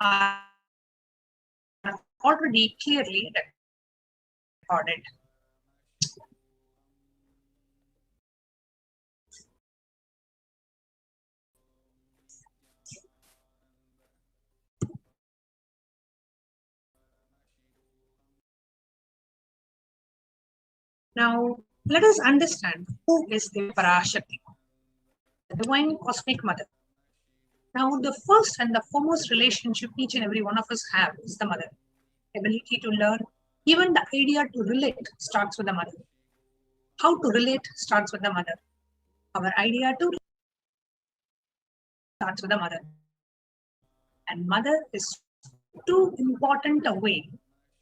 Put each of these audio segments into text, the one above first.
are already clearly recorded. Now, let us understand who is the PARASHAKTI, the Divine Cosmic Mother. Now, the first and the foremost relationship each and every one of us have is the mother. Ability to learn, even the idea to relate starts with the mother. How to relate starts with the mother. Our idea to starts with the mother. And mother is too important a way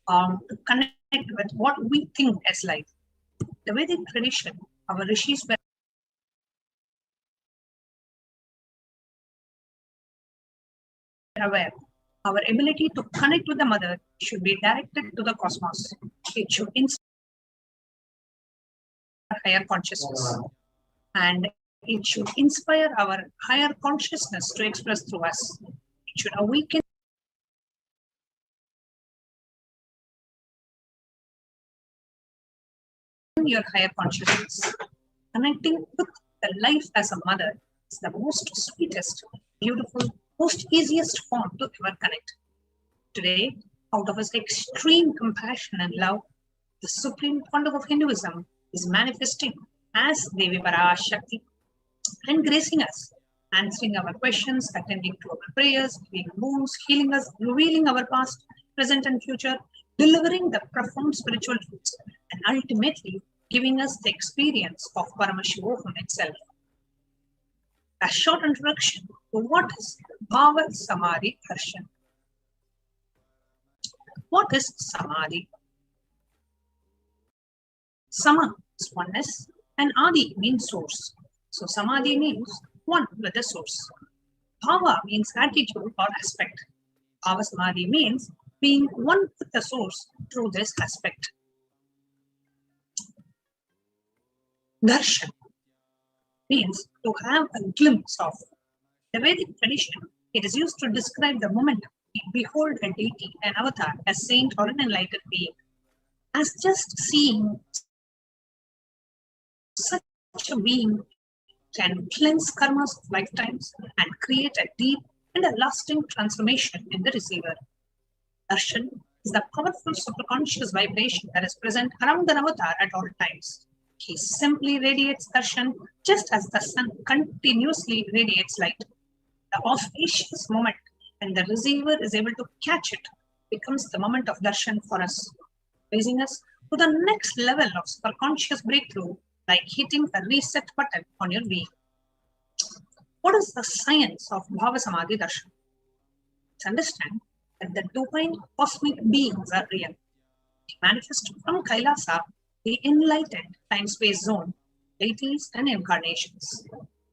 to connect with what we think as life. The Vedic tradition, our rishis were aware. Our ability to connect with the mother should be directed to the cosmos. It should inspire higher consciousness. And it should inspire our higher consciousness to express through us. It should awaken your higher consciousness. Connecting with the life as a mother is the most sweetest, beautiful, most easiest form to ever connect. Today, out of his extreme compassion and love, the supreme conduct of Hinduism is manifesting as Devi PARASHAKTI and gracing us, answering our questions, attending to our prayers, giving wounds, healing us, revealing our past, present and future, delivering the profound spiritual truths, and ultimately giving us the experience of Paramashivoham itself. A short introduction to what is Bhava Samadhi Darshan. What is Samadhi? Sama is oneness and Adi means source. So Samadhi means one with the source. Bhava means attitude or aspect. Bhava Samadhi means being one with the source through this aspect. Darshan means to have a glimpse of. The Vedic tradition, it is used to describe the moment we behold a deity, an avatar, a saint or an enlightened being, as just seeing such a being can cleanse karmas of lifetimes and create a deep and a lasting transformation in the receiver. Darshan is the powerful superconscious vibration that is present around an avatar at all times. He simply radiates darshan just as the sun continuously radiates light. The auspicious moment when the receiver is able to catch it becomes the moment of darshan for us, raising us to the next level of superconscious breakthrough, like hitting a reset button on your being. What is the science of Bhava Samadhi Darshan? Let's understand that the divine cosmic beings are real. They manifest from Kailasa, the enlightened time-space zone, deities and incarnations.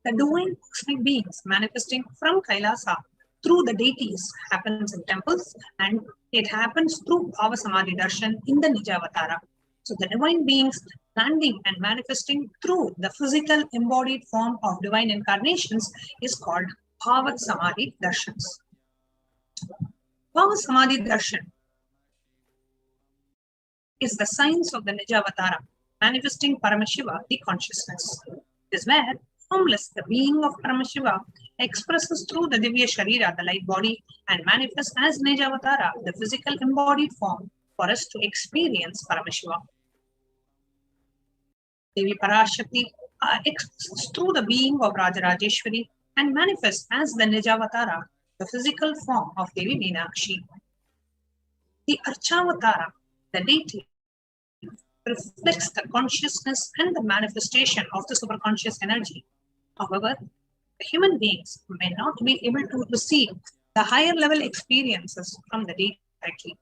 The divine cosmic beings manifesting from Kailasa through the deities happens in temples, and it happens through Bhava Samadhi Darshan in the Nijavatara. So the divine beings landing and manifesting through the physical embodied form of divine incarnations is called Bhava Samadhi Darshans. Bhava Samadhi Darshan is the science of the Nijavatara, manifesting Paramashiva, the consciousness. It is where formless, the being of Paramashiva, expresses through the Divya Sharira, the light body, and manifests as Nijavatara, the physical embodied form, for us to experience Paramashiva. Devi PARASHAKTI expresses through the being of Rajarajeshwari and manifests as the Nijavatara, the physical form of Devi Meenakshi. The Archavatara, the deity, reflects the consciousness and the manifestation of the superconscious energy. However, the human beings may not be able to receive the higher level experiences from the deity directly.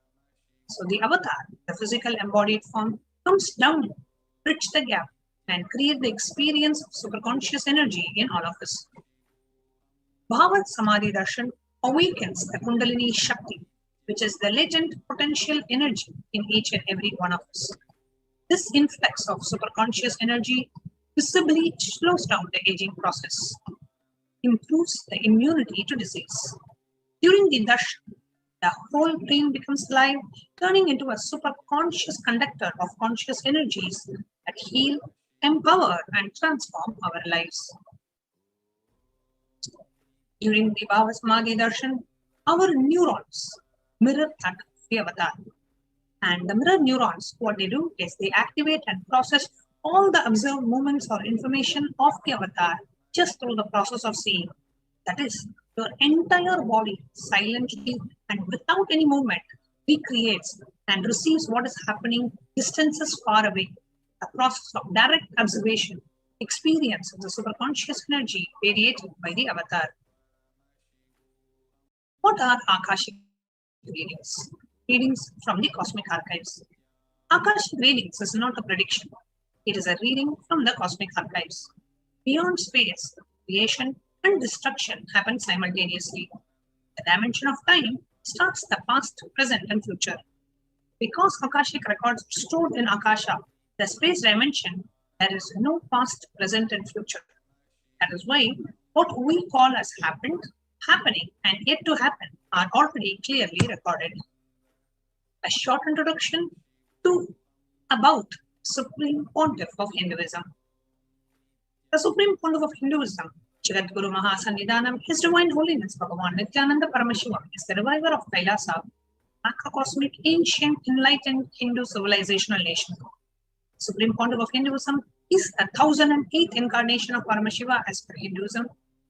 So the avatar, the physical embodied form, comes down, bridge the gap, and create the experience of superconscious energy in all of us. Bhava Samadhi Darshan awakens the Kundalini Shakti, which is the latent potential energy in each and every one of us. This influx of superconscious energy visibly slows down the aging process, improves the immunity to disease. During the darshan, The whole brain becomes alive, turning into a superconscious conductor of conscious energies that heal, empower, and transform our lives. During the Samadhi Darshan, our neurons mirror that of the avatar. And the mirror neurons, what they do is they activate and process all the observed movements or information of the avatar just through the process of seeing. That is, your entire body silently and without any movement recreates and receives what is happening distances far away. The process of direct observation, experience of the superconscious energy radiated by the avatar. What are Akashic readings? Readings from the cosmic archives. Akashic readings is not a prediction. It is a reading from the cosmic archives. Beyond space, creation and destruction happen simultaneously. The dimension of time starts the past, present, and future. Because Akashic records are stored in Akasha, the space dimension, there is no past, present, and future. That is why what we call as happened, happening, and yet to happen are already clearly recorded. A short introduction to about Supreme Pontiff of Hinduism. The Supreme Pontiff of Hinduism, Jagadguru Mahasannidhanam, His Divine Holiness Bhagavan Nityananda Paramashiva, is the reviver of Kailasa, macrocosmic, ancient, enlightened Hindu civilizational nation. Supreme Pontiff of Hinduism is the 1008th incarnation of Paramashiva as per Hinduism,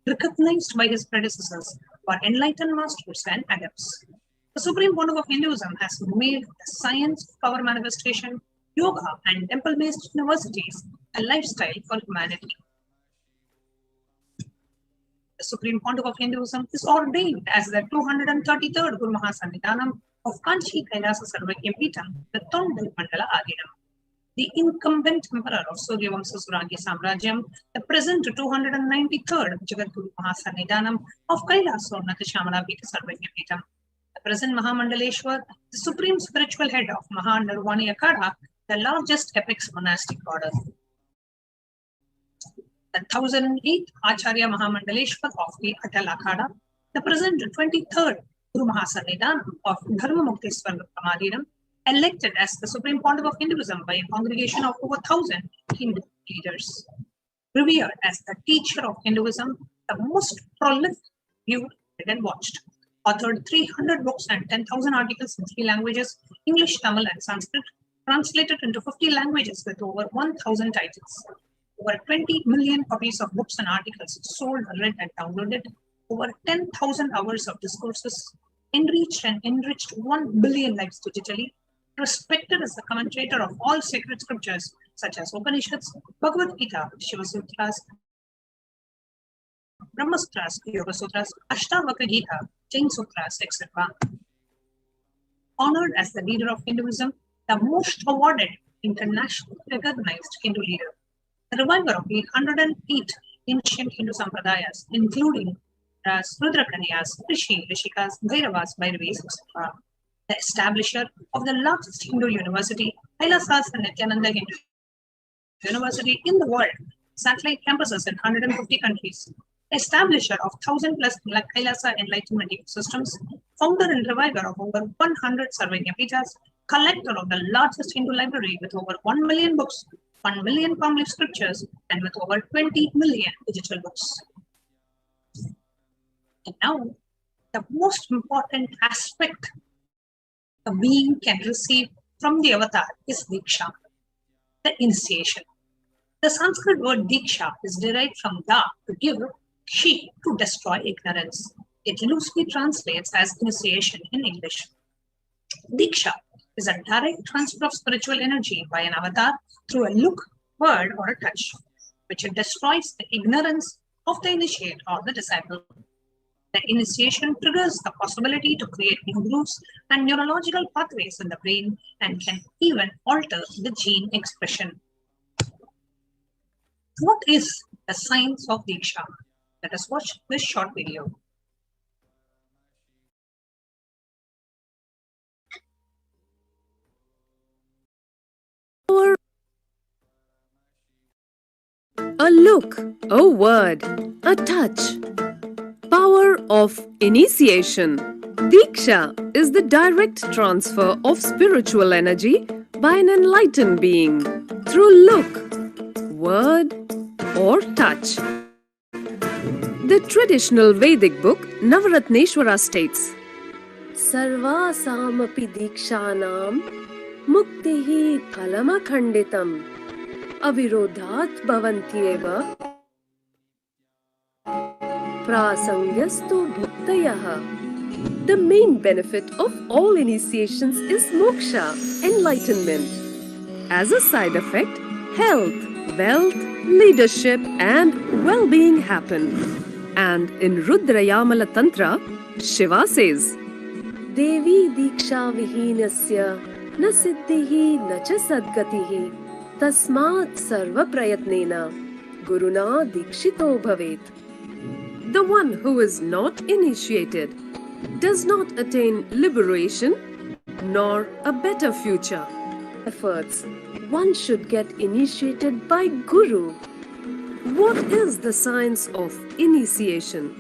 recognized by his predecessors for enlightened masters and adepts. The Supreme Pontiff of Hinduism has made the science of power manifestation, yoga, and temple-based universities a lifestyle for humanity. The Supreme Pontiff of Hinduism is ordained as the 233rd Guru Mahasannidhanam of Kanchi Kailasa Sarvagya Peetham, the Tondal Mandala Adinam. The incumbent emperor of Suryavamsa Suragya Samrajyam, the present 293rd Jagadguru Mahasannidhanam of Kailasa Unnata Shamala Peetha Sarvagya Peetham. The present Mahamandaleshwar, the supreme spiritual head of Maha Nirvani Akhada, the largest apex monastic order. The 1008th Acharya Mahamandaleshwar of the Atal Akhada, the present 23rd Guru Mahasannidhanam of Dharma Mukteswar Pramadinam, elected as the Supreme Pontiff of Hinduism by a congregation of over 1,000 Hindu leaders. Revered as the teacher of Hinduism, the most prolific, viewed, read and watched. Authored 300 books and 10,000 articles in 3 languages, English, Tamil, and Sanskrit, translated into 50 languages with over 1,000 titles. Over 20 million copies of books and articles sold, read, and downloaded. Over 10,000 hours of discourses, enriched and enriched 1 billion lives digitally. Respected as the commentator of all sacred scriptures such as Upanishads, Bhagavad Gita, Shiva Sutras, Brahma Sutras, Yoga Sutras, Ashtavakra Gita, Jain Sutras, etc. Honored as the leader of Hinduism, the most awarded, internationally recognized Hindu leader, the reviver of the 108 ancient Hindu sampradayas, including Rudrakanyas, Rishi, Rishikas, Bhairavas, Bhairavis, etc. The establisher of the largest Hindu university, Kailasa and Nityananda Hindu University in the world, satellite campuses in 150 countries, establisher of 1,000+ Kailasa enlightenment ecosystems, founder and reviver of over 100 Sarvagya Peethas, collector of the largest Hindu library with over 1 million books, 1 million palm leaf scriptures, and with over 20 million digital books. And now, the most important aspect a being can receive from the avatar is Diksha, the initiation. The Sanskrit word Diksha is derived from Da, to give, Shi, to destroy ignorance. It loosely translates as initiation in English. Diksha is a direct transfer of spiritual energy by an avatar through a look, word, or a touch, which destroys the ignorance of the initiate or the disciple. The initiation triggers the possibility to create new grooves and neurological pathways in the brain and can even alter the gene expression. What is the science of Diksha? Let us watch this short video. A look, a word, a touch. Power of initiation. Diksha is the direct transfer of spiritual energy by an enlightened being through look, word, or touch. The traditional Vedic book Navaratneshwara states, Sarvasamapi dikshanam muktihi phalamakhanditam avirodhat bhavantyeva prasangyastu bhuktayaha. The main benefit of all initiations is moksha, enlightenment. As a side effect, health, wealth, leadership and well-being happen. And in Rudrayamala Tantra, Shiva says, Devi diksha vihinasya na siddhihi na cha sadgatihi tasmat sarva prayatnena guruna dikshito bhavet. The one who is not initiated does not attain liberation nor a better future. Efforts. One should get initiated by Guru. What is the science of initiation?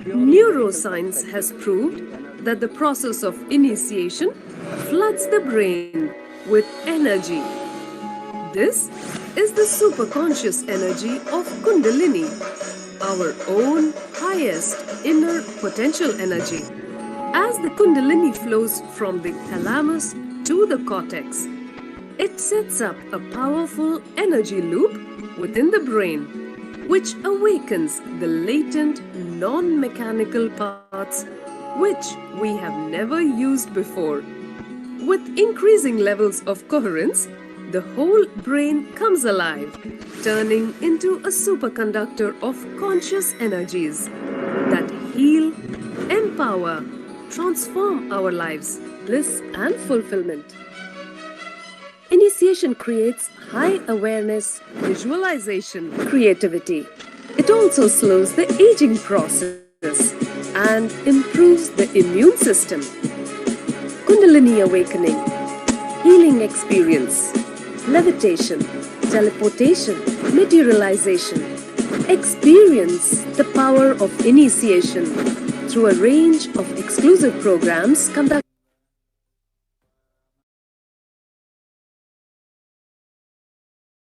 Neuroscience has proved that the process of initiation floods the brain with energy. This is the superconscious energy of Kundalini, our own highest inner potential energy. As the Kundalini flows from the thalamus to the cortex, it sets up a powerful energy loop within the brain, which awakens the latent non-mechanical parts which we have never used before. With increasing levels of coherence, the whole brain comes alive, turning into a superconductor of conscious energies that heal, empower, transform our lives, bliss and fulfillment. Initiation creates high awareness, visualization, creativity. It also slows the aging process and improves the immune system. Kundalini awakening, healing experience, levitation, teleportation, materialization. Experience the power of initiation through a range of exclusive programs conducted.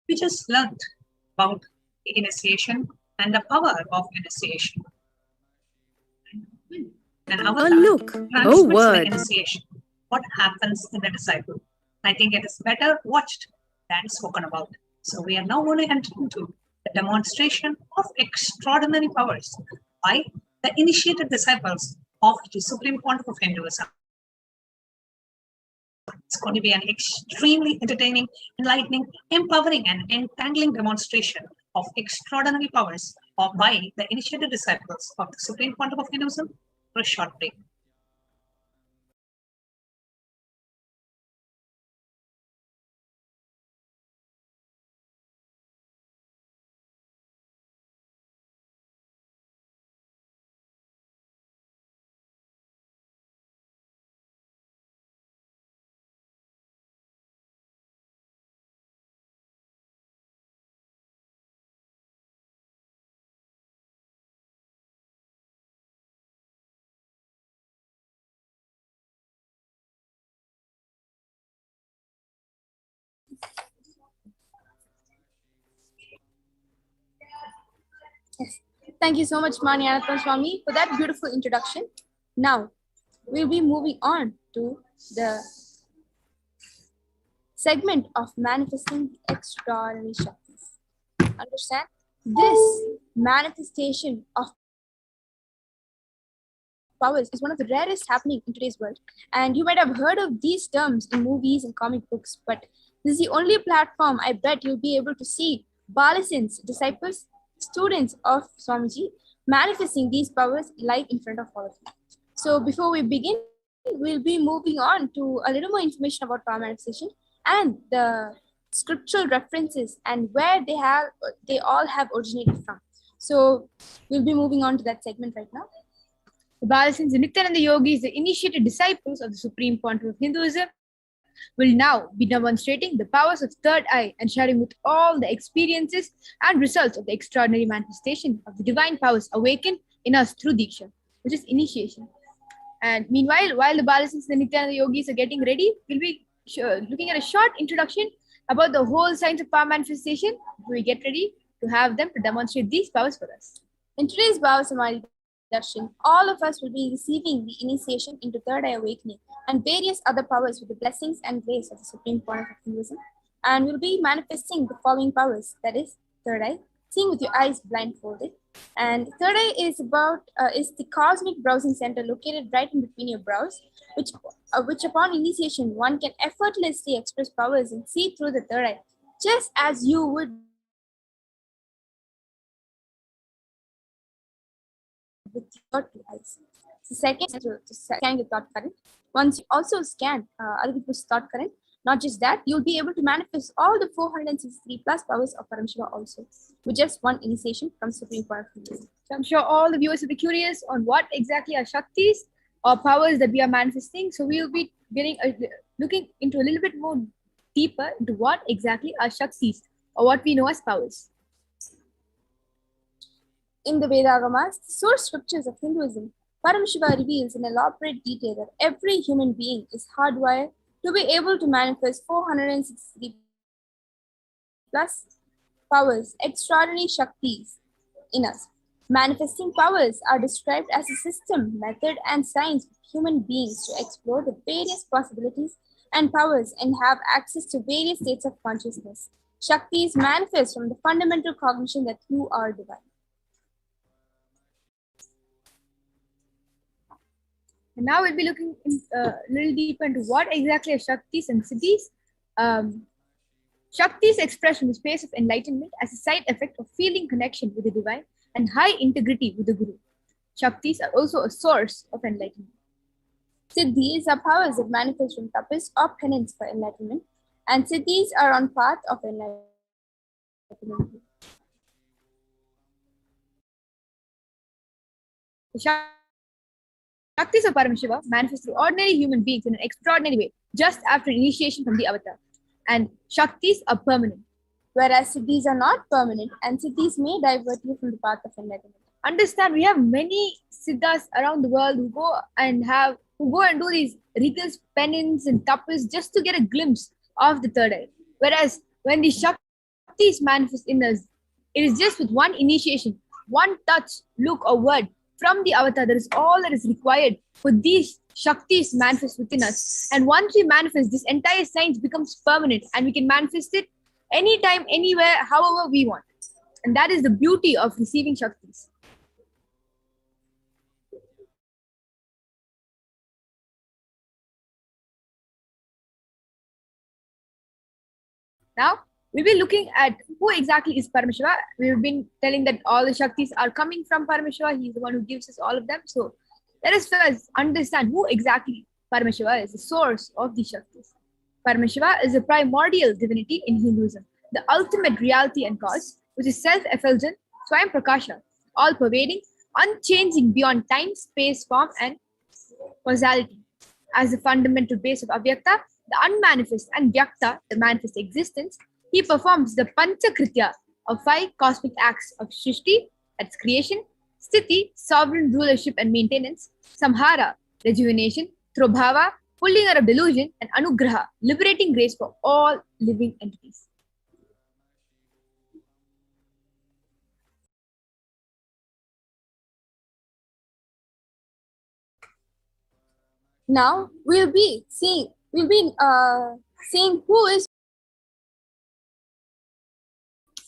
We just learned about the initiation and the power of initiation. And our look, transmits word. the initiation. What happens in the disciple? I think it is better watched than spoken about. So we are now going to enter into the demonstration of extraordinary powers by the initiated disciples of the Supreme Pontiff of Hinduism. It's going to be an extremely entertaining, enlightening, empowering, and entangling demonstration of extraordinary powers by the initiated disciples of the Supreme Pontiff of Hinduism for a short break. Yes. Thank you so much, Mani Anathan Swami, for that beautiful introduction. Now, we'll be moving on to the segment of manifesting extraordinary Shaktis. Understand? This manifestation of powers is one of the rarest happening in today's world. And you might have heard of these terms in movies and comic books, but this is the only platform I bet you'll be able to see Balasin's disciples, students of Swamiji, manifesting these powers live in front of all of you. So before we begin, we'll be moving on to a little more information about power manifestation and the scriptural references and where they all have originated from. So we'll be moving on to that segment right now. The Balasins, the Nityananda Yogis, the initiated disciples of the Supreme Pontiff of Hinduism, will now be demonstrating the powers of third eye and sharing with all the experiences and results of the extraordinary manifestation of the divine powers awakened in us through Diksha, which is initiation. And meanwhile, while the Balasins and the Nityananda yogis are getting ready, we'll be looking at a short introduction about the whole science of power manifestation. We get ready to have them to demonstrate these powers for us. In today's Bhava Samadhi darshan, all of us will be receiving the initiation into third eye awakening and various other powers with the blessings and grace of the Supreme Point of Hinduism. And we'll be manifesting the following powers, that is, third eye, seeing with your eyes blindfolded. And third eye is the cosmic browsing center located right in between your brows, which upon initiation one can effortlessly express powers and see through the third eye, just as you would with your two eyes. So second, to scan your thought current. Once you also scan other people's thought current, not just that, you'll be able to manifest all the 463 plus powers of Parameswara also, with just one initiation from Supreme Point of Hinduism. So I'm sure all the viewers will be curious on what exactly are Shaktis or powers that we are manifesting. So we'll be looking into a little bit more deeper into what exactly are Shaktis or what we know as powers. In the Vedagamas, the source scriptures of Hinduism, Parameswara reveals in elaborate detail that every human being is hardwired to be able to manifest 463 plus powers, extraordinary Shaktis in us. Manifesting powers are described as a system, method, and science for human beings to explore the various possibilities and powers and have access to various states of consciousness. Shaktis manifest from the fundamental cognition that you are divine. And now we'll be looking a little deeper into what exactly are Shaktis and Siddhis. Shaktis expressed from the space of enlightenment as a side effect of feeling connection with the divine and high integrity with the Guru. Shaktis are also a source of enlightenment. Siddhis are powers that manifest from tapas or penance for enlightenment, and Siddhis are on path of enlightenment. Shaktis of Parameswara manifest through ordinary human beings in an extraordinary way, just after initiation from the avatar. And Shaktis are permanent, whereas Siddhis are not permanent, and Siddhis may divert you from the path of enlightenment. Understand, we have many Siddhas around the world who go and do these rituals, penance, and tapas just to get a glimpse of the third eye. Whereas when the Shaktis manifest in us, it is just with one initiation, one touch, look, or word from the avatar. That is all that is required for these Shaktis manifest within us. And once we manifest, this entire science becomes permanent and we can manifest it anytime, anywhere, however we want. And that is the beauty of receiving Shaktis. Now, we'll be looking at who exactly is Parameswara. We've been telling that all the Shaktis are coming from Parameswara. He's the one who gives us all of them. So let us first understand who exactly Parameswara is, the source of the Shaktis. Parameswara is a primordial divinity in Hinduism, the ultimate reality and cause, which is self-effulgent, Swayam Prakasha, all-pervading, unchanging beyond time, space, form, and causality. As the fundamental base of Avyakta, the unmanifest, and Vyakta, the manifest existence, he performs the Panchakritya of 5 cosmic acts of Shrishti, that's creation, Sthiti, sovereign rulership and maintenance, Samhara, rejuvenation, Trobhava, pulling out of delusion, and Anugraha, liberating grace for all living entities. Now we'll be seeing who is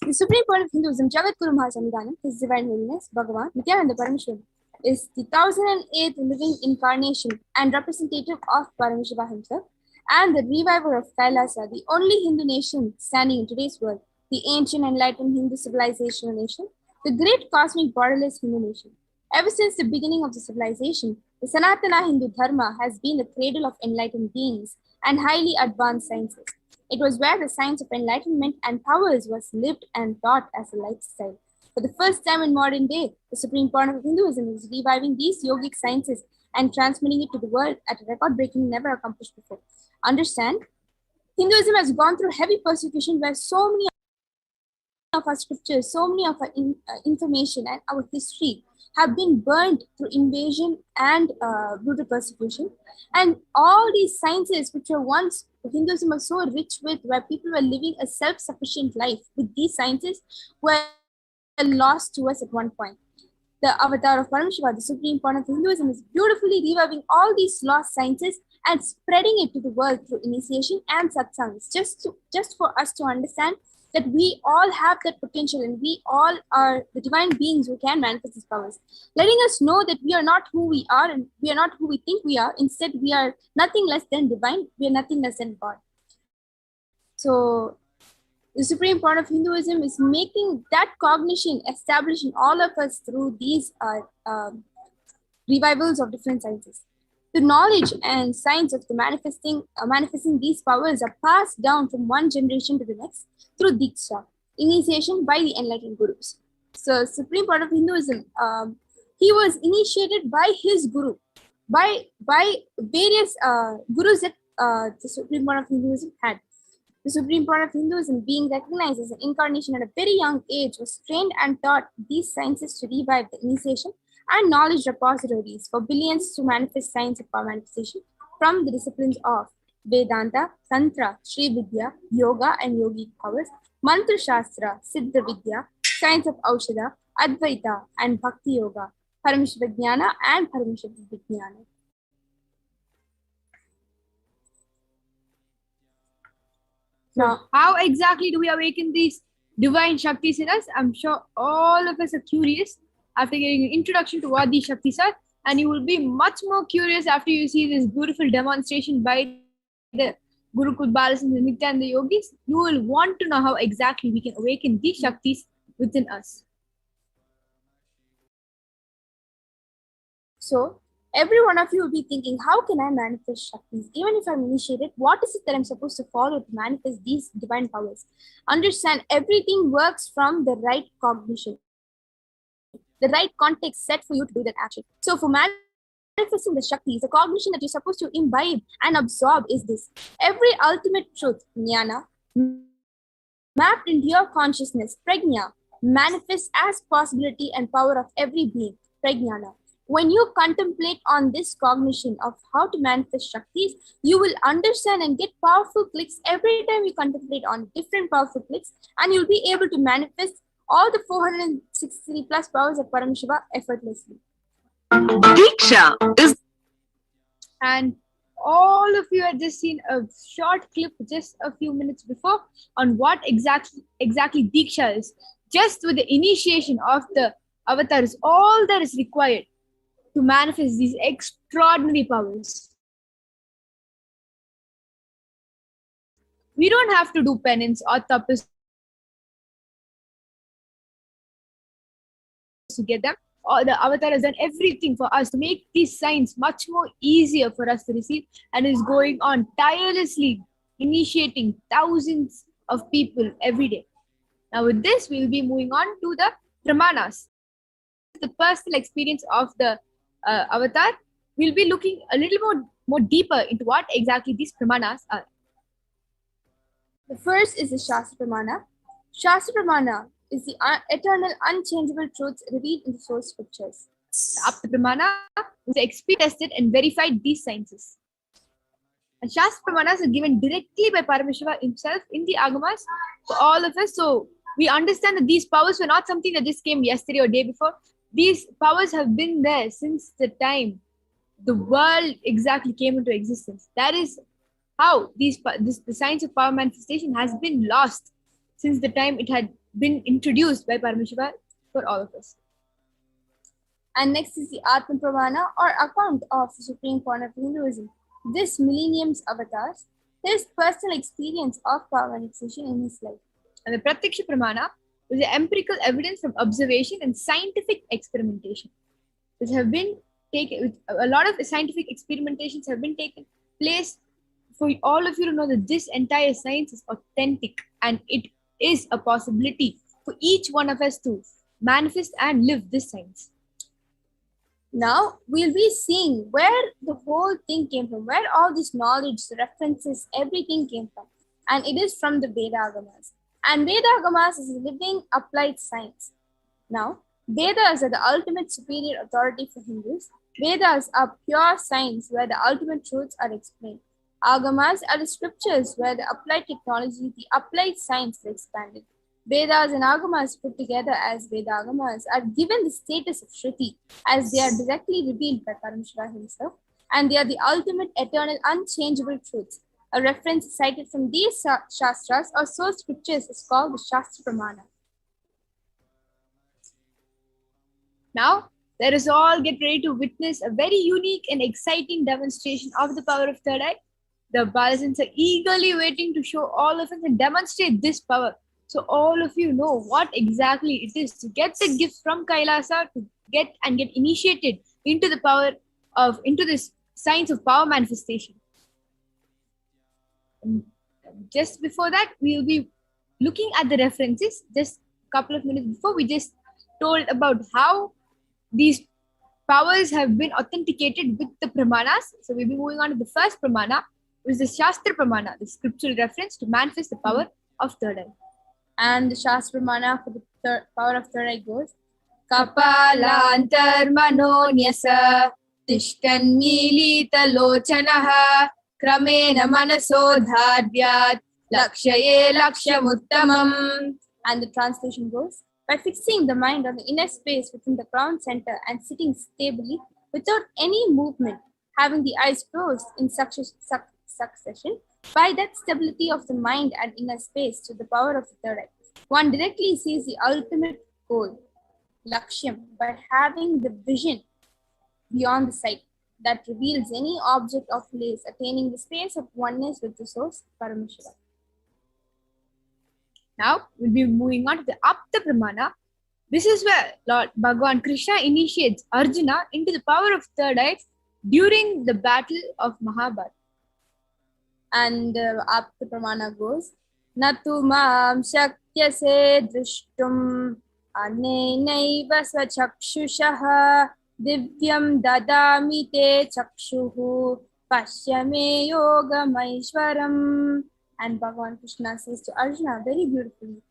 the Supreme Point of Hinduism, Jagat Guru Mahasamidhanam, His Divine Holiness, Bhagavan Nityananda Parameshwara, is the 1008th living incarnation and representative of Parameshwara himself, and the reviver of Kailasa, the only Hindu nation standing in today's world, the ancient enlightened Hindu civilizational nation, the great cosmic borderless Hindu nation. Ever since the beginning of the civilization, the Sanatana Hindu Dharma has been the cradle of enlightened beings and highly advanced sciences. It was where the science of enlightenment and powers was lived and taught as a lifestyle. For the first time in modern day, the Supreme Point of Hinduism is reviving these yogic sciences and transmitting it to the world at a record-breaking, never accomplished before. Understand, Hinduism has gone through heavy persecution where so many of our scriptures, so many of our information and our history have been burned through invasion and brutal persecution. And all these sciences, which were once Hinduism was so rich with, where people were living a self-sufficient life with these sciences, were lost to us at one point. The avatar of Paramashiva, the supreme point of Hinduism, is beautifully reviving all these lost sciences and spreading it to the world through initiation and satsangs, just for us to understand that we all have that potential and we all are the divine beings who can manifest these powers. Letting us know that we are not who we are and we are not who we think we are. Instead, we are nothing less than divine. We are nothing less than God. So the supreme point of Hinduism is making that cognition established in all of us through these revivals of different sciences. The knowledge and science of the manifesting these powers are passed down from one generation to the next through Diksha, initiation by the enlightened gurus. So, supreme point of Hinduism, he was initiated by his guru, by various gurus that the supreme point of Hinduism had. The supreme point of Hinduism, being recognized as an incarnation at a very young age, was trained and taught these sciences to revive the initiation and knowledge repositories for billions to manifest science of power manifestation from the disciplines of Vedanta, Tantra, Sri Vidya, Yoga and Yogic powers, Mantra Shastra, Siddha Vidya, science of Aushadha, Advaita and Bhakti Yoga, Parameshwara Jnana and Parameshwara Vijnana. Now, how exactly do we awaken these divine Shaktis in us? I'm sure all of us are curious after getting an introduction to what these Shaktis are, and you will be much more curious after you see this beautiful demonstration by the Gurukul Balas and the Nityananda Yogis. You will want to know how exactly we can awaken these Shaktis within us. So, every one of you will be thinking, how can I manifest Shaktis? Even if I'm initiated, what is it that I'm supposed to follow to manifest these divine powers? Understand, everything works from the right cognition, the right context set for you to do that action. So for manifesting the Shaktis, the cognition that you're supposed to imbibe and absorb is this. Every ultimate truth, jnana, mapped into your consciousness, prajna, manifests as possibility and power of every being, prajnana. When you contemplate on this cognition of how to manifest Shaktis, you will understand and get powerful clicks every time you contemplate on different powerful clicks, and you'll be able to manifest all the 463 plus powers of Paramashiva effortlessly. Diksha is... And all of you had just seen a short clip just a few minutes before on what exactly Diksha is. Just with the initiation of the avatar is all that is required to manifest these extraordinary powers. We don't have to do penance or tapas to get them. Or the avatar has done everything for us to make these signs much more easier for us to receive, and is going on tirelessly initiating thousands of people every day. Now with this, we will be moving on to the pramanas. The personal experience of the avatar. We'll be looking a little more deeper into what exactly these pramanas are. The first is the Shastra Pramana. Shastra Pramana is the eternal, unchangeable truths revealed in the source scriptures. The Apta Pramana is the experience tested and verified these sciences. And Shastra Pramanas are given directly by Paramashiva himself in the Agamas for all of us. So we understand that these powers were not something that just came yesterday or day before. These powers have been there since the time the world exactly came into existence. That is how the science of power manifestation has been lost since the time it had been introduced by Paramashiva for all of us. And next is the Atma Pramana, or account of the supreme point of Hinduism. This millennium's avatars, his personal experience of power manifestation in his life. And the Pratiksha Pramana is the empirical evidence from observation and scientific experimentation, which have been taken. A lot of scientific experimentations have been taken place for all of you to know that this entire science is authentic and it is a possibility for each one of us to manifest and live this science. Now we'll be seeing where the whole thing came from, where all this knowledge, references, everything came from. And it is from the Veda Agamas. And Veda Agamas is living applied science. Now, Vedas are the ultimate superior authority for Hindus. Vedas are pure science where the ultimate truths are explained. Agamas are the scriptures where the applied technology, the applied science is expanded. Vedas and Agamas put together as Vedagamas are given the status of Shruti as they are directly revealed by Parameshwara himself, and they are the ultimate, eternal, unchangeable truths. A reference cited from these Shastras or source scriptures is called the Shastra Pramana. Now, let us all get ready to witness a very unique and exciting demonstration of the power of third eye. The Balasins are eagerly waiting to show all of us and demonstrate this power. So all of you know what exactly it is to get the gift from Kailasa, to get initiated into the power of, into this science of power manifestation. And just before that, we will be looking at the references. Just a couple of minutes before, we just told about how these powers have been authenticated with the Pramanas. So we'll be moving on to the first Pramana, which is the Shastra Pramana, the scriptural reference to manifest the power of third eye. And the Shastra Pramana for the power of third eye goes, Kapalantar manonyasa tishkanmilita lochanaha kramena manasodhadyat lakshaye lakshamuttamam. And the translation goes, by fixing the mind on the inner space within the crown center and sitting stably without any movement, having the eyes closed in succession, by that stability of the mind and inner space to the power of the third eye, one directly sees the ultimate goal, Lakshyam, by having the vision beyond the sight that reveals any object of place, attaining the space of oneness with the source, Parameshwara. Now, we'll be moving on to the Apta Pramana. This is where Lord Bhagavan Krishna initiates Arjuna into the power of third eye during the battle of Mahabharata. And Apta Pramana goes, Natu mam shakyase drishtum anenaiva swachakshushaha divyam dadami te chakshuhu pashyame yogamaishwaram. And Bhagavan Krishna says to Arjuna very beautifully,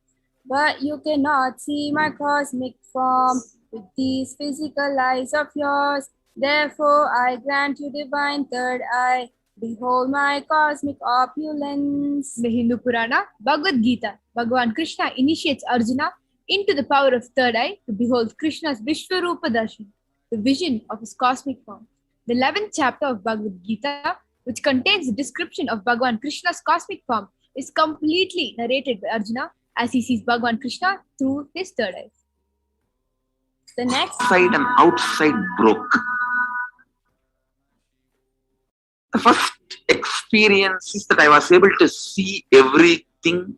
but you cannot see my cosmic form with these physical eyes of yours. Therefore, I grant you divine third eye. Behold my cosmic opulence. The Hindu Purana, Bhagavad Gita, Bhagavan Krishna initiates Arjuna into the power of third eye to behold Krishna's Vishwarupa Darshan, the vision of his cosmic form. The 11th chapter of Bhagavad Gita, which contains the description of Bhagavan Krishna's cosmic form, is completely narrated by Arjuna as he sees Bhagavan Krishna through his third eye. The next inside and outside broke. The first experience is that I was able to see everything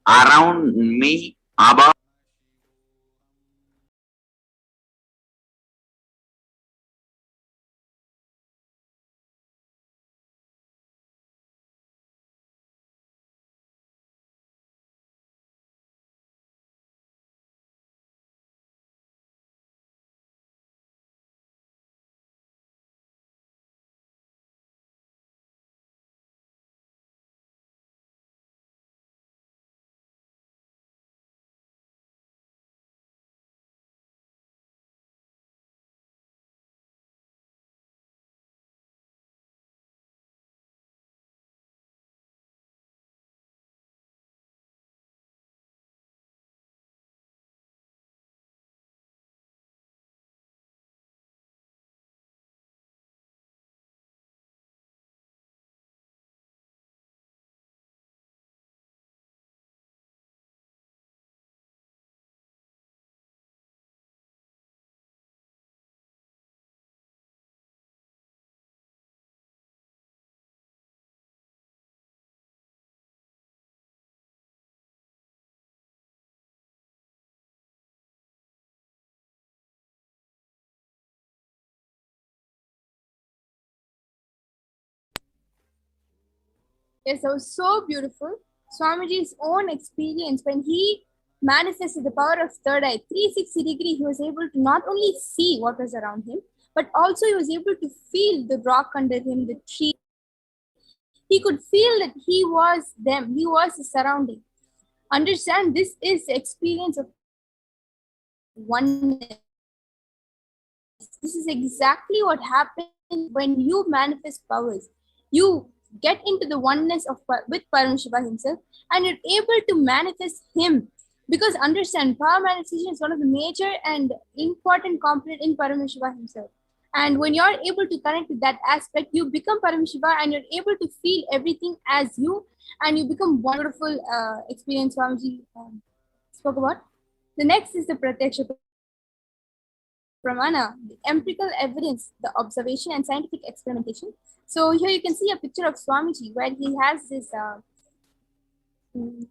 around me, about Yes, that was so beautiful. Swamiji's own experience when he manifested the power of third eye, 360 degree, he was able to not only see what was around him, but also he was able to feel the rock under him, the tree. He could feel that he was them, he was the surrounding. Understand, this is the experience of oneness. This is exactly what happens when you manifest powers. You get into the oneness with Paramashiva himself, and you're able to manifest him. Because understand, power manifestation is one of the major and important component in Paramashiva himself. And when you're able to connect with that aspect, you become Paramashiva and you're able to feel everything as you, and you become wonderful experience Swamiji spoke about. The next is the Pratyaksha Pramana, the empirical evidence, the observation and scientific experimentation. So here you can see a picture of Swamiji where he has this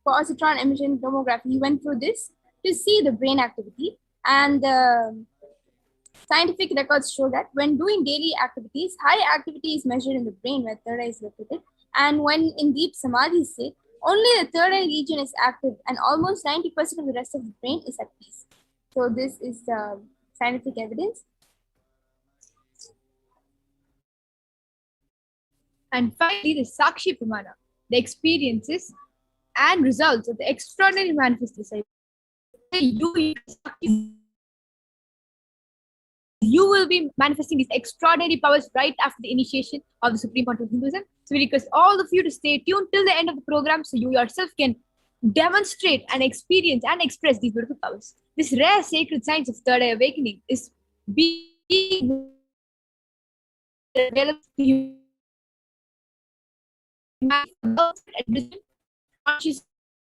positron emission tomography. He went through this to see the brain activity, and scientific records show that when doing daily activities, high activity is measured in the brain where third eye is located, and when in deep samadhi state, only the third eye region is active and almost 90% of the rest of the brain is at peace. So this is scientific evidence. And finally, the Sakshi Pramana, the experiences and results of the extraordinary manifest disciple. You will be manifesting these extraordinary powers right after the initiation of the Supreme Point of Hinduism. So we request all of you to stay tuned till the end of the program so you yourself can demonstrate and experience and express these beautiful powers. This rare sacred science of third eye awakening is being developed to you conscious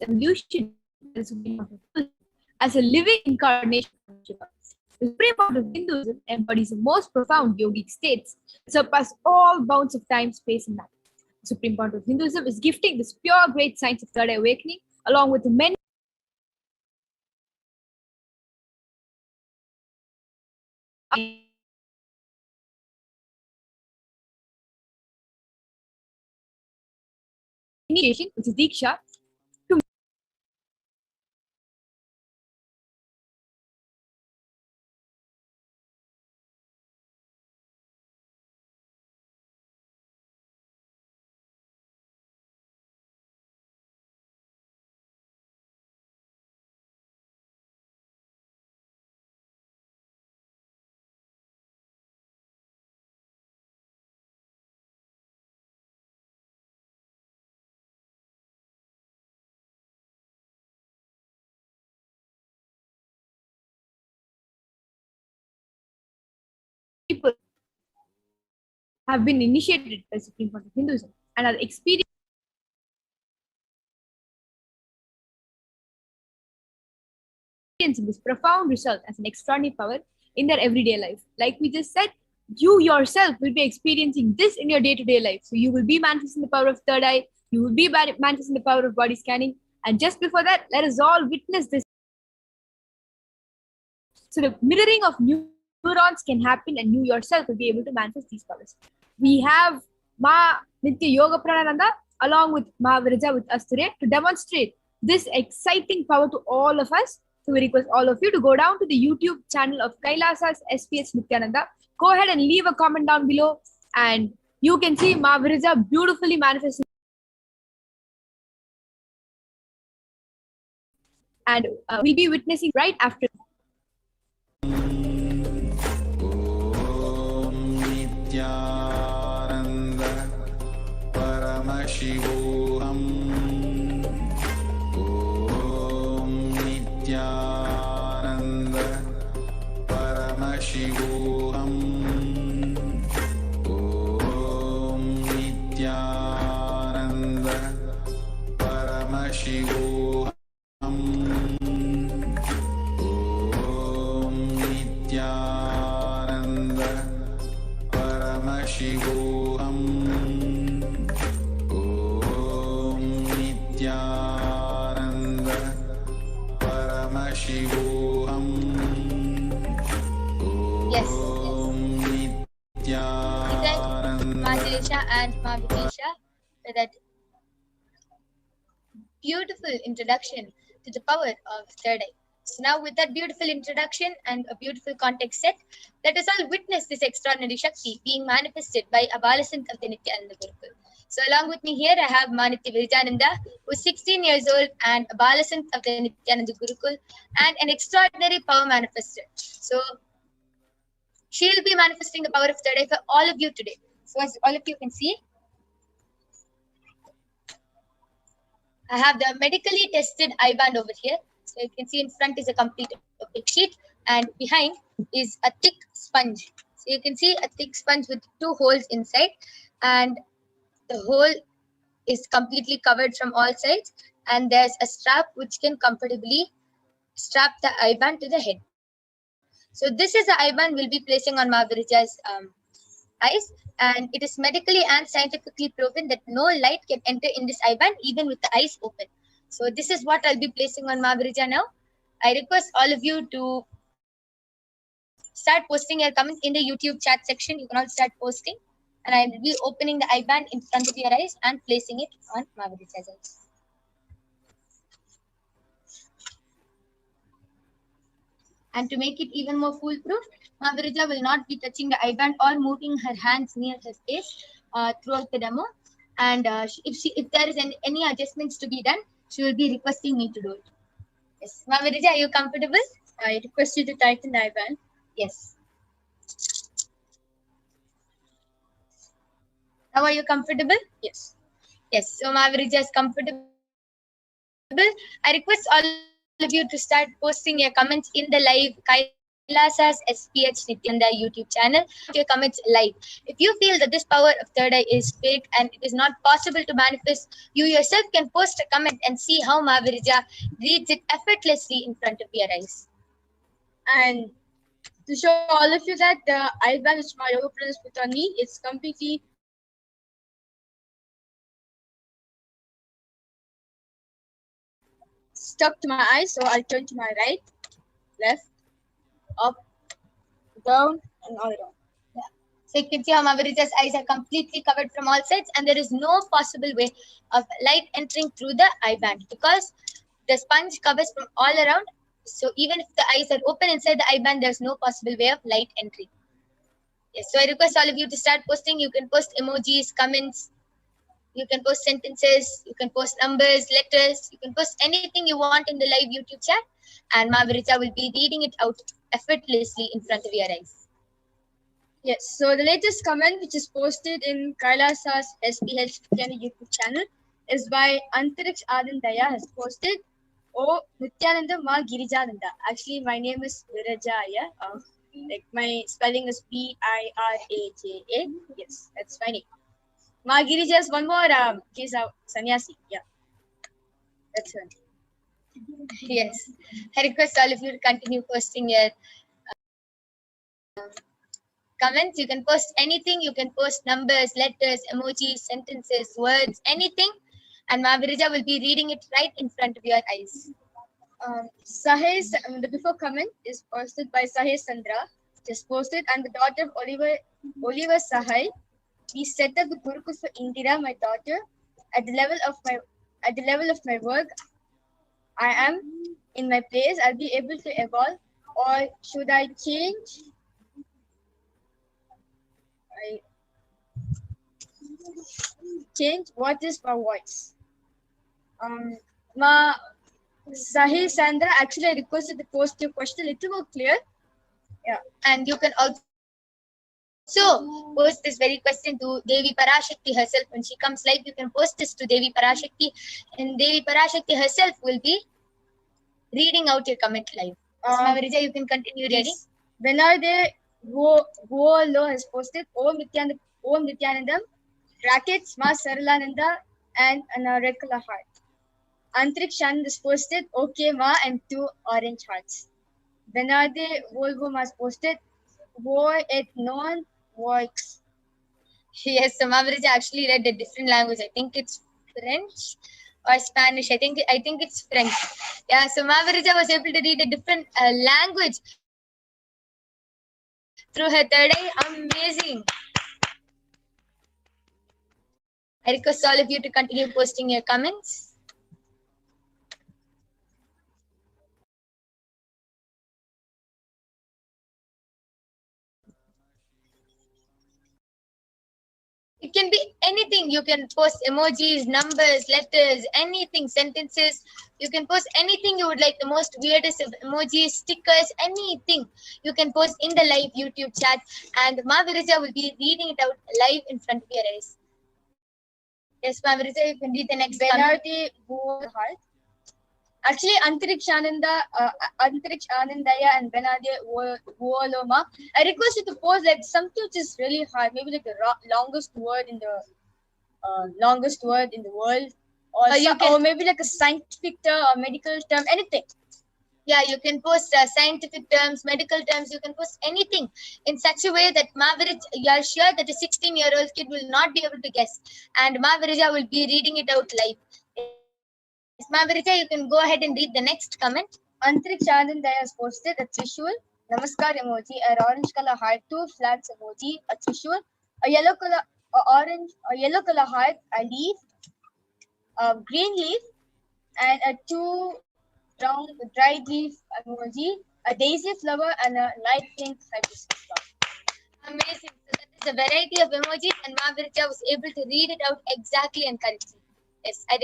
evolution as a living incarnation of Shiva. The Supreme Point of Hinduism embodies the most profound yogic states that surpass all bounds of time, space, and matter. The Supreme Point of Hinduism is gifting this pure great science of third eye awakening along with the many initiation, which is Diksha, to people have been initiated by the Supreme Point of Hinduism and are experiencing this profound result as an extraordinary power in their everyday life. Like we just said, you yourself will be experiencing this in your day-to-day life. So you will be manifesting the power of third eye, you will be manifesting the power of body scanning. And just before that, let us all witness this. So the mirroring of neurons can happen and you yourself will be able to manifest these powers. We have Ma Nitya Yoga Pranananda along with Ma Virja with us today to demonstrate this exciting power to all of us. So we request all of you to go down to the YouTube channel of Kailasa's SPS Nityananda. Go ahead and leave a comment down below and you can see Ma Virja beautifully manifesting. And we'll be witnessing right after. And Mahavidesha for that beautiful introduction to the power of third eye. So now with that beautiful introduction and a beautiful context set, let us all witness this extraordinary Shakti being manifested by a Balasant of the Nityananda Gurukul. So along with me here, I have Maniti Virijananda, who is 16 years old and a Balasant of the Nityananda Gurukul and an extraordinary power manifester. So she will be manifesting the power of third eye for all of you today. So as all of you can see, I have the medically tested eye band over here. So you can see in front is a complete opaque sheet and behind is a thick sponge. So you can see a thick sponge with 2 holes inside, and the hole is completely covered from all sides, and there's a strap which can comfortably strap the eye band to the head. So this is the eye band we'll be placing on Mahaviraja's eyes, and it is medically and scientifically proven that no light can enter in this eye band even with the eyes open. So this is what I'll be placing on Mahavirija now. I request all of you to start posting your comments in the YouTube chat section. You can all start posting, and I will be opening the eye band in front of your eyes and placing it on Mahaviraja's eyes. And to make it even more foolproof, Mahavirija will not be touching the eye band or moving her hands near her face throughout the demo. And if there is any adjustments to be done, she will be requesting me to do it. Yes. Mahavirija, are you comfortable? I request you to tighten the eye band. Yes. Now are you comfortable? Yes. Yes. So Mahavirija is comfortable. I request all of you to start posting your comments in the live Kailasa's SPH Nityananda YouTube channel. Your comments live. If you feel that this power of third eye is fake and it is not possible to manifest, you yourself can post a comment and see how Mahavirija reads it effortlessly in front of your eyes. And to show all of you that the eye band which my yoga friends put on me is completely stuck to my eyes. So I'll turn to my right, left, up, down, and all around. Yeah. So you can see how Mahaviraja's eyes are completely covered from all sides, and there is no possible way of light entering through the eye band because the sponge covers from all around. So even if the eyes are open inside the eye band, there's no possible way of light entry. Yes, so I request all of you to start posting. You can post emojis, comments, you can post sentences, you can post numbers, letters, you can post anything you want in the live YouTube chat, and Mahavirija will be reading it out effortlessly in front of your eyes. Yes, so the latest comment which is posted in Kailasa's SPH YouTube channel is by Antariksh Adandaya has posted, "Oh, Nityananda Ma Girijananda." Actually, my name is Virajaya. Like my spelling is Piraja. Yes, that's my name. Ma Girija is one more. She's a sannyasi. Yeah, that's her. Yes, I request all of you to continue posting your comments. You can post anything. You can post numbers, letters, emojis, sentences, words, anything. And Mahavirija will be reading it right in front of your eyes. The before comment is posted by Sahai Sandra. Just posted, and the daughter of Oliver Sahai. We set up the Gurukul for Indira, my daughter. At the level of my work, I am in my place. I'll be able to evolve, or should I change? Change what is my voice? Ma Sahil Sandra, actually I requested to post your question a little more clear. Yeah, and you can also post this very question to Devi PARASHAKTI herself. When she comes live, you can post this to Devi PARASHAKTI, and Devi PARASHAKTI herself will be reading out your comment live. Mahavirija, you can continue reading. Benarde Lo has posted Om Nityanandam, brackets Ma Saralananda, and a red color heart. Antrik Shan has posted okay Ma and 2 orange hearts. Benarde Volvo has posted Wo et non voix. Yes, so Mahavirija actually read a different language. I think it's French or Spanish. I think it's French. Yeah, so Mahavirija was able to read a different language through her third eye. Amazing. I request all of you to continue posting your comments. It can be anything. You can post emojis, numbers, letters, anything, sentences. You can post anything you would like, the most weirdest of emojis, stickers, anything. You can post in the live YouTube chat, and Mahaviraja will be reading it out live in front of your eyes. Yes, Mahaviraja, you can read the next one. Benardi heart. Actually, Antariksh Anandaya and Benardi Vuoloma. I request you to post like something which is really hard, maybe like the longest word in the world, or maybe like a scientific term or medical term, anything. Yeah, you can post scientific terms, medical terms. You can post anything in such a way that Mahaviraja, you are sure that a 16-year-old kid will not be able to guess, and Mahaviraja will be reading it out live. Mahaviraja, you can go ahead and read the next comment. Antariksh Anandaya has posted a Trishul, Namaskar emoji, an orange color heart, 2 flags emoji, a Trishul, a yellow color heart, a leaf, a green leaf, and a 2 round dried leaf emoji, a daisy flower, and a light pink hibiscus flower. Amazing. So that is a variety of emojis, and Mahaviraja was able to read it out exactly and correctly. Yes, I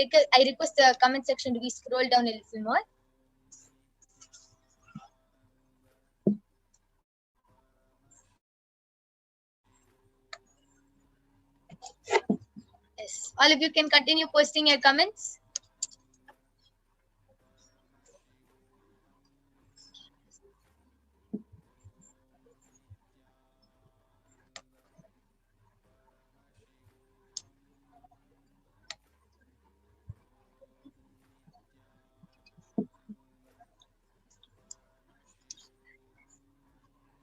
request the comment section to be scrolled down a little more. Yes, all of you can continue posting your comments.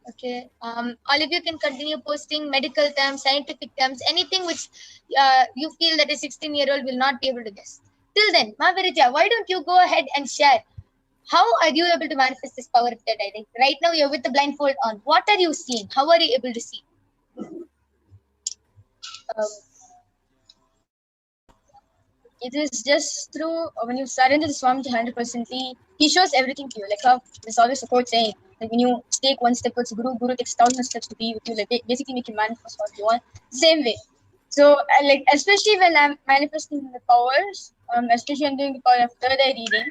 Okay, all of you can continue posting medical terms, scientific terms, anything which you feel that a 16-year-old will not be able to guess. Till then, Mahaviraja, why don't you go ahead and share? How are you able to manifest this power of third eye? Right now, you're with the blindfold on. What are you seeing? How are you able to see? It is just through when you surrender to Swamiji 100%, he shows everything to you. Like how there's always a quote saying, like when you take one step towards Guru, Guru takes 1,000 steps to be with you. Like basically make you manifest what you want. Same way. So like especially when I'm manifesting the powers, especially when I'm doing the power of third eye reading,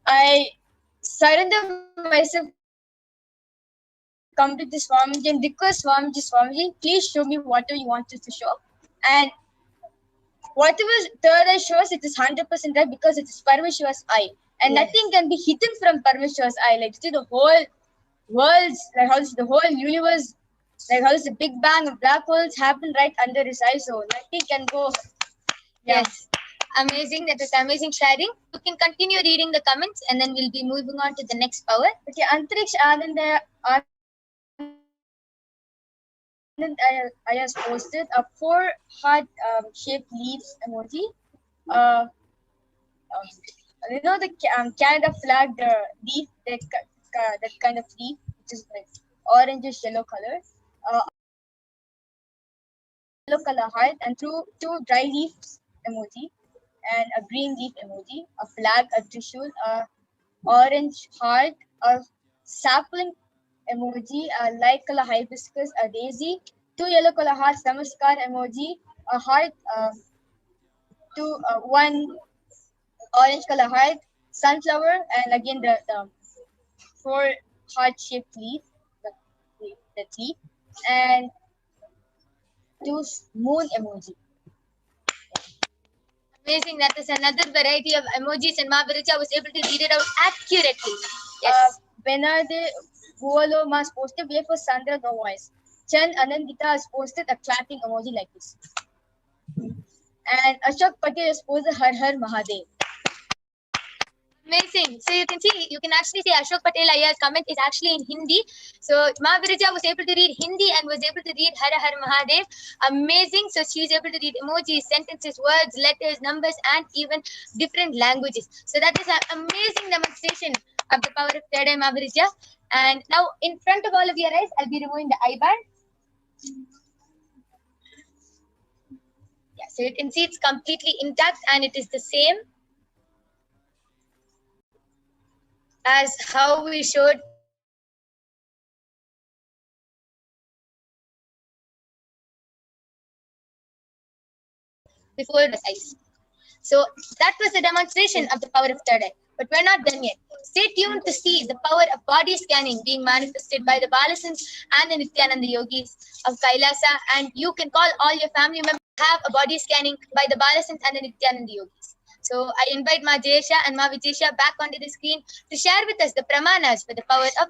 I surrender myself come to the Swamiji and request Swamiji, please show me whatever you want us to show. And whatever third eye shows, it is 100% right because it is Parameshwar's eye. And nothing can be hidden from Parameshwar's eye. Like see the whole worlds, like how the whole universe, like how the Big Bang of black holes happen right under his eye. So nothing can go. Yeah. Yes. Amazing. That is amazing sharing. You can continue reading the comments and then we'll be moving on to the next power. Okay, Antariksh Anandaya I has posted a 4 heart shaped leaves emoji. You know the Canada flag, the leaf, that kind of leaf, which is like orangish yellow color. Yellow color heart and two dry leaves emoji and a green leaf emoji, a flag, a trishul, a orange heart, a sapling emoji, a light color hibiscus, a daisy, 2 yellow color hearts, namaskar emoji, a heart, one orange color heart, sunflower, and again the 4 heart shaped leaf, the leaf, and 2 moon emoji. Amazing. That is another variety of emojis, and Mahaviraja was able to read it out accurately. Yes. Benarde Vuolo has posted way for Sandra no voice. Chan Anandita has posted a clapping emoji like this. And Ashok Patel has posted Har Har Mahadev. Amazing. So you can see, you can actually see Ashok Patel Ayya's comment is actually in Hindi. So Mahaviraja was able to read Hindi and was able to read Har Har Mahadev. Amazing. So she is able to read emojis, sentences, words, letters, numbers, and even different languages. So that is an amazing demonstration of the power of third eye, Mahaviraja. And now in front of all of your eyes, I'll be removing the eye band. Yeah, so you can see it's completely intact and it is the same as how we showed before the eyes. So that was a demonstration of the power of third eye. But we're not done yet. Stay tuned to see the power of body scanning being manifested by the Balasins and the Nityananda yogis of Kailasa. And you can call all your family members to have a body scanning by the Balasins and the Nityananda yogis. So I invite Ma Jayesha and Ma Vijayesha back onto the screen to share with us the pramanas for the power of.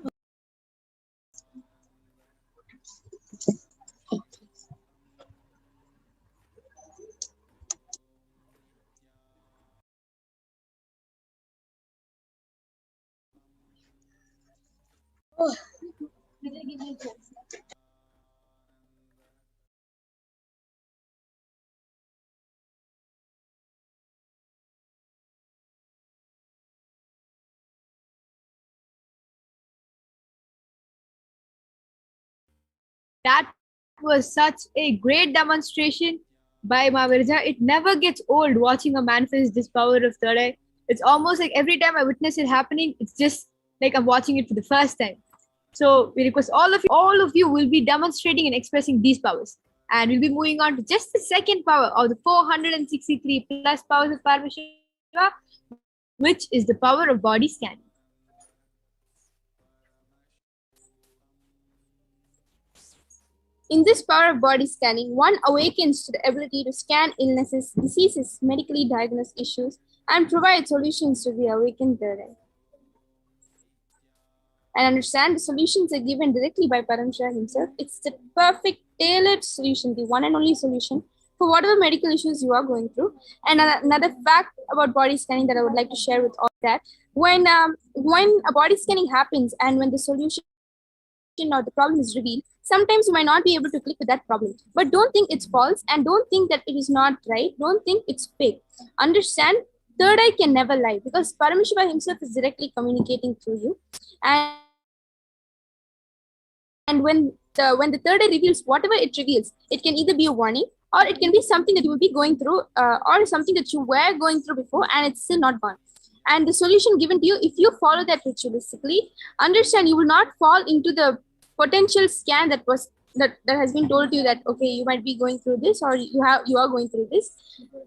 Oh. That was such a great demonstration by Ma Virja. It never gets old watching her manifest this power of third eye. It's almost like every time I witness it happening, it's just like I'm watching it for the first time. So we request all of you will be demonstrating and expressing these powers. And we'll be moving on to just the second power of the 463 plus powers of Parameshwara, which is the power of body scanning. In this power of body scanning, one awakens to the ability to scan illnesses, diseases, medically diagnosed issues, and provide solutions to the awakened third eye. And understand the solutions are given directly by Parameshwara himself. It's the perfect tailored solution, the one and only solution for whatever medical issues you are going through. And another fact about body scanning that I would like to share with all that, when a body scanning happens and when the solution or the problem is revealed, sometimes you might not be able to click with that problem. But don't think it's false and don't think that it is not right. Don't think it's fake. Understand, third eye can never lie because Parameshwara himself is directly communicating through you. And when the third eye reveals whatever it reveals, it can either be a warning or it can be something that you will be going through or something that you were going through before and it's still not gone. And the solution given to you, if you follow that ritualistically, understand you will not fall into the potential scan that has been told to you that, okay, you might be going through this or you are going through this.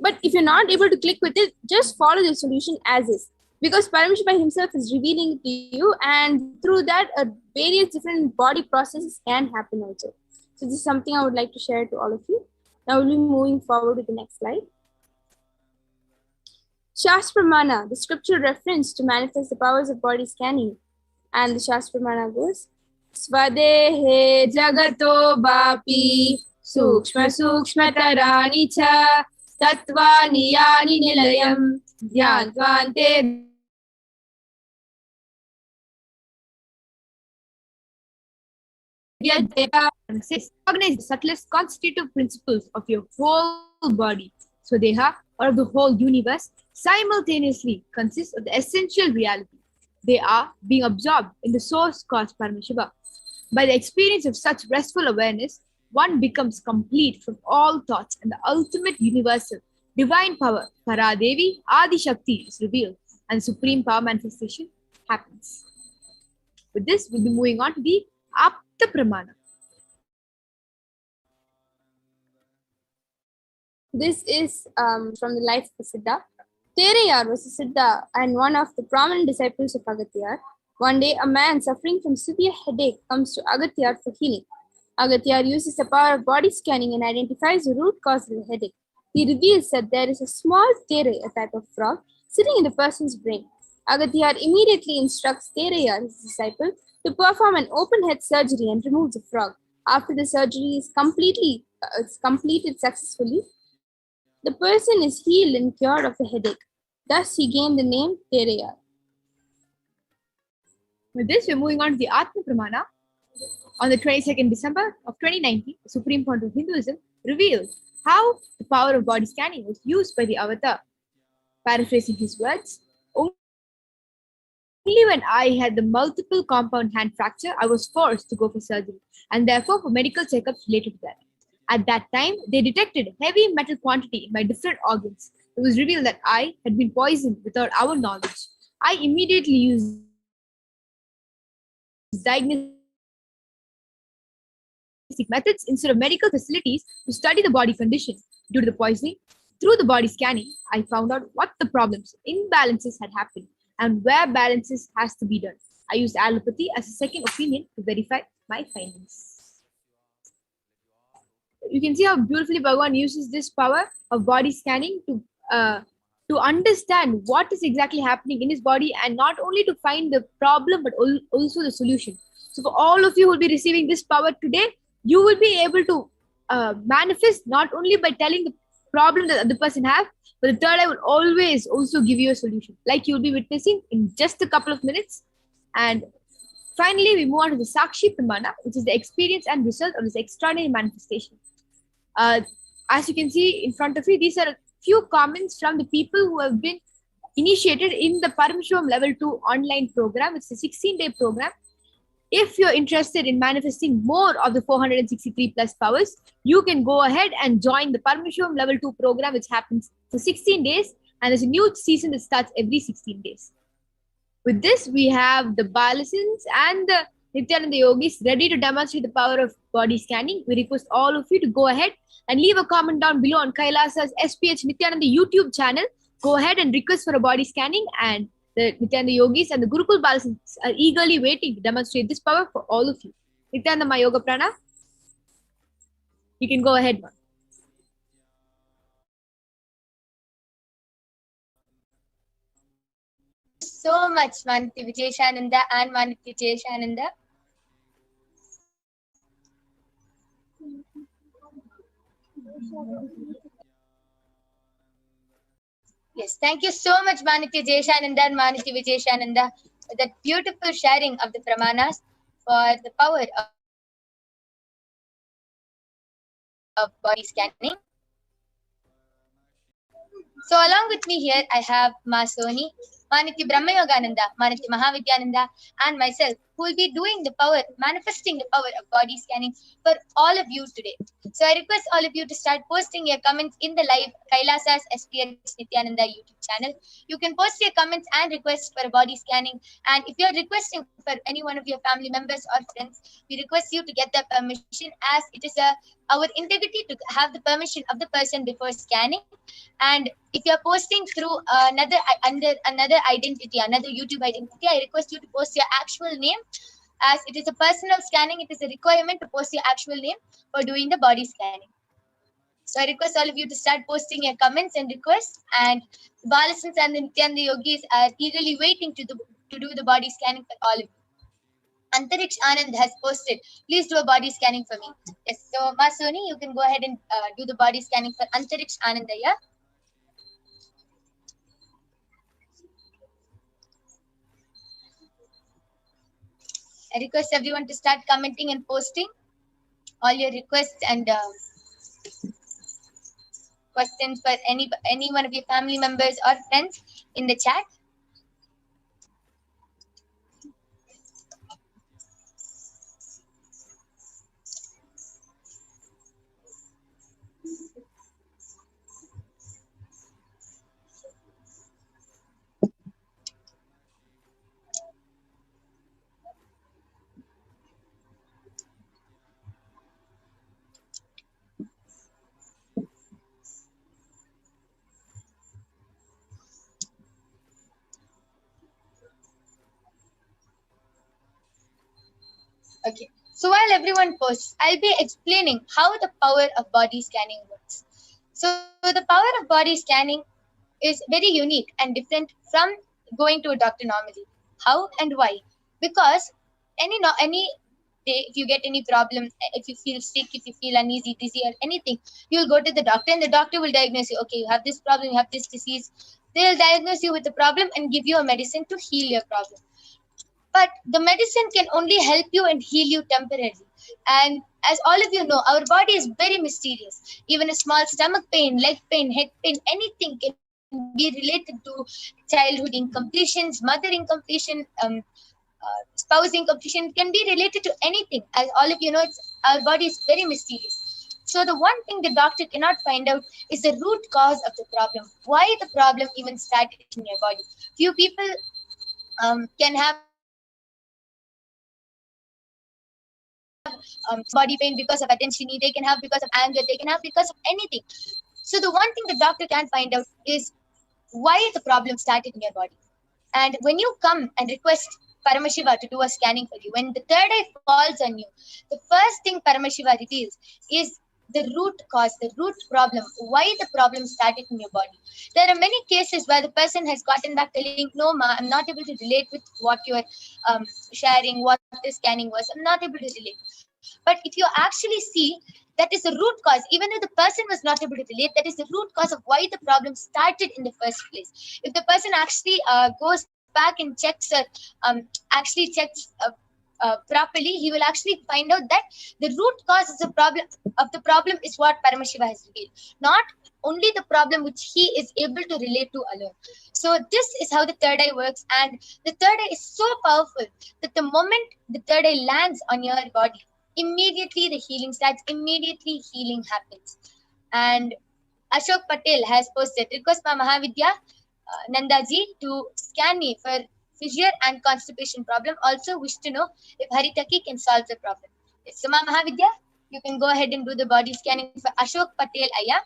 But if you're not able to click with it, just follow the solution as is. Because Parameshwara himself is revealing it to you, and through that, various different body processes can happen also. So this is something I would like to share to all of you. Now we'll be moving forward to the next slide. Shastra Pramana, the scriptural reference to manifest the powers of body scanning. And the Shastra Pramana goes, Swadehe Jagato Bapi Sukshma Sukshma Tarani Cha Tatvani Yani Nilayam Dhyantvante Recognize the subtlest constitutive principles of your whole body, Swadeha, or of the whole universe, simultaneously consist of the essential reality. They are being absorbed in the source cause Parameshwara. By the experience of such restful awareness, one becomes complete from all thoughts and the ultimate universal divine power, Paradevi Adi Shakti, is revealed and supreme power manifestation happens. With this, we'll be moving on to the Apta Pramana. This is from the life of Siddha. Terayar was a Siddha and one of the prominent disciples of Agatyar. One day, a man suffering from severe headache comes to Agatyar for healing. Agatyar uses the power of body scanning and identifies the root cause of the headache. He reveals that there is a small Terai, a type of frog, sitting in the person's brain. Agatyar immediately instructs Terayar, his disciple, to perform an open head surgery and remove the frog. After the surgery is completed successfully, the person is healed and cured of the headache. Thus, he gained the name Terayar. With this, we're moving on to the Atma Pramana. On the 22nd December of 2019, the Supreme Court of Hinduism revealed how the power of body scanning was used by the Avatar. Paraphrasing his words, only when I had the multiple compound hand fracture, I was forced to go for surgery and therefore for medical checkups related to that. At that time, they detected heavy metal quantity in my different organs. It was revealed that I had been poisoned without our knowledge. I immediately used diagnostic methods instead of medical facilities to study the body condition. Due to the poisoning, Through the body scanning, I found out what the problems, imbalances had happened and where balances has to be done. I used allopathy as a second opinion to verify my findings. You can see how beautifully Bhagavan uses this power of body scanning to understand what is exactly happening in his body, and not only to find the problem but also the solution. So for all of you who will be receiving this power today, you will be able to manifest not only by telling the problem that the person have, but the third eye will always also give you a solution, like you'll be witnessing in just a couple of minutes. And finally, we move on to the Sakshi Pramana, which is the experience and result of this extraordinary manifestation. As you can see in front of you, these are a few comments from the people who have been initiated in the Parameshwaram Level 2 online program. It's a 16-day program. If you're interested in manifesting more of the 463 plus powers, you can go ahead and join the Parameshwaram Level 2 program, which happens for 16 days. And there's a new season that starts every 16 days. With this, we have the Balasins and the Nityananda Yogis ready to demonstrate the power of body scanning. We request all of you to go ahead and leave a comment down below on Kailasa's SPH Nityananda YouTube channel. Go ahead and request for a body scanning, and the Nityananda Yogis and the Gurukul Balasins are eagerly waiting to demonstrate this power for all of you. Nityananda Ma Yoga Prana, you can go ahead, ma'am. So much, Maniti Vijayeshananda and Maniti Vijayeshananda. Yes, thank you so much, Maniti Vijayeshananda and Maniti Vijayeshananda, for that beautiful sharing of the Pramanas for the power of body scanning. So along with me here, I have Ma Soni, Maniti Brahma Yogananda, Maniti Mahavidyananda, and myself, who will be doing the power, manifesting the power of body scanning for all of you today. So I request all of you to start posting your comments in the live Kailasa's SPH Nityananda YouTube channel. You can post your comments and requests for a body scanning. And if you're requesting for any one of your family members or friends, we request you to get their permission, as it is our integrity to have the permission of the person before scanning. And if you're posting through another identity, another YouTube identity, I request you to post your actual name, as it is a personal scanning. It is a requirement to post your actual name for doing the body scanning. So I request all of you to start posting your comments and requests, and the Balasins and the Nityananda Yogis are eagerly waiting to do the body scanning for all of you. Antariksh Anand has posted, please do a body scanning for me. Yes, so Ma Soni, you can go ahead and do the body scanning for Antariksh Anandaya. I request everyone to start commenting and posting all your requests and questions for any one of your family members or friends in the chat. Okay, so while everyone posts, I'll be explaining how the power of body scanning works. So the power of body scanning is very unique and different from going to a doctor normally. How and why? Because any day, if you get any problem, if you feel sick, if you feel uneasy, dizzy, or anything, you'll go to the doctor, and the doctor will diagnose you. Okay, you have this problem, you have this disease. They'll diagnose you with the problem and give you a medicine to heal your problem. But the medicine can only help you and heal you temporarily. And as all of you know, our body is very mysterious. Even a small stomach pain, leg pain, head pain, anything can be related to childhood incompletions, mother incompletion, spouse incompletion. Can be related to anything. As all of you know, our body is very mysterious. So the one thing the doctor cannot find out is the root cause of the problem. Why the problem even started in your body. Few people can have body pain because of attention, they can have because of anger, they can have because of anything. So the one thing the doctor can find out is why the problem started in your body. And when you come and request Paramashiva to do a scanning for you, when the third eye falls on you, the first thing Paramashiva reveals is the root cause, the root problem, why the problem started in your body. There are many cases where the person has gotten back telling, no, ma, I'm not able to relate with what you're sharing, what the scanning was. I'm not able to relate. But if you actually see, that is the root cause. Even if the person was not able to relate, that is the root cause of why the problem started in the first place. If the person actually goes back and checks, properly, he will actually find out that the root cause of the problem is what Paramashiva has revealed, not only the problem which he is able to relate to alone. So this is how the third eye works, and the third eye is so powerful that the moment the third eye lands on your body, immediately the healing starts, immediately healing happens. And Ashok Patel has posted, request Ma Mahavidya Nandaji to scan me for fissure and constipation problem. Also wish to know if Haritaki can solve the problem. Yes, so Ma Mahavidya, you can go ahead and do the body scanning for Ashok Patel Aya.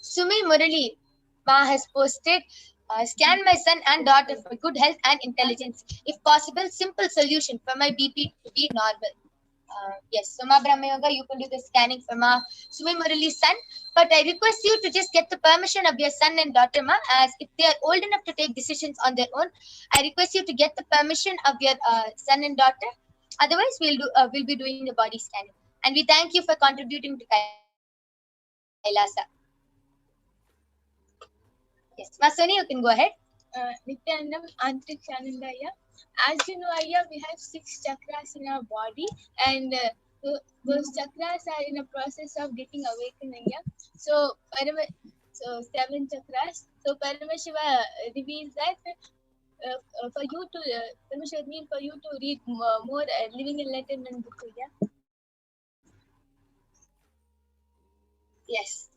Sumi Murali Ma has posted, scan my son and daughter for good health and intelligence. If possible, simple solution for my BP to be normal. Yes, so Ma Brahma Yoga, you can do the scanning for Ma Sumi Murali's son. But I request you to just get the permission of your son and daughter, Ma, as if they are old enough to take decisions on their own. I request you to get the permission of your son and daughter. Otherwise, we'll be doing the body scanning. And we thank you for contributing to Kailasa. Yes, Ma Soni, you can go ahead. Nityanandam Antrikshanandaya. As you know, Aya, we have 6 chakras in our body, and those chakras are in a process of getting awakened, Aya. So 7 chakras. So Paramashiva reveals that for you to Paramashiva means for you to read more Living Enlightenment book, Aya. Yes.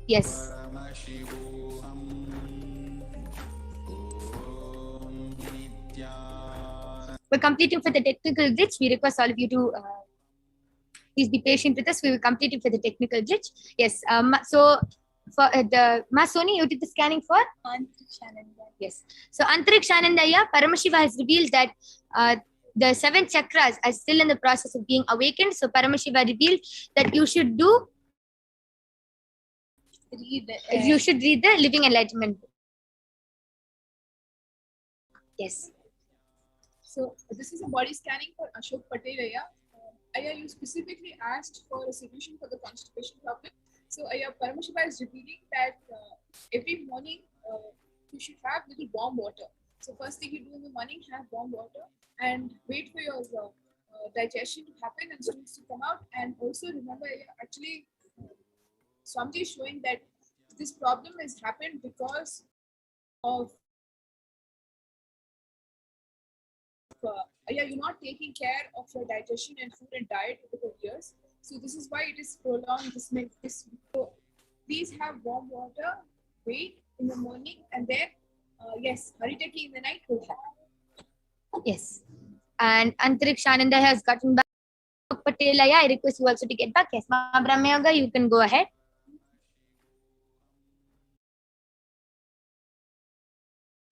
Yes. we're completing for the technical glitch. We request all of you to please be patient with us. We will complete it for the technical glitch. Yes. So for the Masoni, you did the scanning for Antarikshanandaya. Yes. So Antarikshanandaya, Paramashiva has revealed that the 7 chakras are still in the process of being awakened. So Paramashiva revealed that you should read the Living Enlightenment. Yes. So this is a body scanning for Ashok Patel. Aya, you specifically asked for a solution for the constipation problem. So Aya, Paramashiva is revealing that every morning you should have little warm water. So first thing you do in the morning, have warm water and wait for your digestion to happen and stools to come out. And also remember, actually, Swamiji is showing that this problem has happened because of you're not taking care of your digestion and food and diet over the years. So this is why it is prolonged. So please have warm water, wait in the morning, and then yes, Haritaki in the night will happen. Yes. And Antarikshananda has gotten back. Patel, I request you also to get back. Yes, Ma Brahmayoga, you can go ahead.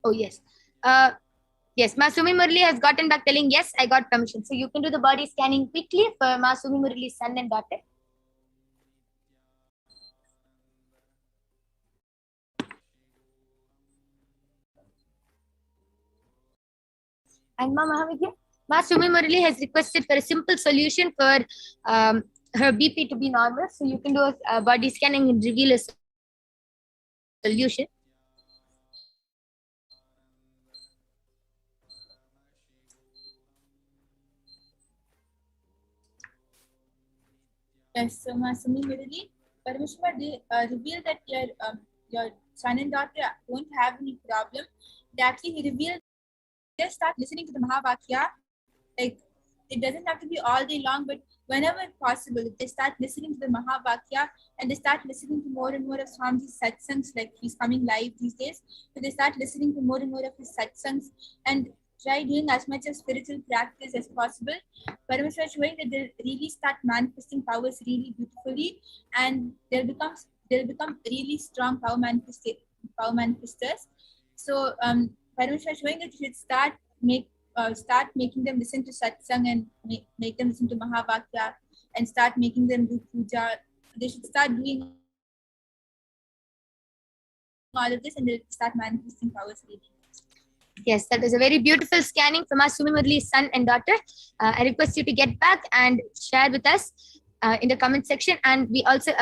Oh, yes. Yes, Ma Sumi Murli has gotten back telling, yes, I got permission. So you can do the body scanning quickly for Ma Sumi Murli's son and daughter. And Ma Mahavidya, Ma Sumi Murli has requested for a simple solution for her BP to be normal. So you can do a body scanning and reveal a solution. Yes, so Masumi Mirali, Parameshwar revealed that your son and daughter won't have any problem. Actually, he revealed just start listening to the Mahavakya. Like, it doesn't have to be all day long, but whenever possible, if they start listening to the Mahavakya and they start listening to more and more of Swamiji's satsangs, like he's coming live these days, so they start listening to more and more of his satsangs and try doing as much of spiritual practice as possible. Parameshwar is showing that they'll really start manifesting powers really beautifully, and they'll become really strong power manifestors. So Parameshwar is showing that you should start making them listen to satsang and make them listen to Mahavakya and start making them do puja. They should start doing all of this and they'll start manifesting powers really. Yes, that was a very beautiful scanning from our Sumi Murli's son and daughter. I request you to get back and share with us in the comment section. And we also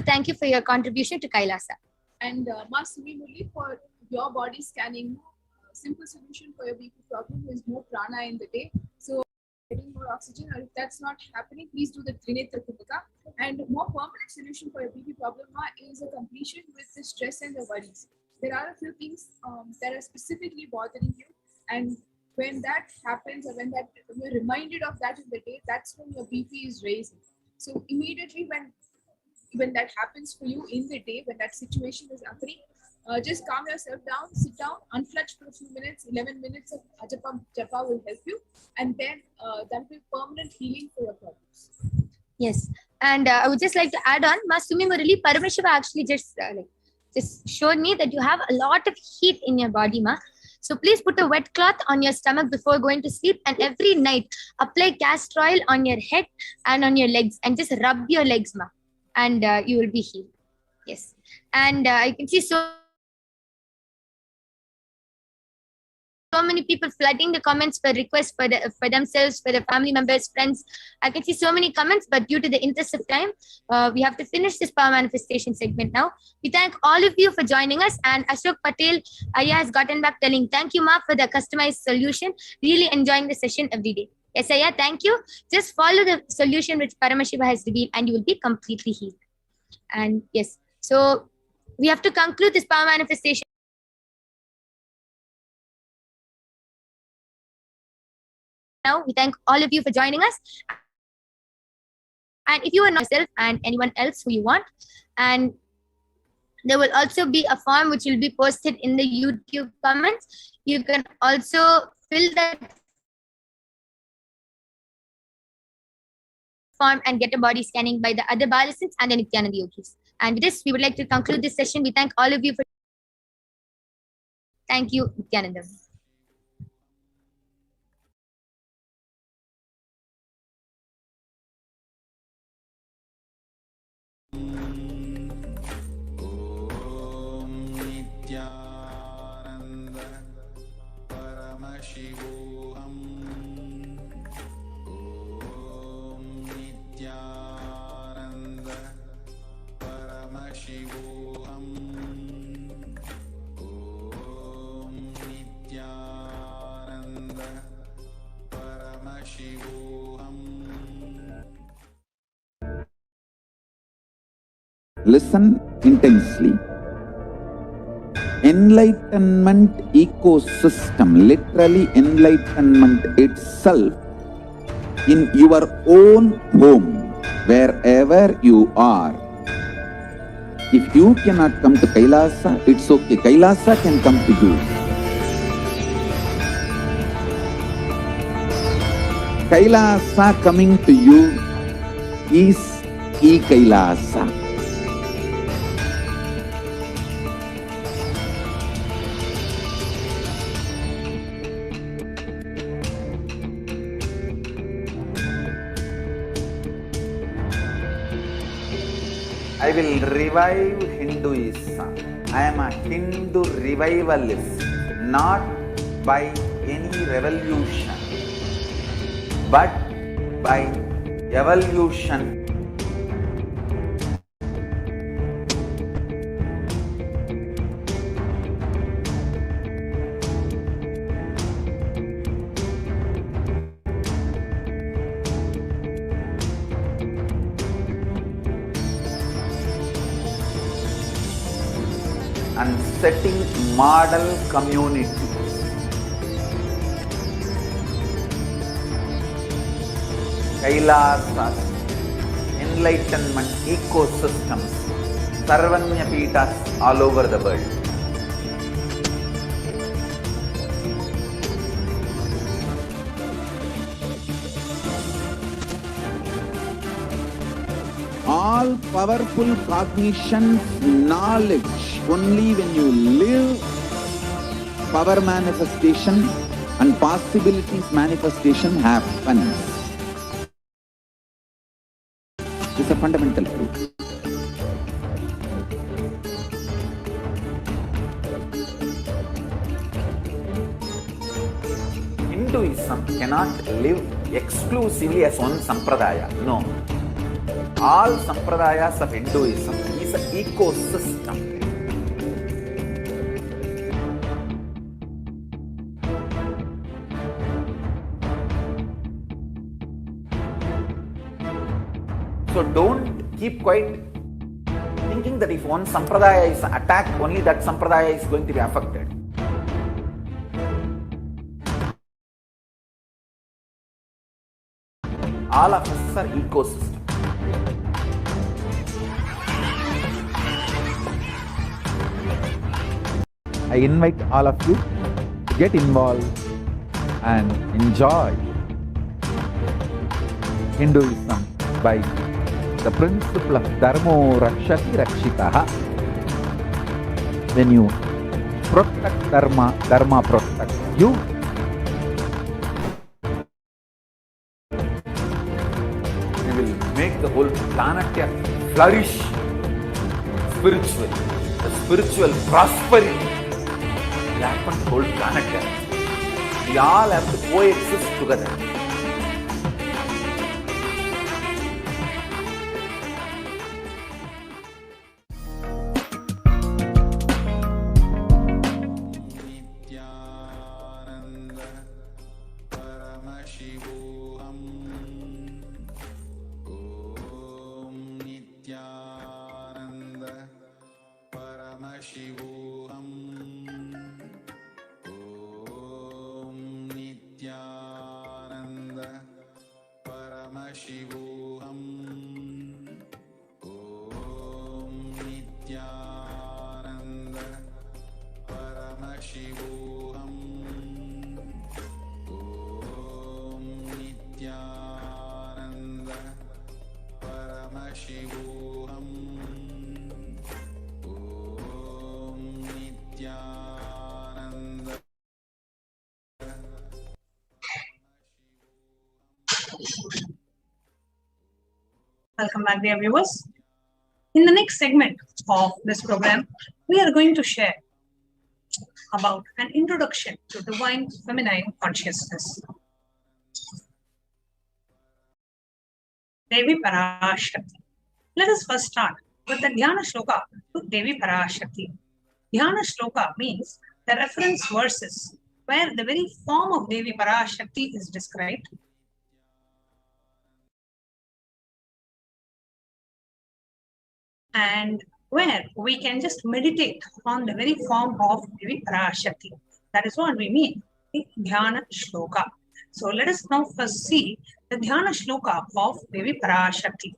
thank you for your contribution to Kailasa. And Ma Sumi Murli, for your body scanning, simple solution for your BP problem is more prana in the day. So getting more oxygen, or if that's not happening, please do the Trinetra Kupaka. And more permanent solution for your BP problem is a completion with the stress and the worries. There are a few things that are specifically bothering you, and when that happens, or when you're reminded of that in the day, that's when your BP is raising. So immediately when that happens for you in the day, when that situation is occurring, just calm yourself down, sit down, unflux for a few minutes. 11 minutes of japa will help you, and then that will be permanent healing for your problems. Yes, and I would just like to add on, Ma Sumi Murali, Parameshwara actually just showed me that you have a lot of heat in your body, Ma. So please put a wet cloth on your stomach before going to sleep, and every night apply castor oil on your head and on your legs, and just rub your legs, Ma, and you will be healed. Yes, and I can see so many people flooding the comments for requests for themselves, for their family members, friends. I can see so many comments, but due to the interest of time, we have to finish this power manifestation segment now. We thank all of you for joining us, and Ashok Patel Aya has gotten back telling, thank you, Ma, for the customized solution. Really enjoying the session every day. Yes, Aya, thank you. Just follow the solution which Paramashiva has revealed and you will be completely healed. And yes, so we have to conclude this power manifestation. Now, we thank all of you for joining us. And if you are not yourself and anyone else who you want, and there will also be a form which will be posted in the YouTube comments. You can also fill that form and get a body scanning by the other Balasins and the Nityananda Yogis. And with this, we would like to conclude this session. We thank all of you for. Thank you, Nityananda. Listen intensely. Enlightenment ecosystem, literally enlightenment itself, in your own home, wherever you are. If you cannot come to Kailasa, it's okay. Kailasa can come to you. Kailasa coming to you is E-Kailasa. I will revive Hinduism. I am a Hindu revivalist, not by any revolution, but by evolution. And setting model communities. Kailasas, enlightenment ecosystems, Sarvanya Pitas all over the world. All powerful cognition, knowledge, only when you live power manifestation and possibilities manifestation happens. It's a fundamental truth. Hinduism cannot live exclusively as one sampradaya. No. All sampradayas of Hinduism is an ecosystem. So don't keep quiet thinking that if one sampradaya is attacked, only that sampradaya is going to be affected. All of us are ecosystem. I invite all of you to get involved and enjoy Hinduism by the principle of Dharmo Rakshati Rakshitaha. When you protect Dharma, Dharma protects you. We will make the whole planet flourish spiritually. The spiritual prosperity will happen to the whole planet Earth. We all have to coexist together. Welcome back, dear viewers. In the next segment of this program, we are going to share about an introduction to divine feminine consciousness. Devi PARASHAKTI. Let us first start with the Dhyana Shloka to Devi PARASHAKTI. Dhyana Shloka means the reference verses where the very form of Devi PARASHAKTI is described. And where we can just meditate on the very form of Devi PARASHAKTI. That is what we mean in Dhyana Shloka. So let us now first see the Dhyana Shloka of Devi PARASHAKTI.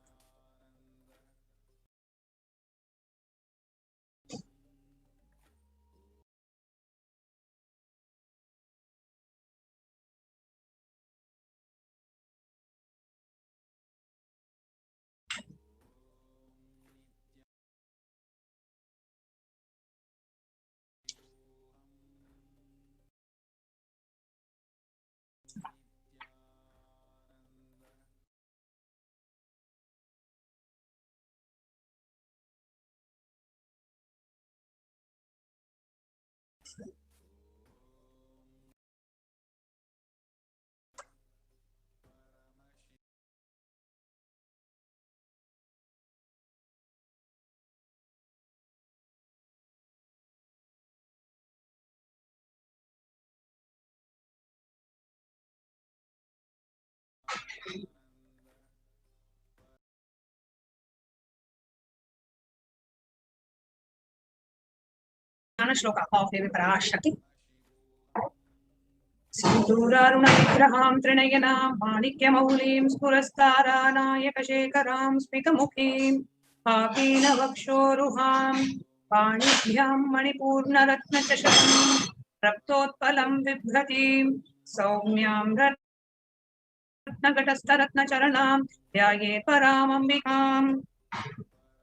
Dhyana Shloka of Devi PARASHAKTI. Sindhuraruna vigraham trinayanam manikya-maulim spurastara-nayaka-shekaram smita-mukhim apina vakshoruham panibhyam manipurna-ratna-chasham raptotpalam vibhatim saumyam ratna-gatastha-ratna-charanam vyayet paramambikam.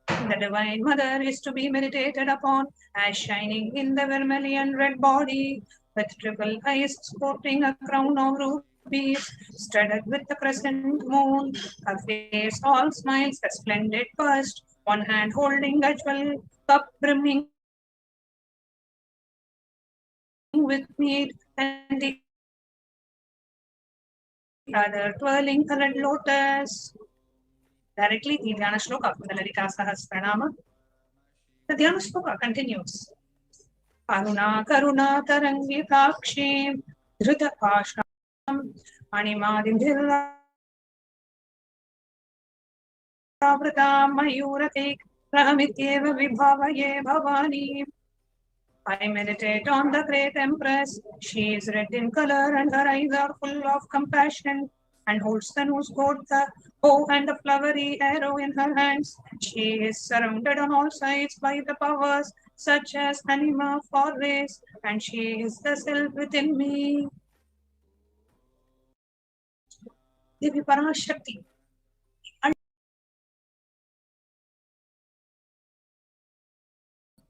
The Divine Mother is to be meditated upon as shining in the vermilion red body, with triple eyes sporting a crown of rubies, studded with the crescent moon. Her face all smiles, a splendid bust, one hand holding a jewel cup brimming with mead, and the other twirling a red lotus. Directly, the Dhyana Shloka from the Lalita Sahasranama. The Dhyana Shloka continues. Karuna Karuna Tarangi Prakshim Dhrita Pasham Animadindhira Pravrata Mayuratik Rahamityeva Vibhavaye Bhavani. I meditate on the great Empress. She is red in color and her eyes are full of compassion, and holds the noose cord, the bow and the flowery arrow in her hands. She is surrounded on all sides by the powers such as anima, force, and she is the self within me. Devi PARASHAKTI.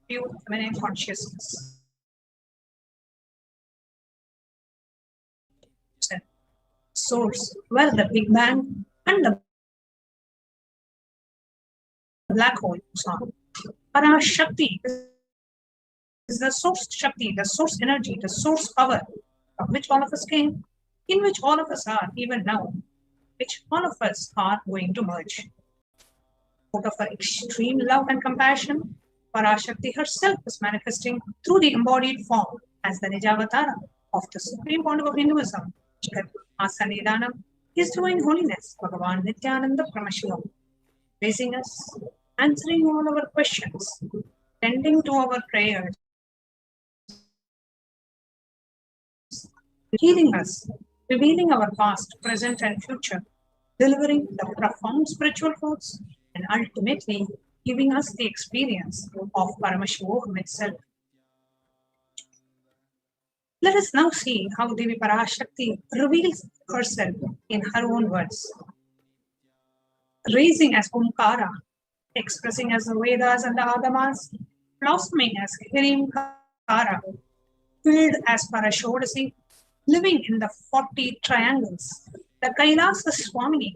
Pure feminine consciousness. Source where the Big Bang and the black hole are. PARASHAKTI is the source Shakti, the source energy, the source power from which all of us came, in which all of us are even now, which all of us are going to merge. Out of her extreme love and compassion, PARASHAKTI herself is manifesting through the embodied form as the Nijavatara of the supreme point of Hinduism, Asanidhanam, His Divine Holiness, Bhagavan Nityananda Pramashivam, raising us, answering all our questions, tending to our prayers, healing us, revealing our past, present, and future, delivering the profound spiritual truths, and ultimately giving us the experience of Paramashivoham itself. Let us now see how Devi PARASHAKTI reveals herself in her own words. Raising as Omkara, expressing as the Vedas and the Agamas, blossoming as Hirimkara, filled as Parashodasi, living in the 40 triangles, The Kailasa Swamini,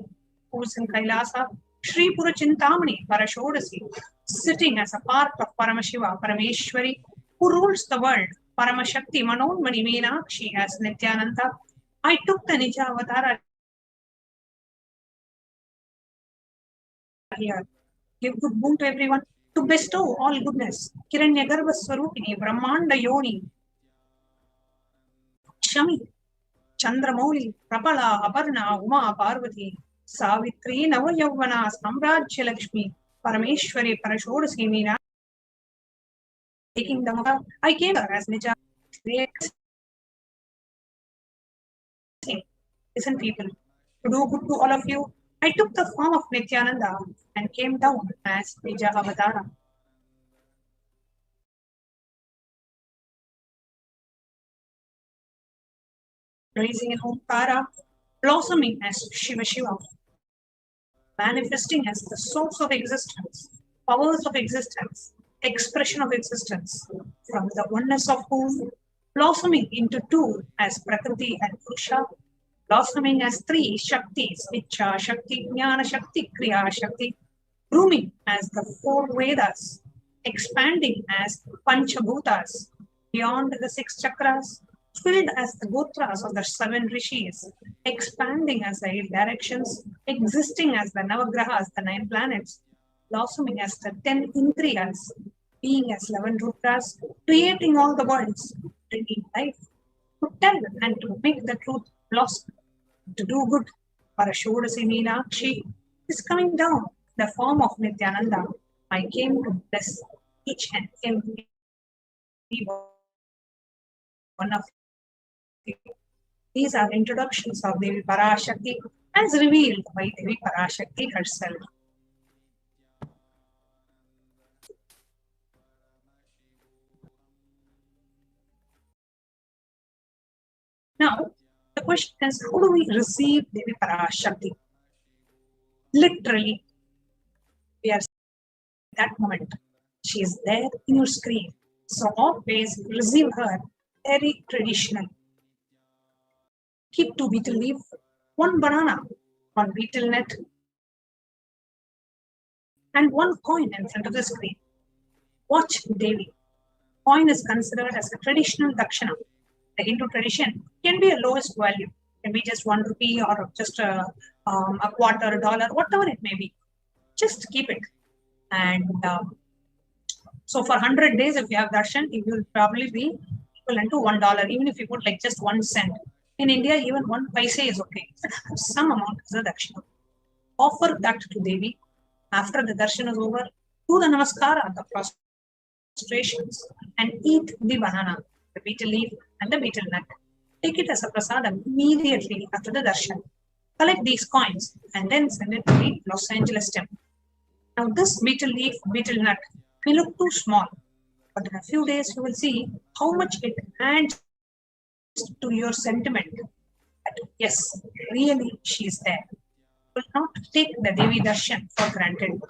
who is in Kailasa, Sri Pura Chintamani Parashodasi, sitting as a part of Paramashiva, Parameshwari, who rules the world, Paramashakti Manonmani Meenakshi as Nityananda. I took the Nija Avatara here, give good boon to everyone, to bestow all goodness. Kiranyagarbha Swarupini, Brahmanda Yoni, Shami, Chandramouli, Prabala, Aparna, Uma, Parvati, Savitri, Navayavana, Samrajya Lakshmi, Parameshwari, Parashodasi Meena. Taking the Maka, I came here as Nija. Listen, people, to do good to all of you, I took the form of Nityananda and came down as Nija Avatara. Rising in Omkara, blossoming as Shiva Shiva, manifesting as the source of existence, powers of existence, expression of existence, from the oneness of whom, blossoming into two as Prakriti and Purusha, blossoming as three Shaktis, Ichha Shakti, Jnana Shakti, Kriya Shakti, blooming as the four Vedas, expanding as Panchabhutas, beyond the six chakras, filled as the Gotras of the seven Rishis, expanding as the 8 directions, existing as the Navagrahas, the 9 planets, blossoming as the 10 Indriyas, being as 11 Rudras, creating all the worlds, bringing life, to tell and to make the truth blossom, to do good. Parashodasi Meenakshi is coming down, the form of Nityananda. I came to bless each and every one of you. These are introductions of Devi Parashakti as revealed by Devi Parashakti herself. Now, the question is, how do we receive Devi Parashakti? Literally, we are at that moment. She is there in your screen. So always receive her very traditional. Keep 2 betel leaf, 1 banana, 1 betel nut, and 1 coin in front of the screen. Watch Devi. Coin is considered as a traditional dakshina. The Hindu tradition can be a lowest value. It can be just 1 rupee or just a quarter, $1, whatever it may be. Just keep it. And so for 100 days, if you have darshan, it will probably be equivalent to $1, even if you put like just 1 cent. In India, even 1 paise is okay. Some amount is a dakshina. Offer that to Devi. After the darshan is over, do the namaskara, the prostrations, and eat the banana, the betel leaf, and the betel nut. Take it as a prasadam immediately after the darshan. Collect these coins and then send it to the Los Angeles temple. Now, this betel leaf, betel nut may look too small, but in a few days you will see how much it adds to your sentiment that yes, really she is there. Will not take the Devi Darshan for granted.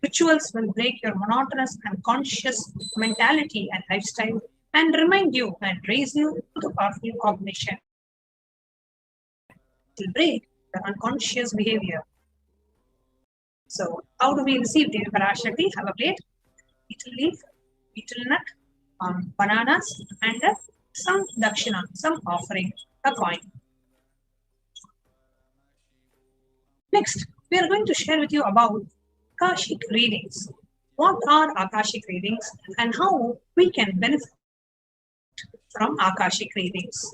Rituals will break your monotonous and conscious mentality and lifestyle and remind you and raise you to the powerful cognition. It will break the unconscious behavior. So, how do we receive Devi Parashakti? Have a plate, betel leaf, betel nut, bananas, and some dakshina, some offering, a coin. Next, we are going to share with you about Akashic readings. What are Akashic readings and how we can benefit from Akashic readings?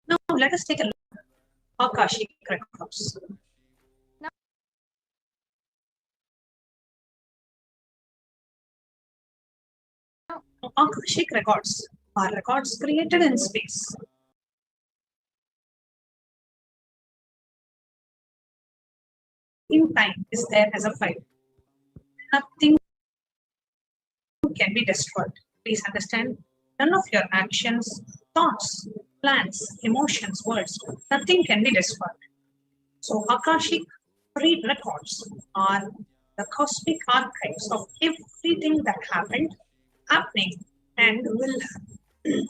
Now, let us take a look at Akashic records. Akashic records are records created in space. In time is there as a file. Nothing can be destroyed. Please understand, none of your actions, thoughts, plans, emotions, words, nothing can be destroyed. So Akashic records are the cosmic archives of everything that happened, happening, and will happen.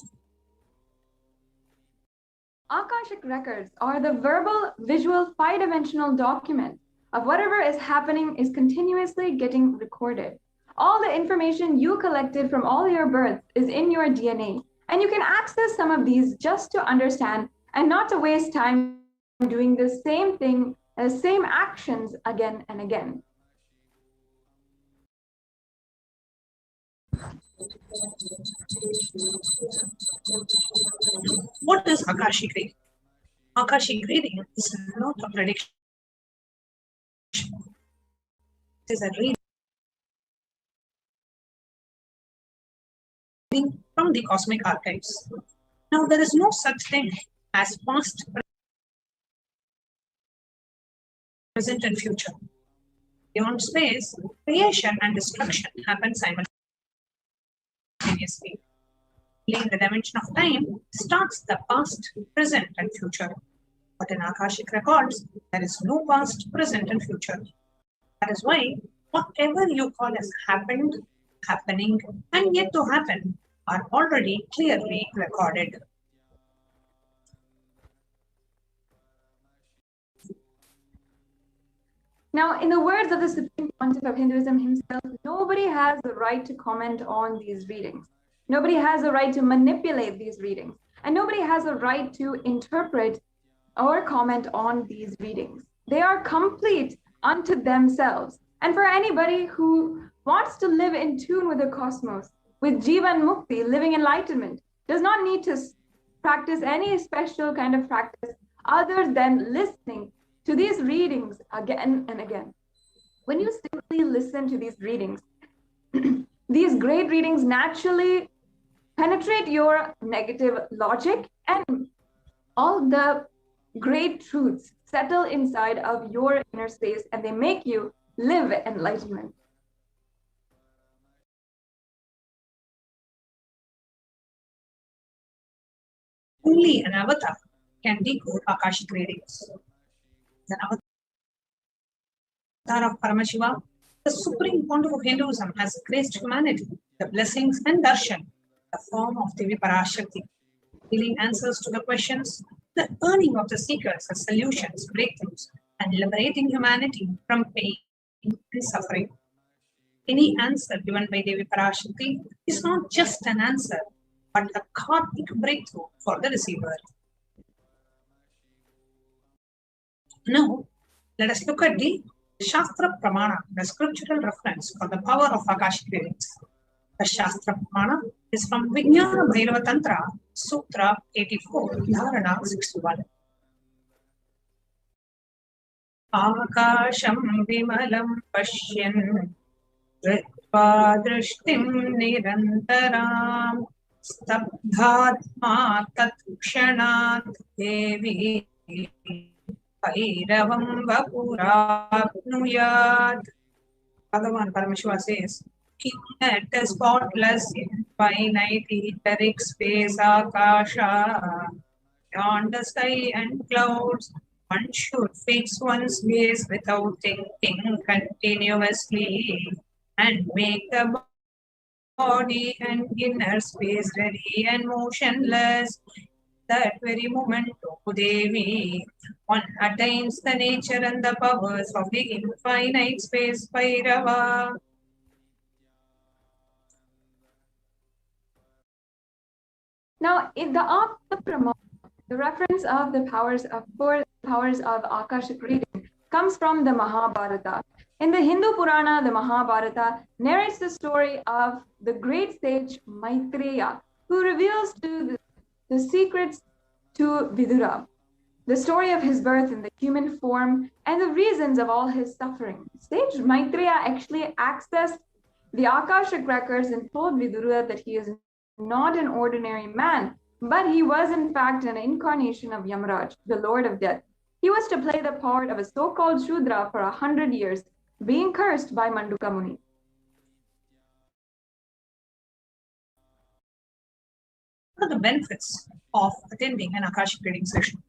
Akashic records are the verbal, visual, five-dimensional document of whatever is happening is continuously getting recorded. All the information you collected from all your births is in your DNA, and you can access some of these just to understand and not to waste time doing the same thing, the same actions again and again. What is Akashic reading? Akashic reading is not a prediction. It is a reading from the cosmic archives. Now, there is no such thing as past, present, and future. Beyond space, creation and destruction happen simultaneously. In the dimension of time starts the past, present, and future. But in Akashic records, there is no past, present, and future. That is why whatever you call as happened, happening, and yet to happen are already clearly recorded. Now, in the words of the Supreme Pontiff of Hinduism himself, nobody has the right to comment on these readings. Nobody has a right to manipulate these readings. And nobody has a right to interpret or comment on these readings. They are complete unto themselves. And for anybody who wants to live in tune with the cosmos, with Jivan Mukti, living enlightenment, does not need to practice any special kind of practice other than listening to these readings again and again. When you simply listen to these readings, these great readings naturally penetrate your negative logic, and all the great truths settle inside of your inner space, and they make you live enlightenment. Only an avatar can decode Akashic readings. The avatar of Paramashiva, the Supreme Pontiff of Hinduism, has graced humanity the blessings and darshan, the form of Devi PARASHAKTI, giving answers to the questions, the earning of the seekers as solutions, breakthroughs, and liberating humanity from pain and suffering. Any answer given by Devi PARASHAKTI is not just an answer, but a karmic breakthrough for the receiver. Now, let us look at the Shastra Pramana, the scriptural reference for the power of Akashic readings. The Shastra Pramana is from Vijnana Bhairava Tantra, Sutra 84, Dharana 61. Akasham vimalam pashyan Ritva drishtim nirantaram Stabdhatma tatshanat devi Bhairavam vapurapnuyat. Bhagavan Paramashiva says, King at a spotless, infinite, etheric space, Akasha, beyond the sky and clouds, one should fix one's gaze without thinking continuously and make the body and inner space ready and motionless. That very moment, O Devi, one attains the nature and the powers of the infinite space, Bhairava. Now, in the reference of the powers of Akashic reading comes from the Mahabharata. In the Hindu Purana, the Mahabharata narrates the story of the great sage Maitreya, who reveals to the secrets to Vidura, the story of his birth in the human form and the reasons of all his suffering. Sage Maitreya actually accessed The Akashic records told Vidura that he is not an ordinary man, but he was in fact an incarnation of Yamaraj, the Lord of Death. He was to play the part of a so-called Shudra for 100 years, being cursed by Manduka Muni. What are the benefits of attending an Akashic reading session?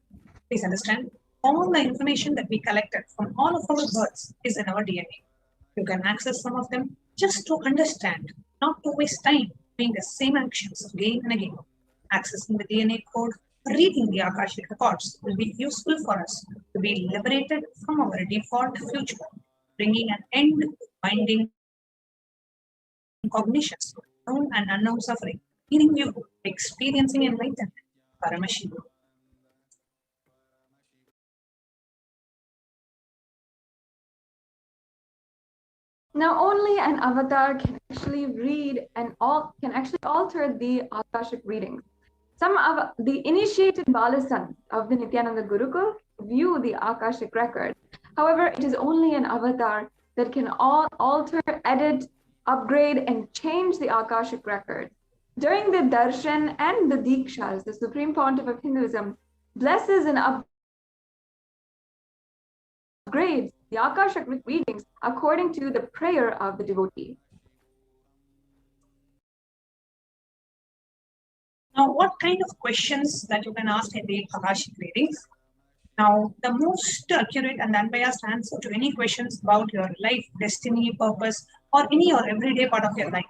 Please understand, all the information that we collected from all of our births is in our DNA. You can access some of them just to understand, not to waste time doing the same actions again and again. Accessing the DNA code, reading the Akashic records will be useful for us to be liberated from our default future, bringing an end to binding cognitions, known and unknown suffering, leading you to experiencing enlightenment. Paramashiva. Now, only an avatar can actually read and can actually alter the Akashic readings. Some of the initiated Balasans of the Nityananda Gurukul view the Akashic record. However, it is only an avatar that can alter, edit, upgrade, and change the Akashic record. During the Darshan and the Dikshas, the Supreme Pontiff of Hinduism blesses and upgrades the Akashic readings according to the prayer of the devotee. Now, what kind of questions that you can ask in the Akashic readings? Now, the most accurate and unbiased answer to any questions about your life, destiny, purpose, or any or everyday part of your life.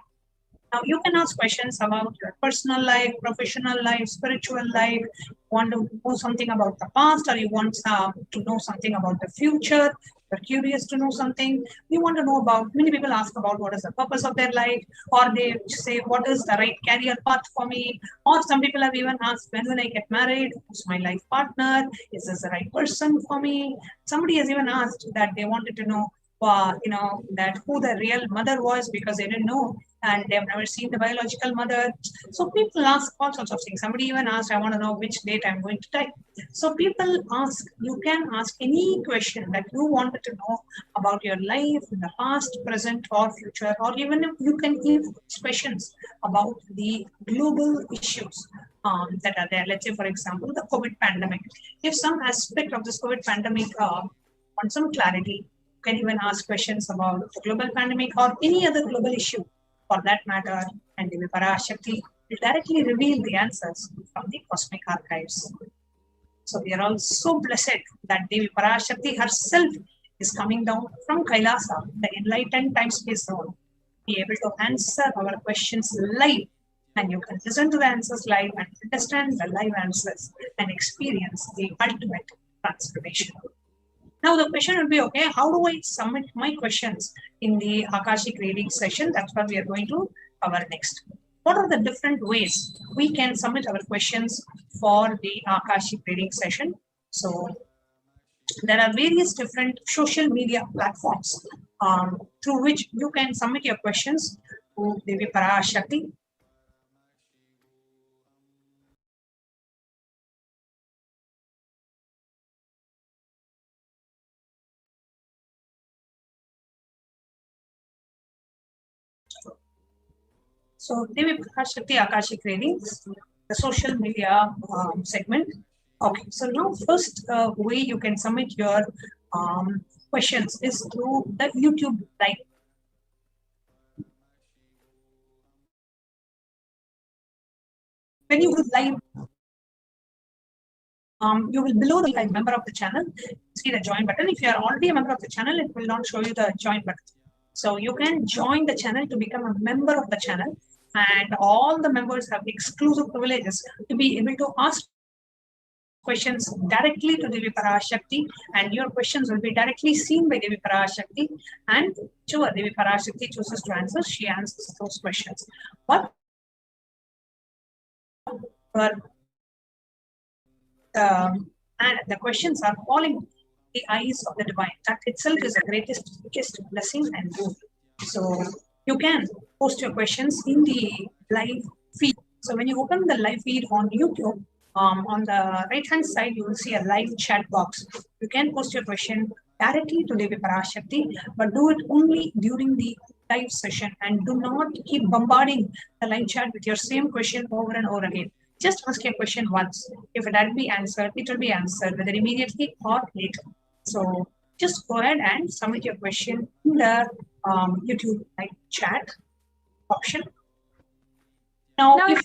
Now, you can ask questions about your personal life, professional life, spiritual life. You want to know something about the past, or you want to know something about the future. You're curious to know something. You want to know about, many people ask about what is the purpose of their life, or they say, what is the right career path for me? Or some people have even asked, when will I get married? Who's my life partner? Is this the right person for me? Somebody has even asked that they wanted to know, that who the real mother was, because they didn't know and they've never seen the biological mother. So people ask all sorts of things. Somebody even asked, I want to know which date I'm going to die. So people ask, you can ask any question that you wanted to know about your life in the past, present, or future, or even if you can even ask questions about the global issues that are there. Let's say, for example, the COVID pandemic. If some aspect of this COVID pandemic wants some clarity, you can even ask questions about the global pandemic or any other global issue for that matter, and Devi PARASHAKTI will directly reveal the answers from the cosmic archives. So we are all so blessed that Devi PARASHAKTI herself is coming down from Kailasa, the enlightened time-space zone, be able to answer our questions live, and you can listen to the answers live and understand the live answers and experience the ultimate transformation. Now the question will be, okay, how do I submit my questions in the Akashic reading session? That's what we are going to cover next. What are the different ways we can submit our questions for the Akashic reading session? So there are various different social media platforms through which you can submit your questions to Devi PARASHAKTI. So Devi PARASHAKTI Akashic readings, the social media segment. Okay, so now first way you can submit your questions is through the YouTube live. When you go live, you will below the member of the channel see the join button. If you are already a member of the channel, it will not show you the join button. So you can join the channel to become a member of the channel, and all the members have exclusive privileges to be able to ask questions directly to Devi PARASHAKTI, and your questions will be directly seen by Devi PARASHAKTI, and whichever Devi PARASHAKTI chooses to answer, she answers those questions. But and the questions are falling the eyes of the divine. That itself is the greatest, biggest blessing and good. So you can post your questions in the live feed. So when you open the live feed on YouTube, on the right hand side, you will see a live chat box. You can post your question directly to Devi PARASHAKTI, but do it only during the live session, and do not keep bombarding the live chat with your same question over and over again. Just ask your question once. If it had be answered, it will be answered, whether immediately or later. So just go ahead and submit your question in the YouTube live chat option. Now if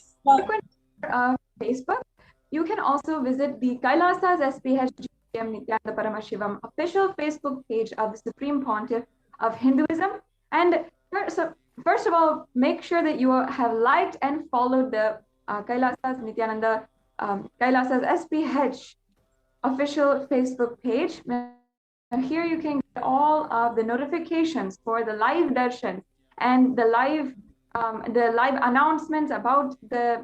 Facebook, you can also visit the Kailasa's SPH Nityananda Paramashivam official Facebook page of the Supreme Pontiff of Hinduism. And first of all, make sure that you have liked and followed the Kailasa's Nityananda Kailasa's SPH official Facebook page. And here you can get all of the notifications for the live darshan and the live announcements about the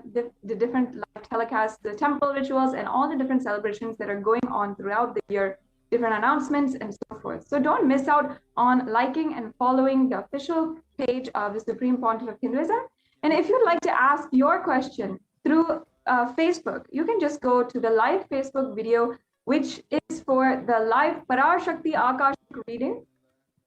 different live telecasts, the temple rituals, and all the different celebrations that are going on throughout the year, different announcements and so forth. So don't miss out on liking and following the official page of the Supreme Pontiff of Hinduism. And if you'd like to ask your question through Facebook, you can just go to the live Facebook video, which is for the live PARASHAKTI Akashic reading.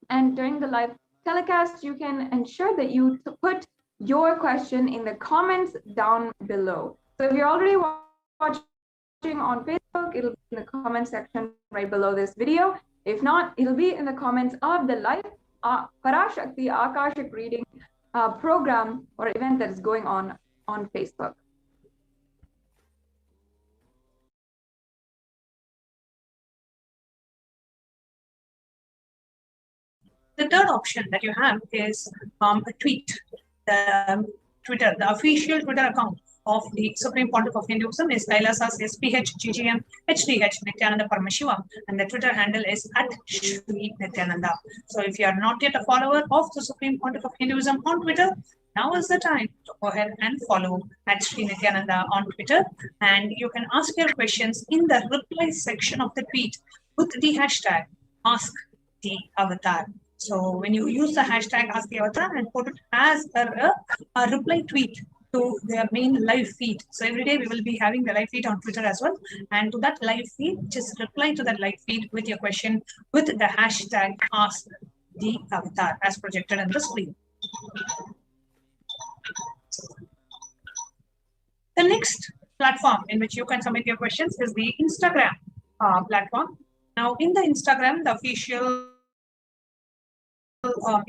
And during the live telecast, you can ensure that you put your question in the comments down below. So if you're already watching on Facebook, it'll be in the comment section right below this video. If not, it'll be in the comments of the live PARASHAKTI Akashic reading program or event that is going on Facebook. The third option that you have is a tweet. The Twitter, the official Twitter account of the Supreme Pontiff of Hinduism is Kailasa's SPH GGM HDH Nityananda Paramashiva, and the Twitter handle is @Shri Nityananda. So if you are not yet a follower of the Supreme Pontiff of Hinduism on Twitter, now is the time to go ahead and follow @Shri Nityananda on Twitter, and you can ask your questions in the reply section of the tweet with the hashtag #AskTheAvatar. So when you use the hashtag #AskTheAvatar and put it as a reply tweet to their main live feed. So every day we will be having the live feed on Twitter as well. And to that live feed, just reply to that live feed with your question with the hashtag #AskTheAvatar as projected on the screen. The next platform in which you can submit your questions is the Instagram platform. Now in the Instagram, the official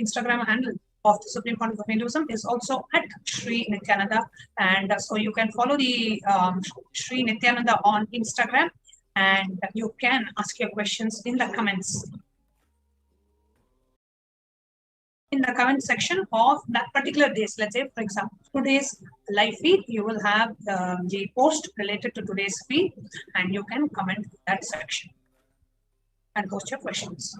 Instagram handle of the Supreme Pontiff of Hinduism is also @Shri Nityananda, and so you can follow the Shri Nityananda on Instagram, and you can ask your questions in the comments. In the comment section of that particular day, let's say for example today's live feed, you will have the post related to today's feed, and you can comment that section and post your questions.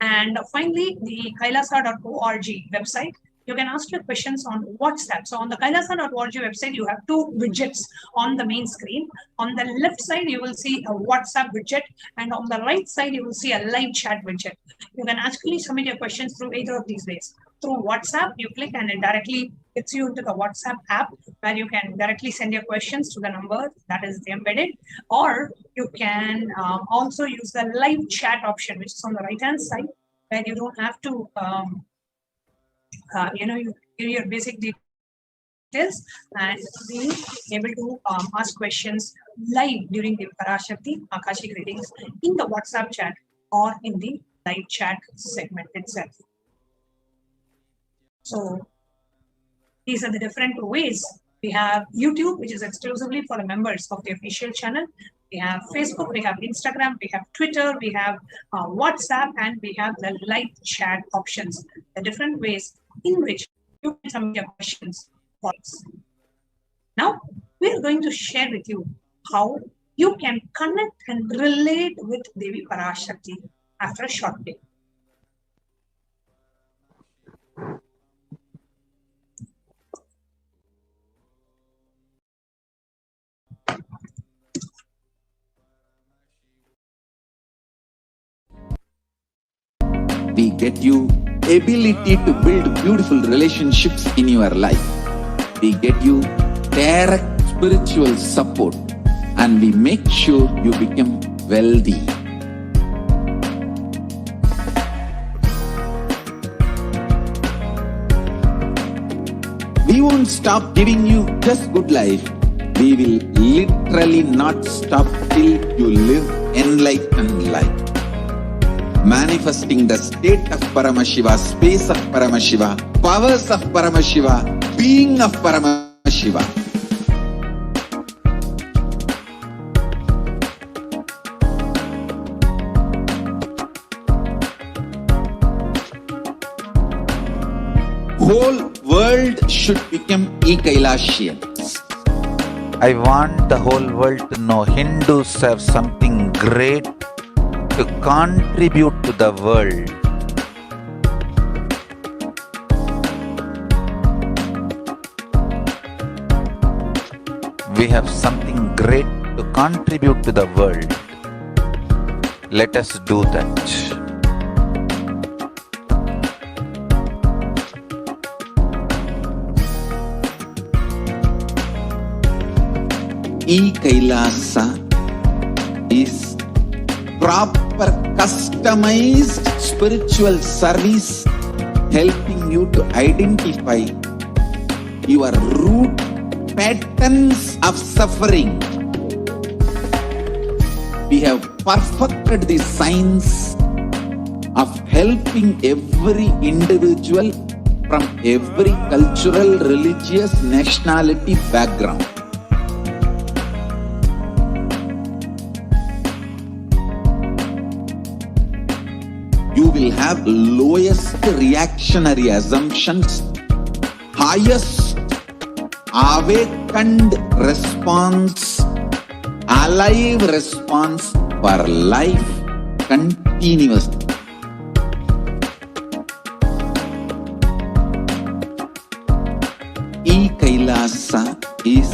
And finally, the kailasa.org website, you can ask your questions on WhatsApp. So on the kailasa.org website, you have two widgets on the main screen. On the left side, you will see a WhatsApp widget, and on the right side, you will see a live chat widget. You can actually submit your questions through either of these ways. Through WhatsApp, you click and it directly gets you into the WhatsApp app, where you can directly send your questions to the number that is embedded, or you can also use the live chat option, which is on the right hand side, where you don't have to you give your basic details and be able to ask questions live during the PARASHAKTI Akashic readings in the WhatsApp chat or in the live chat segment itself. So these are the different ways. We have YouTube, which is exclusively for the members of the official channel. We have Facebook, we have Instagram, we have Twitter, we have WhatsApp, and we have the live chat options. The different ways in which you can submit your questions for us. Now, we are going to share with you how you can connect and relate with Devi PARASHAKTI after a short break. We get you ability to build beautiful relationships in your life. We get you direct spiritual support, and we make sure you become wealthy. we won't stop giving you just good life. We will literally not stop till you live enlightened life. Manifesting the state of Paramashiva, space of Paramashiva, powers of Paramashiva, being of Paramashiva. Whole world should become e-Kailashians. I want the whole world to know Hindus have something great to contribute to the world. We have something great to contribute to the world. Let us do that. E-Kailasa is proper customized spiritual service helping you to identify your root patterns of suffering. We have perfected the science of helping every individual from every cultural, religious, nationality background. You will have lowest reactionary assumptions, highest awakened response, alive response for life continuously. E-Kailasa is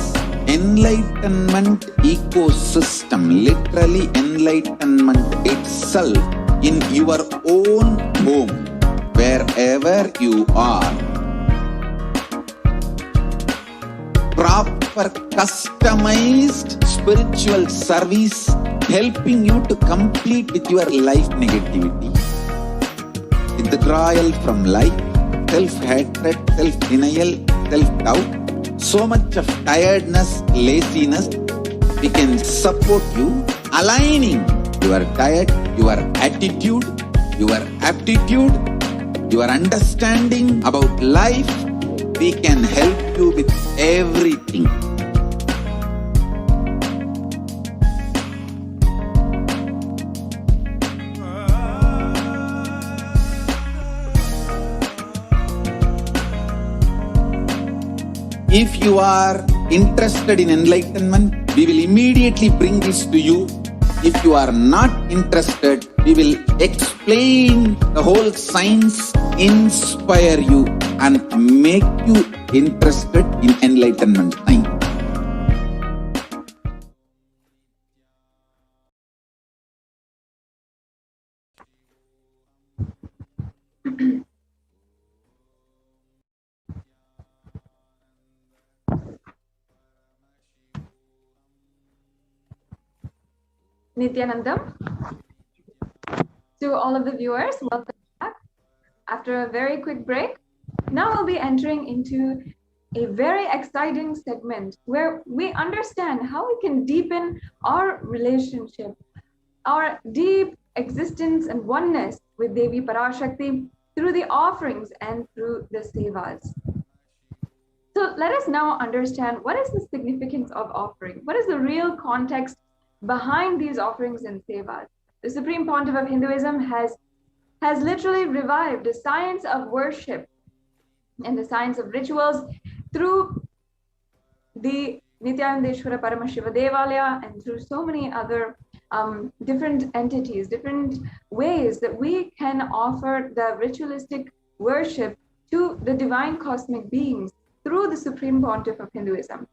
enlightenment ecosystem, literally enlightenment itself in your own home, wherever you are. Proper customized spiritual service helping you to complete with your life negativity, withdrawal from life, self-hatred, self-denial, self-doubt, so much of tiredness, laziness. We can support you aligning your diet, your attitude, your aptitude, your understanding about life. We can help you with everything. If you are interested in enlightenment, we will immediately bring this to you. If you are not interested, we will explain the whole science, inspire you and make you interested in enlightenment science. Nityanandam. To all of the viewers, welcome back. After a very quick break, now we'll be entering into a very exciting segment where we understand how we can deepen our relationship, our deep existence and oneness with Devi PARASHAKTI through the offerings and through the sevas. So let us now understand what is the significance of offering. What is the real context behind these offerings and sevas? The Supreme Pontiff of Hinduism has literally revived the science of worship and the science of rituals through the Nityanandeshwara Paramashiva Devalaya and through so many other different entities, different ways that we can offer the ritualistic worship to the divine cosmic beings through the Supreme Pontiff of Hinduism.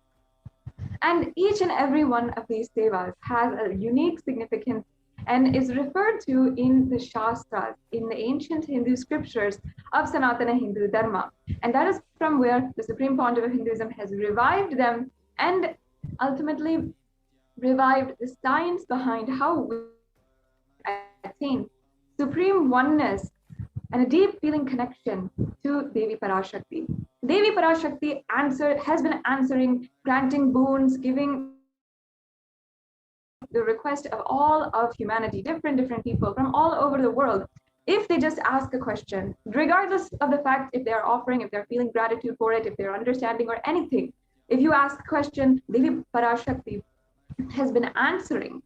And each and every one of these sevas has a unique significance and is referred to in the Shastras, in the ancient Hindu scriptures of Sanatana Hindu Dharma. And that is from where the Supreme Pontiff of Hinduism has revived them and ultimately revived the science behind how we attain supreme oneness and a deep feeling connection to Devi PARASHAKTI. Devi PARASHAKTI has been answering, granting boons, giving the request of all of humanity, different people from all over the world. If they just ask a question, regardless of the fact if they're offering, if they're feeling gratitude for it, if they're understanding or anything, if you ask a question, Devi PARASHAKTI has been answering.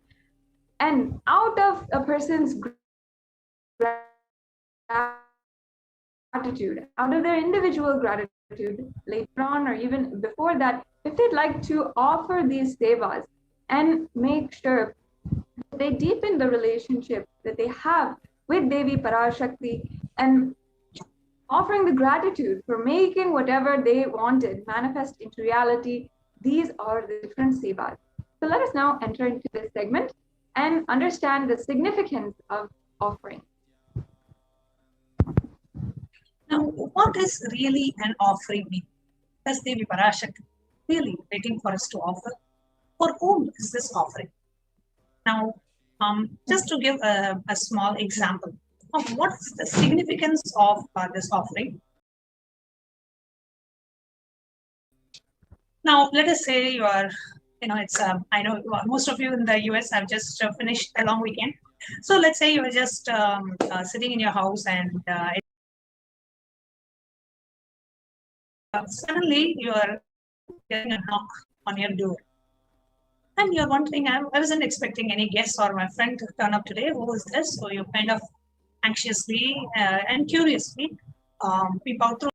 And out of a person's gratitude, out of their individual gratitude, later on or even before that, if they'd like to offer these sevas and make sure that they deepen the relationship that they have with Devi PARASHAKTI and offering the gratitude for making whatever they wanted manifest into reality, these are the different sevas. So let us now enter into this segment and understand the significance of offering. Now, what is really an offering mean? Does Devi PARASHAKTI really waiting for us to offer? For whom is this offering? Now, just to give a small example of what is the significance of this offering. Now, let us say you are, it's, I know most of you in the US have just finished a long weekend. So let's say you are just sitting in your house and suddenly you are getting a knock on your door. And you're wondering, I wasn't expecting any guests or my friend to turn up today. Who is this? So you kind of anxiously and curiously peep out through.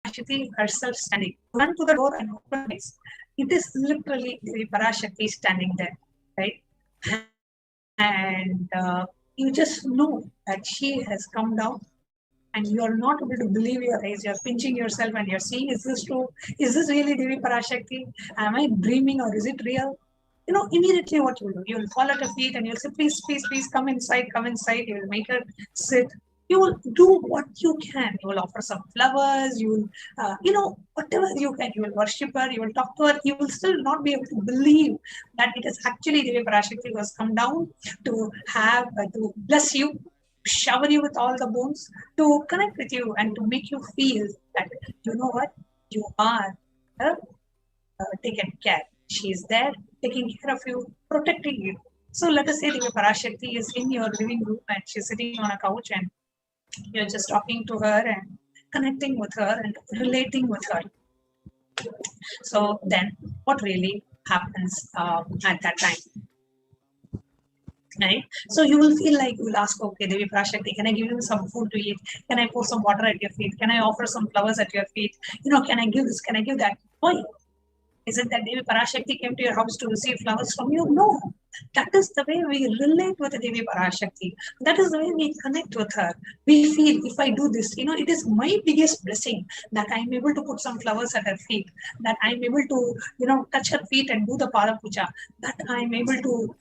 Parashakti herself standing. Run to the door and open it. It is literally Devi Parashakti standing there, right? And you just know that she has come down. And you are not able to believe your eyes. You're pinching yourself and you're seeing, is this true? Is this really Devi PARASHAKTI? Am I dreaming or is it real? Immediately what you will do, you will fall at her feet and you'll say, please, please, please come inside, come inside. You will make her sit. You will do what you can. You will offer some flowers. You will, whatever you can. You will worship her. You will talk to her. You will still not be able to believe that it is actually Devi PARASHAKTI who has come down to bless you, shower you with all the boons, to connect with you and to make you feel that, you know what, you are taken care. She is there taking care of you, protecting you. So let us say Devi PARASHAKTI is in your living room and she's sitting on a couch and you're just talking to her and connecting with her and relating with her. So then what really happens at that time? Right? So you will feel like you will ask, okay, Devi PARASHAKTI, can I give you some food to eat? Can I pour some water at your feet? Can I offer some flowers at your feet? Can I give this? Can I give that? Why? Is it that Devi PARASHAKTI came to your house to receive flowers from you? No. That is the way we relate with the Devi PARASHAKTI. That is the way we connect with her. We feel, if I do this, it is my biggest blessing that I'm able to put some flowers at her feet, that I'm able to, touch her feet and do the Pada Puja, that I'm able to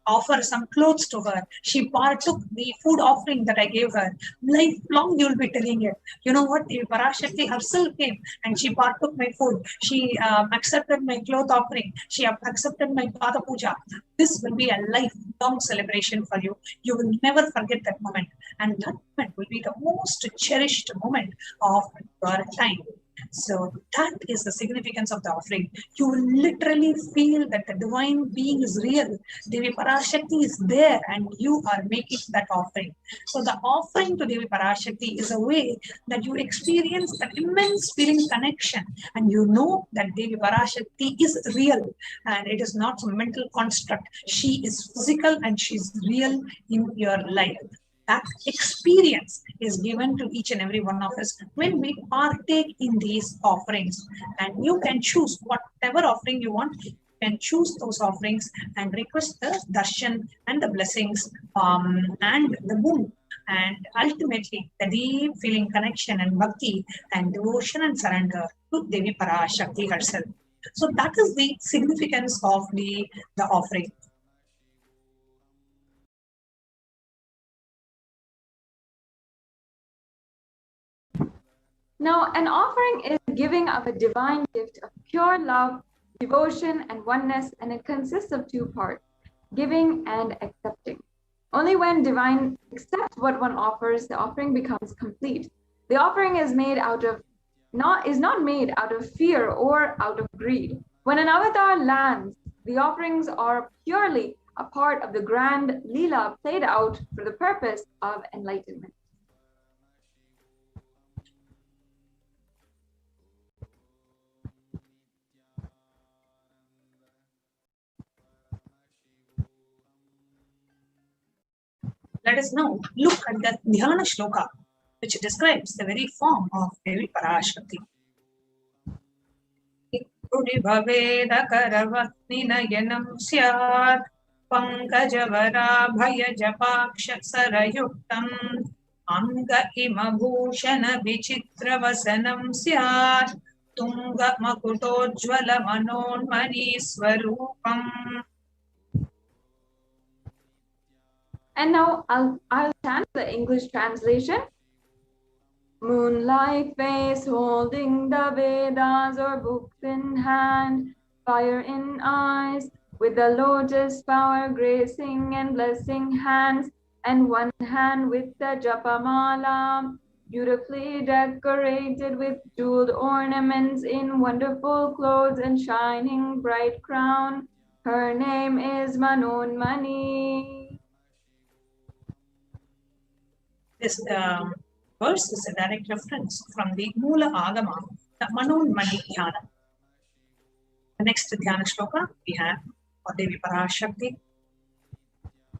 offer some clothes to her. She partook the food offering that I gave her. Lifelong you'll be telling it. You know what? Devi PARASHAKTI herself came and she partook my food. She accepted my cloth offering. She accepted my Pada Puja. This will be a lifelong celebration for you. You will never forget that moment. And that moment will be the most cherished moment of your time. So that is the significance of the offering. You will literally feel that the divine being is real. Devi PARASHAKTI is there and you are making that offering. So the offering to Devi PARASHAKTI is a way that you experience that immense feeling connection and you know that Devi PARASHAKTI is real and it is not some mental construct. She is physical and she is real in your life. That experience is given to each and every one of us when we partake in these offerings. And you can choose whatever offering you want. You can choose those offerings and request the darshan and the blessings and the boon. And ultimately, the deep feeling connection and bhakti and devotion and surrender to Devi PARASHAKTI herself. So that is the significance of the offering. Now, an offering is giving of a divine gift of pure love, devotion, and oneness, and it consists of two parts, giving and accepting. Only when divine accepts what one offers, the offering becomes complete. The offering is not made out of fear or out of greed. When an avatar lands, the offerings are purely a part of the grand Leela played out for the purpose of enlightenment. Let us now look at the Dhyana Shloka, which describes the very form of Devi PARASHAKTI. Udibhaveda karavatninayanam syat pankajavara bhayajapaksha sarayuktam anga imabhushana vichitravasanam syat tunga makutojvala manonmani swarupam. And now I'll chant the English translation. Moonlight face holding the Vedas or books in hand, fire in eyes, with the lotus flower gracing and blessing hands, and one hand with the Japamala, beautifully decorated with jeweled ornaments in wonderful clothes and shining bright crown. Her name is Manonmani. This verse is a direct reference from the Mula Agama, the Manonmani Dhyana. The next Dhyana Shloka we have for Devi PARASHAKTI.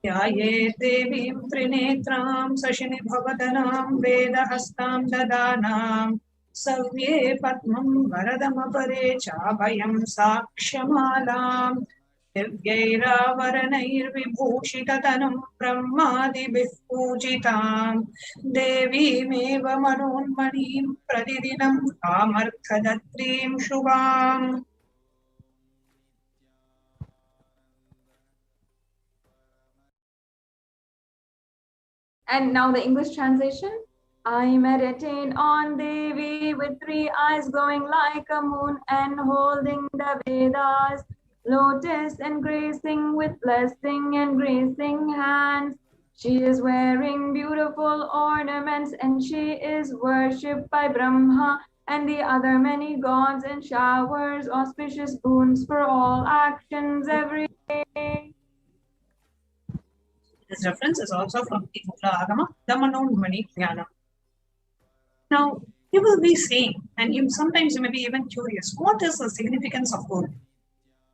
Dhyaye Devim Trinetram Sashini Bhavadanam Vedahastam Dadanam Savye Patmam Varadamapare Chabhayam Sakshamalam Divyairavaranayir Vibhushitatanam Brahmadibhih Pujitam Devi Meva Manonmanim Pradidinam Kamarthadatrim Shubham. And now the English translation. I meditate on Devi with 3 eyes glowing like a moon and holding the Vedas, lotus and gracing with blessing and gracing hands. She is wearing beautiful ornaments and she is worshipped by Brahma and the other many gods and showers auspicious boons for all actions every day. This reference is also from the Mula Agama, the Manonmani Dhyana. Now, you will be saying, and sometimes you may be even curious, what is the significance of gold?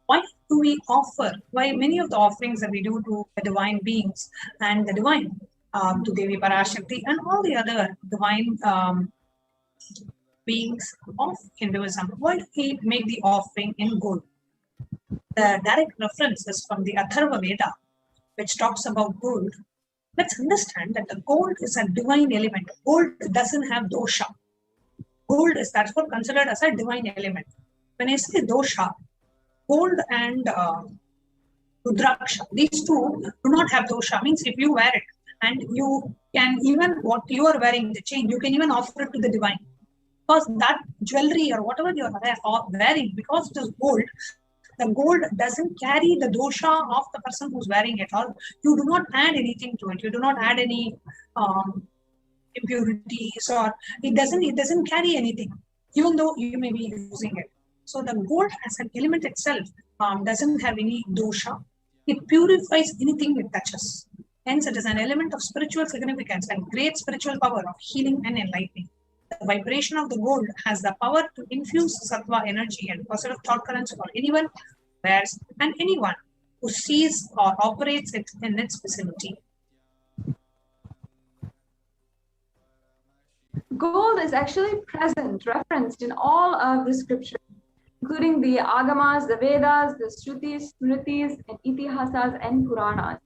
Why do we offer, why many of the offerings that we do to the divine beings and the divine, to Devi PARASHAKTI and all the other divine beings of Hinduism, why do we make the offering in gold? The direct reference is from the Atharva Veda, which talks about gold. Let's understand that the gold is a divine element. Gold doesn't have dosha. Gold is therefore considered as a divine element. When I say dosha, gold and Rudraksha, these two do not have dosha. Means if you wear it and you can even what you are wearing, the chain, you can even offer it to the divine. Because that jewelry or whatever you are wearing, because it is gold, the gold doesn't carry the dosha of the person who's wearing it, or you do not add anything to it. You do not add any impurities, or it doesn't carry anything, even though you may be using it. So the gold as an element itself doesn't have any dosha. It purifies anything it touches. Hence, it is an element of spiritual significance and great spiritual power of healing and enlightening. The vibration of the gold has the power to infuse sattva energy and positive thought currents for anyone who wears and anyone who sees or operates it in its vicinity. Gold is actually present, referenced in all of the scriptures, including the Agamas, the Vedas, the Shrutis, Smritis, and Itihasas and Puranas.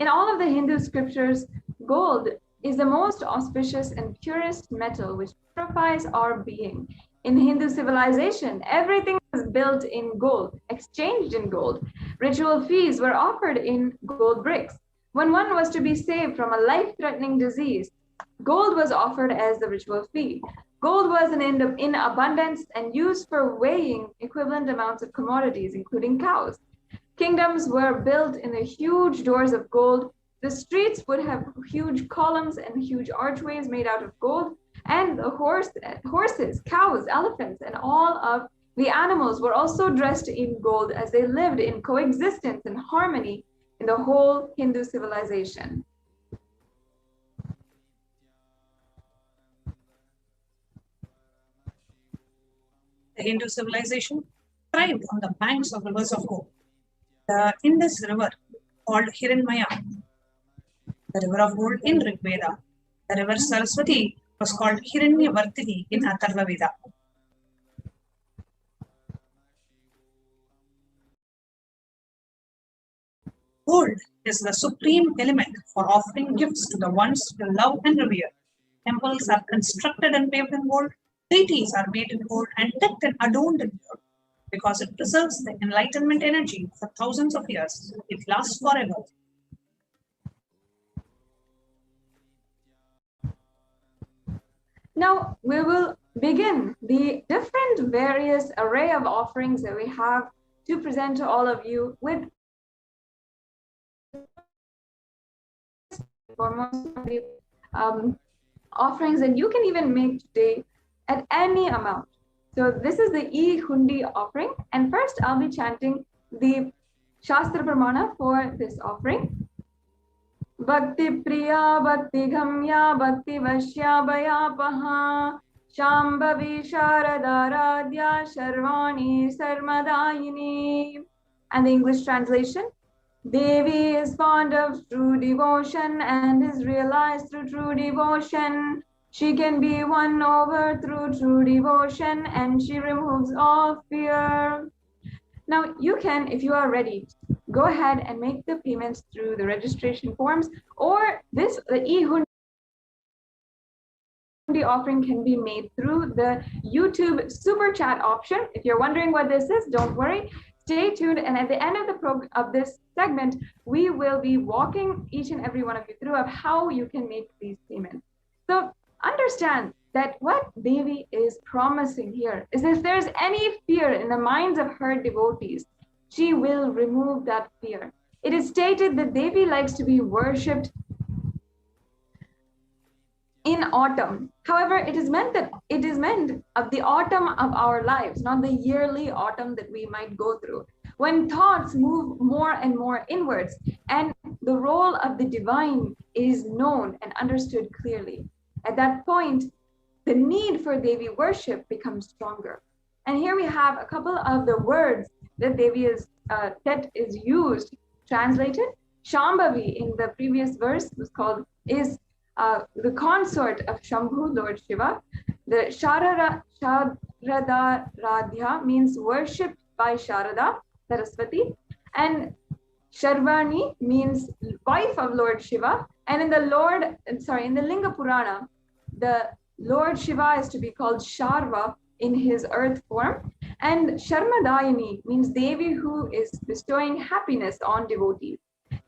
In all of the Hindu scriptures, gold is the most auspicious and purest metal which purifies our being. In Hindu civilization, everything was built in gold, exchanged in gold. Ritual feasts were offered in gold bricks. When one was to be saved from a life-threatening disease, gold was offered as the ritual fee. Gold was in abundance and used for weighing equivalent amounts of commodities, including cows. Kingdoms were built in the huge doors of gold. The streets would have huge columns and huge archways made out of gold, And the horses, cows, elephants, and all of the animals were also dressed in gold as they lived in coexistence and harmony in the whole Hindu civilization. The Hindu civilization thrived on the banks of rivers of gold. The Indus River, called Hiranmaya, the river of gold in Rig Veda. The river Saraswati was called Hiranyavartini in Atharva Veda. Gold is the supreme element for offering gifts to the ones you love and revere. Temples are constructed and paved in gold. Deities are made in gold and decked and adorned in gold because it preserves the enlightenment energy for thousands of years. It lasts forever. Now we will begin the different various array of offerings that we have to present to all of you with offerings that you can even make today at any amount. So this is the E-Hundi offering. And first I'll be chanting the Shastra Pramana for this offering. Bhakti Priya, Bhakti Ghamya, Bhakti Vashya Bhayapaha, Shambhavi Sharada Radhya Sharvani Sarmadayini. And the English translation. Devi is fond of true devotion and is realized through true devotion. She can be won over through true devotion and she removes all fear. Now you can, if you are ready, go ahead and make the payments through the registration forms, or the E-Hundi offering can be made through the YouTube super chat option. If you're wondering what this is, don't worry. Stay tuned, and at the end of this segment, we will be walking each and every one of you through of how you can make these payments. So understand that what Devi is promising here is if there's any fear in the minds of her devotees, she will remove that fear. It is stated that Devi likes to be worshipped in autumn. However, it is meant of the autumn of our lives, not the yearly autumn that we might go through, when thoughts move more and more inwards and the role of the divine is known and understood clearly. At that point, the need for Devi worship becomes stronger. And here we have a couple of the words that Devi is used, translated. Shambhavi in the previous verse is the consort of Shambhu, Lord Shiva. The Sharada Radhya means worshipped by Sharada, Saraswati. And Sharvani means wife of Lord Shiva. And in the Linga Purana, the Lord Shiva is to be called Sharva in his earth form. And Sharmadayini means Devi who is bestowing happiness on devotees.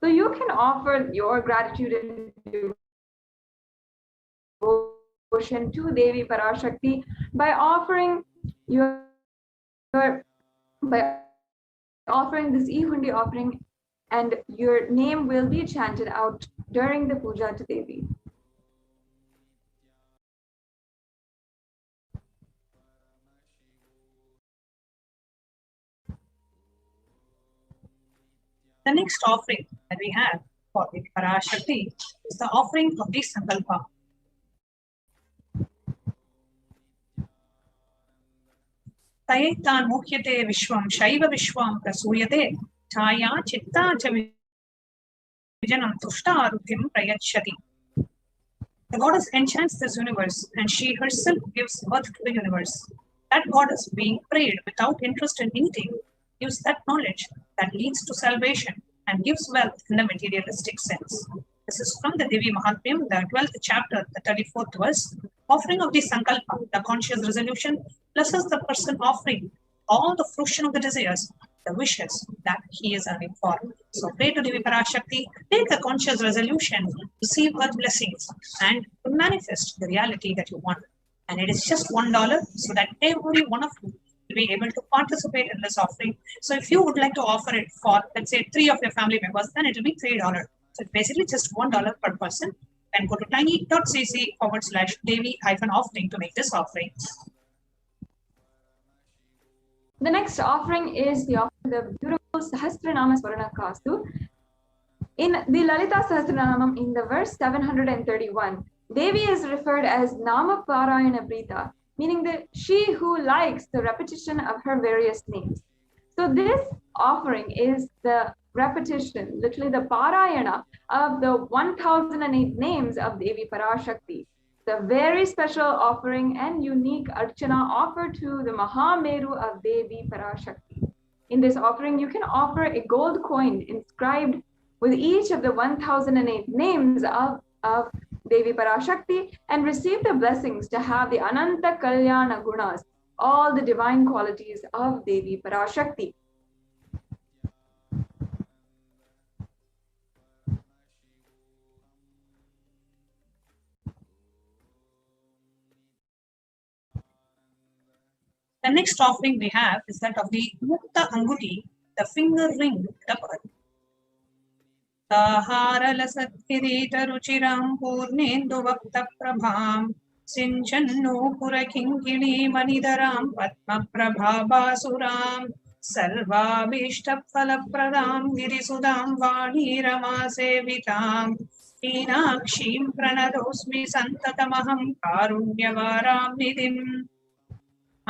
So you can offer your gratitude and devotion to Devi PARASHAKTI by offering this E-Hundi offering, and your name will be chanted out during the puja to Devi. The next offering that we have for the PARASHAKTI is the offering of the Sankalpa. Tayaitan Muhyate Vishwam Shaiva Vishwam Prasuyate Chaya Chitta Chavijanam Tushta Arutim Prayachati. The goddess enchants this universe and she herself gives birth to the universe. That goddess, being prayed without interest in anything, gives that knowledge that leads to salvation and gives wealth in the materialistic sense. This is from the Devi Mahatmyam, the 12th chapter, the 34th verse. Offering of the Sankalpa, the conscious resolution, blesses the person offering all the fruition of the desires, the wishes that he is earning for. So pray to Devi PARASHAKTI, take a conscious resolution to receive her blessings and to manifest the reality that you want. And it is just $1, so that every one of you will be able to participate in this offering. So if you would like to offer it for, let's say, 3 of your family members, then it will be $3. So it's basically just $1 per person. Then go to tiny.cc/Devi-offering to make this offering. The next offering is the offering of the beautiful Sahasranama Swarana Kastu. In the Lalita Sahasranamam, in the verse 731, Devi is referred as Nama Parayana Brita, meaning that she who likes the repetition of her various names. So this offering is the repetition, literally the Parayana of the 1008 names of Devi PARASHAKTI. The very special offering and unique archana offered to the Mahameru of Devi PARASHAKTI. In this offering, you can offer a gold coin inscribed with each of the 1008 names of Devi PARASHAKTI and receive the blessings to have the Ananta Kalyana Gunas, all the divine qualities of Devi PARASHAKTI. The next offering we have is that of the Mukta Anguti, the finger ring double. Tahara lasat kirita ruchiram purnendu vakta prabham sinchannu purakinkini manidaram patma prabhabasuram sarva bishta phalapradam girisudam vani ramasevitam inakshim pranadosmi santatamaham karunyavaram nidim.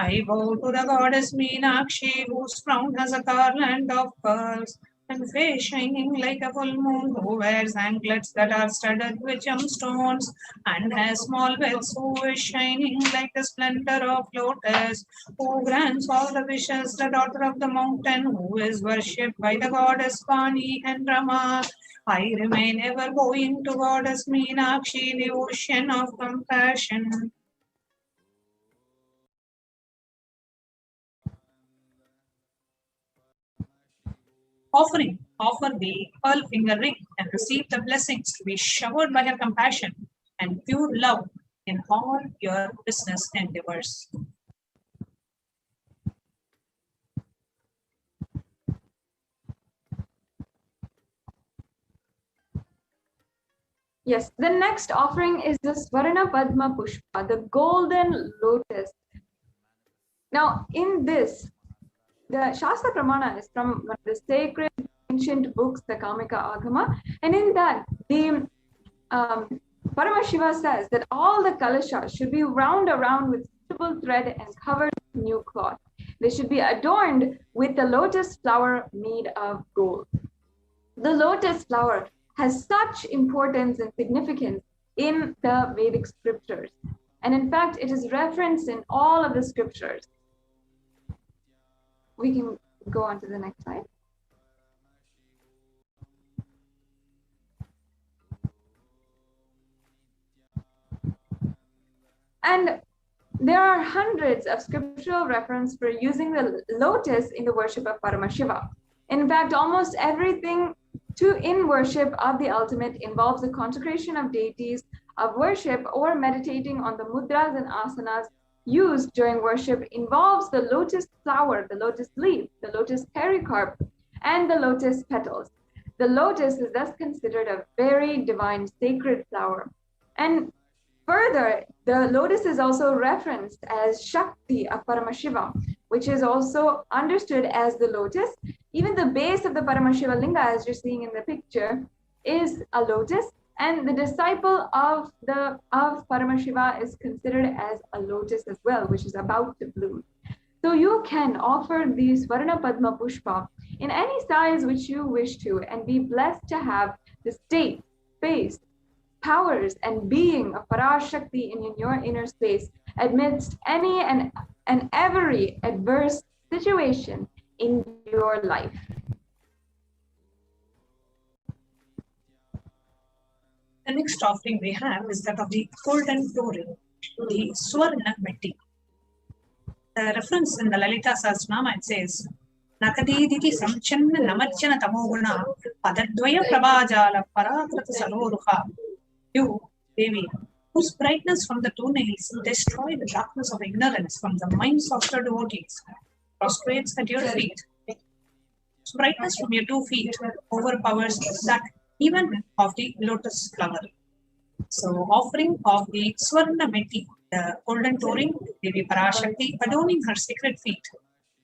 I bow to the goddess Meenakshi, whose crown has a garland of pearls, and face shining like a full moon, who wears anklets that are studded with gemstones, and has small bells, who is shining like the splendor of lotus, who grants all the wishes, the daughter of the mountain, who is worshipped by the goddess Vani and Rama. I remain ever bowing to goddess Meenakshi, the ocean of compassion. Offering, offer the pearl finger ring and receive the blessings to be showered by her compassion and pure love in all your business endeavors. Yes, the next offering is the Swarana Padma Pushpa, the golden lotus. Now, in this, the Shastra Pramana is from one of the sacred ancient books, the Kamika Agama, and in that, the Paramashiva says that all the kalashas should be wound around with suitable thread and covered with new cloth. They should be adorned with the lotus flower made of gold. The lotus flower has such importance and significance in the Vedic scriptures, and in fact, it is referenced in all of the scriptures. We can go on to the next slide. And there are hundreds of scriptural references for using the lotus in the worship of Paramashiva. In fact, almost everything in worship of the ultimate involves the consecration of deities, of worship, or meditating on the mudras and asanas used during worship involves the lotus flower, the lotus leaf, the lotus pericarp, and the lotus petals. The lotus is thus considered a very divine, sacred flower. And further, the lotus is also referenced as Shakti of Paramashiva, which is also understood as the lotus. Even the base of the Paramashiva Linga, as you're seeing in the picture, is a lotus. And the disciple of Paramashiva is considered as a lotus as well, which is about to bloom. So you can offer the Swarana Padma Pushpa in any size which you wish to, and be blessed to have the state, space, powers, and being of Parashakti in your inner space amidst any and every adverse situation in your life. The next offering we have is that of the golden touring, the Swarna Metti. The reference in the Lalita Sahasranama, it says, Nakadiditi Samchanna Namachana Tamoguna Padadvaya Prabhajala Parakrata Saroruha. You, Devi, whose brightness from the two nails destroy the darkness of ignorance from the minds of the devotees, prostrates at your feet. Whose brightness from your 2 feet overpowers that even of the lotus flower. So, offering of the Swarna Meti, the golden touring, Devi PARASHAKTI, adorning her sacred feet,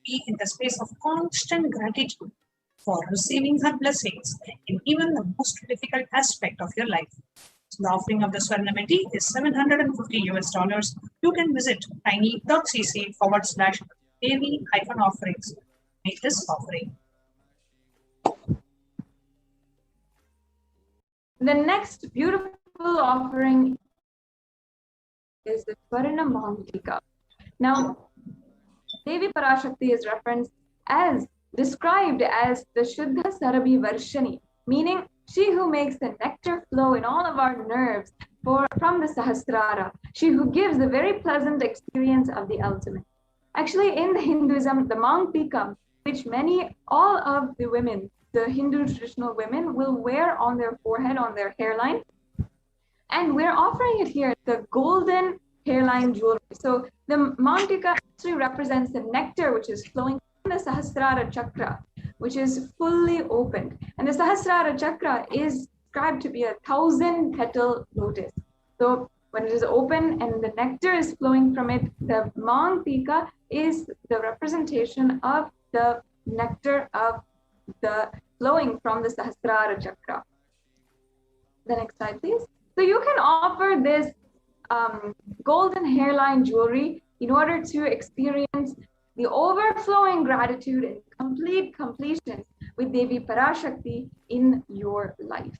be in the space of constant gratitude for receiving her blessings in even the most difficult aspect of your life. So the offering of the Swarna Meti is $750. You can visit tiny.cc/Devi-offerings. Make this offering. The next beautiful offering is the Swarna Mantika. Now, Devi PARASHAKTI is referenced as, described as the Shuddha Sarabhi Varshani, meaning she who makes the nectar flow in all of our nerves from the Sahasrara, she who gives the very pleasant experience of the ultimate. Actually, in the Hinduism, the Mantika, which all of the women, the Hindu traditional women, will wear on their forehead, on their hairline, and we're offering it here, the golden hairline jewelry. So the Mantika actually represents the nectar which is flowing from the Sahasrara Chakra, which is fully opened. And the Sahasrara Chakra is described to be a 1,000-petal lotus. So when it is open and the nectar is flowing from it, the Mantika is the representation of the nectar of the flowing from the Sahasrara Chakra. The next slide, please. So you can offer this golden hairline jewelry in order to experience the overflowing gratitude and complete completion with Devi PARASHAKTI in your life.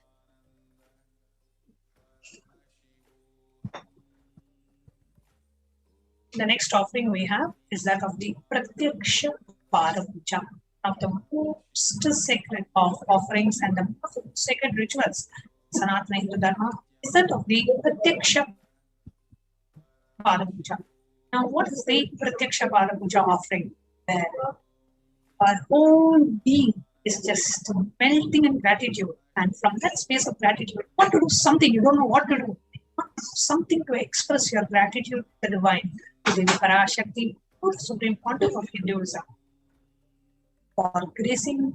The next offering we have is that of the Pratyaksha Parapuja, of the most sacred of offerings and the most sacred rituals in Sanatana Hindu Dharma is that of the Pratyaksha Parapuja. Now, what is the Pratyaksha Parapuja offering? Where our whole being is just melting in gratitude, and from that space of gratitude, want to do something, you don't know what to do. Something to express your gratitude to the divine, to the PARASHAKTI, to the Supreme Pontiff of Hinduism, for gracing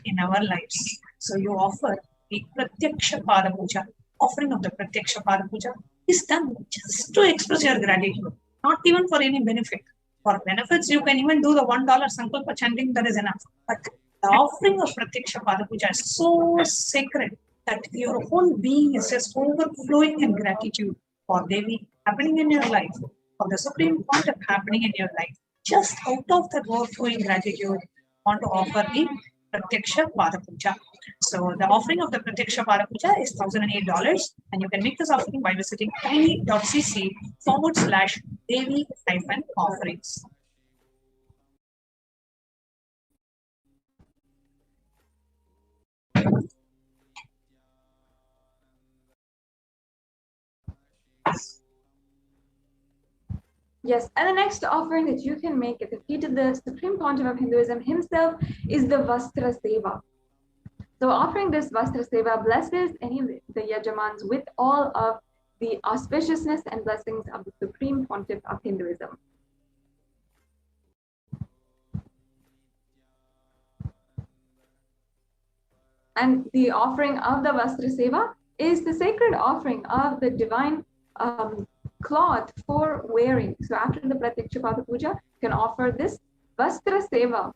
in our lives. So you offer the Pratyaksha Parapuja. Offering of the Pratyaksha Parapuja is done just to express your gratitude, not even for any benefit. For benefits, you can even do the $1 Sankalpa chanting, that is enough. But the offering of Pratyaksha Parapuja is so sacred that your whole being is just overflowing in gratitude for Devi happening in your life, for the Supreme Pontiff happening in your life. Just out of that overflowing gratitude, want to offer the Pratyaksha Parapuja. So the offering of the Pratyaksha Parapuja is $1,008, and you can make this offering by visiting tiny.cc/Devi-offerings. Yes, and the next offering that you can make at the feet of the Supreme Pontiff of Hinduism himself is the Vastra Seva. So offering this Vastra Seva blesses any of the Yajamans with all of the auspiciousness and blessings of the Supreme Pontiff of Hinduism. And the offering of the Vastra Seva is the sacred offering of the divine cloth for wearing. So after the Pratyaksha Parapuja, you can offer this Vastra Seva.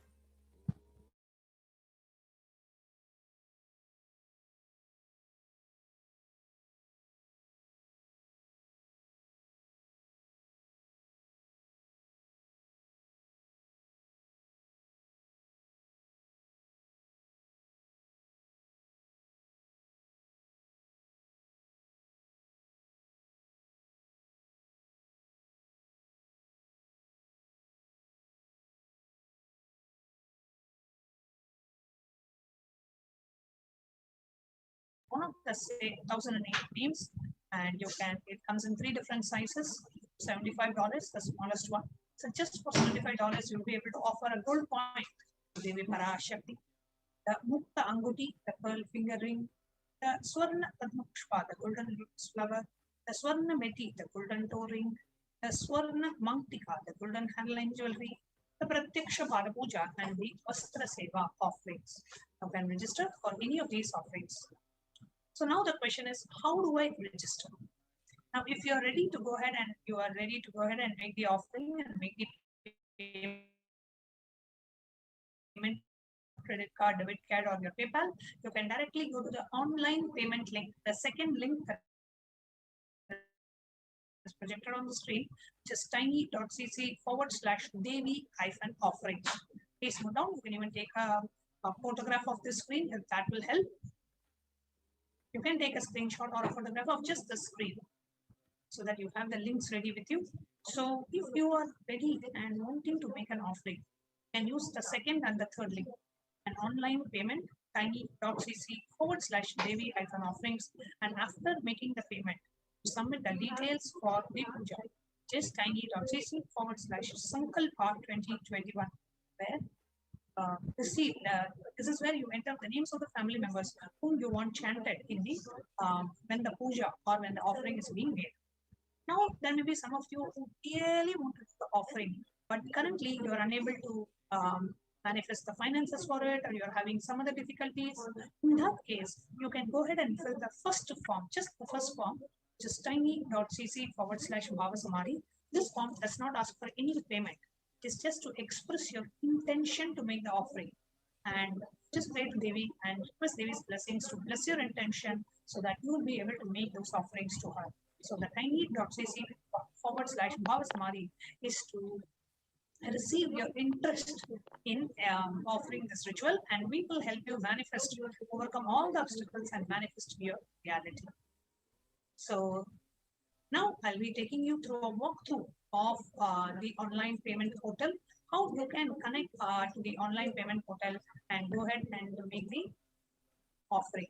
One of the 1,008 names, and it comes in 3 different sizes. $75, the smallest one. So just for $75, you'll be able to offer a gold point to Devi PARASHAKTI, the Mukta Anguti, the pearl finger ring, the Swarna Padmapushpa, the golden lotus flower, the Swarna Meti, the golden toe ring, the Swarna Mantika, the golden hairline jewelry, the Pratyaksha Parapuja, and the Vastra Seva offerings. You can register for any of these offerings. So now the question is, how do I register? Now, if you are ready to go ahead and make the offering and make the payment, credit card, debit card, or your PayPal, you can directly go to the online payment link. The second link that is projected on the screen, which is tiny.cc/Devi-offerings. Please note down. You can even take a photograph of the screen if that will help. You can take a screenshot or a photograph of just the screen so that you have the links ready with you. So if you are ready and wanting to make an offering, you can use the second and the third link. An online payment, tiny.cc/Devi-offerings, and after making the payment, submit the details for the puja. Just tiny.cc/Sankalpa 2021, where this is where you enter the names of the family members whom you want chanted in the when the puja or when the offering is being made. Now, there may be some of you who really want to do the offering, but currently you are unable to manifest the finances for it, or you are having some other difficulties. In that case, you can go ahead and fill the first form, just the first form, which is tiny.cc/MAHAMAARI. This form does not ask for any payment. It is just to express your intention to make the offering, and just pray to Devi and request Devi's blessings to bless your intention so that you will be able to make those offerings to her. So the tiny.cc/MAHAMAARI is to receive your interest in offering this ritual, and we will help you manifest, overcome all the obstacles and manifest your reality. So now I'll be taking you through a walkthrough of the online payment portal, how you can connect to the online payment portal and go ahead and make the offering.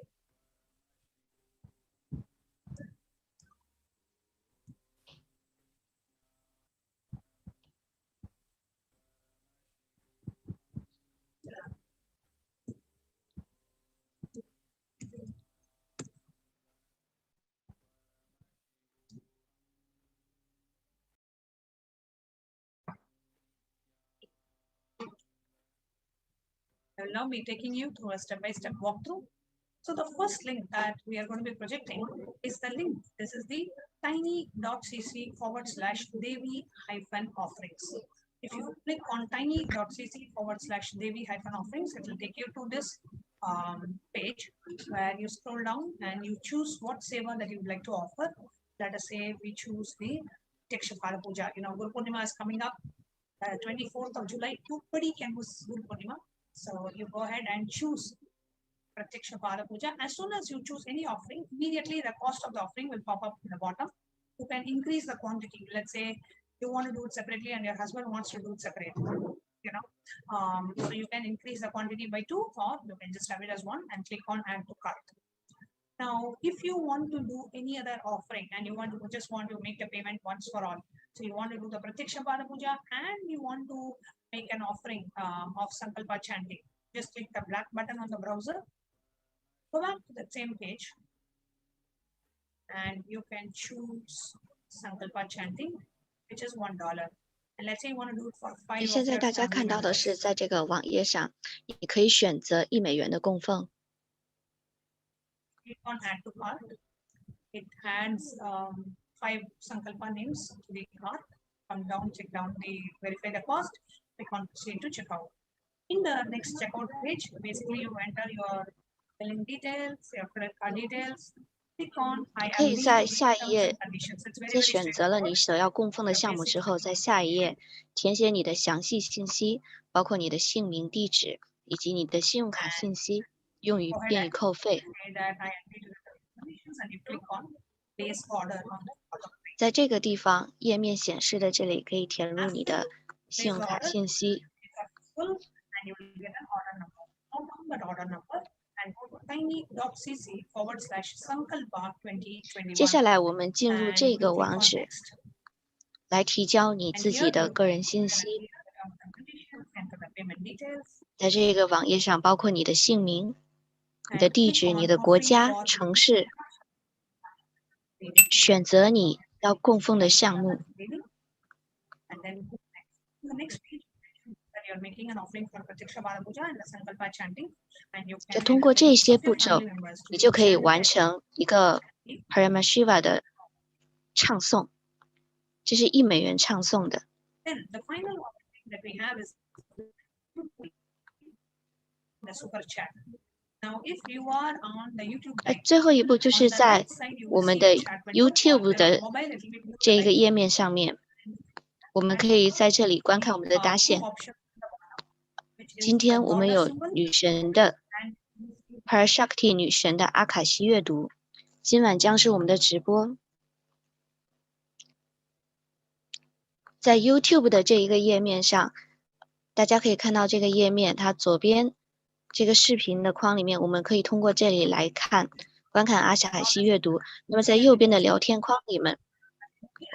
I will now be taking you through a step-by-step walkthrough. So the first link that we are going to be projecting is the link. This is the tiny.cc/Devi-offerings. If you click on tiny.cc/Devi-offerings, it will take you to this page where you scroll down and you choose what seva that you would like to offer. Let us say we choose the Pratyakshapala Puja. Guru Purnima is coming up, 24th of July. Nobody can use Guru Purnima. So you go ahead and choose Pratyakshapala Puja. As soon as you choose any offering, immediately the cost of the offering will pop up in the bottom. You can increase the quantity. Let's say you want to do it separately and your husband wants to do it separately. So you can increase the quantity by 2, or you can just have it as 1 and click on add to cart. Now, if you want to do any other offering and you just want to make the payment once for all, so you want to do the Pratyakshapala Puja and you want to make an offering of Sankalpa chanting, just click the black button on the browser, go back to the same page, and you can choose Sankalpa chanting, which is $1. And let's say you want to do it for 5 现在大家看到的是，在这个网页上，你可以选择1美元的供奉。Click on add to cart. It adds 5 Sankalpa names to the cart. Come down, check down verify the cost. Click on proceed to checkout. In the next checkout page, basically you enter your billing details, your credit card details. Click on I 可以在 agree 下 to 一页， conditions. It's very, 在 very 选择了你 straightforward. 所要供奉的项目之后，在下一页填写你的详细信息，包括你的姓名、地址以及你的信用卡信息，用于便于扣费。 Say that I agree to the conditions and you click on place order on the bottom. 在这个地方，页面显示的这里可以填入你的信用卡信息。 And you will get an order number. Note down that order number and go to tiny.cc/Sankalpa 2021. 接下来我们进入这个网址，来提交你自己的个人信息。在这个网页上，包括你的姓名、你的地址、你的国家、城市，选择你要供奉的项目。 And then the next page that you're making making an offering for Pratiksha Bala Puja and the Sankalpa chanting. And you 就 can 通过这些步 your 骤 family members to 你就可以 chant 完成一个 Paramashiva 的唱诵，这是$1唱诵的。 Then the final offering that we have is the super chat. Now, if you are on the YouTube, 最后一步就是在我们的 YouTube 的这一个页面上面，我们可以在这里观看我们的答显。今天我们有女神的 PARASHAKTI 女神的阿卡西阅读，今晚将是我们的直播。在 YouTube 的这一个页面上，大家可以看到这个页面，它左边这个视频的框里面，我们可以通过这里来观看阿卡西阅读。那么在右边的聊天框里面，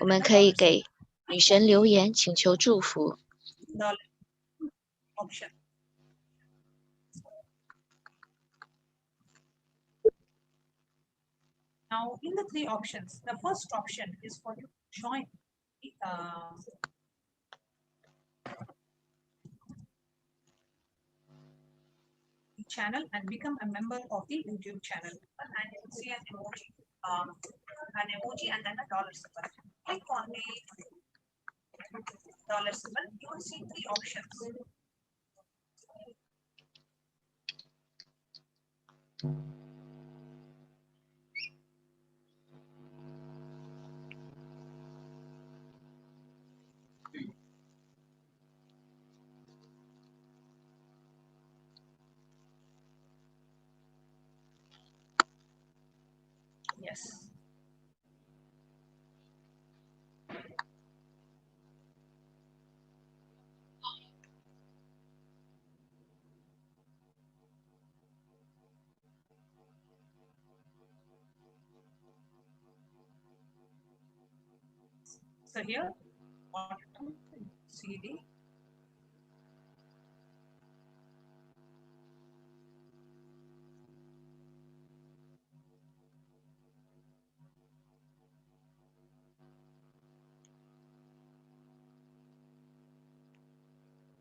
我们可以给女神留言，请求祝福。Now, in the 3 options, the first option is for you to join the channel and become a member of the YouTube channel. And you will see an emoji and then a dollar symbol. Click on the dollar symbol. You will see 3 options. Yes. So here, CD.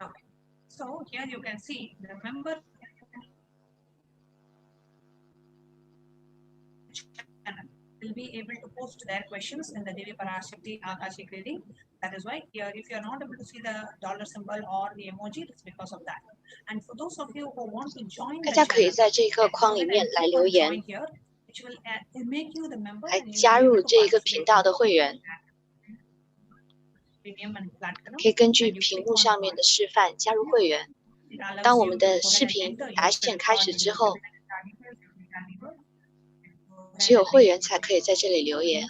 Okay. So here you can see the member channel will be able to post their questions in the Devi Parashakti Akashic reading. That is why here, if you are not able to see the dollar symbol or the emoji, it's because of that. And for those of you who want to join, 大家可以在这个框里面来留言，来加入这个频道的会员。可以根据屏幕上面的示范加入会员。当我们的视频答显开始之后，只有会员才可以在这里留言。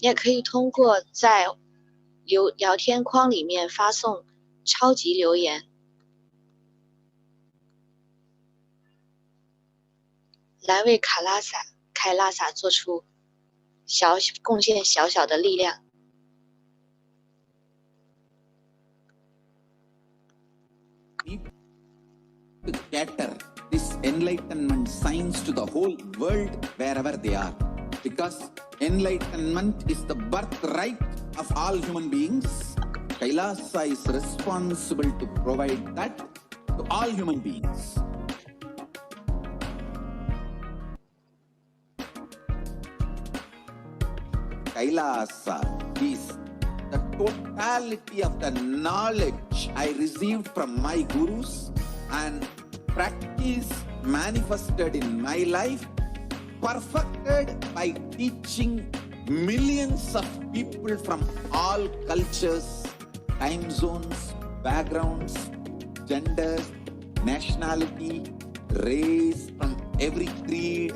你也可以通过在聊天框里面发送超级留言，来为凯拉萨做出贡献小小的力量。To cater this enlightenment signs to the whole world wherever they are, because enlightenment is the birthright of all human beings. Kailasa is responsible to provide that to all human beings. Kailasa is the totality of the knowledge I received from my gurus and practice manifested in my life, perfected by teaching millions of people from all cultures, time zones, backgrounds, genders, nationality, race, from every creed.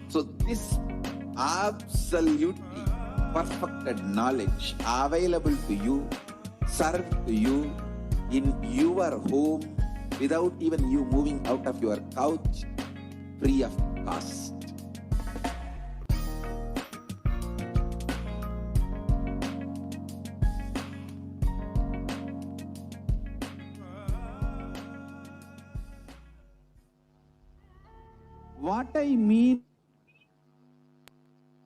So this absolutely perfected knowledge available to you, served to you in your home without even you moving out of your couch, free of cost. What I mean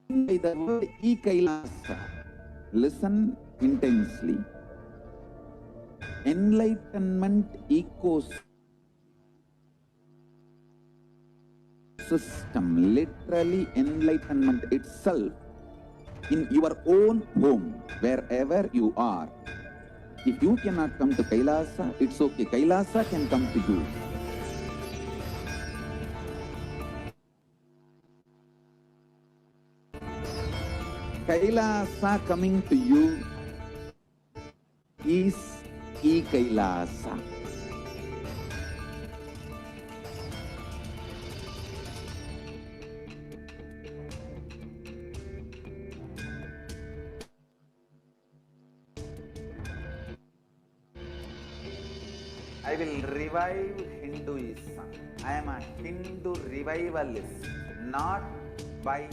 by the word e-Kailasa, listen intensely. Enlightenment ecosystem, literally enlightenment itself, in your own home, wherever you are. If you cannot come to Kailasa, it's okay. Kailasa can come to you. Kailasa coming to you is e-Kailasa. I will revive Hinduism. I am a Hindu revivalist, not by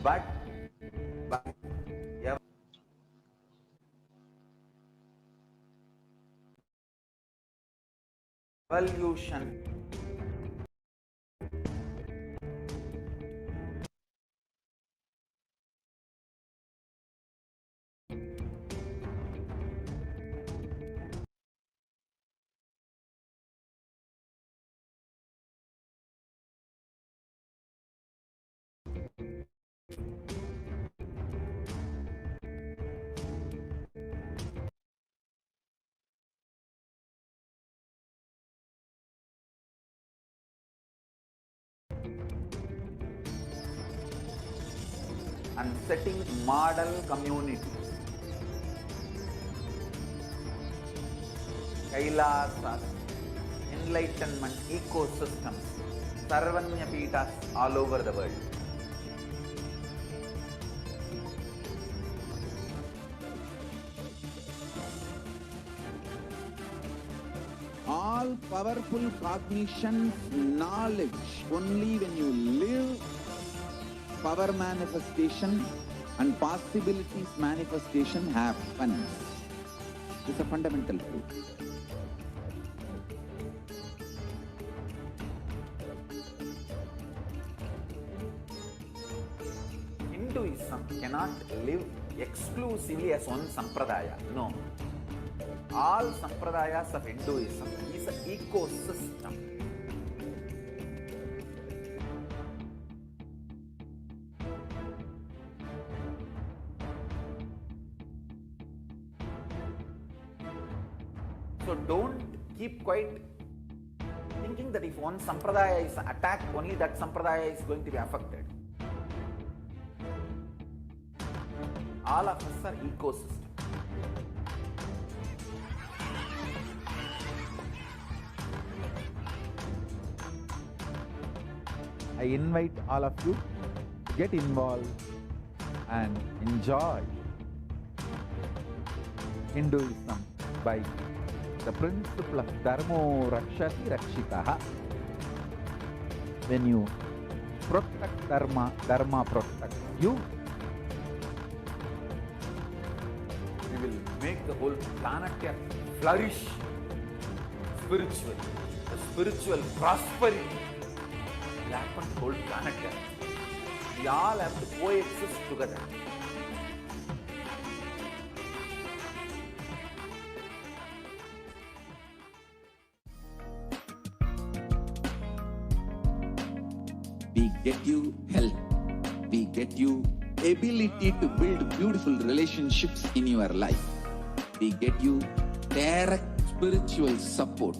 but evolution. And setting model communities. Kailasas, enlightenment ecosystems, Sarvanya Pitas all over the world. All powerful cognitions, knowledge, only when you live power manifestation and possibilities manifestation happens. It's a fundamental truth. Hinduism cannot live exclusively as one sampradaya. No. All sampradayas of Hinduism is an ecosystem. So don't keep quiet thinking that if one sampradaya is attacked, only that sampradaya is going to be affected. All of us are ecosystem. I invite all of you to get involved and enjoy Hinduism by the principle of Dharmo Rakshati Rakshitaha. When you protect Dharma, Dharma protects you. We will make the whole planet flourish spiritually. The spiritual prosperity will happen to the whole planet. We all have to coexist together. We get you health. We get you ability to build beautiful relationships in your life. We get you direct spiritual support,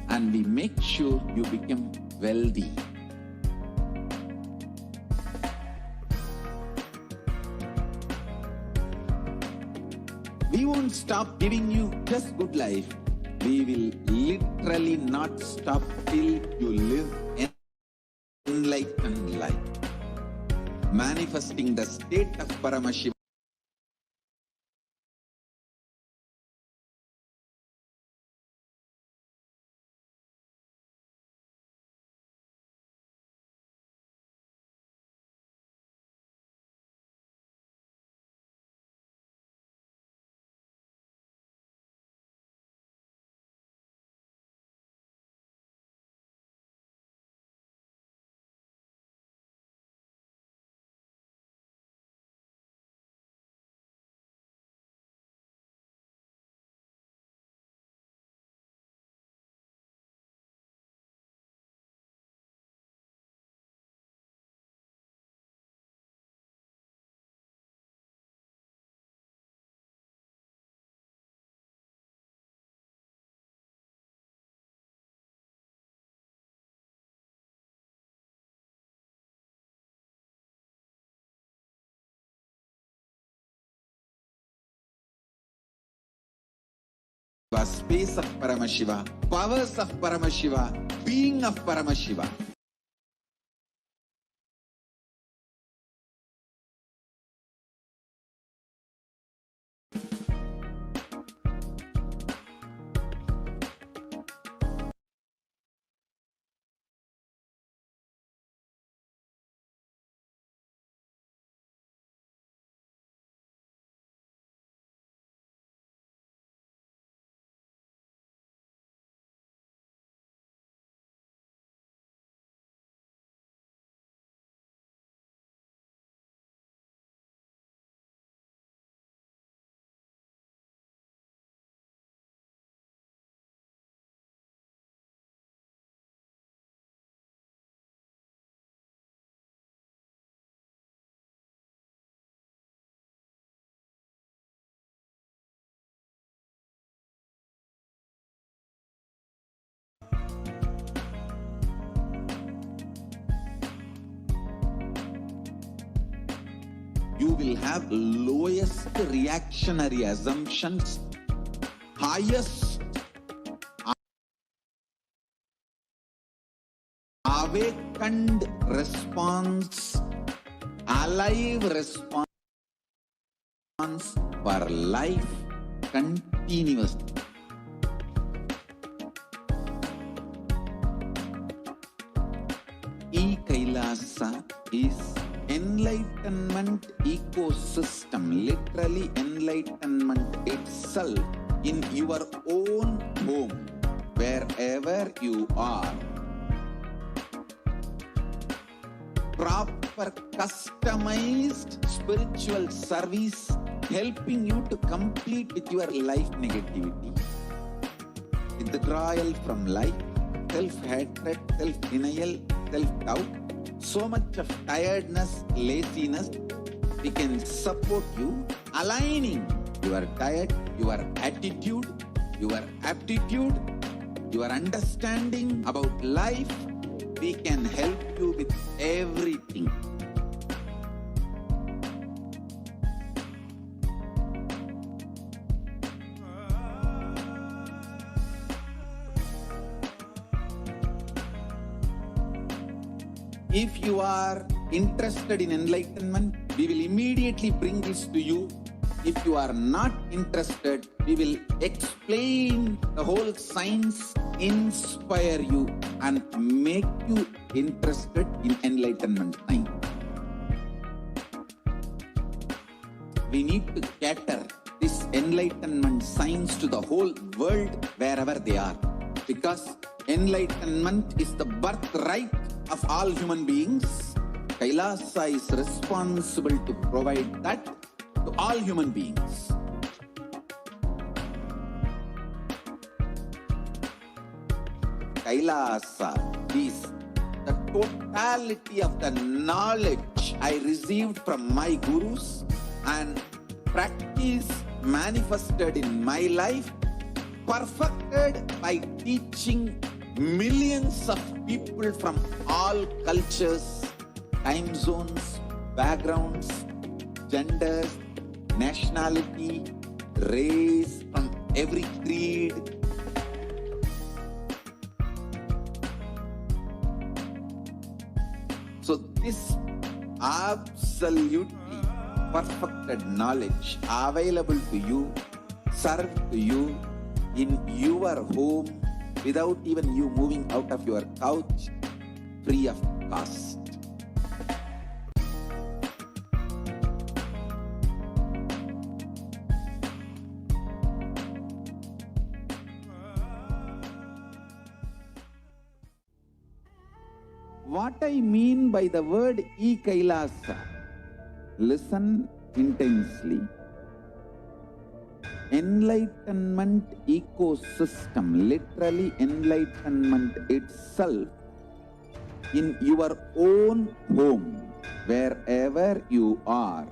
and we make sure you become wealthy. We won't stop giving you just good life. We will literally not stop till you live enlightened life, manifesting the state of Paramashiva. space of Paramashiva, powers of Paramashiva, being of Paramashiva. You will have lowest reactionary assumptions, highest awakened response, alive response for life continuously. E-Kailasa is enlightenment ecosystem, literally enlightenment itself in your own home, wherever you are. Proper customized spiritual service helping you to complete with your life negativity, withdrawal from life, self-hatred, self-denial, self-doubt, so much of tiredness, laziness. We can support you aligning your diet, your attitude, your aptitude, your understanding about life. We can help you with everything. If you are interested in enlightenment, we will immediately bring this to you. If you are not interested, we will explain the whole science, inspire you and make you interested in enlightenment time. We need to cater this enlightenment science to the whole world wherever they are, because enlightenment is the birthright of all human beings. Kailasa is responsible to provide that to all human beings. Kailasa is the totality of the knowledge I received from my gurus and practice manifested in my life, perfected by teaching millions of people from all cultures, time zones, backgrounds, genders, nationality, race, from every creed. So this absolutely perfected knowledge available to you, served to you in your home, without even you moving out of your couch, free of cost. What I mean by the word E-Kailasa, listen intensely. Enlightenment ecosystem, literally enlightenment itself in your own home, wherever you are.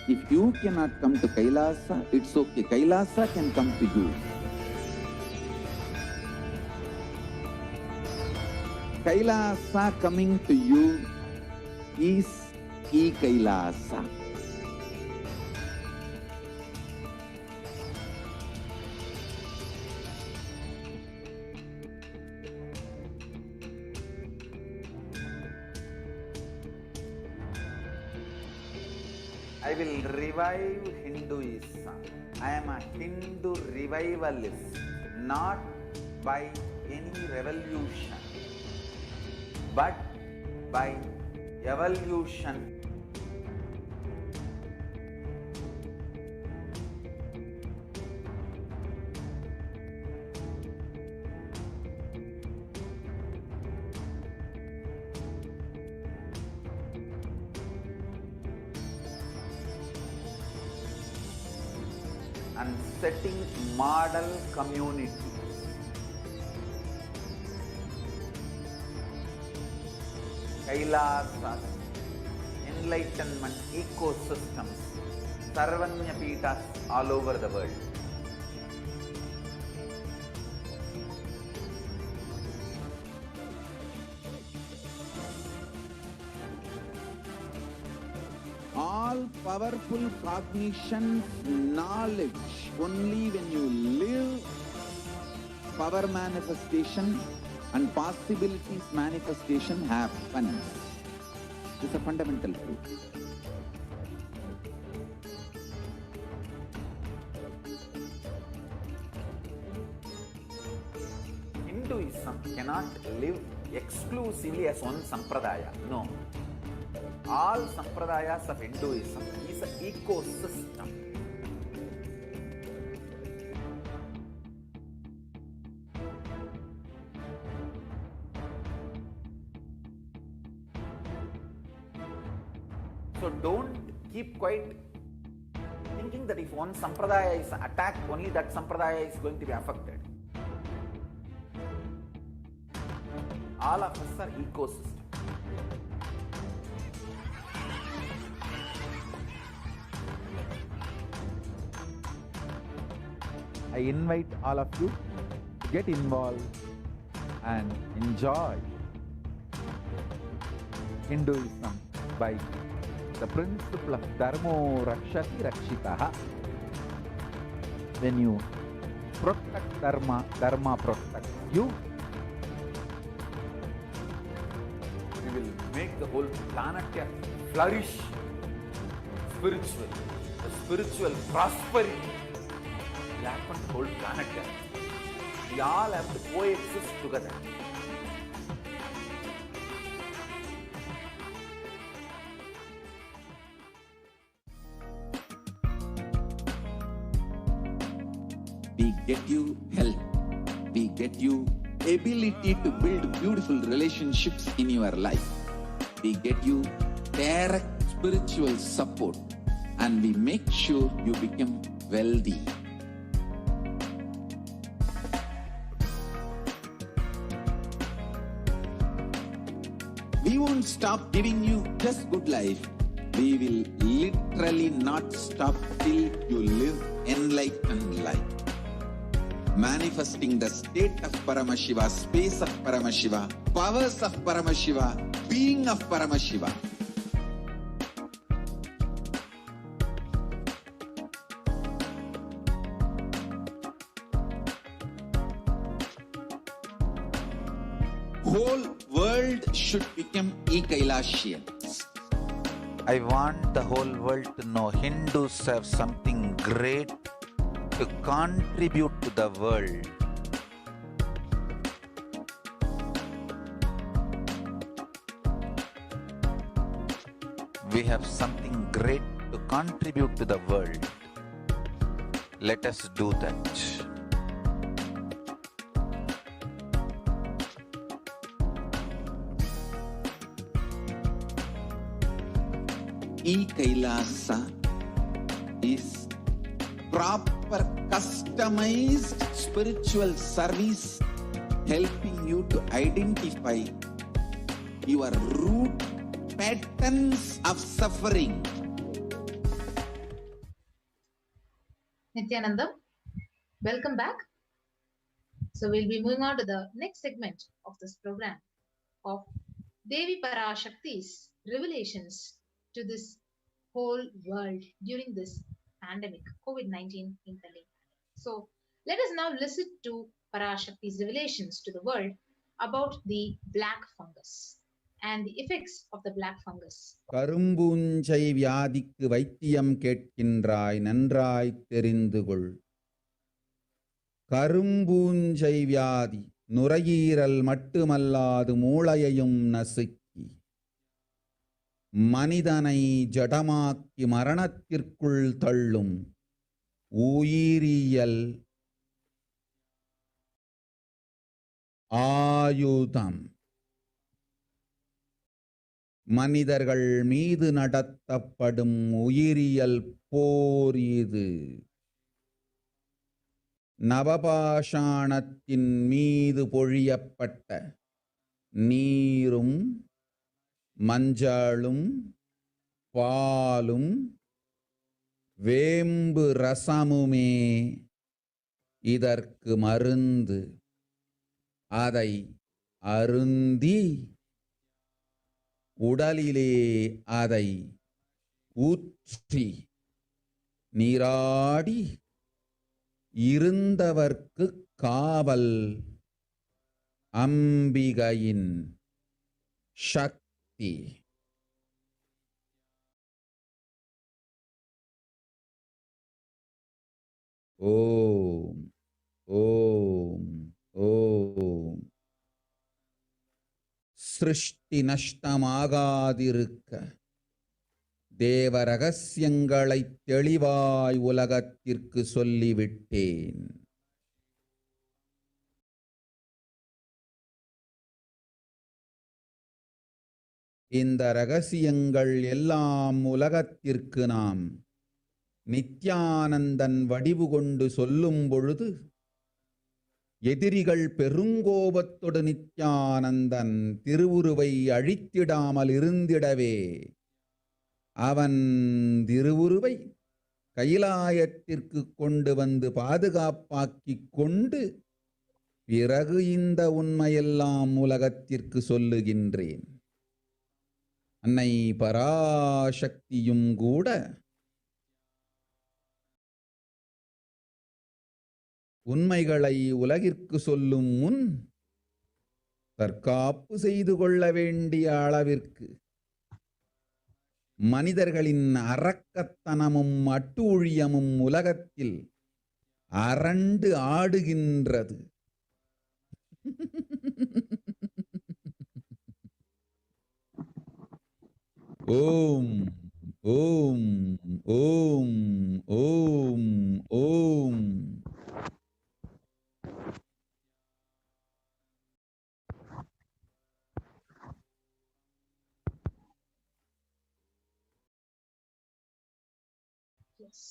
If you cannot come to Kailasa, it's okay. Kailasa can come to you. Kailasa coming to you is E-Kailasa. I will revive Hinduism. I am a Hindu revivalist, not by any revolution, but by evolution. And setting model communities. Kailasas, enlightenment ecosystems, Sarvanya Pitas all over the world. All powerful cognition, knowledge, only when you live power manifestation and possibilities manifestation happens. This is a fundamental truth. Hinduism cannot live exclusively as one sampradaya. No. All sampradayas of Hinduism is an ecosystem. So don't keep quiet thinking that if one sampradaya is attacked, only that sampradaya is going to be affected. All of us are ecosystems. I invite all of you to get involved and enjoy Hinduism by the principle of Dharmo Rakshati Rakshitaha. When you protect Dharma, Dharma protects you. We will make the whole planet flourish spiritually, the spiritual prosperity. We happen to whole planet Earth. We all have to coexist together. We get you health. We get you ability to build beautiful relationships in your life. We get you direct spiritual support, and we make sure you become wealthy. We won't stop giving you just good life. We will literally not stop till you live enlightened life. Manifesting the state of Paramashiva, space of Paramashiva, powers of Paramashiva, being of Paramashiva. Whole world should become e-Kailashians. I want the whole world to know Hindus have something great to contribute to the world. We have something great to contribute to the world. Let us do that. E-Kailasa is proper customized spiritual service helping you to identify your root patterns of suffering. Nityanandam, welcome back. So we'll be moving on to the next segment of this program of Devi PARASHAKTI's revelations to this whole world during this pandemic, COVID-19 pandemic. So let us now listen to PARASHAKTI's revelations to the world about the black fungus and the effects of the black fungus. கரும்பூஞ்சை வியாதிக்கு வைத்தியம் கேட்கின்றாய், நன்றாய் தெரிந்து கொள். கரும்பூஞ்சை வியாதி நுரையீரல் மட்டுமல்லாது மூளையையும் நசுக்கி மனிதனை ஜடமாக்கி மரணத்திற்குள் தள்ளும் உயிரியல் ஆயுதம். மனிதர்கள் மீது நடத்தப்படும் உயிரியல் போர் இது. நவபாஷாணத்தின் மீது பொழியப்பட்ட நீரும் மஞ்சளும் பாலும் வேம்பு ரசமுமே இதற்கு மருந்து. அதை அருந்தி உடலிலே அதை ஊற்றி நீராடி இருந்தவர்க்கு காவல் அம்பிகையின் சக்தி. ஓம் ஓம் ஓம். சிருஷ்டி நஷ்டமாகாதிருக்க தேவ ரகசியங்களை தெளிவாய் உலகத்திற்கு சொல்லிவிட்டேன். இந்த ரகசியங்கள் எல்லாம் உலகத்திற்கு நாம் நித்யானந்தன் வடிவு கொண்டு சொல்லும் பொழுது எதிரிகள் பெருங்கோபத்தோடு நித்யானந்தன் திருவுருவை அழித்திடாமல் இருந்திடவே அவன் திருவுருவை கைலாயத்திற்கு கொண்டு வந்து பாதுகாப்பாக்கிக் கொண்டு பிறகு இந்த உண்மையெல்லாம் உலகத்திற்கு சொல்லுகின்றேன். அன்னை பராசக்தியும் கூட உண்மைகளை உலகிற்கு சொல்லும் முன் தற்காப்பு செய்து கொள்ள வேண்டிய அளவிற்கு மனிதர்களின் அரக்கத்தனமும் அட்டூழியமும் உலகத்தில் அரண்டு ஆடுகின்றது. ஓம் ஓம் ஓம் ஓம் ஓம். Yes.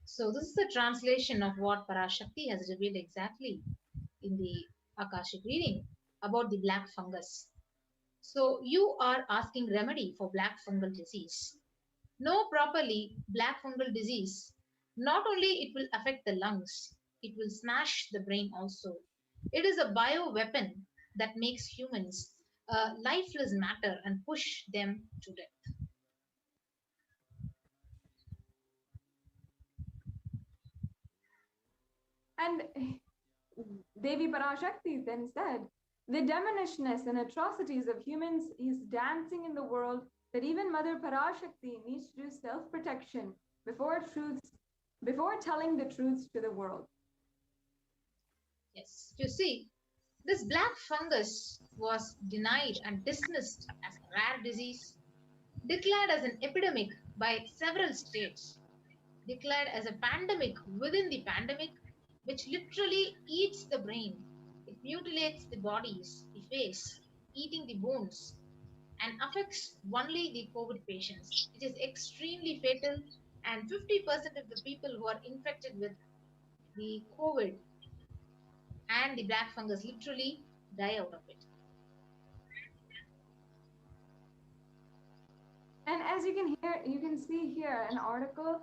So this is the translation of what PARASHAKTI has revealed exactly in the Akashic reading about the black fungus. So you are asking remedy for black fungal disease. Know properly black fungal disease. Not only it will affect the lungs, it will smash the brain also. It is a bio weapon that makes humans lifeless matter and push them to death. And Devi Parashakti then said, the demonishness and atrocities of humans is dancing in the world, that even Mother Parashakti needs to do self-protection before telling the truths to the world. Yes, you see, this black fungus was denied and dismissed as a rare disease, declared as an epidemic by several states, declared as a pandemic within the pandemic, which literally eats the brain. It mutilates the bodies, the face, eating the bones, and affects only the COVID patients. It is extremely fatal, and 50% of the people who are infected with the COVID and the black fungus literally die out of it. And as you can see here an article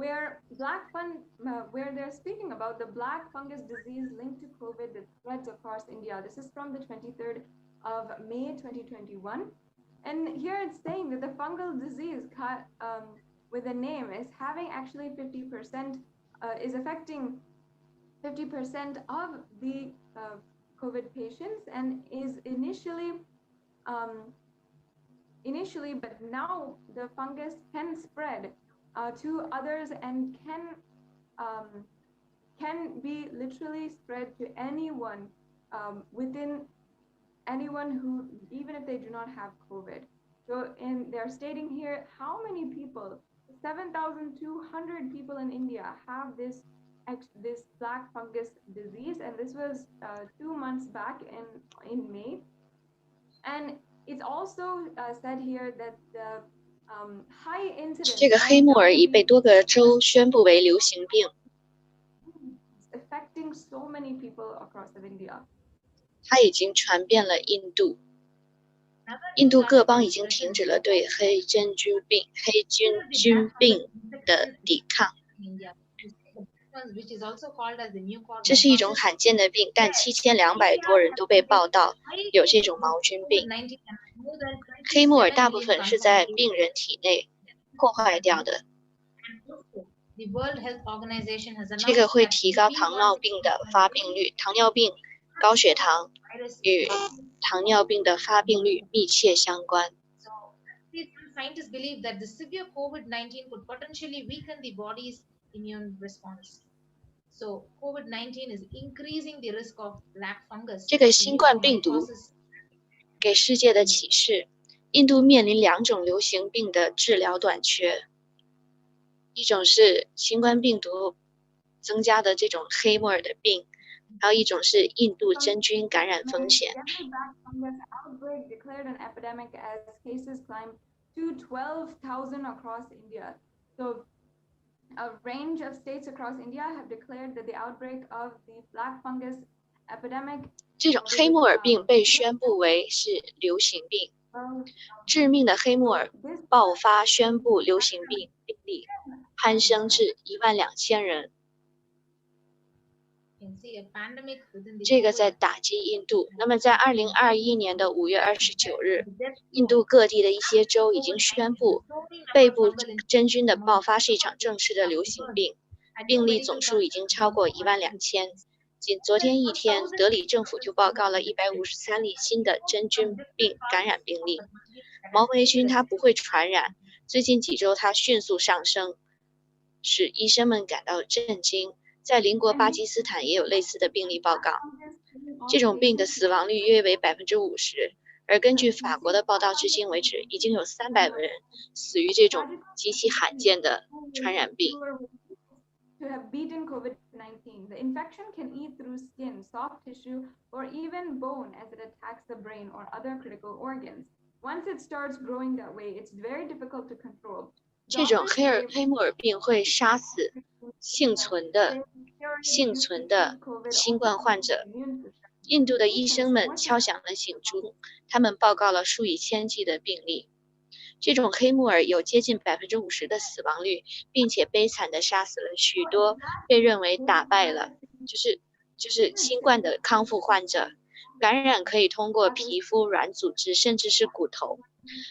where where they're speaking about the black fungus disease linked to COVID that spreads across India. This is from the 23rd of May 2021. And here it's saying that the fungal disease with the name is having actually 50%, is affecting 50% of the COVID patients, and is initially initially, but now the fungus can spread to others and can be literally spread to anyone within anyone who, even if they do not have COVID. So they're stating here how many people, 7,200 people in India have this black fungus disease, and this was 2 months back in May. And it's also said here that the high incidence 这个黑木耳已被多个州宣布为流行病， affecting so many people across India. 它已经传遍了印度。印度各邦已经停止了对黑真菌病的抵抗。这是一种罕见的病，但7200多人都被报道有这种毛菌病。黑木耳大部分是在病人体内破坏掉的。这个会提高糖尿病的发病率。糖尿病、高血糖与糖尿病的发病率密切相关。Scientists believe that the severe COVID-19 could potentially weaken the body's immune response. So COVID-19 is increasing the risk of black fungus. 这个新冠病毒给世界的启示，印度面临2种流行病的治疗短缺，一种是新冠病毒增加的这种黑木耳的病，还有一种是印度真菌感染风险。To 12,000 across India. So a range of states across India have declared that the outbreak of the black fungus epidemic. 这种黑木耳病被宣布为是流行病，致命的黑木耳爆发宣布流行病病例攀升至12000人。这个在打击印度。那么在2021年的5月29日，印度各地的一些州已经宣布背部真菌的爆发是一场正式的流行病，病例总数已经超过12000。仅昨天一天，德里政府就报告了153例新的真菌病感染病例。毛霉菌它不会传染，最近几周它迅速上升，使医生们感到震惊。在邻国巴基斯坦也有类似的病例报告，这种病的死亡率约为50%，而根据法国的报道，至今为止已经有300人死于这种极其罕见的传染病。To have beaten COVID-19, the infection can eat through skin, soft tissue, or even bone as it attacks the brain or other critical organs. Once it starts growing that way, it's very difficult to control. 这种黑木耳病会杀死幸存的新冠患者。印度的医生们敲响了警钟，他们报告了数以千计的病例。这种黑木耳有接近50%的死亡率，并且悲惨地杀死了许多被认为打败了就是新冠的康复患者。感染可以通过皮肤、软组织，甚至是骨头，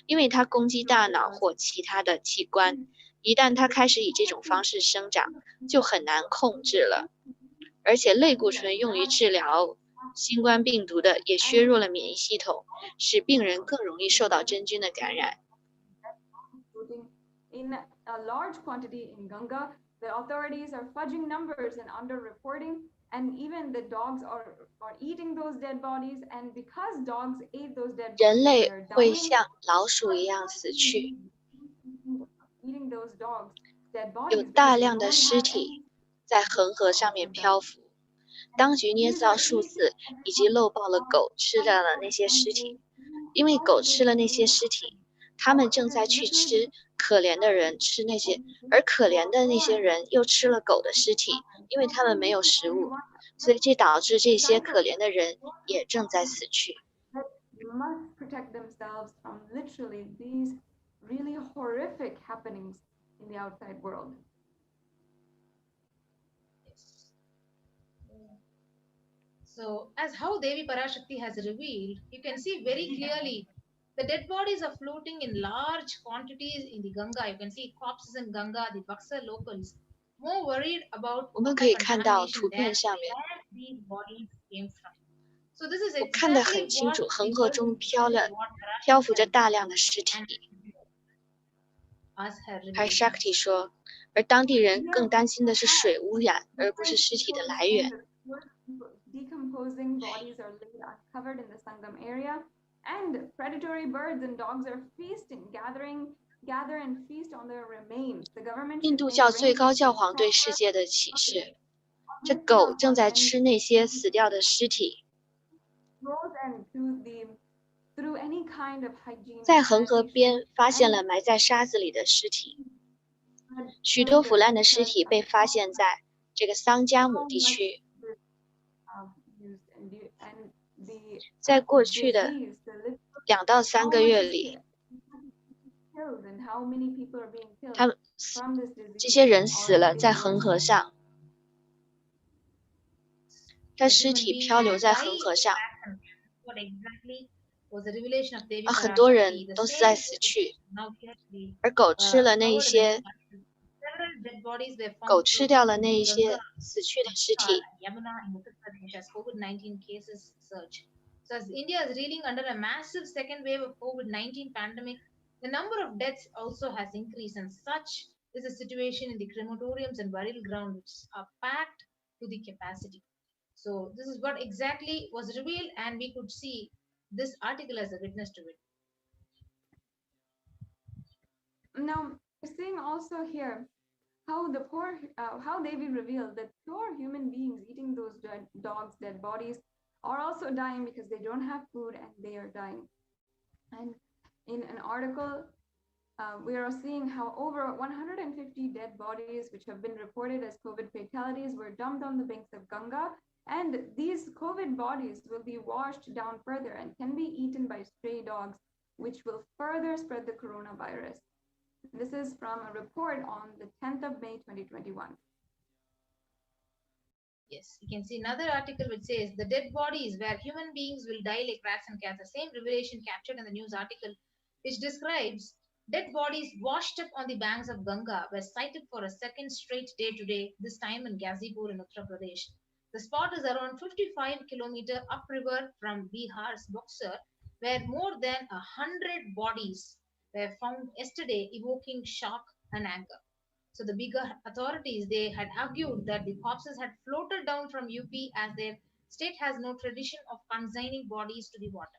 因为它攻击大脑或其他的器官。一旦它开始以这种方式生长，就很难控制了。而且类固醇用于治疗新冠病毒的也削弱了免疫系统，使病人更容易受到真菌的感染。In a large quantity in Ganga, the authorities are fudging numbers and underreporting, and even the dogs are eating those dead bodies. And because dogs ate those dead bodies, 人类会像老鼠一样死去。有大量的尸体在恒河上面漂浮，当局捏造数字以及漏报了狗吃掉了那些尸体，因为狗吃了那些尸体，他们正在去吃可怜的人吃那些，而可怜的那些人又吃了狗的尸体，因为他们没有食物，所以这导致这些可怜的人也正在死去。Must protect themselves from literally these really horrific happenings in the outside world. So, as how Devi PARASHAKTI has revealed, you can see very clearly the dead bodies are floating in large quantities in the Ganga. You can see corpses in Ganga, the Buxar locals more worried about 我们可以看到图片上面 where these bodies came from. So this is 我看得 exactly 很清 what 楚， the 恒河 world 中 what 漂浮着大量的尸体。 us her revelation. PARASHAKTI 说，而当地人更担心的是水污染，而不是尸体的来源。 Decomposing bodies are laid uncovered in the Sangam area, and predatory birds and dogs are feasting, gather and feast on their remains. The government 印度教最高教皇对世界的启示：这狗正在吃那些死掉的尸体。 在恒河边发现了埋在沙子里的尸体，许多腐烂的尸体被发现在这个桑加姆地区。在过去的2到3个月里，这些人死了在恒河上，他尸体漂流在恒河上。 而很多人都在死去，而狗吃了那一些，狗吃掉了那一些死去的尸体。 So as India is reeling under a massive second wave of COVID-19 pandemic, the number of deaths also has increased, and such is the situation in the crematoriums and burial grounds, which are packed to the capacity. So this is what exactly was revealed, and we could see this article as a witness to it. Now, we're seeing also here how Devi revealed that poor human beings eating those dogs' dead bodies are also dying because they don't have food and they are dying. And in an article, we are seeing how over 150 dead bodies, which have been reported as COVID fatalities, were dumped on the banks of Ganga. And these COVID bodies will be washed down further and can be eaten by stray dogs, which will further spread the coronavirus. This is from a report on the 10th of May, 2021. Yes, you can see another article which says the dead bodies where human beings will die like rats and cats. The same revelation captured in the news article, which describes dead bodies washed up on the banks of Ganga were sighted for a second straight day today, this time in Ghazipur in Uttar Pradesh. The spot is around 55 kilometers upriver from Bihar's Buxar, where more than 100 bodies were found yesterday, evoking shock and anger. So the bigger authorities, they had argued that the corpses had floated down from UP as their state has no tradition of consigning bodies to the water.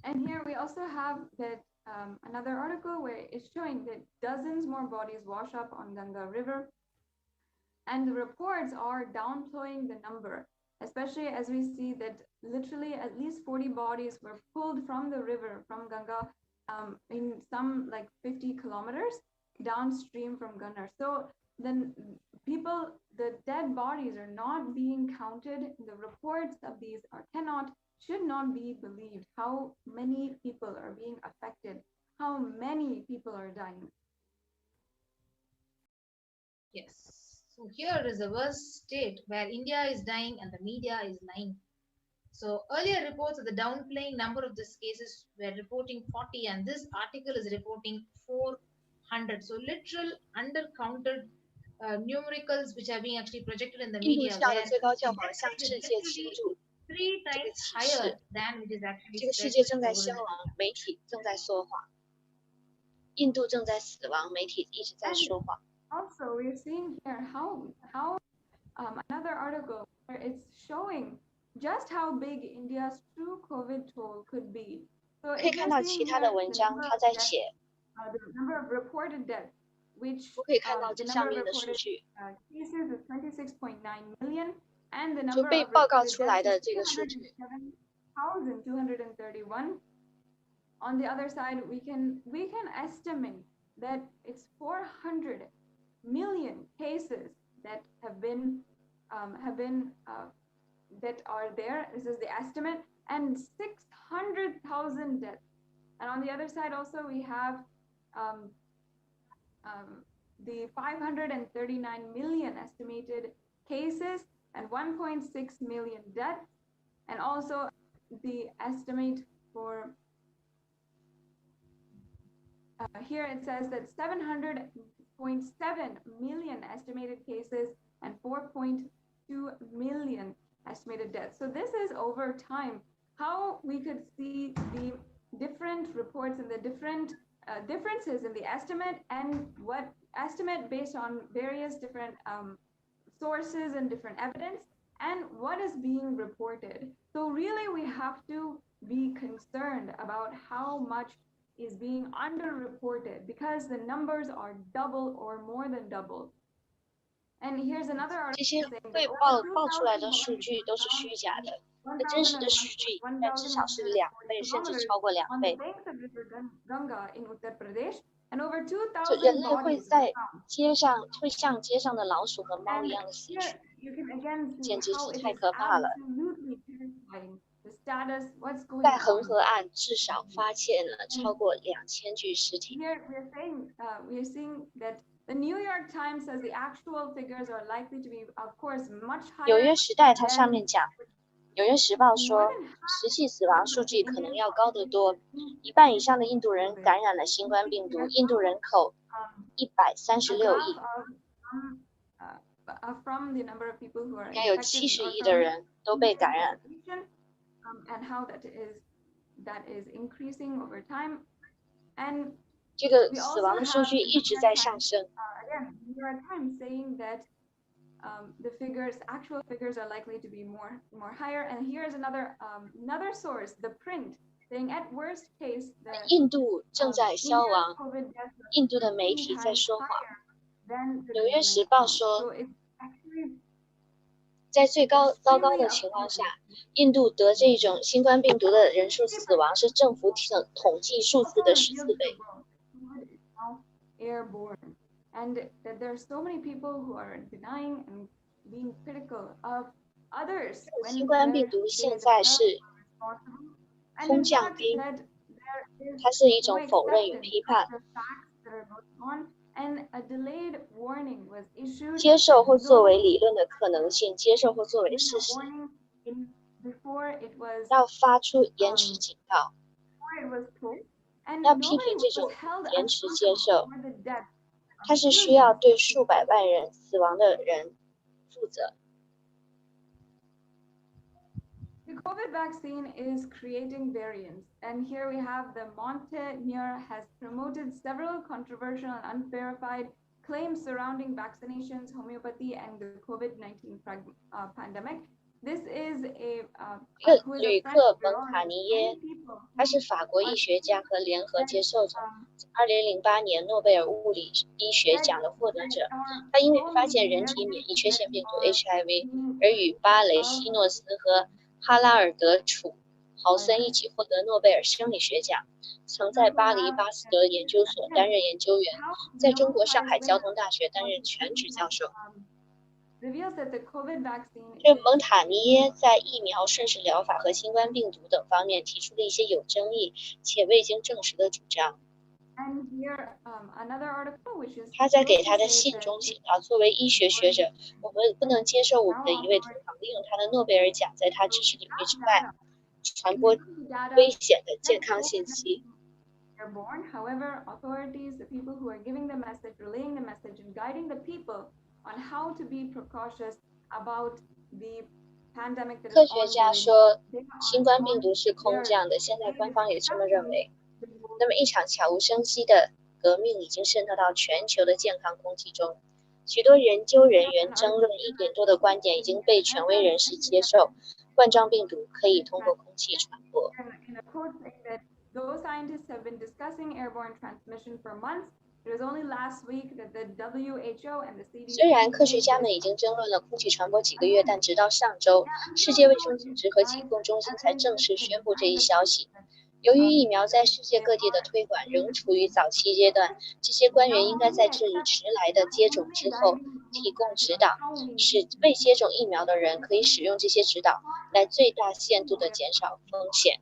And here we also have that another article where it's showing that dozens more bodies wash up on Ganga River, and the reports are downplaying the number, especially as we see that literally at least 40 bodies were pulled from the river from Ganga in some like 50 kilometers downstream from Gunnar. So then the dead bodies are not being counted. The reports of these should not be believed. How many people are being affected? How many people are dying? Yes. So here is the worst state where India is dying and the media is lying. So earlier reports of the downplaying number of these cases were reporting 40, and this article is reporting 400. So literal undercounted numericals which are being actually projected in the 印度 media 教的 where 最高教皇向世界倾注 3 这个 times 启 higher 示， than which is actually 这个世 spread 界正在 over 消 the 亡，媒体正在说谎，印度正在死亡，媒体一直在说谎。 Also, we're seeing here how another article where it's showing just how big India's true COVID toll could be. So 可以看到其他的文章，他在写， the number of reported deaths, which 可以看到 the 这上 number 面 of 的数 reported 据， cases is 26.9 million, and the 就 number 被 of 报告 reported 出来 deaths 的 is 这个数据。 207,231. On the other side, we can estimate that it's 400 million cases that have been that are there. This is the estimate, and 600,000 deaths. And on the other side, also we have the 539 million estimated cases and 1.6 million deaths, and also the estimate for here it says that million estimated cases and 4.2 million estimated deaths. So this is over time how we could see the different reports and the different differences in the estimate, and what estimate based on various different sources and different evidence, and what is being reported. So really we have to be concerned about how much is being underreported, because the numbers are double or more than double. And here's another 这 article 些 saying 被 that 报出来的数据都是虚假的，那真实的数据应该至少是2倍，甚至超过2 on the 倍。 banks of river Ganga in Uttar Pradesh, and over 就 2,000人类会 bodies 在 were found. 街上，会像街上的老鼠和猫一 And 样的死 here 去， you can again see 简直 how 是 it 太 is 可怕了。 absolutely terrifying. The status, what's going 在恒 on. 河岸至少发现了超过2000具尸体。 Here we're saying, we're seeing that the New York Times says the actual figures are likely to be, of course, much 纽 higher 约时代它上 than 面讲，《纽约时报》说，实际死亡数据可能要高得多。1半以上的印度人感染了新冠病毒，印度人口136亿， from the number of people who are 应该有 infected 70 or 亿的 from 人都被感染。 and how that is increasing over time. And 这个 we 死 also 亡的数 have 据 the 一 New 直 York 在 Times, 上升。 again, New York Times saying that the actual figures are likely to be more higher. And here's another source, the print, saying at worst case that 印度正在消亡， COVID deaths are 印度的媒 3体在 times 说谎。 higher than the 纽约 government 时报 count. 说， So it's actually 在最糟糕的情况下，印度得这种新冠病毒的人数死亡是政府统计数字的14倍。 airborne, and that there are so many people who are denying and being critical of others. 新冠病毒现在是空降兵，它是一种否认与批判。 And a delayed warning was issued. 接受或作为理论的可能性，接受或作为事实， Before it was 要发出延迟警告， and 要批评 nobody 这种 was held 延迟接受， accountable for the death. 它是需要对数百万人死亡的人负责。 The COVID vaccine is creating variants, and here we have the Montagneur has promoted several controversial and unverified claims surrounding vaccinations, homeopathy, and the COVID-19 pandemic. This is a 吕克蒙塔尼耶，他是法国医学家和联合接受者，2008年诺贝尔物理医学奖的获得者。他因为发现人体免疫缺陷病毒 HIV， 而与巴雷西诺斯和哈拉尔德·楚豪森一起获得诺贝尔生理学奖，曾在巴黎巴斯德研究所担任研究员，在中国上海交通大学担任全职教授。这蒙塔尼耶在疫苗、顺势疗法和新冠病毒等方面提出了一些有争议且未经证实的主张。他在给他的信中写道：“作为医学学者，我们不能接受我们的一位同行利用他的诺贝尔奖在他知识领域之外传播危险的健康信息。” However, authorities, the people who are giving the message, relaying the message, and guiding the people on how to be precautious about the pandemic. 科学家说，新冠病毒是空降的，现在官方也这么认为。那么，一场悄无声息的革命已经渗透到全球的健康空气中，许多研究人员争论1点多的观点已经被权威人士接受。冠状病毒可以通过空气传播。Those scientists have been discussing airborne transmission for months. It was only last week that the WHO and the CDC. 虽然科学家们已经争论了空气传播几个月，但直到上周，世界卫生组织和疾控中心才正式宣布这一消息。由于疫苗在世界各地的推广仍处于早期阶段，这些官员应该在这一迟来的接种之后提供指导，使未接种疫苗的人可以使用这些指导来最大限度地减少风险。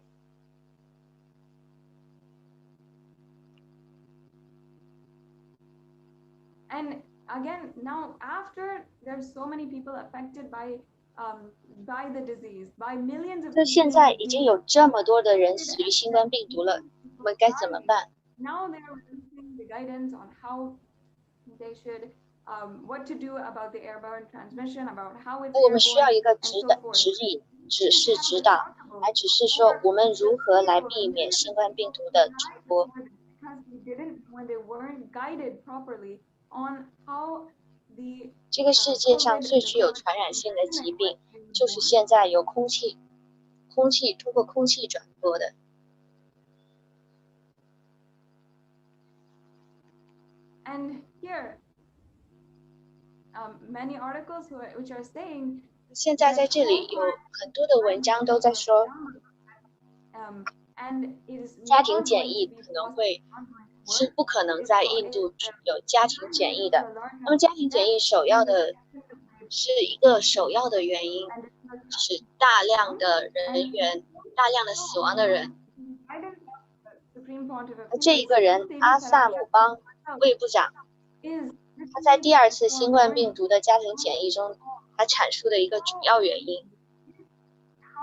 And again, now after there's so many people affected by the disease, by millions of people. 现在已经有这么多的人死于新冠病毒了，我们该怎么办？ Now they're releasing the guidance on how They should what to do about the airborne transmission, about how it's 我们需要 airborne, 一个 and 指 so 导、 forth. 指引、指示、指导，来指示说我们如何来避免新冠病毒的传播。 Because they didn't, when they weren't guided properly on how the 这个世界上最具有传染性的疾病，就是现在由空气通过空气传播的。 And here, many articles which are saying 现在在这里有很多的文章都在说， and it is 家庭检疫可能会是不可能在印度有家庭检疫的。那么家庭检疫首要的原因是大量的人员、大量的死亡的人。这一个人阿萨姆邦卫部长，他在第2次新冠病毒的家庭检疫中，他阐述的一个主要原因。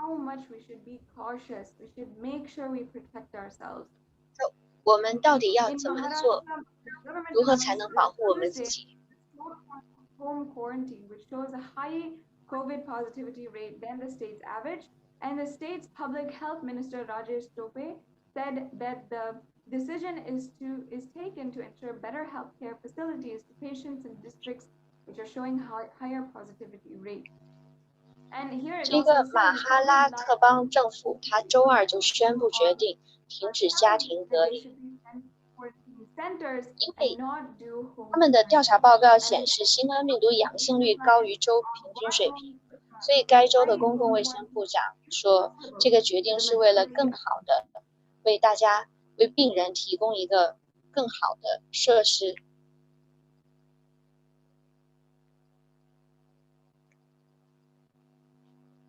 how much we should be cautious. We should make sure we protect ourselves. 我们到底要怎么做？如何才能保护我们自己？ Home quarantine, which shows a high COVID positivity rate than the state's average, and the state's public health minister Rajesh Tope said that the decision is taken to ensure better healthcare facilities to patients in districts which are showing higher positivity rate. And here it 这个 also 马 says 哈拉特邦政府，他周2就宣布决定停止家庭隔离，因为他们的调查报告显示，新冠病毒阳性率高于州平均水平，所以该州的公共卫生部长说，这个决定是为了更好的为病人提供一个更好的设施。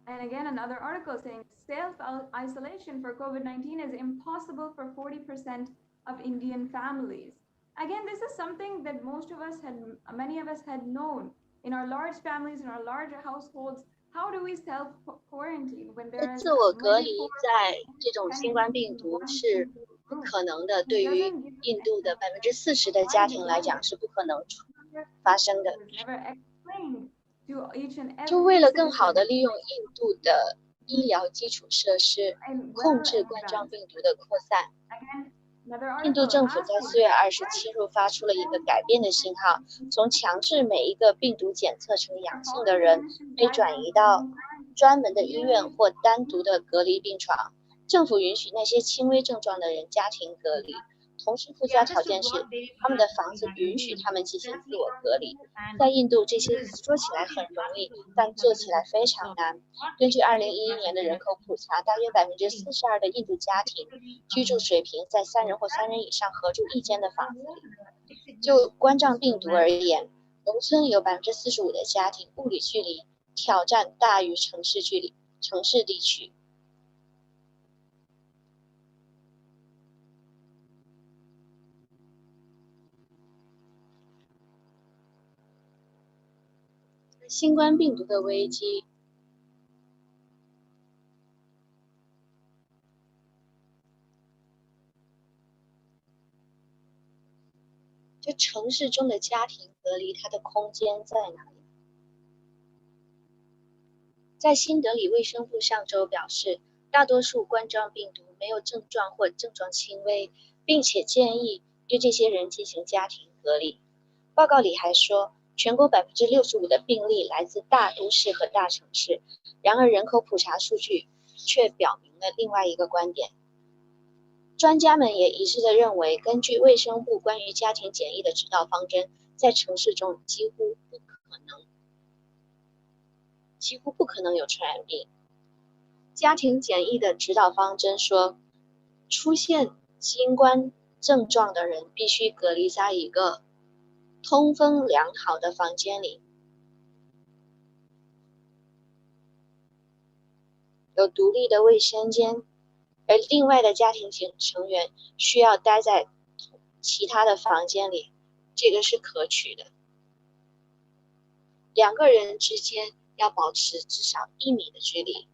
And again, another article saying self-isolation for COVID-19 is impossible for 40% of Indian families. Again, this is something that many of us had known in our large families, in our large households. How do we self-quarantine when there is 自我隔离在这种新冠病毒是不可能的，对于印度的40%的家庭来讲是不可能发生的。 就为了更好地利用印度的医疗基础设施，控制冠状病毒的扩散，印度政府在4月27日发出了一个改变的信号，从强制每一个病毒检测成阳性的人被转移到专门的医院或单独的隔离病床。政府允许那些轻微症状的人家庭隔离。 同时，附加条件是他们的房子允许他们进行自我隔离。在印度，这些说起来很容易，但做起来非常难。根据2011年的人口普查，大约42%的印度家庭居住水平在3人或3人以上合住一间的房子里。就冠状病毒而言，农村有45%的家庭物理距离挑战大于城市地区。 新冠病毒的危机，就城市中的家庭隔离，它的空间在哪里？在新德里卫生部上周表示，大多数冠状病毒没有症状或症状轻微，并且建议对这些人进行家庭隔离。报告里还说。 全国65%的病例来自大都市和大城市，然而人口普查数据却表明了另外一个观点。专家们也一致地认为，根据卫生部关于家庭检疫的指导方针，在城市中几乎不可能有传染病。家庭检疫的指导方针说，出现新冠症状的人必须隔离在一个 通风良好的房间里，有独立的卫生间，而另外的家庭成员需要待在其他的房间里，这个是可取的。2个人之间要保持至少1米的距离。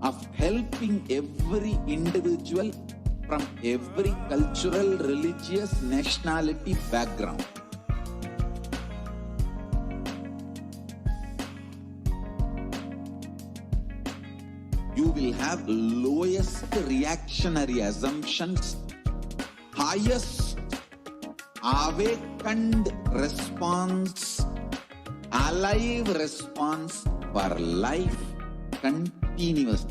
of helping every individual from every cultural, religious, nationality background. You will have lowest reactionary assumptions, highest awakened response, alive response for life continuously.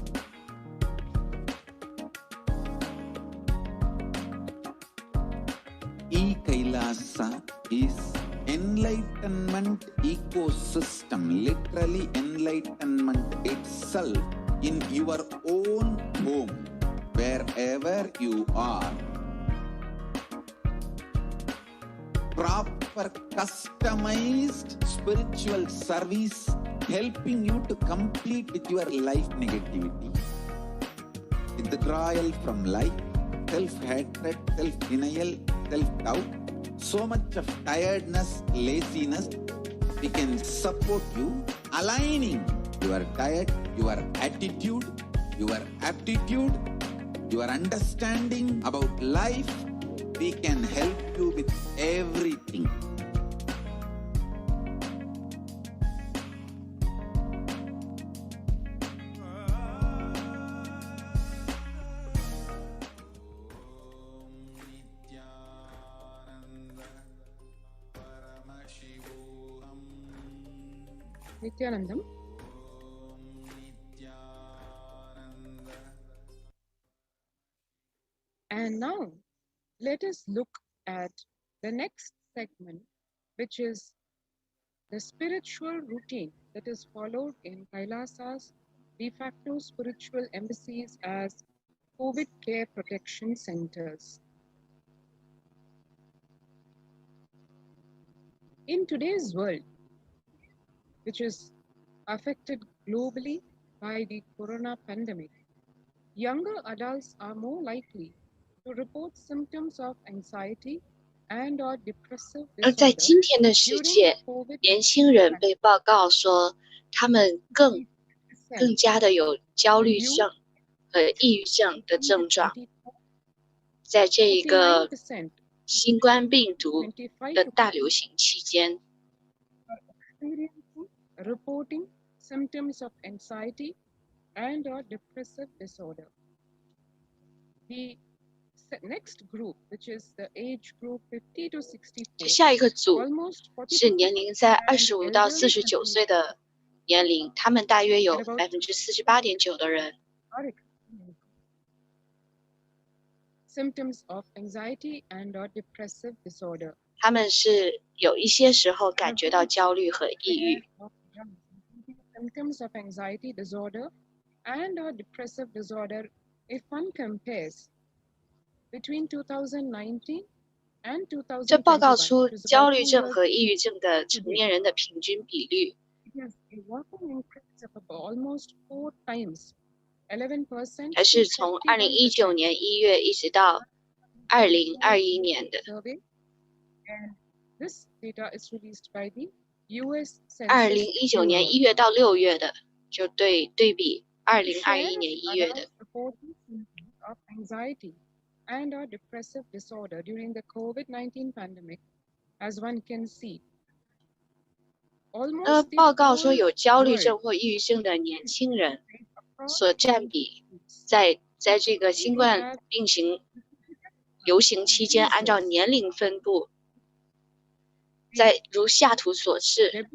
E-Kailasa is enlightenment ecosystem, literally enlightenment itself in your own home, wherever you are. Proper customized spiritual service helping you to complete with your life negativity, withdrawal from life, self-hatred, self-denial, self-doubt, so much of tiredness, laziness. We can support you aligning your diet, your attitude, your aptitude, your understanding about life. We can help you with everything. Nityanandam. And now, let us look at the next segment, which is the spiritual routine that is followed in Kailasa's de facto spiritual embassies as COVID care protection centers. In today's world, which is affected globally by the corona pandemic, younger adults are more likely to report symptoms of anxiety and or depressive 而在 disorder 今天的世 during 界， COVID 年轻人被报告说，他们更加的有焦虑症和抑郁症的症状。在这一个新冠病毒的大流行期间， reporting symptoms of anxiety and or depressive disorder. The next group, which is the age group 50 to 64, 下一个组 almost 是年龄在25到49岁的年龄，他们大约有 48.9% 的人 symptoms of anxiety and or depressive disorder. 他们是有一些时候感觉到焦虑和抑郁。 Symptoms of anxiety disorder and or depressive disorder, if one compares between 2019 and 2021, 这报告出焦虑症和抑郁症的成年人的平均比率， almost 4 times, 11%. 还是从2019年1月一直到2021年的。 This data is released by the US 2019年1月到6月的，就对比2021年1月的。of anxiety and or depressive disorder during the COVID-19 pandemic, as one can see. 报告说有焦虑症或抑郁症的年轻人所占比在这个新冠病情流行期间，按照年龄分布，如下图所示。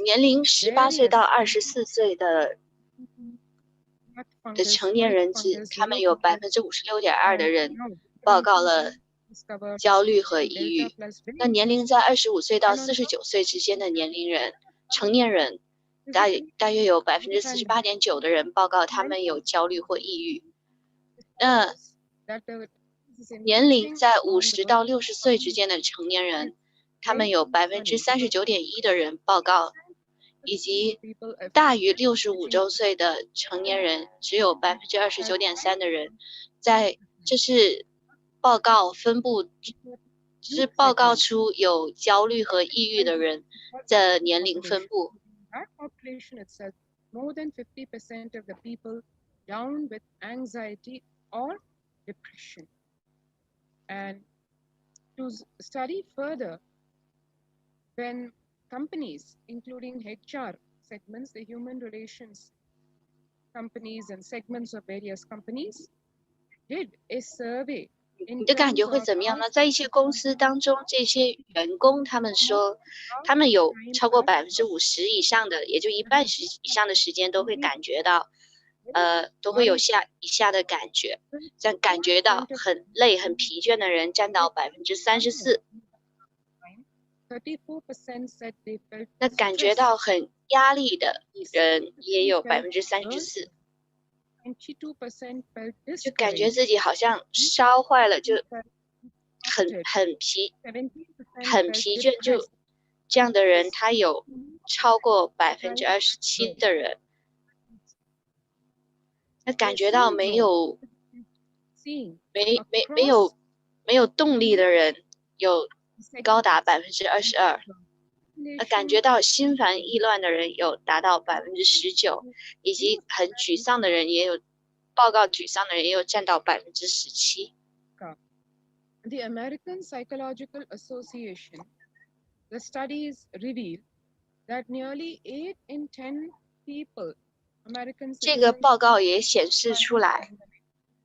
年龄18岁到24岁的成年人他们有56.2%的人报告了焦虑和抑郁。那年龄在25岁到49岁之间的成年人，大约有48.9%的人报告他们有焦虑或抑郁。那年龄在50到60岁之间的成年人，他们有39.1%的人报告，以及大于65周岁的成年人只有29.3%的人。这是报告分布，就是报告出有焦虑和抑郁的人的年龄分布。That population itself, more than 50% of the people down with anxiety or depression. And to study further, when companies, including HR segments, the human relations companies and segments of various companies, did a survey. 你的感觉会怎么样呢？在一些公司当中，这些员工他们说，他们有超过50%以上的，也就一半以上的时间都会感觉到，都会有以下的感觉，感觉到很累、很疲倦的人占到34%，那感觉到很压力的人也有34%。就感觉自己好像烧坏了，就很疲倦，就这样的人，他有超过27%的人，那感觉到没有动力的人有高达22%，那感觉到心烦意乱的人有达到19%，以及很沮丧的人也有报告，沮丧的人也有占到17%。The American Psychological Association, the studies reveal that nearly 8 in 10 people, American 这个报告也显示出来，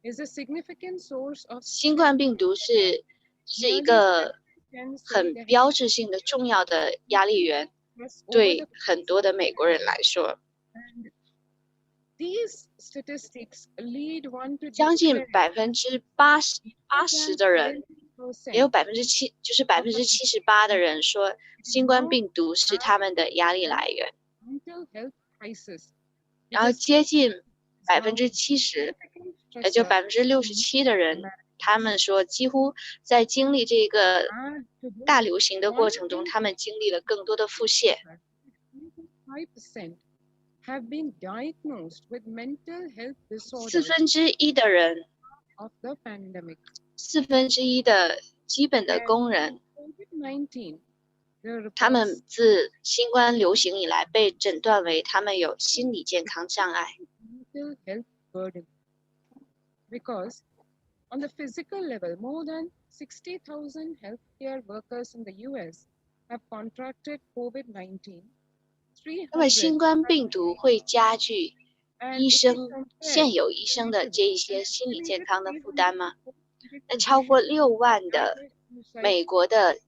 is a significant source of 新冠病毒是一个很标志性的重要的压力源，对很多的美国人来说。将近80%的人，也有78%的人说，新冠病毒是他们的压力来源。然后接近70%，也就67%的人，他们说几乎在经历这个大流行的过程中，他们经历了更多的腹泻。have been diagnosed with mental health disorders 1/4的人of the pandemic. 1/4的基本的工人，他们自新冠流行以来被诊断为他们有心理健康障碍。Mental health burden. Because on the physical level, more than 60,000 healthcare workers in the US have contracted COVID-19. 那么新冠病毒会加剧现有医生的这一些心理健康的负担吗？那超过6万的美国的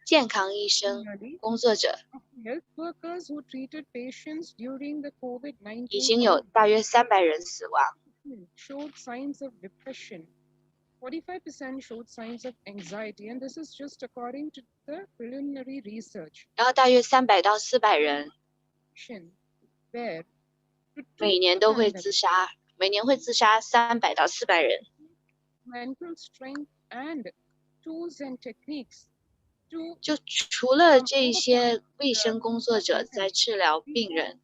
健康医生工作者，已经有大约300人死亡。45% showed signs of anxiety, and this is just according to the preliminary research. 然后大约300到400人每年都会自杀，每年会自杀300到400人。Mental strength and tools and techniques. 就除了这些卫生工作者在治疗病人，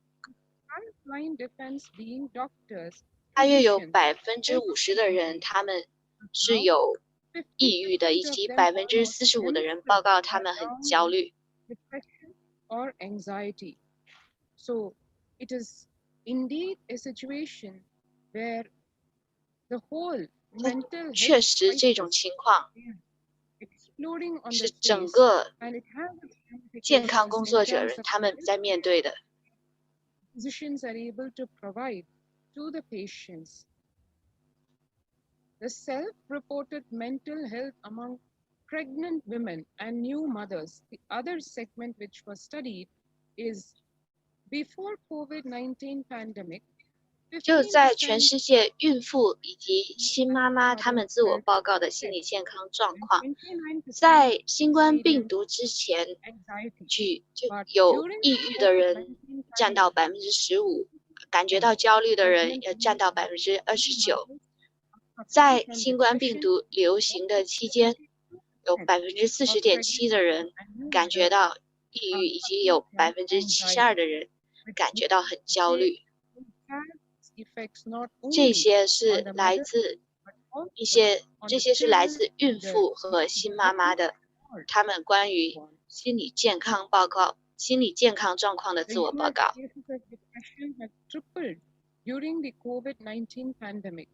大约有50%的人他们是有抑郁的，以及45%的人报告他们很焦虑。So it is indeed a situation where the whole mental 确 health 实这种 crisis 情况 exploding on 是 the 整 face, 个 and it has its 健康 ramifications 工 in 作者 terms of 他们在面对的。 physicians are able to provide to the patients. The self-reported mental health among pregnant women and new mothers, the other segment which was studied is before COVID-19 pandemic, 就在全 15% 世界孕妇以及新妈妈她们自我报告的心理健康状况， 29% 在新冠病毒之前， anxiety. 就 But 有 during 抑郁的人 COVID-19 占到 15%， 感觉到焦虑的人 pandemic, 也占到 29%。 在新冠病毒流行的期间，有 40.7% 的人感觉到抑郁，以及有 72% 的人感觉到很焦虑。 effects not 这 only 些是 on the 来 mother, 自 but also 这些是来自孕妇和新妈妈的，她们关于心理健康报告、心理健康状况的自我报告。 cases of depression have tripled during the COVID-19 pandemic.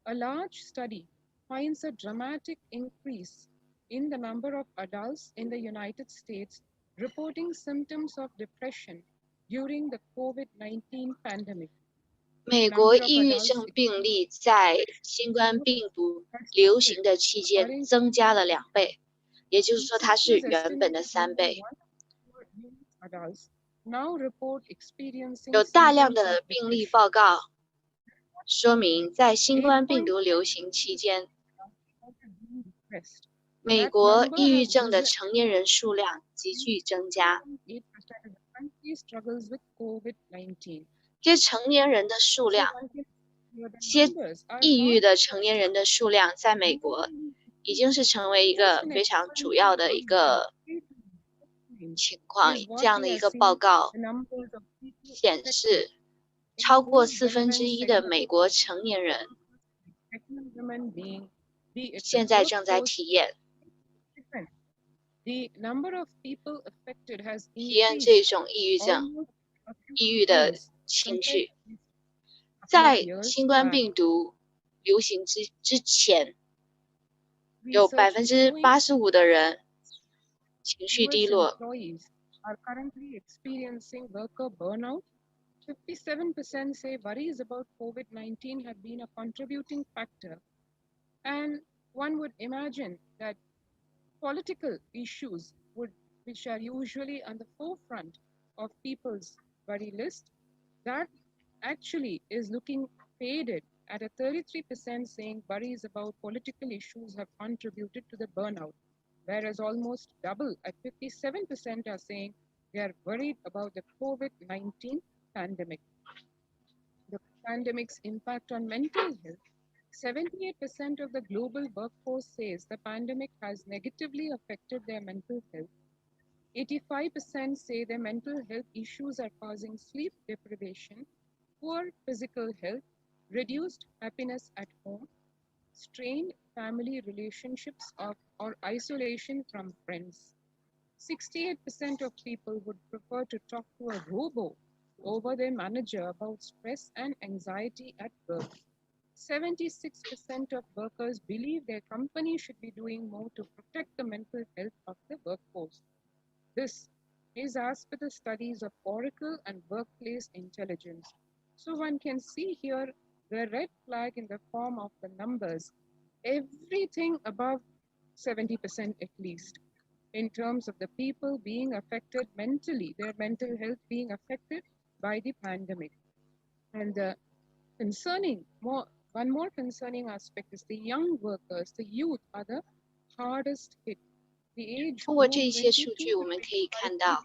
A large study finds a dramatic increase in the number of adults in the United States reporting symptoms of depression during the COVID-19 pandemic. 美国抑郁症病例在新冠病毒流行的期间增加了2倍，也就是说它是原本的3倍。 有大量的病例报告说明，在新冠病毒流行期间，美国抑郁症的成年人数量急剧增加。 这些成年人的数量，这些抑郁的成年人的数量，在美国已经是成为一个非常主要的一个情况。这样的一个报告显示，超过1/4的美国成年人现在正在体验这种抑郁症、抑郁的情绪。在新冠病毒流行之前，有 85% 的人情绪低落。 57% say worries about COVID-19 have been a contributing factor. And one would imagine that political issues which are usually on the forefront of people's worry list, that actually is looking faded at a 33% saying worries about political issues have contributed to the burnout, whereas almost double at 57% are saying they are worried about the COVID-19 pandemic. The pandemic's impact on mental health. 78% of the global workforce says the pandemic has negatively affected their mental health. 85% say their mental health issues are causing sleep deprivation, poor physical health, reduced happiness at home, strained family relationships or isolation from friends. 68% of people would prefer to talk to a robo over their manager about stress and anxiety at work. 76% of workers believe their company should be doing more to protect the mental health of the workforce. This is as per the studies of Oracle and Workplace Intelligence. So one can see here the red flag in the form of the numbers, everything above 70% at least, in terms of the people being affected mentally, their mental health being affected by the pandemic. And one more concerning aspect is the young workers, the youth are the hardest hit. 通过这些数据，我们可以看到，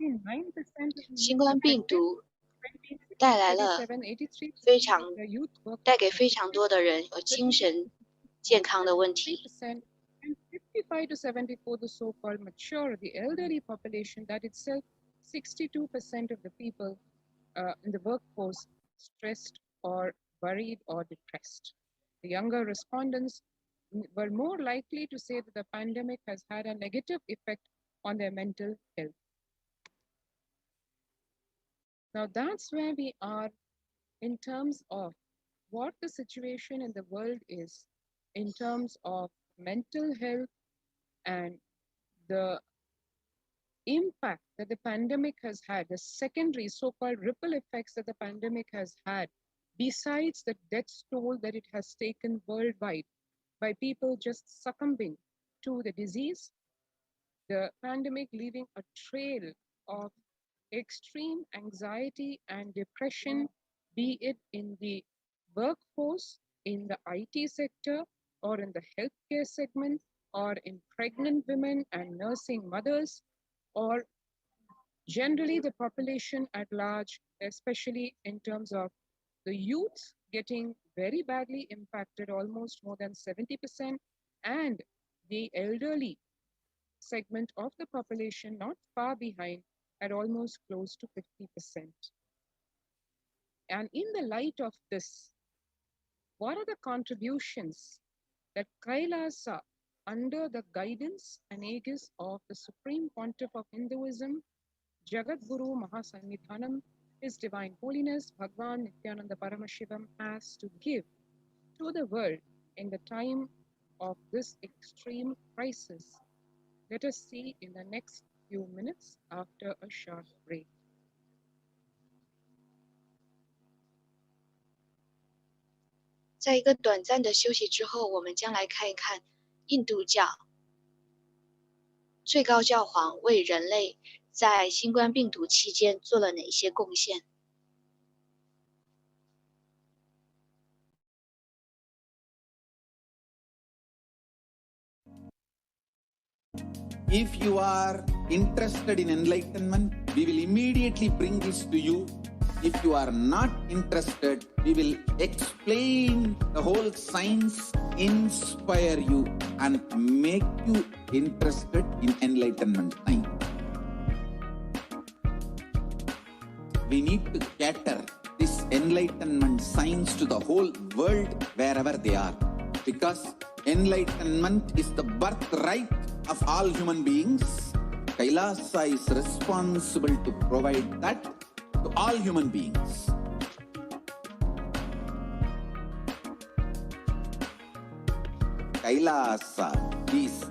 新冠病毒带给非常多的人有精神健康的问题。 55 to 74, the so-called mature, the elderly population, that itself 62% of the people in the workforce stressed or worried or depressed. The younger respondents were more likely to say that the pandemic has had a negative effect on their mental health. Now that's where we are in terms of what the situation in the world is in terms of mental health and the impact that the pandemic has had, the secondary so-called ripple effects that the pandemic has had, besides the death toll that it has taken worldwide by people just succumbing to the disease, the pandemic leaving a trail of extreme anxiety and depression, be it in the workforce, in the IT sector, or in the healthcare segment, or in pregnant women and nursing mothers, or generally the population at large, especially in terms of the youth getting very badly impacted, almost more than 70%, and the elderly segment of the population not far behind at almost close to 50%. And in the light of this, what are the contributions that Kailasa, under the guidance and aegis of the Supreme Pontiff of Hinduism, Jagat Guru Mahasannidhanam, His Divine Holiness Bhagwan Nityananda Paramashivam, has to give to the world in the time of this extreme crisis? Let us see in the next few minutes after a short break.在一个短暂的休息之后，我们将来看一看印度教最高教皇为人类在新冠病毒期间做了哪些贡献。If you are interested in enlightenment, we will immediately bring this to you. If you are not interested, we will explain the whole science, inspire you, and make you interested in enlightenment time. We need to cater this enlightenment science to the whole world wherever they are, because enlightenment is the birthright of all human beings. Kailasa is responsible to provide that to all human beings. Kailasa is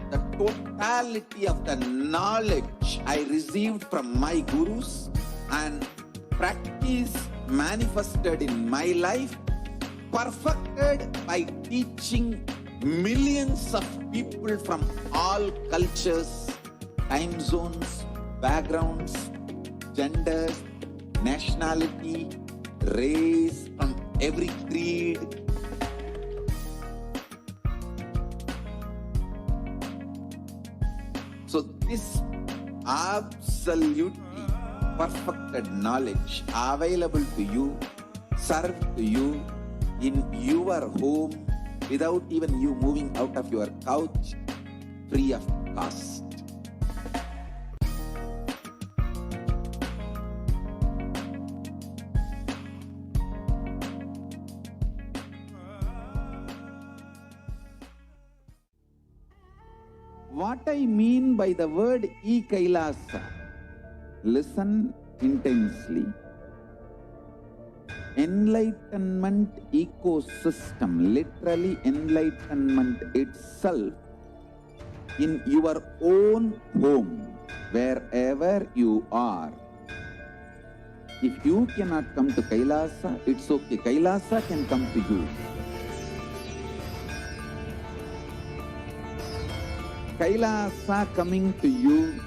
the totality of the knowledge I received from my gurus and practice manifested in my life, perfected by teaching millions of people from all cultures, time zones, backgrounds, genders, nationality, race, from every creed. So this absolutely perfected knowledge available to you, served to you in your home without even you moving out of your couch, free of cost. What I mean by the word e-Kailasa, listen intensely. Enlightenment ecosystem, literally enlightenment itself, in your own home, wherever you are. If you cannot come to Kailasa, it's okay. Kailasa can come to you. Kailasa coming to you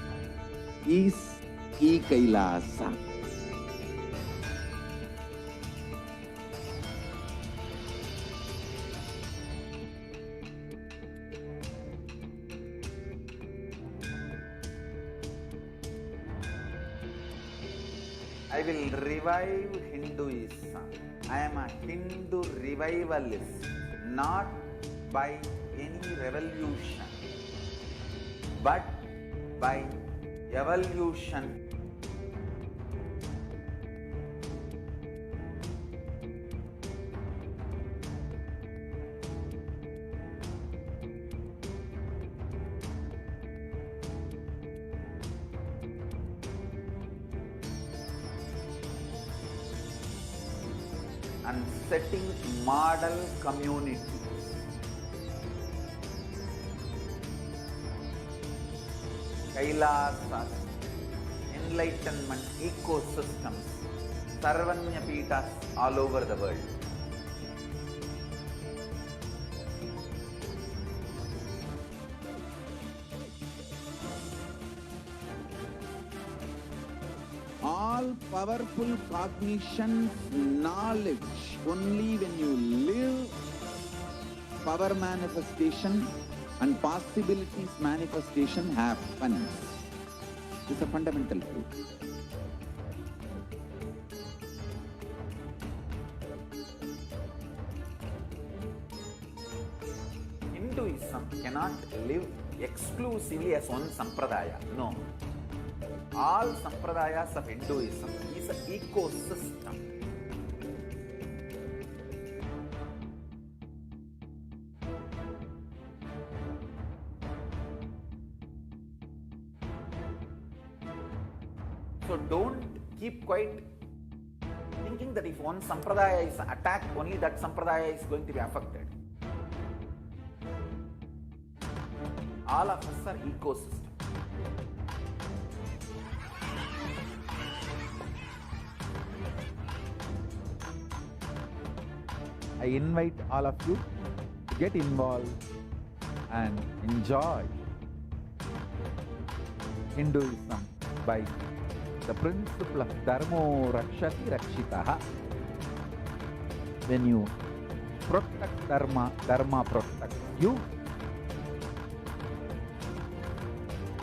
is e-Kailasa. I will revive Hinduism. I am a Hindu revivalist, not by any revolution, but by evolution. and setting model communities. Kailasas, enlightenment ecosystems, Sarvanya Peethas all over the world. All powerful cognition, knowledge, only when you live, power manifestation and possibilities manifestation happens. It's a fundamental truth. Hinduism cannot live exclusively as one sampradaya. No. All sampradayas of Hinduism is an ecosystem. So don't keep quiet thinking that if one sampradaya is attacked, only that sampradaya is going to be affected. All of us are ecosystem. I invite all of you to get involved and enjoy Hinduism by the principle of Dharmo Rakshati Rakshitaha. When you protect Dharma, Dharma protects you.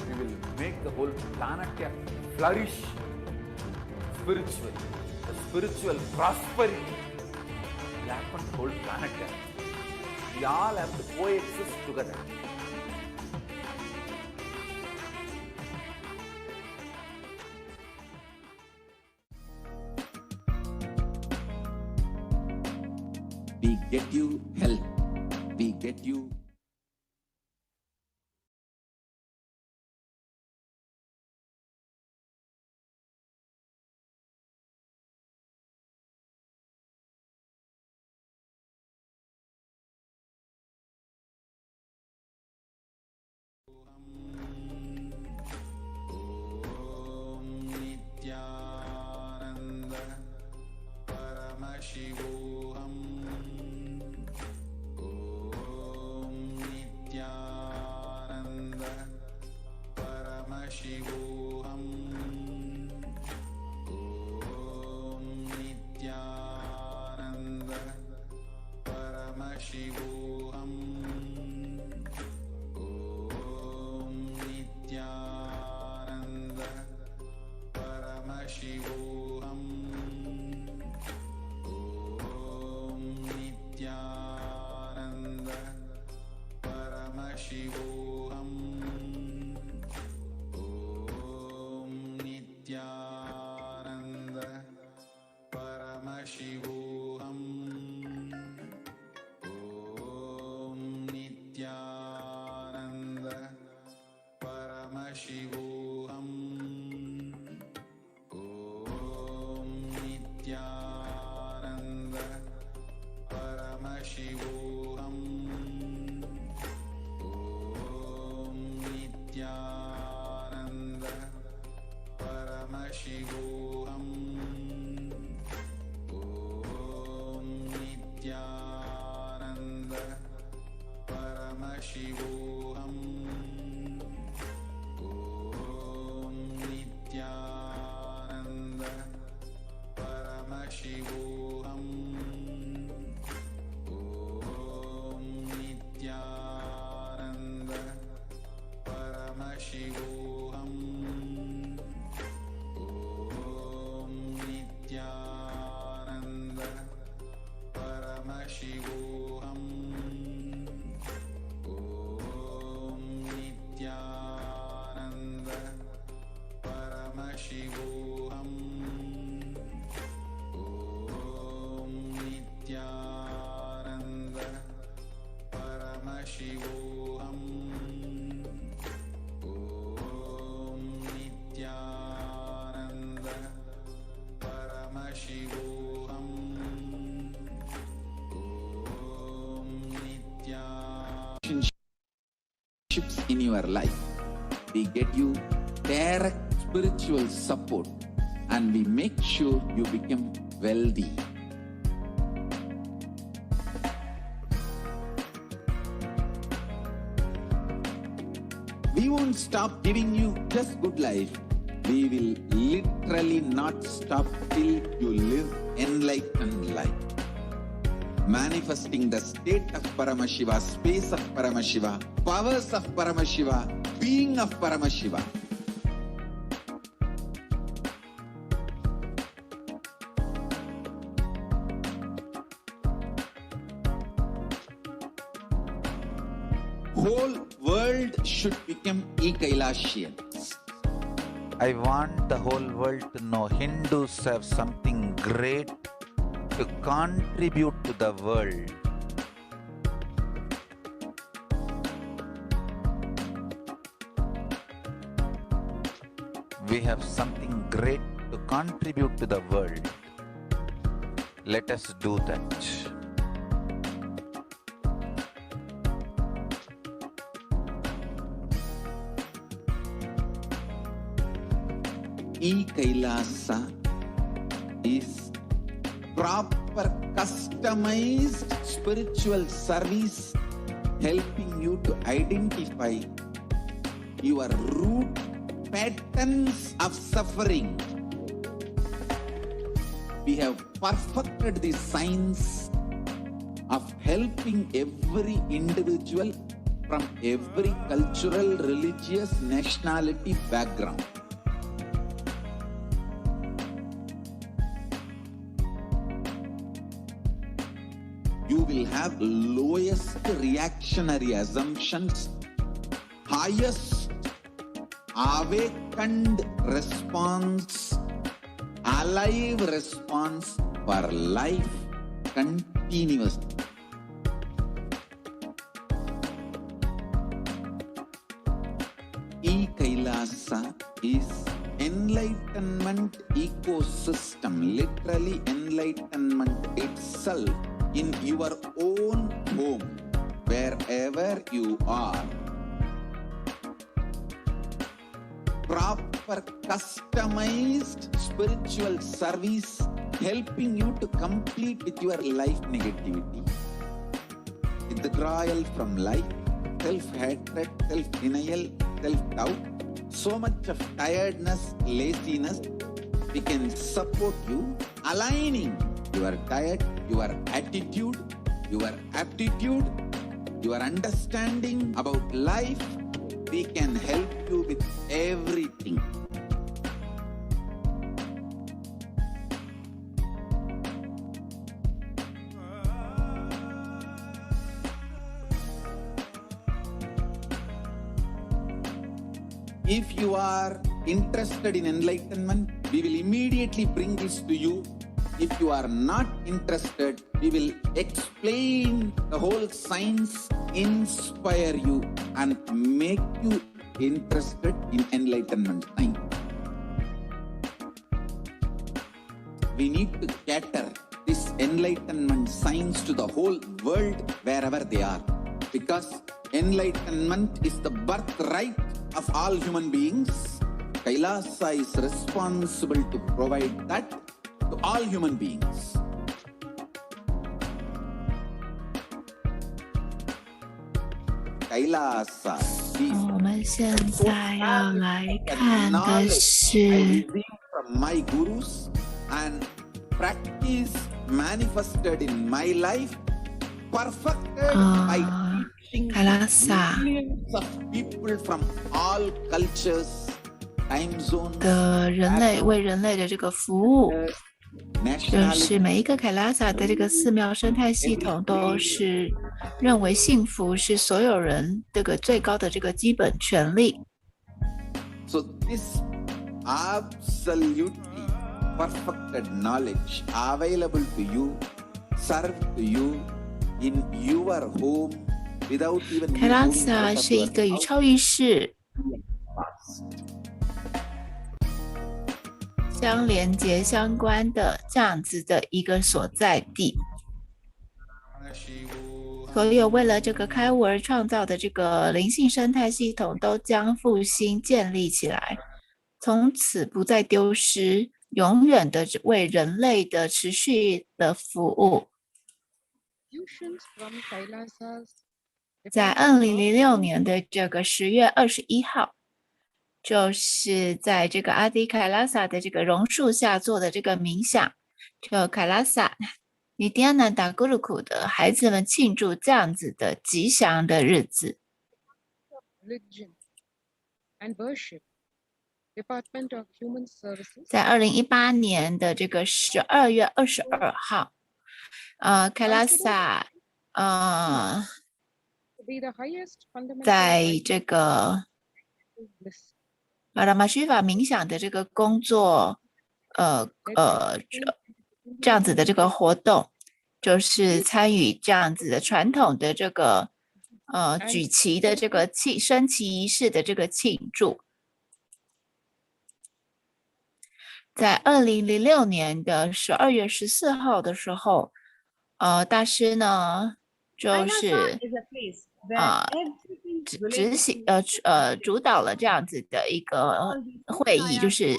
We will make the whole planet flourish spiritually. The spiritual prosperity will happen to the whole planet. We all have to coexist together. We get you help. We get you. Nityananda Paramashivoham. Nityananda Paramashivoham. Nityananda Paramashivoham. Nityananda Paramashivoham. Nityananda Paramashivoham. Nityananda Paramashivoham. Nityananda Paramashivoham. Nityananda Paramashivoham. Nityananda Paramashivoham. Nityananda Paramashivoham. Nityananda Paramashivoham. Nityananda Paramashivoham. Nityananda Paramashivoham. Nityananda Paramashivoham. Nityananda Paramashivoham. Nityananda Paramashivoham. your life. We get you direct spiritual support and we make sure you become wealthy. We won't stop giving you just good life. We will literally not stop till you live enlightened life. Manifesting the state of Paramashiva, space of Paramashiva, powers of Paramashiva, being of Paramashiva. Whole world should become e-Kailashians. I want the whole world to know Hindus have something great to contribute to the world. We have something great to contribute to the world. Let us do that. E-Kailasa is proper customized spiritual service helping you to identify your root patterns of suffering. We have perfected the science of helping every individual from every cultural, religious, nationality background. You will have lowest reactionary assumptions, highest awakened response, alive response for life continuously. E-Kailasa is enlightenment ecosystem, literally enlightenment itself in your own home, wherever you are. Proper customized spiritual service helping you to complete with your life negativity. Withdrawal from life, self-hatred, self-denial, self-doubt, so much of tiredness, laziness. We can support you aligning your diet, your attitude, your aptitude, your understanding about life. We can help you with everything. If you are interested in enlightenment, we will immediately bring this to you. If you are not interested, we will explain the whole science, inspire you and make you interested in enlightenment science. We need to cater this enlightenment science to the whole world wherever they are, because enlightenment is the birthright of all human beings. Kailasa is responsible to provide that to all human beings. Kailasa is 我们现在要来看的是 from my gurus and practice manifested in my life, perfected by teaching millions of people from all cultures, time zones 的人类为人类的这个服务，就是每一个凯拉萨的这个寺庙生态系统都是认为幸福是所有人这个最高的这个基本权利。So this absolutely perfected knowledge available to you, served to you in your home without even 凯拉萨是一个与超意识相连接相关的这样子的一个所在地。所有为了这个开悟而创造的这个灵性生态系统都将复兴建立起来，从此不再丢失，永远的为人类的持续的服务。在2006年的这个10月21号，就是在这个阿迪凯拉萨的这个榕树下做的这个冥想，就凯拉萨尼迪亚南达古鲁库的孩子们庆祝这样子的吉祥的日子。在2018年的这个12月22号，凯拉萨在这个帕拉玛希瓦冥想的这个工作，这样子的这个活动，就是参与这样子的传统的这个举旗的这个升旗仪式的这个庆祝。在2006年的12月14号的时候，大师呢就是主导了这样子的一个会议，就是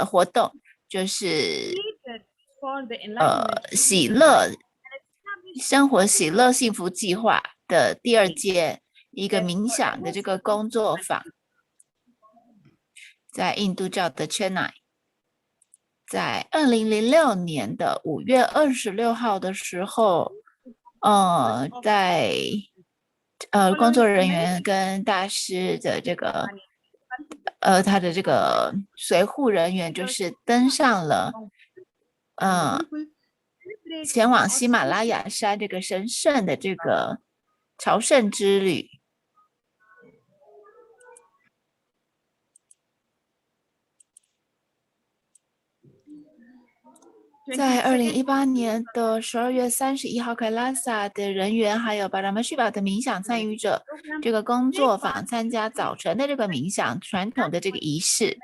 活动，就是喜乐生活喜乐幸福计划的第2届一个冥想的这个工作坊，在印度教的 Chennai。在2006年的5月26号的时候，在工作人员跟大师的这个他的这个随护人员就是登上了前往喜马拉雅山这个神圣的这个朝圣之旅。在2018年的12月31号，凯拉萨的人员还有巴拉玛希瓦的冥想参与者这个工作坊参加早晨的这个冥想传统的这个仪式。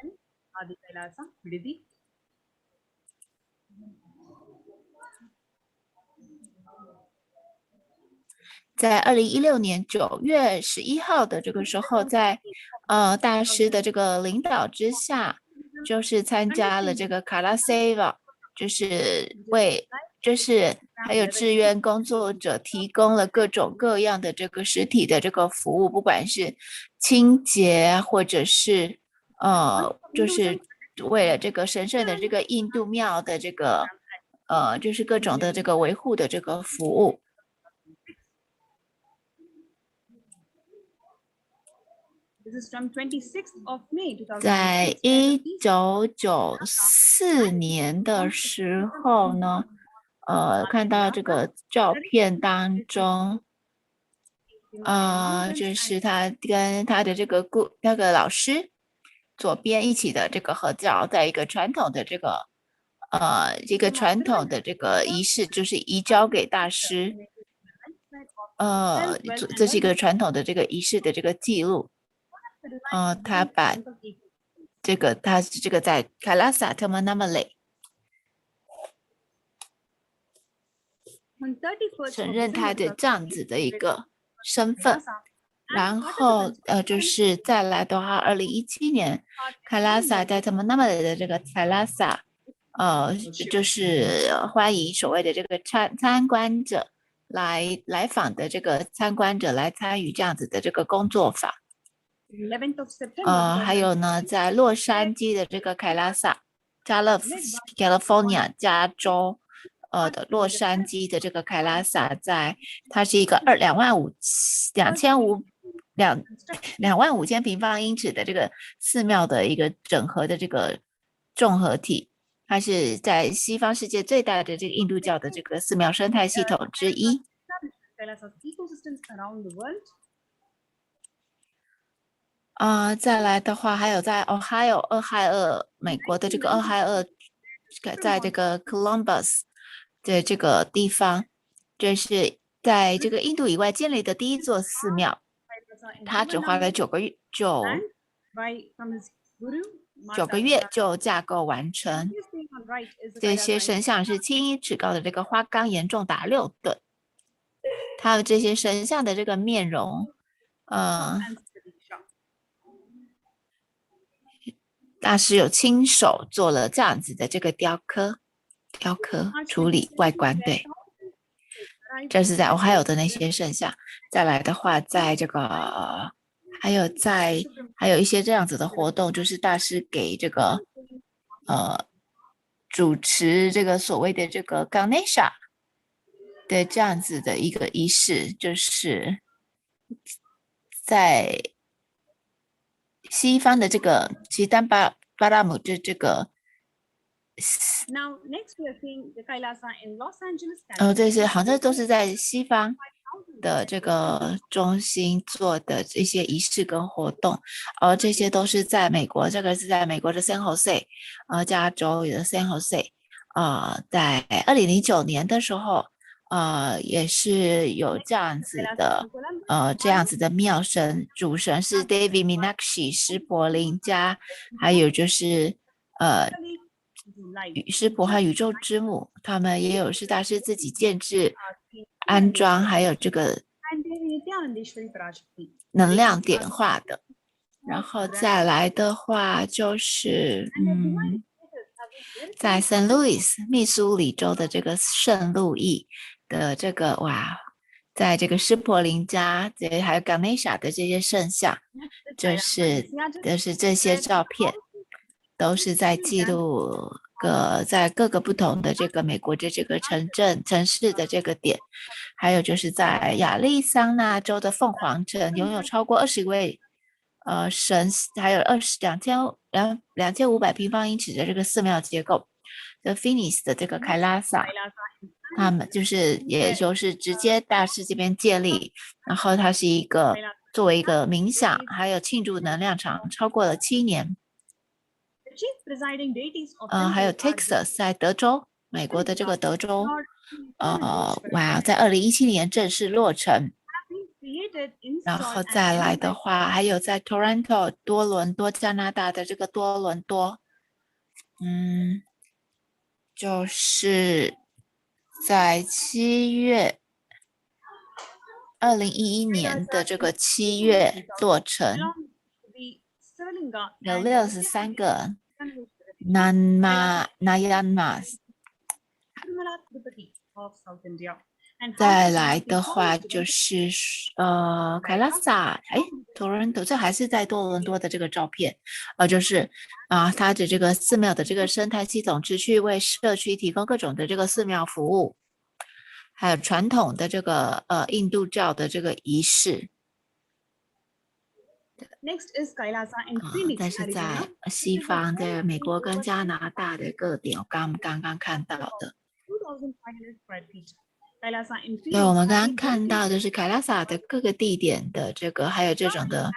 在2016年9月11号的这个时候，在大师的这个领导之下，就是参加了这个卡拉塞瓦。就是还有志愿工作者提供了各种各样的这个实体的这个服务，不管是清洁或者是就是为了这个神圣的这个印度庙的这个就是各种的这个维护的这个服务。在1994年的时候呢，看到这个照片当中，就是他跟他的这个那个老师左边一起的这个合照，在一个传统的这个一个传统的这个仪式，就是移交给大师，这是一个传统的这个仪式的这个记录。他把他这个在卡拉萨特曼纳马雷承认他的这样子的一个身份，然后就是再来的话，2017年卡拉萨在特曼纳马雷的这个卡拉萨，就是欢迎所谓的这个参观者来访的这个参观者来参与这样子的这个工作坊。还有呢，在洛杉矶的这个凯拉萨 California 加州的洛杉矶的这个凯拉萨，它是一个25000平方英尺的这个寺庙的一个整合的这个综合体，它是在西方世界最大的这个印度教的这个寺庙生态系统之一。再来的话，还有在俄亥俄，美国的这个俄亥俄，在这个 Columbus 的这个地方，这是在这个印度以外建立的第一座寺庙，它只花了9个月就架构完成。这些神像是7英尺高的这个花岗，严重达6吨。他们这些神像的这个面容，大师有亲手做了这样子的这个雕刻处理外观，对。这是在Ohio的那些圣像。再来的话，在这个还有一些这样子的活动，就是大师给这个主持这个所谓的这个 Ganesha 的这样子的一个仪式，就是在西方的这个吉丹巴拉姆的这个。Now, next we are seeing the Kailasa in Los Angeles. 这些好像都是在西方的这个中心做的这些仪式跟活动，而这些都是在美国，这个是在美国的 San Jose， 加州的 San Jose， 在2009年的时候，也是有这样子的庙神，主神是 David Meenakshi 施柏林加，还有就是湿婆和宇宙之母，他们也有是大师自己建制安装，还有这个能量点化的。然后再来的话就是在 St. Louis 密苏里州的这个圣路易的这个在这个湿婆林家还有 Ganesha 的这些圣像，就是这些照片都是在记录在各个不同的这个美国的这个城市的这个点，还有就是在亚利桑那州的凤凰城拥有超过20位神，还有2500平方英尺的这个寺庙结构的 Phoenix 的这个凯拉萨，他们也就是直接大师这边建立，然后它是一个作为一个冥想还有庆祝能量场超过了7年。还有 Texas 在德州，美国的这个德州，在2017年正式落成。然后再来的话，还有在 Toronto 多伦多，加拿大的这个多伦多，就是在2011年的这个7月落成，有63个。再来的话就是凯拉萨，多伦多，这还是在多伦多的这个照片，就是它的这个寺庙的这个生态系统持续为社区提供各种的这个寺庙服务，还有传统的这个印度教的这个仪式。Next is Kailasa in Phoenix, 但是在西方，在美国跟加拿大的各点，我刚刚看到的。对，我们刚刚看到的是凯拉萨的各个地点的这个，还有这种的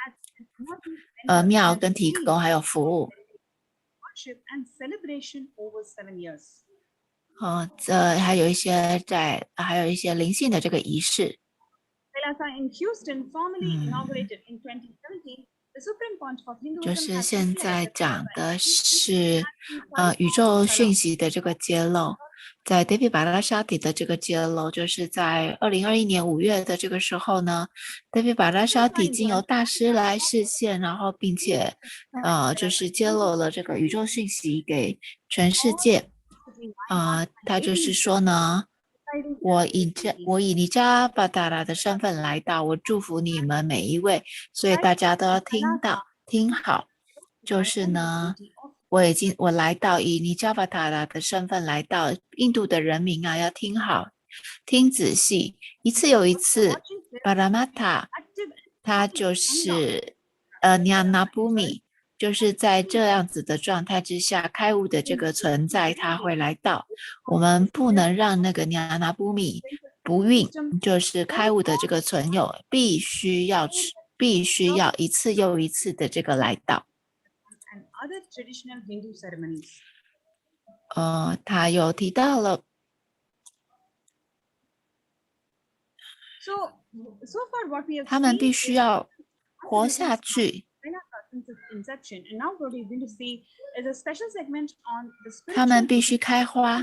庙跟提供还有服务。还有一些灵性的这个仪式。就是现在讲的是宇宙讯息的这个揭露，在 David PARASHAKTI 的这个揭露，就是在2021年5月的这个时候呢 ，David PARASHAKTI 经由大师来示现，然后并且就是揭露了这个宇宙讯息给全世界。他就是说呢，我以尼加巴达拉的身份来到，我祝福你们每一位，所以大家都要听好，就是呢，我来到以尼加巴达拉的身份来到印度的人民啊，要听好，听仔细，一次又一次，巴拉玛塔，它就是尼亚纳布米。就是在这样子的状态之下，开悟的这个存在，它会来到。我们不能让那个尼亚纳布米不孕，就是开悟的这个存有，必须要一次又一次的这个来到。他有提到了。他们必须要活下去。他们必须开花，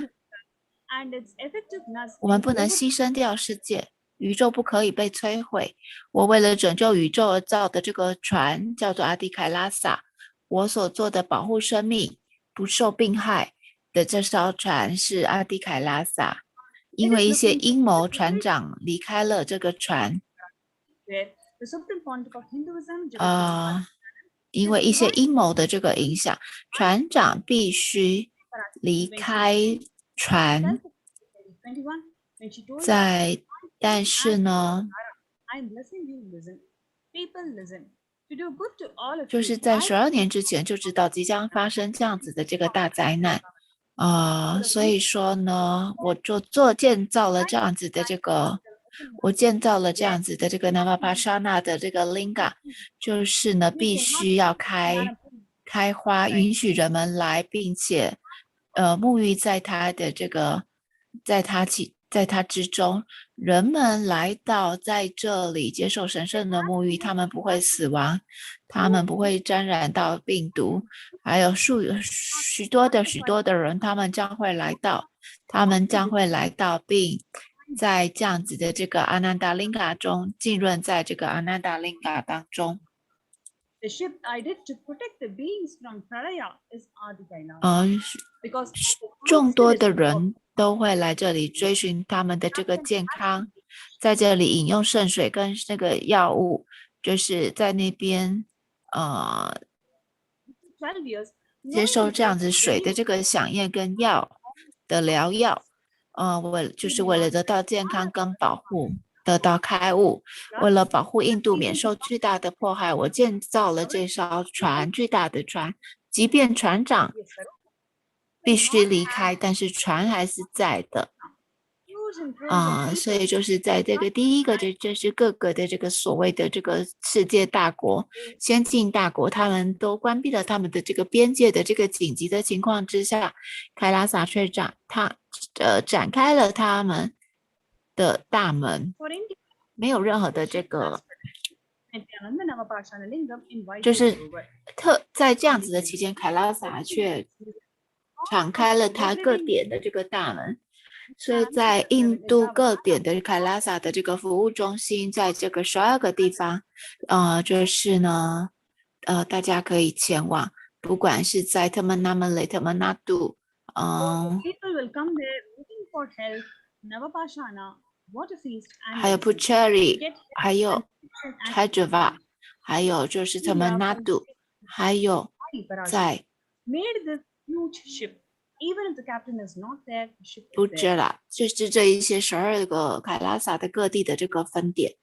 我们不能牺牲掉世界。宇宙不可以被摧毁。我为了拯救宇宙而造的这个船叫做阿迪凯拉萨，我所做的保护生命不受病害的这艘船是阿迪凯拉萨。因为一些阴谋，船长离开了这个船。因为一些阴谋的这个影响，船长必须离开船。但是呢，就是在12年之前就知道即将发生这样子的这个大灾难。所以说呢，我建造了这样子的这个Navapashana 的这个 Linga， 就是呢必须要开花，允许人们来，并且沐浴在它的这个在它之中，人们来到在这里接受神圣的沐浴，他们不会死亡，他们不会沾染到病毒，还有许多的人，他们将会来到，并在这样子的这个阿南达林嘎中浸润在这个阿南达林嘎当中。众多的人都会来这里追寻他们的这个健康，在这里饮用圣水跟那个药物，就是在那边接受这样子水的这个响应跟药的疗药，就是为了得到健康跟保护，得到开悟。为了保护印度免受巨大的迫害，我建造了这艘船，巨大的船，即便船长必须离开，但是船还是在的。所以就是在这个第一个，就是各个的这个所谓的这个世界大国、先进大国，他们都关闭了他们的这个边界的这个紧急的情况之下，凯拉萨却展开了他们的大门，没有任何的这个，就是在这样子的期间，凯拉萨却敞开了他各点的这个大门。所以在印度各点的凯拉萨的这个服务中心，在这个12个地方，就是呢，大家可以前往，不管是在特曼纳曼雷、特曼纳杜，还有 Pucheri， 还有 Hyderabad， 还有就是特曼纳杜，还有在不知啦，就是这一些12个凯拉萨的各地的这个分点，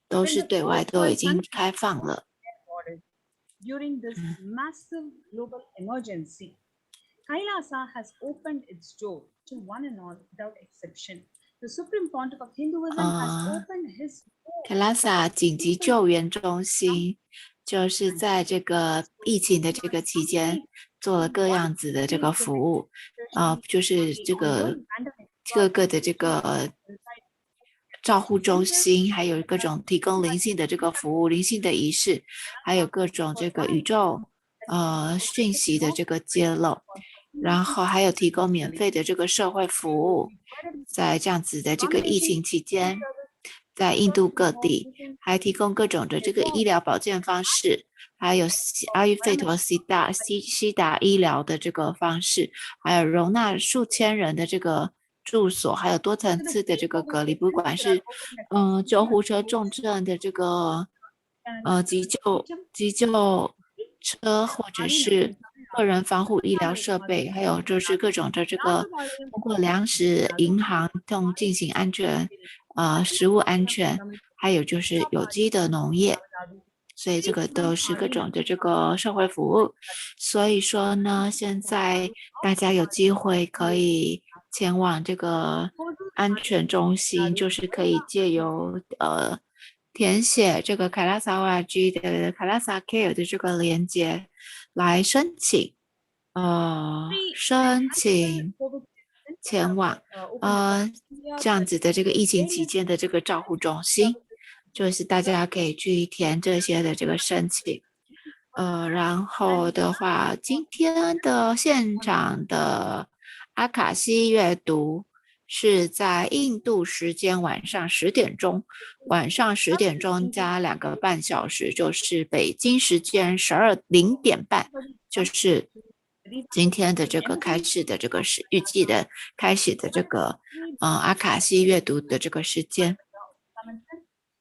都是对外都已经开放了。During this massive global emergency, Kailasa has opened its door to one and all without exception. The Supreme Pontiff of Hinduism has opened his door. 凯拉萨紧急救援中心就是在这个疫情的这个期间做了各样子的这个服务，就是这个各个的这个照护中心，还有各种提供灵性的这个服务、灵性的仪式，还有各种这个宇宙讯息的这个揭露，然后还有提供免费的这个社会服务，在这样子的这个疫情期间，在印度各地还提供各种的这个医疗保健方式，还有阿育吠陀西达医疗的这个方式，还有容纳数千人的这个住所，还有多层次的这个隔离，不管是救护车、重症的这个急救车，或者是个人防护医疗设备，还有就是各种的这个通过粮食银行进行安全食物安全，还有就是有机的农业，所以这个都是各种的这个社会服务。所以说呢，现在大家有机会可以前往这个安全中心，就是可以借由填写这个凯拉萨 ORG 的凯拉萨 Care 的这个连接来申请前往这样子的这个疫情期间的这个照护中心，就是大家可以去填这些的这个申请。然后的话，今天的现场的阿卡西阅读是在印度时间晚上10点钟，晚上10点钟加2个半小时，就是北京时间0点半，就是今天的这个开始的这个是预计的开始的这个阿卡西阅读的这个时间。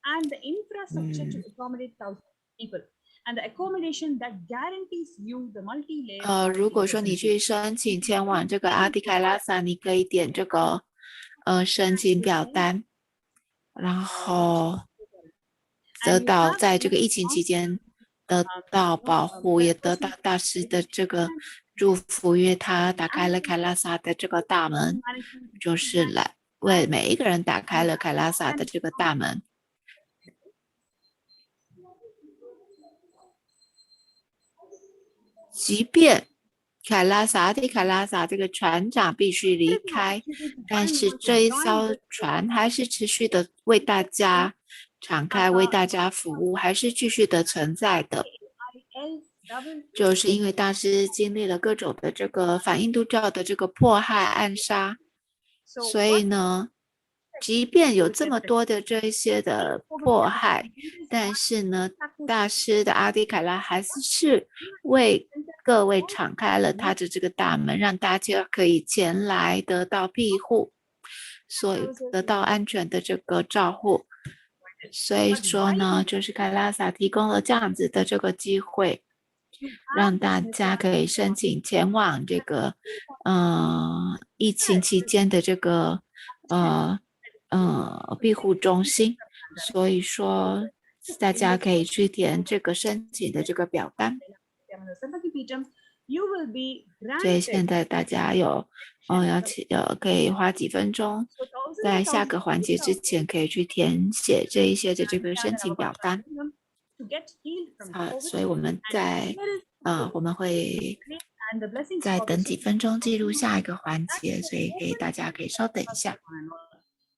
And the infrastructure to accommodate 1,000 people, and the accommodation that guarantees you the multi-layer. 如果说你去申请前往这个阿迪凯拉萨，你可以点这个申请表单，然后得到在这个疫情期间得到保护，也得到大师的这个祝福，因为他打开了凯拉萨的这个大门，就是来为每一个人打开了凯拉萨的这个大门。即便阿迪凯拉萨这个船长必须离开，但是这一艘船还是持续的为大家敞开，为大家服务，还是继续的存在的。就是因为大师经历了各种的这个反印度教的这个迫害暗杀，所以呢，即便有这么多的这一些的迫害，但是呢，大师的阿迪凯拉还是为各位敞开了他的这个大门，让大家可以前来得到庇护，所以得到安全的这个照护。所以说呢，就是凯拉萨提供了这样子的这个机会，让大家可以申请前往这个疫情期间的这个庇护中心。所以说大家可以去填这个申请的这个表单。所以现在大家可以花几分钟，在下个环节之前可以去填写这一些的这个申请表单。所以我们会再等几分钟进入下一个环节，所以大家可以稍等一下。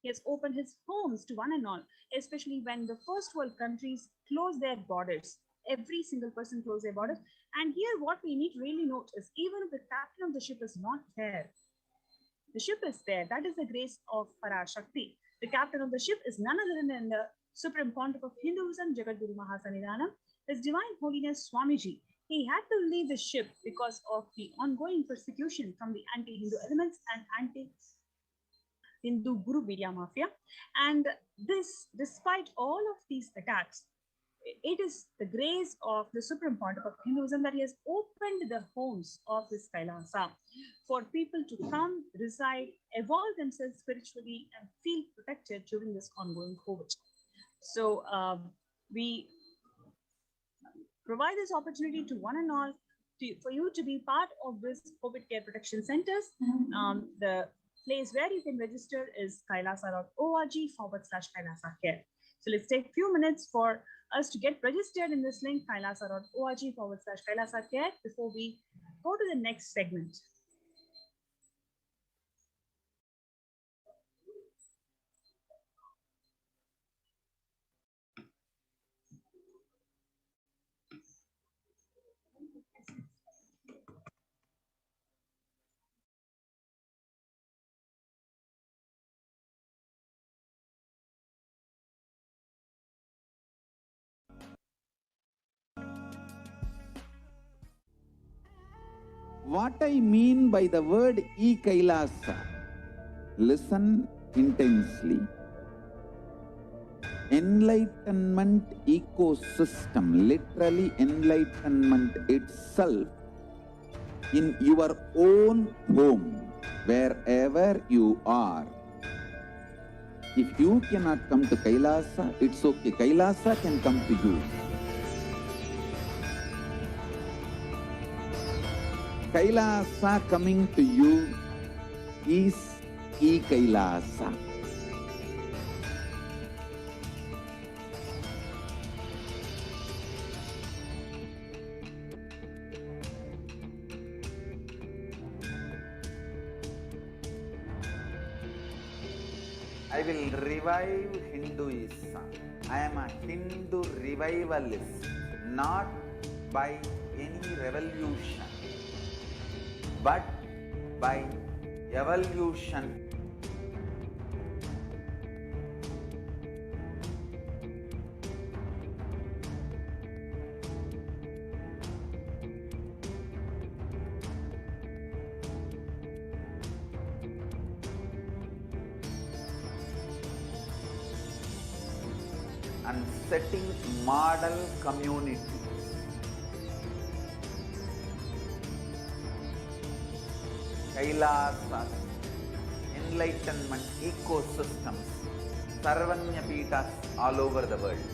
He has opened his homes to one and all, especially when the first world countries close their borders. Every single person close their borders. And here what we need to really note is even if the captain of the ship is not there, the ship is there. That is the grace of PARASHAKTI. The captain of the ship is none other than the Supreme Pontiff of Hinduism, Jagadguru Mahasannidhanam, His Divine Holiness Swamiji. He had to leave the ship because of the ongoing persecution from the anti-Hindu elements and anti-Hindu Guru Vidya Mafia. And this, despite all of these attacks, it is the grace of the Supreme Pontiff of Hinduism that he has opened the homes of this Kailasa for people to come, reside, evolve themselves spiritually, and feel protected during this ongoing COVID. So we provide this opportunity to one and all for you to be part of this COVID care protection centers. The place where you can register is kailasa.org/Kailasa care. So let's take a few minutes for us to get registered in this link, kailasa.org/Kailasa care, before we go to the next segment. What I mean by the word e-Kailasa, listen intensely. Enlightenment ecosystem, literally enlightenment itself, in your own home, wherever you are. If you cannot come to Kailasa, it's okay. Kailasa can come to you. Kailasa coming to you is e-Kailasa. I will revive Hinduism. I am a Hindu revivalist, not by any revolution, but by evolution. and setting model communities. Kailasa, enlightenment ecosystems, Sarvanya Pitas all over the world.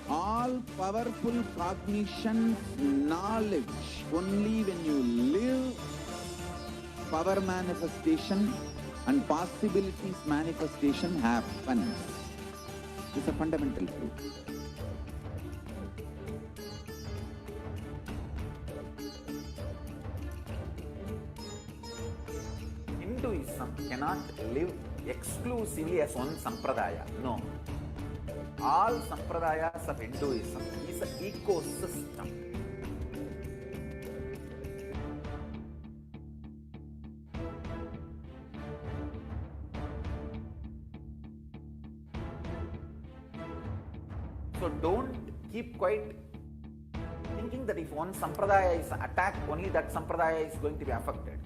All powerful cognition, knowledge, only when you live power manifestation and possibilities manifestation happens. It's a fundamental truth. Hinduism cannot live exclusively as one sampradaya. No. All sampradayas of Hinduism is an ecosystem. So don't keep quiet thinking that if one sampradaya is attacked, only that sampradaya is going to be affected.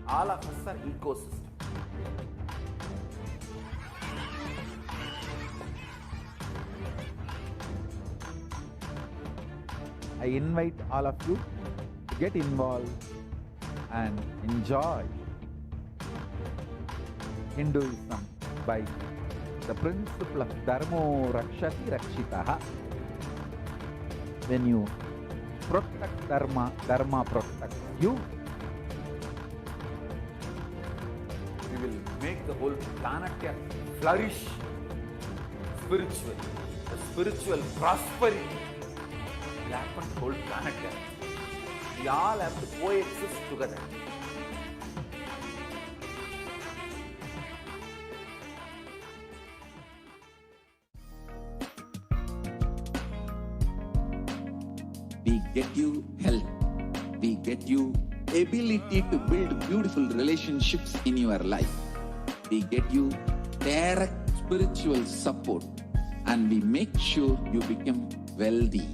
All of us are ecosystems. I invite all of you to get involved and enjoy Hinduism by the principle of Dharmo Rakshati Rakshitaha. When you protect Dharma, Dharma protects you. We will make the whole planet flourish spiritually, the spiritual prosperity. Happen the whole planet here. We all have to coexist together. We get you health. We get you ability to build beautiful relationships in your life. We get you direct spiritual support, and we make sure you become wealthy.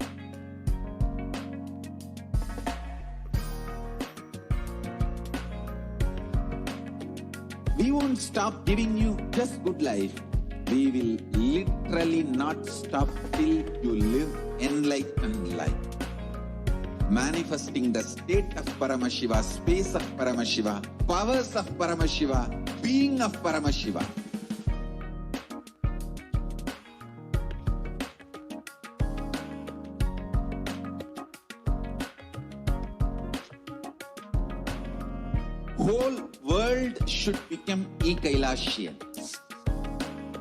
We won't stop giving you just good life. We will literally not stop till you live enlightened life. Manifesting the state of Paramashiva, space of Paramashiva, powers of Paramashiva, being of Paramashiva. Whole world should become e-Kailashians.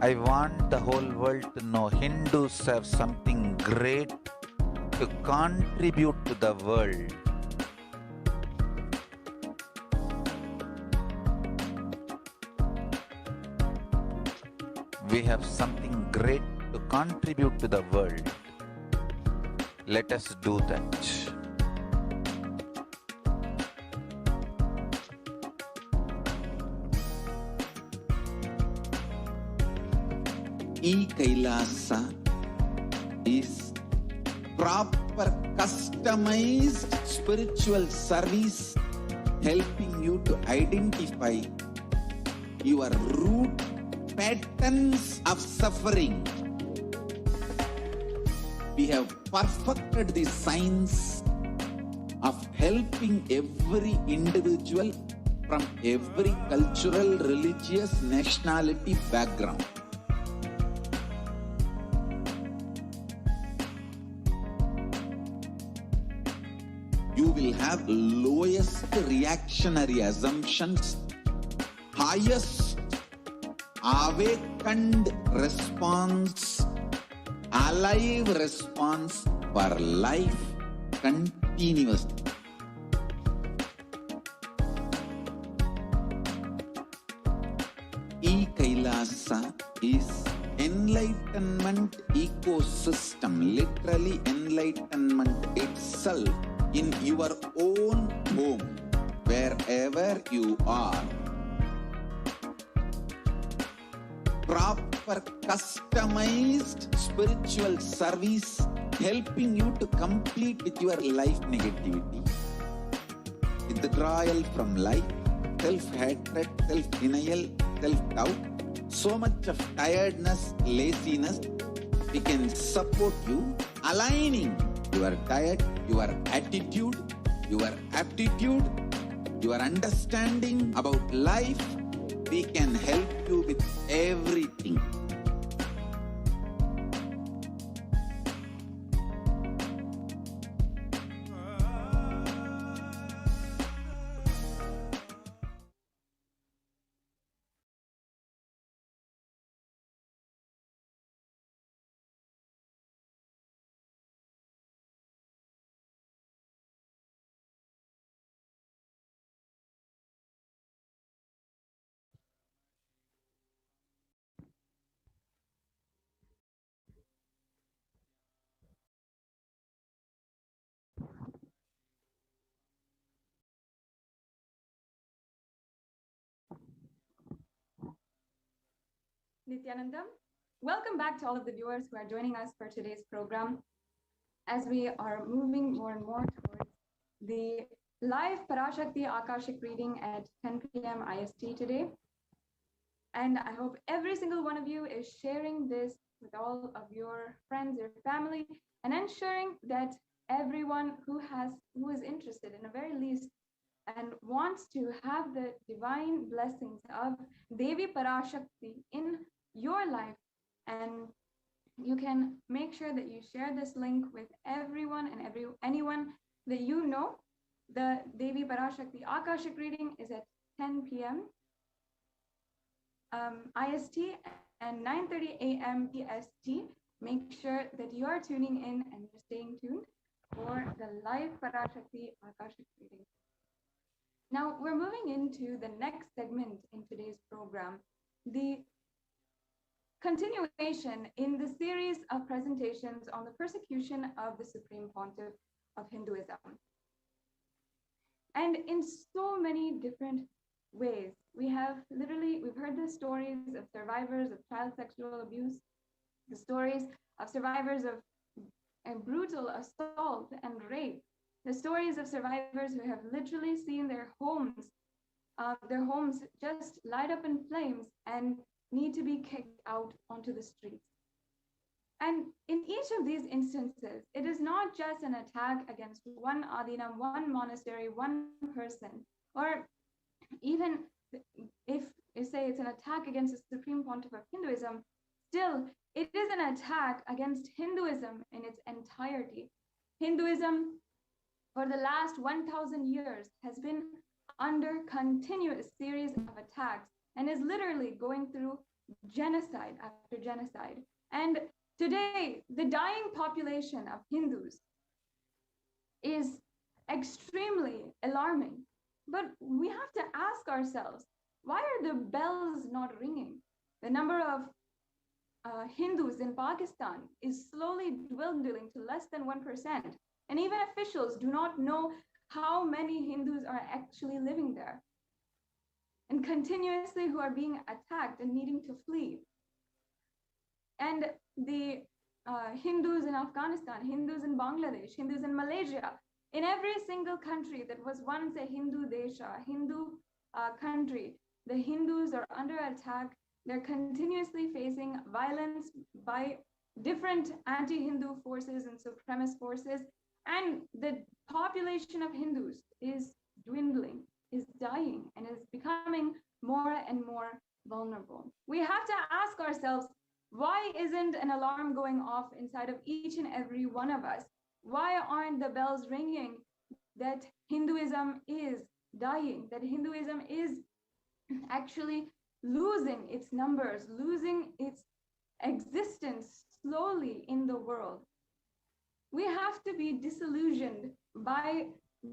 I want the whole world to know Hindus have something great to contribute to the world. We have something great to contribute to the world. Let us do that. E-Kailasa is proper customized spiritual service helping you to identify your root patterns of suffering. We have perfected the science of helping every individual from every cultural, religious, nationality background. You will have lowest reactionary assumptions, highest awakened response, alive response for life continuously. E-Kailasa is enlightenment ecosystem, literally enlightenment itself in your own home, wherever you are. Proper offer customized spiritual service, helping you to complete with your life negativity, withdrawal from life, self-hatred, self-denial, self-doubt, so much of tiredness, laziness. We can support you, aligning your diet, your attitude, your aptitude, your understanding about life. We can help you with everything. Nityanandam. Welcome back to all of the viewers who are joining us for today's program as we are moving more and more towards the live PARASHAKTI Akashic reading at 10 p.m. IST today. And I hope every single one of you is sharing this with all of your friends, your family, and ensuring that everyone who is interested in the very least and wants to have the divine blessings of Devi PARASHAKTI in your life, and you can make sure that you share this link with everyone and anyone that you know. The Devi PARASHAKTI Akashic reading is at 10 p.m. IST and 9:30 a.m. EST. Make sure that you are tuning in and you're staying tuned for the live PARASHAKTI Akashic reading. Now we're moving into the next segment in today's program, the continuation in the series of presentations on the persecution of the Supreme Pontiff of Hinduism. And in so many different ways, we've heard the stories of survivors of child sexual abuse, the stories of survivors of brutal assault and rape, the stories of survivors who have literally seen their homes just light up in flames and need to be kicked out onto the streets. And in each of these instances, it is not just an attack against one adina, one monastery, one person, or even if you say it's an attack against the Supreme Pontiff of Hinduism, still it is an attack against Hinduism in its entirety. Hinduism for the last 1,000 years has been under continuous series of attacks and is literally going through genocide after genocide. And today, the dying population of Hindus is extremely alarming. But we have to ask ourselves, why are the bells not ringing? The number of Hindus in Pakistan is slowly dwindling to less than 1%. And even officials do not know how many Hindus are actually living there, and continuously who are being attacked and needing to flee. And the Hindus in Afghanistan, Hindus in Bangladesh, Hindus in Malaysia, in every single country that was once a Hindu desha, Hindu country, the Hindus are under attack. They're continuously facing violence by different anti-Hindu forces and supremacist forces. And the population of Hindus is dwindling, is dying, and is becoming more and more vulnerable. We have to ask ourselves, why isn't an alarm going off inside of each and every one of us? Why aren't the bells ringing that Hinduism is dying, that Hinduism is actually losing its numbers, losing its existence slowly in the world? We have to be disillusioned by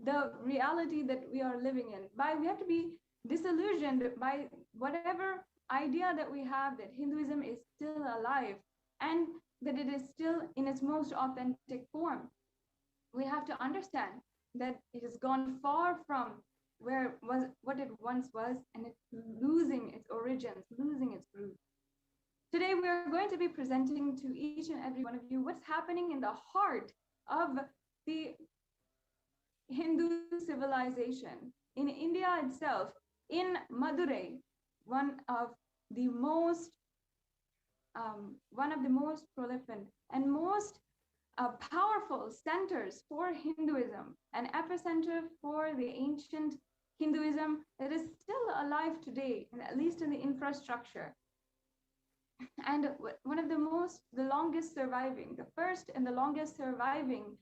the reality that we are living in. We have to be disillusioned by whatever idea that we have that Hinduism is still alive and that it is still in its most authentic form. We have to understand that it has gone far from what it once was, and it's losing its origins, losing its roots. Today, we are going to be presenting to each and every one of you what's happening in the heart of the Hindu civilization in India itself, in Madurai, one of the most prolific and most powerful centers for Hinduism, an epicenter for the ancient Hinduism that is still alive today, and at least in the infrastructure. And one of the first and the longest surviving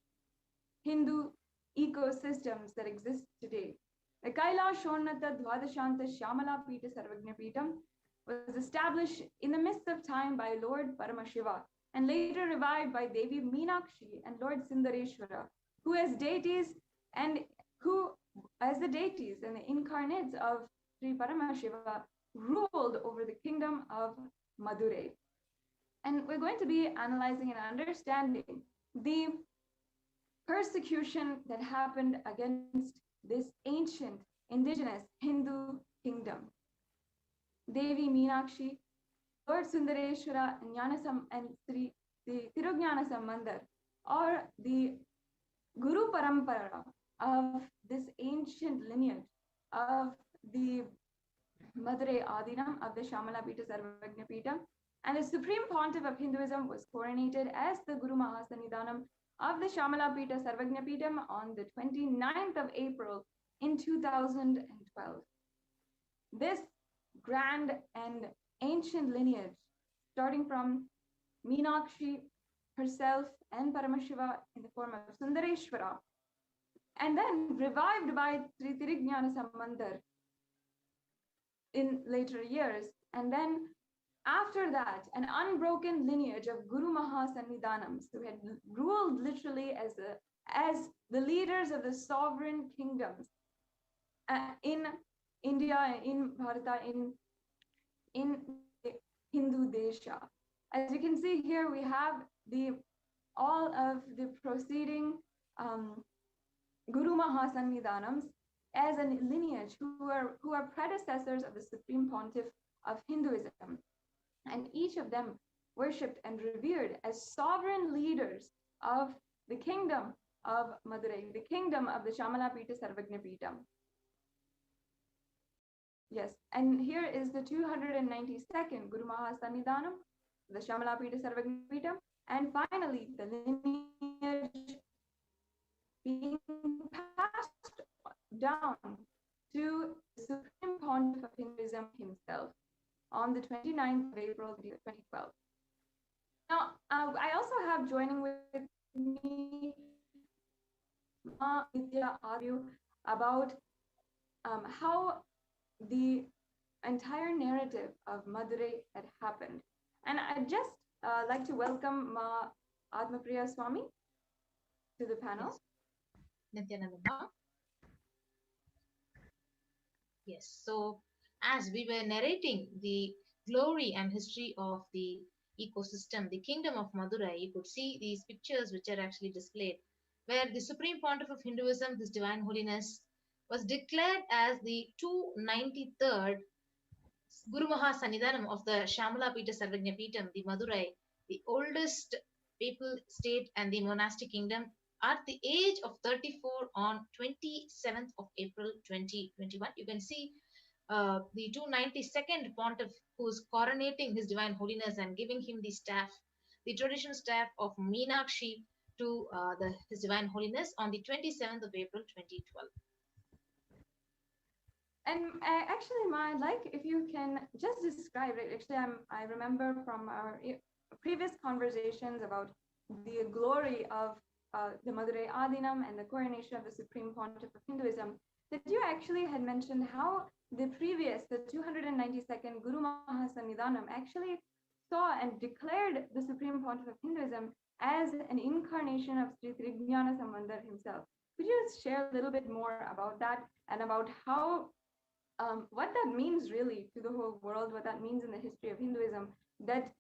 Hindu ecosystems that exist today. The Kailashonnata Dwadashanta Shyamala Pita Sarvagna Pitam was established in the midst of time by Lord Paramashiva and later revived by Devi Meenakshi and Lord Sundareshwara, who as the deities and the incarnates of Sri Paramashiva ruled over the kingdom of Madurai. And we're going to be analyzing and understanding the persecution that happened against this ancient indigenous Hindu kingdom. Devi Meenakshi, Lord Sundareshwara, and the Tirugnyana Sambandar, or the Guru Parampara of this ancient lineage of the Madurai Adinam of the Shyamala Pita Sarvagna Pita, and the Supreme Pontiff of Hinduism was coronated as the Guru Mahasannidhanam of the Shyamala Pita Sarvagna Pitam on the 29th of April in 2012. This grand and ancient lineage, starting from Meenakshi herself and Paramashiva in the form of Sundareshwara, and then revived by Sri Tirugnyana Sambandar in later years, and then after that, an unbroken lineage of Guru Mahasannidhanams who had ruled literally as the leaders of the sovereign kingdoms in India, in Bharata, in Hindu Desha. As you can see here, we have all of the preceding Guru Mahasannidhanams as a lineage who are predecessors of the Supreme Pontiff of Hinduism. And each of them worshipped and revered as sovereign leaders of the kingdom of Madurai, the kingdom of the Shyamala Pita Sarvagna Pitam. Yes, and here is the 292nd Guru Mahasannidhanam, the Shyamala Pita Sarvagna Pitam, and finally the lineage being passed down to the Supreme Pontiff of Hinduism himself on the 29th of April 2012. Now, I also have joining with me Ma Nitya Aryu about how the entire narrative of Madurai had happened. And I'd just like to welcome Ma Atmapriya Swami to the panel. Nityananda. Yes, so as we were narrating the glory and history of the ecosystem, the kingdom of Madurai, you could see these pictures which are actually displayed, where the Supreme Pontiff of Hinduism, His Divine Holiness, was declared as the 293rd Guru Mahasannidhanam of the Shyamala Pita Sarvagna Pitam, the Madurai, the oldest papal state and the monastic kingdom, at the age of 34 on 27th of April 2021. You can see the 292nd Pontiff who is coronating His Divine Holiness and giving him the staff, the traditional staff of Meenakshi to His Divine Holiness on the 27th of April 2012. And actually, Ma, I'd like if you can just describe it. Actually, I remember from our previous conversations about the glory of the Madurai Adinam and the coronation of the Supreme Pontiff of Hinduism, that you actually had mentioned how the 292nd Guru Mahasannidhanam actually saw and declared the Supreme Pontiff of Hinduism as an incarnation of Sri Tirugnyana Sambandar himself. Could you just share a little bit more about that and about how, what that means really to the whole world, what that means in the history of Hinduism, that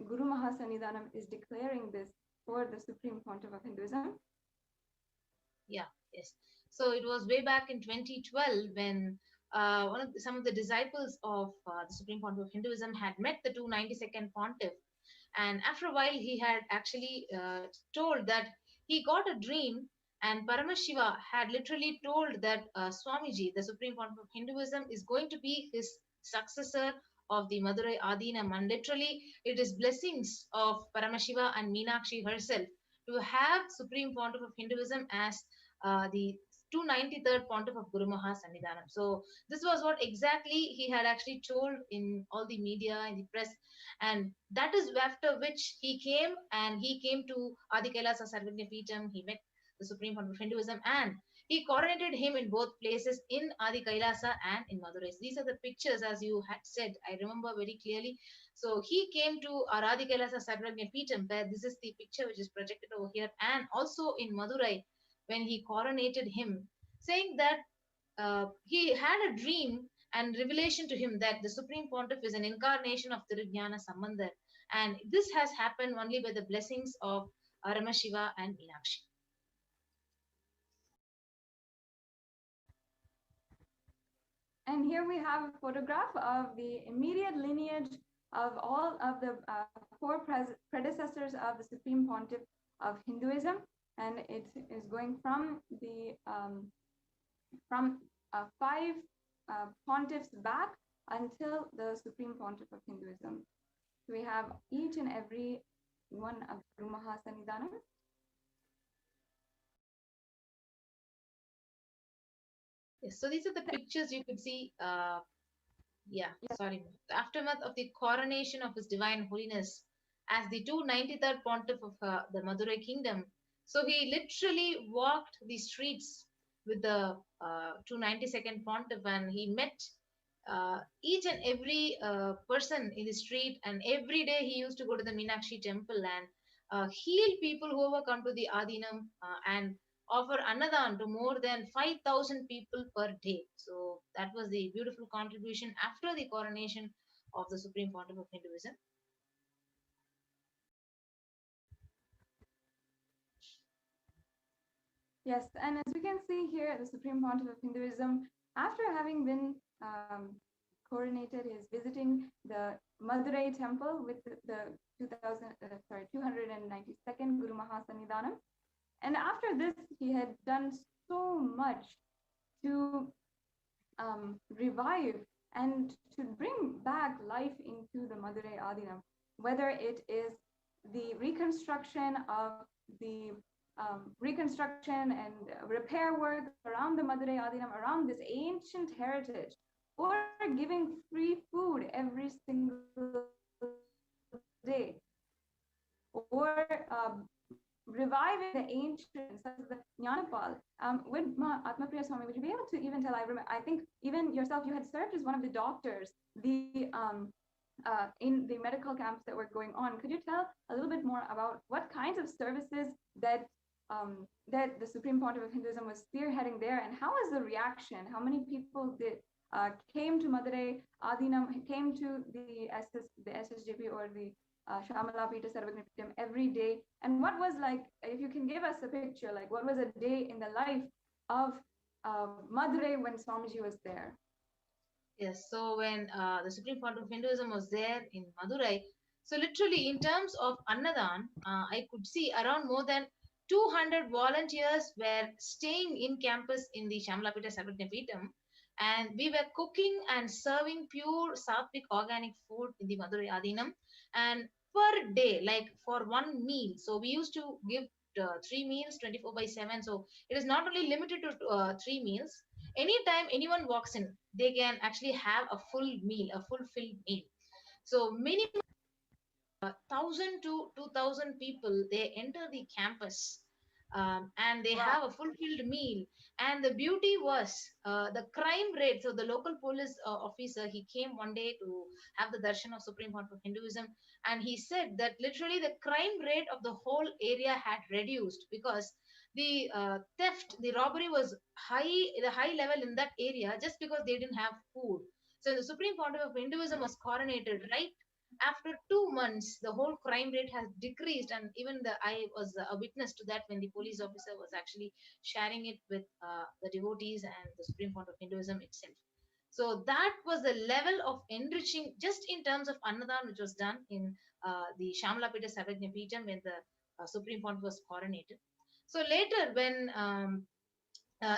Guru Mahasannidhanam is declaring this for the Supreme Pontiff of Hinduism? Yeah, yes. So it was way back in 2012 when some of the disciples of the Supreme Pontiff of Hinduism had met the 292nd Pontiff, and after a while he had actually told that he got a dream, and Paramashiva had literally told that Swamiji, the Supreme Pontiff of Hinduism, is going to be his successor of the Madurai Adinam, and literally it is blessings of Paramashiva and Meenakshi herself to have Supreme Pontiff of Hinduism as the 293rd Pontiff of Guru Maha Sannidhanam. So this was what exactly he had actually told in all the media, in the press, and that is after which he came to Adi Kailasa Sarvagya Peetham. He met the Supreme Pontiff of Hinduism, and he coronated him in both places, in Adi Kailasa and in Madurai. These are the pictures, as you had said. I remember very clearly. So he came to Adi Kailasa Sarvagya Peetham, where this is the picture which is projected over here, and also in Madurai when he coronated him, saying that he had a dream and revelation to him that the Supreme Pontiff is an incarnation of Tirujnana Sambandhar, and this has happened only by the blessings of Paramashiva and Meenakshi. And here we have a photograph of the immediate lineage of all of the four predecessors of the Supreme Pontiff of Hinduism, and it is going from the five pontiffs back until the Supreme Pontiff of Hinduism. So we have each and every one of Guru Maha Sannidhanam. Yes, so these are the pictures you could see. The aftermath of the coronation of His Divine Holiness as the 293rd Pontiff of the Madurai Kingdom. So he literally walked the streets with the 292nd Pontiff, and he met each and every person in the street, and every day he used to go to the Meenakshi temple and heal people who were come to the Adinam and offer Annadan to more than 5,000 people per day. So that was the beautiful contribution after the coronation of the Supreme Pontiff of Hinduism. Yes, and as we can see here, the Supreme Pontiff of Hinduism, after having been coronated, is visiting the Madurai temple with the 292nd Guru Maha Sannidhanam. And after this, he had done so much to revive and to bring back life into the Madurai Adinam, whether it is the reconstruction of the reconstruction and repair work around the Madurai Adinam, around this ancient heritage, or giving free food every single day, or reviving the ancients, such as the Jnanapal. With Atmapriya Swami, would you be able to even tell, I think even yourself, you had served as one of the doctors in the medical camps that were going on. Could you tell a little bit more about what kinds of services that that the Supreme Pontiff of Hinduism was spearheading there, and how was the reaction? How many people came to Madurai Adinam, came to the SSJP or the Shamala Pita Sarvagya Peetham every day? And what was, like, if you can give us a picture, like what was a day in the life of Madurai when Swamiji was there? Yes, so when the Supreme Pontiff of Hinduism was there in Madurai, so literally in terms of Annadan, I could see around more than 200 volunteers were staying in campus in the Shamalapita Sarvagya Peetham, and we were cooking and serving pure sattvic organic food in the Madurai Adinam, and per day, like for one meal. So we used to give 3 meals 24/7. So it is not only limited to 3 meals. Anytime anyone walks in, they can actually have a full meal, a fulfilled meal. So minimum 1,000 to 2,000 people, they enter the campus and they have a fulfilled meal. And the beauty was the crime rate. So the local police officer, he came one day to have the darshan of Supreme Pontiff of Hinduism, and he said that literally the crime rate of the whole area had reduced because the theft, the robbery was the high level in that area just because they didn't have food. So the Supreme Pontiff of Hinduism was coronated right after 2 months. The whole crime rate has decreased, and even I was a witness to that when the police officer was actually sharing it with the devotees and the Supreme Pontiff of Hinduism itself. So that was the level of enriching just in terms of Annadan, which was done in the Shamalapeta Savajna Peetham when the Supreme Pontiff was coronated. So later when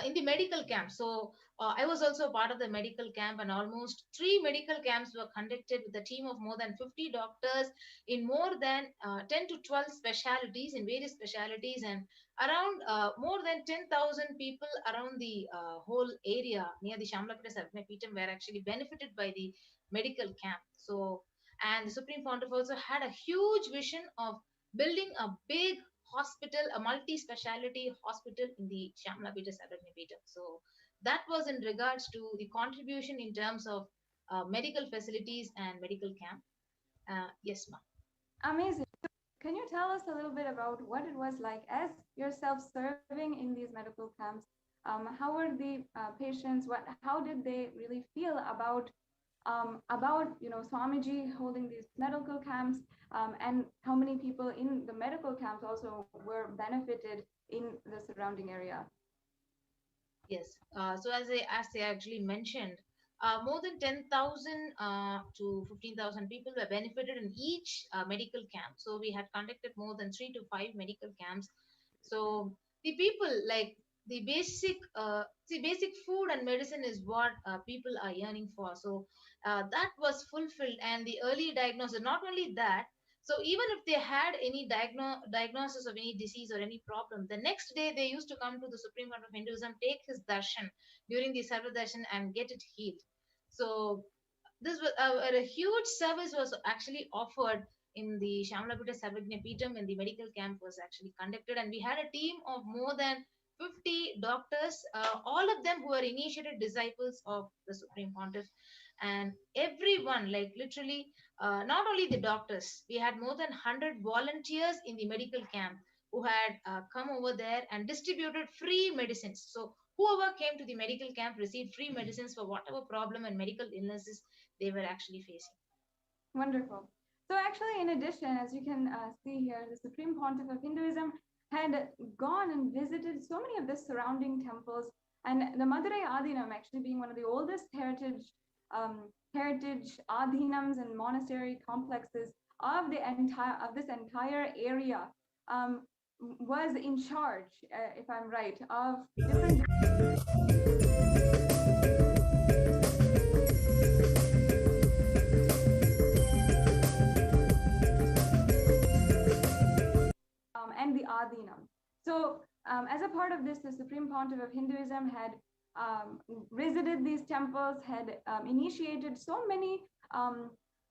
in the medical camp. So I was also part of the medical camp, and almost 3 medical camps were conducted with a team of more than 50 doctors in more than 10 to 12 specialties, in various specialties, and around more than 10,000 people around the whole area near the Shamalapeta Savajna Peetham were actually benefited by the medical camp. So, and the Supreme Pontiff also had a huge vision of building a big hospital, a multi-speciality hospital in the Shamalapeta Savajna Peetham. So that was in regards to the contribution in terms of medical facilities and medical camp. Yes, ma'am. Amazing. Can you tell us a little bit about what it was like as yourself serving in these medical camps? How were the patients? How did they really feel about Swamiji holding these medical camps, and how many people in the medical camps also were benefited in the surrounding area? Yes. So as I actually mentioned, more than 10,000 to 15,000 people were benefited in each medical camp. So we had conducted more than 3 to 5 medical camps. So the people, like the basic food and medicine is what people are yearning for. So that was fulfilled, and the early diagnosis. Not only that, so even if they had any diagnosis of any disease or any problem, the next day they used to come to the Supreme Court of Hinduism, take his darshan during the Sarva darshan and get it healed. So this was a huge service was actually offered in the Shamalapeta Savajna Peetham when the medical camp was actually conducted, and we had a team of more than 50 doctors, all of them who were initiated disciples of the Supreme Pontiff, and everyone, like literally, not only the doctors, we had more than 100 volunteers in the medical camp who had come over there and distributed free medicines. So whoever came to the medical camp received free medicines for whatever problem and medical illnesses they were actually facing. Wonderful. So actually, in addition, as you can see here, the Supreme Pontiff of Hinduism had gone and visited so many of the surrounding temples, and the Madurai Adhinam actually being one of the oldest heritage adhinams and monastery complexes of this entire area, was in charge, if I'm right, of different and the Adhinam. So as a part of this, the Supreme Pontiff of Hinduism had visited these temples, had initiated so many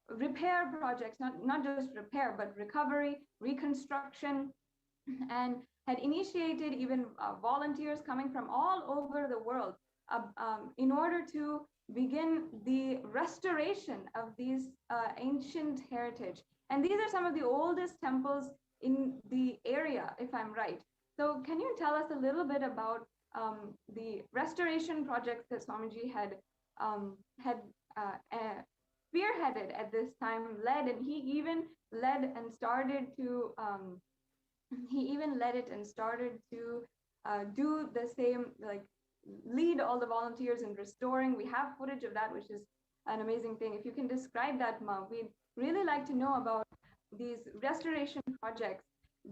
repair projects, not just repair, but recovery, reconstruction, and had initiated even volunteers coming from all over the world in order to begin the restoration of these ancient heritage. And these are some of the oldest temples in the area, if I'm right. So can you tell us a little bit about the restoration projects that Swamiji had spearheaded at this time, led, and he even led and started to do the same, like lead all the volunteers in restoring. We have footage of that, which is an amazing thing. If you can describe that, Ma, we'd really like to know about these restoration projects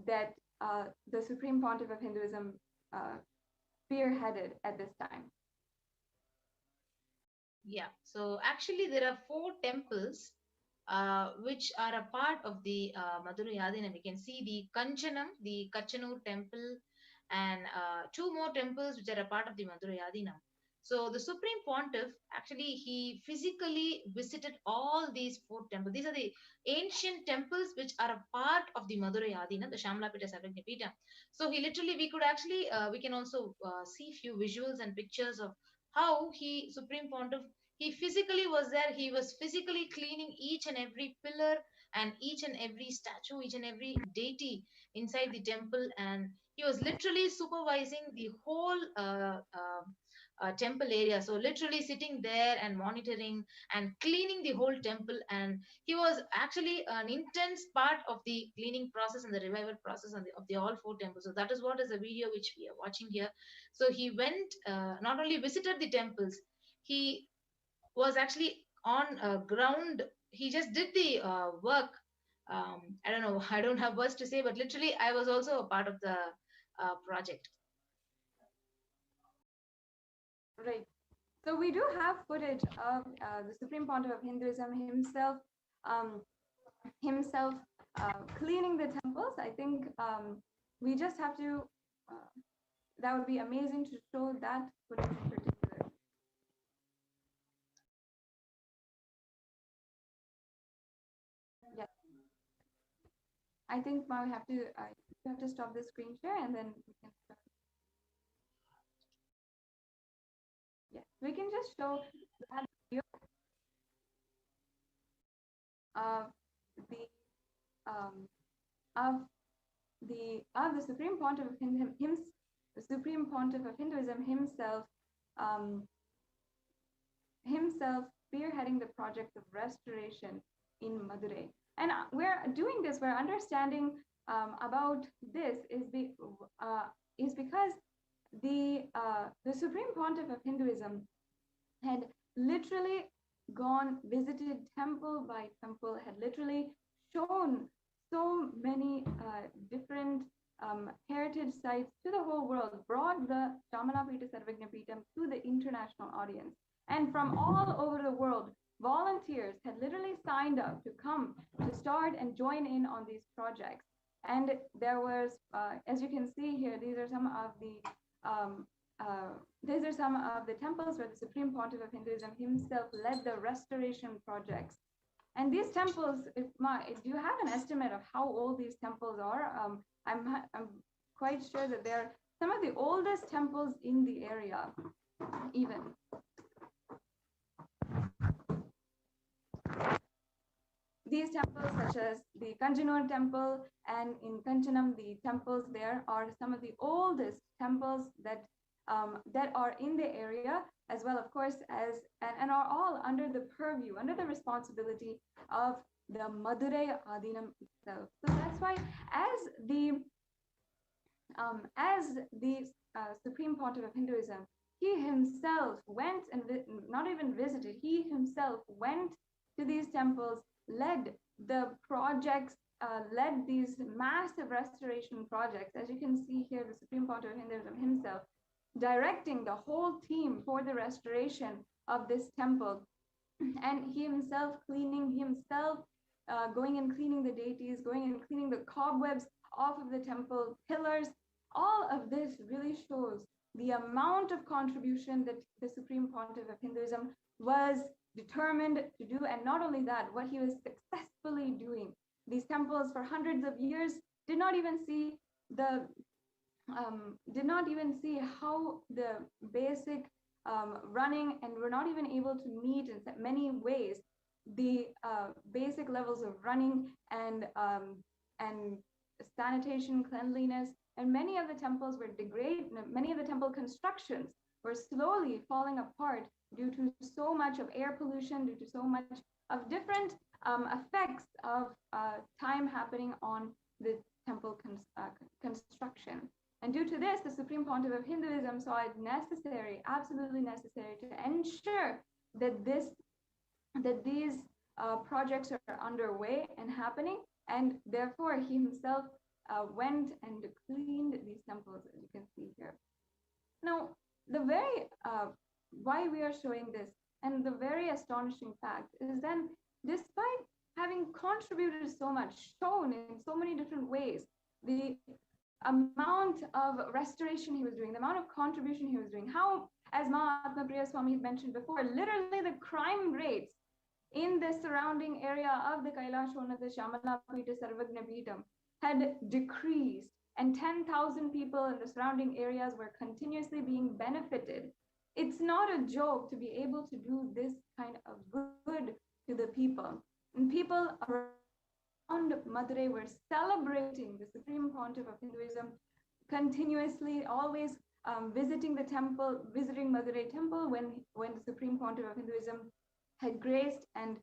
that the Supreme Pontiff of Hinduism spearheaded at this time. Yeah, so actually there are 4 temples which are a part of the Madurai Adhinam. We can see the Kanchanam, the Kachanur temple, and 2 more temples which are a part of the Madurai Adhinam. So the Supreme Pontiff, actually, he physically visited all these 4 temples. These are the ancient temples which are a part of the Madurai Adhinam, the Shamalapeta Savajna Peetham. So he literally, we could actually, we can also see few visuals and pictures of how Supreme Pontiff, he physically was there. He was physically cleaning each and every pillar and each and every statue, each and every deity inside the temple. And he was literally supervising the whole temple area. So literally sitting there and monitoring and cleaning the whole temple. And he was actually an intense part of the cleaning process and the revival process of the all 4 temples. So that is what is the video which we are watching here. So he went, not only visited the temples, he was actually on ground. He just did the work. I don't know, I don't have words to say, but literally I was also a part of the project. Right. So we do have footage of the Supreme Pontiff of Hinduism himself, cleaning the temples. I think we just have to, that would be amazing to show that footage in particular. Yes. I think now we have to stop the screen share and then we can start. Yes, we can just show that video of the Supreme Pontiff of the Supreme Pontiff of Hinduism himself, spearheading the project of restoration in Madurai. And we're doing this. We're understanding about this is because the Supreme Pontiff of Hinduism had literally visited temple by temple, had literally shown so many different heritage sites to the whole world, brought the Shamanapita Sarvagnapitam to the international audience. And from all over the world, volunteers had literally signed up to come to start and join in on these projects. And there was, as you can see here, these are some of the temples where the Supreme Pontiff of Hinduism himself led the restoration projects. And these temples, if you have an estimate of how old these temples are, I'm quite sure that they're some of the oldest temples in the area, even. These temples, such as the Kanjanur temple and in Kanchanam, the temples there are some of the oldest temples that are in the area, as well, of course, and are all under the purview, under the responsibility of the Madurai Adinam itself. So that's why, as the Supreme Pontiff of Hinduism, he himself went and not even visited, he himself went to these temples, led the projects, led these massive restoration projects. As you can see here, the Supreme Pontiff of Hinduism himself directing the whole team for the restoration of this temple, and he himself going and cleaning the deities, going and cleaning the cobwebs off of the temple pillars. All of this really shows the amount of contribution that the Supreme Pontiff of Hinduism was determined to do, and not only that, what he was successfully doing. These temples for hundreds of years did not even see how the basic running, and were not even able to meet in many ways the basic levels of running and sanitation, cleanliness, and many of the temples were degraded. Many of the temple constructions were slowly falling apart due to so much of air pollution, due to so much of different effects of time happening on the temple construction. And due to this, the Supreme Pontiff of Hinduism saw it necessary, absolutely necessary, to ensure that these projects are underway and happening, and therefore he himself went and cleaned these temples, as you can see here. Now, the very why we are showing this, and the very astonishing fact is then, despite having contributed so much, shown in so many different ways, the amount of restoration he was doing, the amount of contribution he was doing, how, as Mahatma Priya Swami mentioned before, literally the crime rates in the surrounding area of the Kailashonatha Shamanapita Sarvagnapitam had decreased, and 10,000 people in the surrounding areas were continuously being benefited. It's not a joke to be able to do this kind of good to the people. And people around Madurai were celebrating the Supreme Pontiff of Hinduism continuously, always visiting the temple, visiting Madurai temple when the Supreme Pontiff of Hinduism had graced and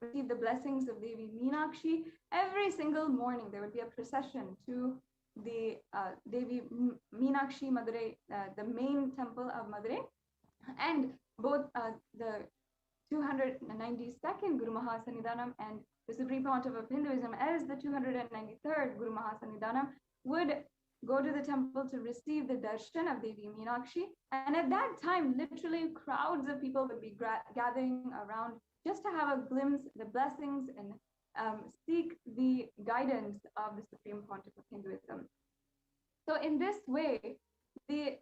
received the blessings of Devi Meenakshi. Every single morning there would be a procession to the Devi Meenakshi Madurai, the main temple of Madurai, and both the 292nd Guru Mahasannidhanam and the Supreme Pontiff of Hinduism as the 293rd Guru Mahasannidhanam would go to the temple to receive the darshan of Devi Meenakshi. And at that time, literally crowds of people would be gathering around just to have a glimpse, the blessings, and seek the guidance of the Supreme Pontiff of Hinduism. So in this way, the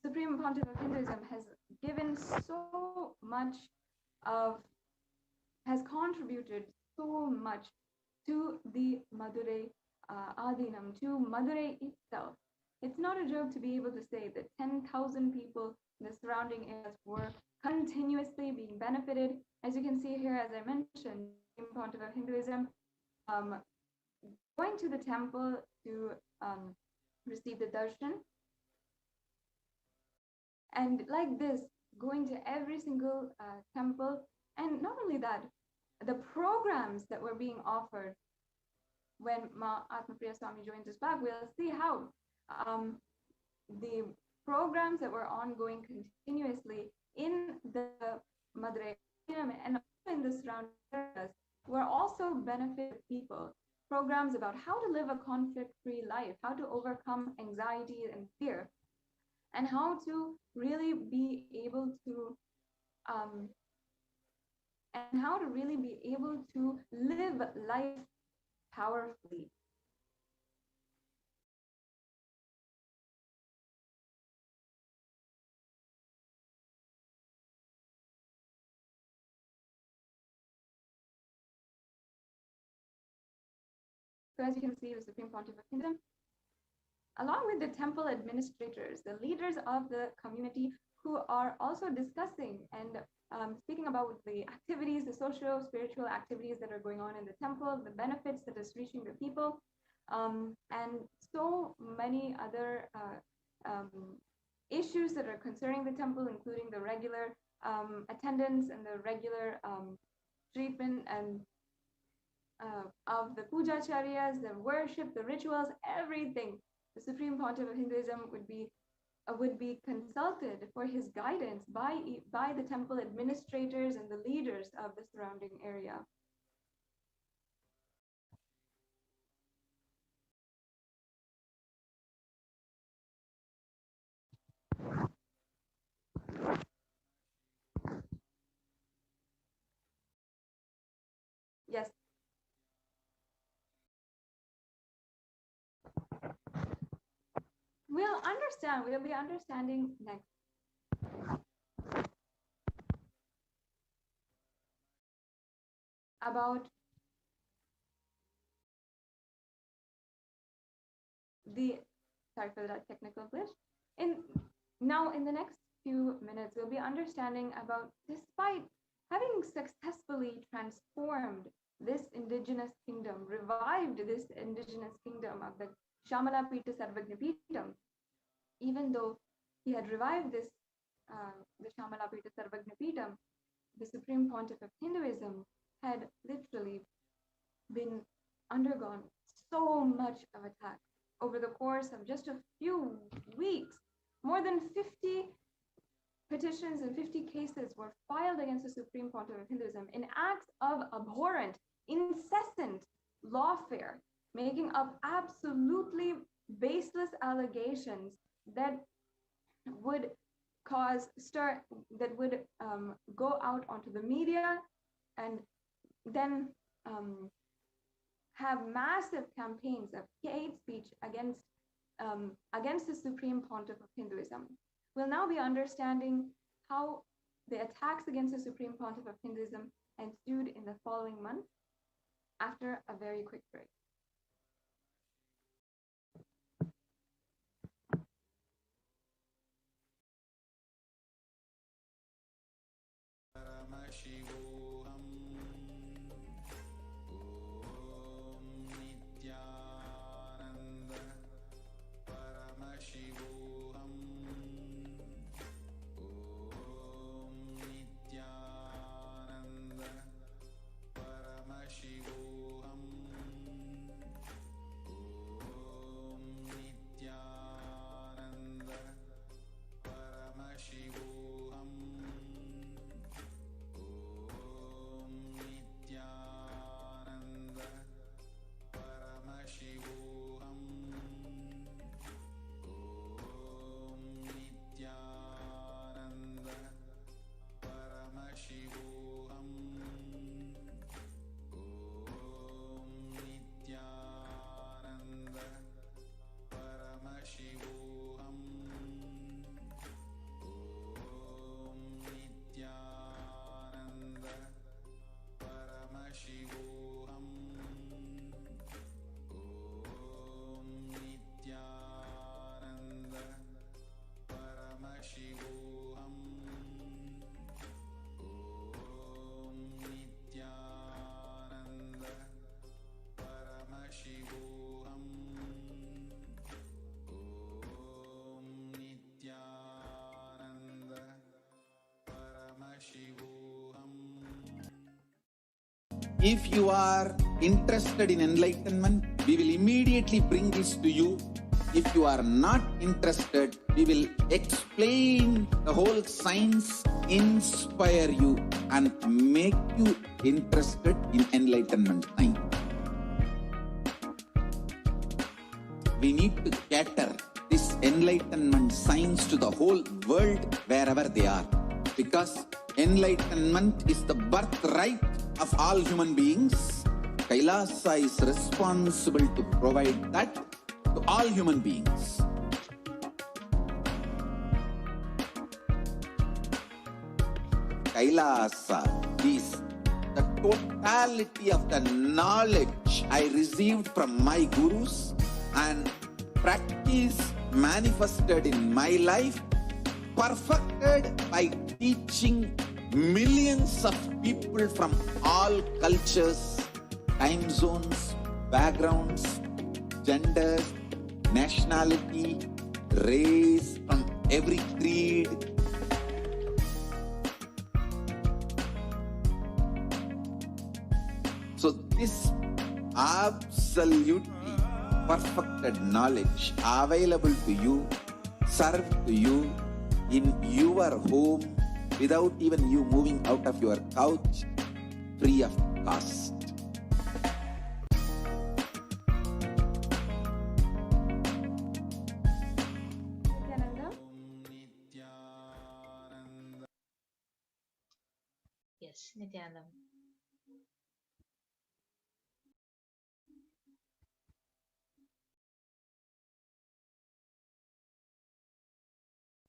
Supreme Pontiff of Hinduism has given so much has contributed so much to the Madurai Adinam, to Madurai itself. It's not a joke to be able to say that 10,000 people in the surrounding areas were continuously being benefited. As you can see here, as I mentioned, the Pontiff of Hinduism going to the temple to receive the darshan. And like this, going to every single temple. And not only that, the programs that were being offered when Ma Atmapriya Swami joins us back, we'll see how the programs that were ongoing continuously in the Madurai and in the surrounding areas were also benefit people. Programs about how to live a conflict-free life, how to overcome anxiety and fear, and how to really be able to live life powerfully. So as you can see, the Supreme Pontiff of Hinduism, along with the temple administrators, the leaders of the community who are also discussing and speaking about the activities, the social, spiritual activities that are going on in the temple, the benefits that is reaching the people, and so many other issues that are concerning the temple, including the regular attendance and the regular treatment and of the pujacharyas, the worship, the rituals, everything. The Supreme Pontiff of Hinduism would be consulted for his guidance by the temple administrators and the leaders of the surrounding area. Yes. We'll be understanding next. About sorry for that technical glitch. Now in the next few minutes, we'll be understanding about, despite having successfully transformed this indigenous kingdom, revived this indigenous kingdom of the Shamala Pita Sarvagna Pitam, even though he had revived this, the Shamala Pita Sarvagna Pitam, the Supreme Pontiff of Hinduism had literally been undergone so much of attack over the course of just a few weeks. More than 50 petitions and 50 cases were filed against the Supreme Pontiff of Hinduism in acts of abhorrent, incessant lawfare, making up absolutely baseless allegations that would go out onto the media and then have massive campaigns of hate speech against the Supreme Pontiff of Hinduism. We'll now be understanding how the attacks against the Supreme Pontiff of Hinduism ensued in the following month after a very quick break. If you are interested in enlightenment, we will immediately bring this to you. If you are not interested, we will explain the whole science, inspire you, and make you interested in enlightenment science. We need to cater this enlightenment science to the whole world wherever they are, because enlightenment is the birthright of all human beings. Kailasa is responsible to provide that to all human beings. Kailasa is the totality of the knowledge I received from my gurus and practice manifested in my life, perfected by teaching millions of people from all cultures, time zones, backgrounds, genders, nationality, race, from every creed. So this absolutely perfected knowledge available to you, served to you in your home without even you moving out of your couch, free of cost. Yes, Nityananda.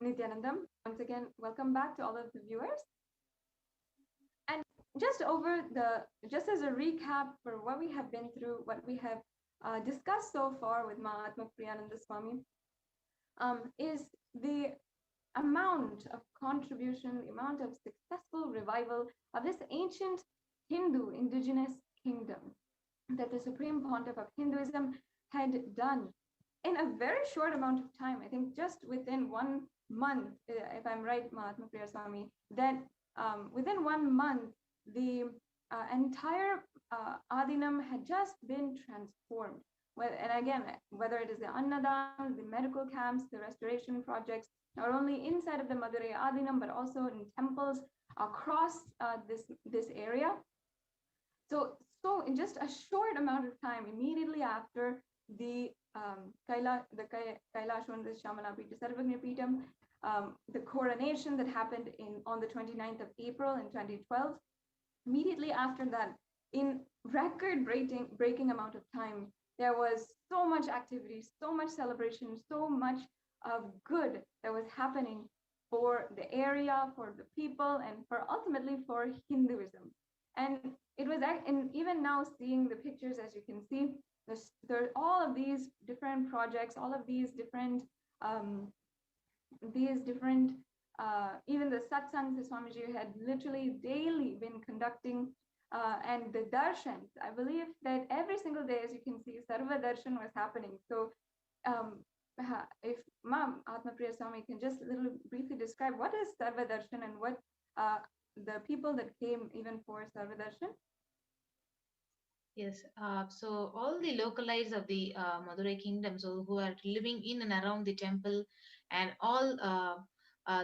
Nityanandam, once again, welcome back to all of the viewers. And just as a recap for what we have been through, what we have discussed so far with Mahatma Priyananda Swami, is the amount of contribution, the amount of successful revival of this ancient Hindu indigenous kingdom that the Supreme Pontiff of Hinduism had done in a very short amount of time. I think just within 1 month, if I'm right, Mahatma Priya Swami, that within 1 month, the entire Adinam had just been transformed. And again, whether it is the Annadam, the medical camps, the restoration projects, not only inside of the Madurai Adinam, but also in temples across this area. So in just a short amount of time, immediately after the Kailashwanda Shamanapita Sarvagnapitam, the coronation that happened on the 29th of April in 2012, immediately after that, in record-breaking amount of time, there was so much activity, so much celebration, so much of good that was happening for the area, for the people, and ultimately for Hinduism. And it was, and even now seeing the pictures, as you can see, there are all of these different projects, all of these different, even the satsangs that Swamiji had literally daily been conducting, and the darshans. I believe that every single day, as you can see, Sarva Darshan was happening. So if Mahatma Priya Swami can just briefly describe what is Sarva Darshan and what the people that came even for Sarva Darshan. Yes, so all the localites of the Madurai kingdom, so who are living in and around the temple, and all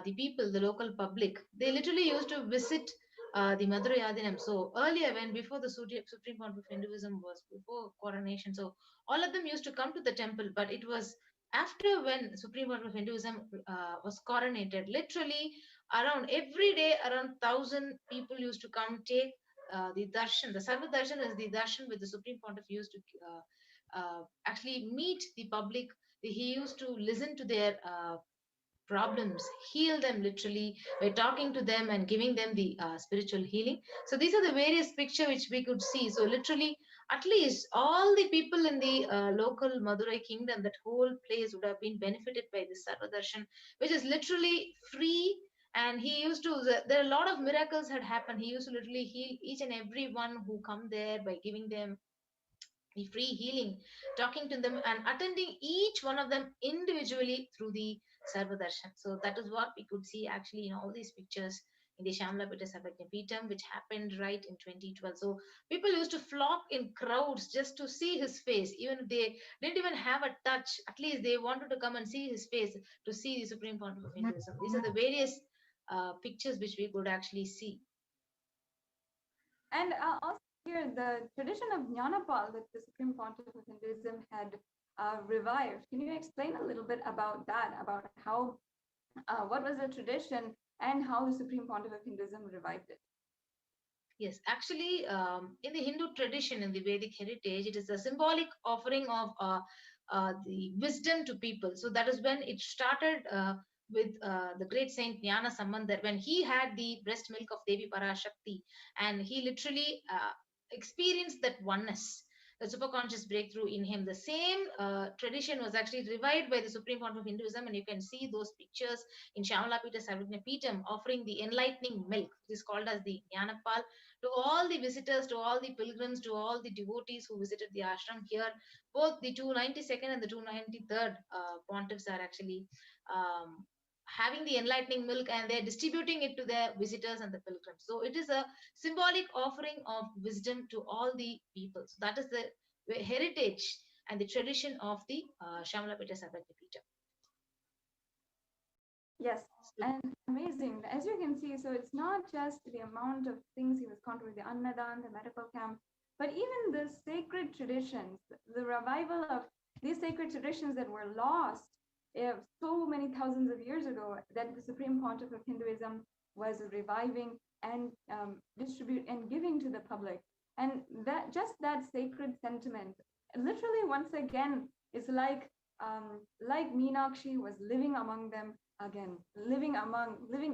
the people, the local public, they literally used to visit the Madurai Adinam. So earlier, before the Supreme Pontiff of Hinduism was before coronation, so all of them used to come to the temple, but it was after when Supreme Pontiff of Hinduism was coronated, literally around every day, around 1,000 people used to come take the darshan. The Sarva Darshan is the darshan with the Supreme Pontiff used to actually meet the public. He used to listen to their problems, heal them literally by talking to them and giving them the spiritual healing. So these are the various pictures which we could see. So literally, at least all the people in the local Madurai kingdom, that whole place would have been benefited by this Sarva Darshan, which is literally free. And he used to, there are a lot of miracles had happened. He used to literally heal each and every one who come there by giving them the free healing, talking to them and attending each one of them individually through the Sarva Darshan. So that is what we could see actually in all these pictures in the Shamalapita Sabhagyapeetham, which happened right in 2012. So people used to flock in crowds just to see his face, even if they didn't even have a touch. At least they wanted to come and see his face to see the Supreme Pontiff of Hinduism. These are the various pictures which we could actually see. And also here, the tradition of Jnanapal that the Supreme Pontiff of Hinduism had revived. Can you explain a little bit about that, about how, what was the tradition and how the Supreme Pontiff of Hinduism revived it? Yes, actually, in the Hindu tradition, in the Vedic heritage, it is a symbolic offering of the wisdom to people. So that is when it started with the great saint Jnana Sambandar, when he had the breast milk of Devi PARASHAKTI, and he literally experienced that oneness, the superconscious breakthrough in him. The same tradition was actually revived by the Supreme Pontiff of Hinduism, and you can see those pictures in Shamalapita Sarvagyapeetham offering the enlightening milk, which is called as the Jnanapal, to all the visitors, to all the pilgrims, to all the devotees who visited the ashram here. Both the 292nd and the 293rd pontiffs are actually having the enlightening milk, and they're distributing it to their visitors and the pilgrims. So it is a symbolic offering of wisdom to all the people. So that is the heritage and the tradition of the Shamalapita Sarvagyapeetham. Yes, and amazing. As you can see, so it's not just the amount of things he was conquering, the Annadan, the medical camp, but even the sacred traditions, the revival of these sacred traditions that were lost so many thousands of years ago, that the Supreme Pontiff of Hinduism was reviving and distribute and giving to the public. And that just that sacred sentiment, literally once again, is like Meenakshi was living among them again, living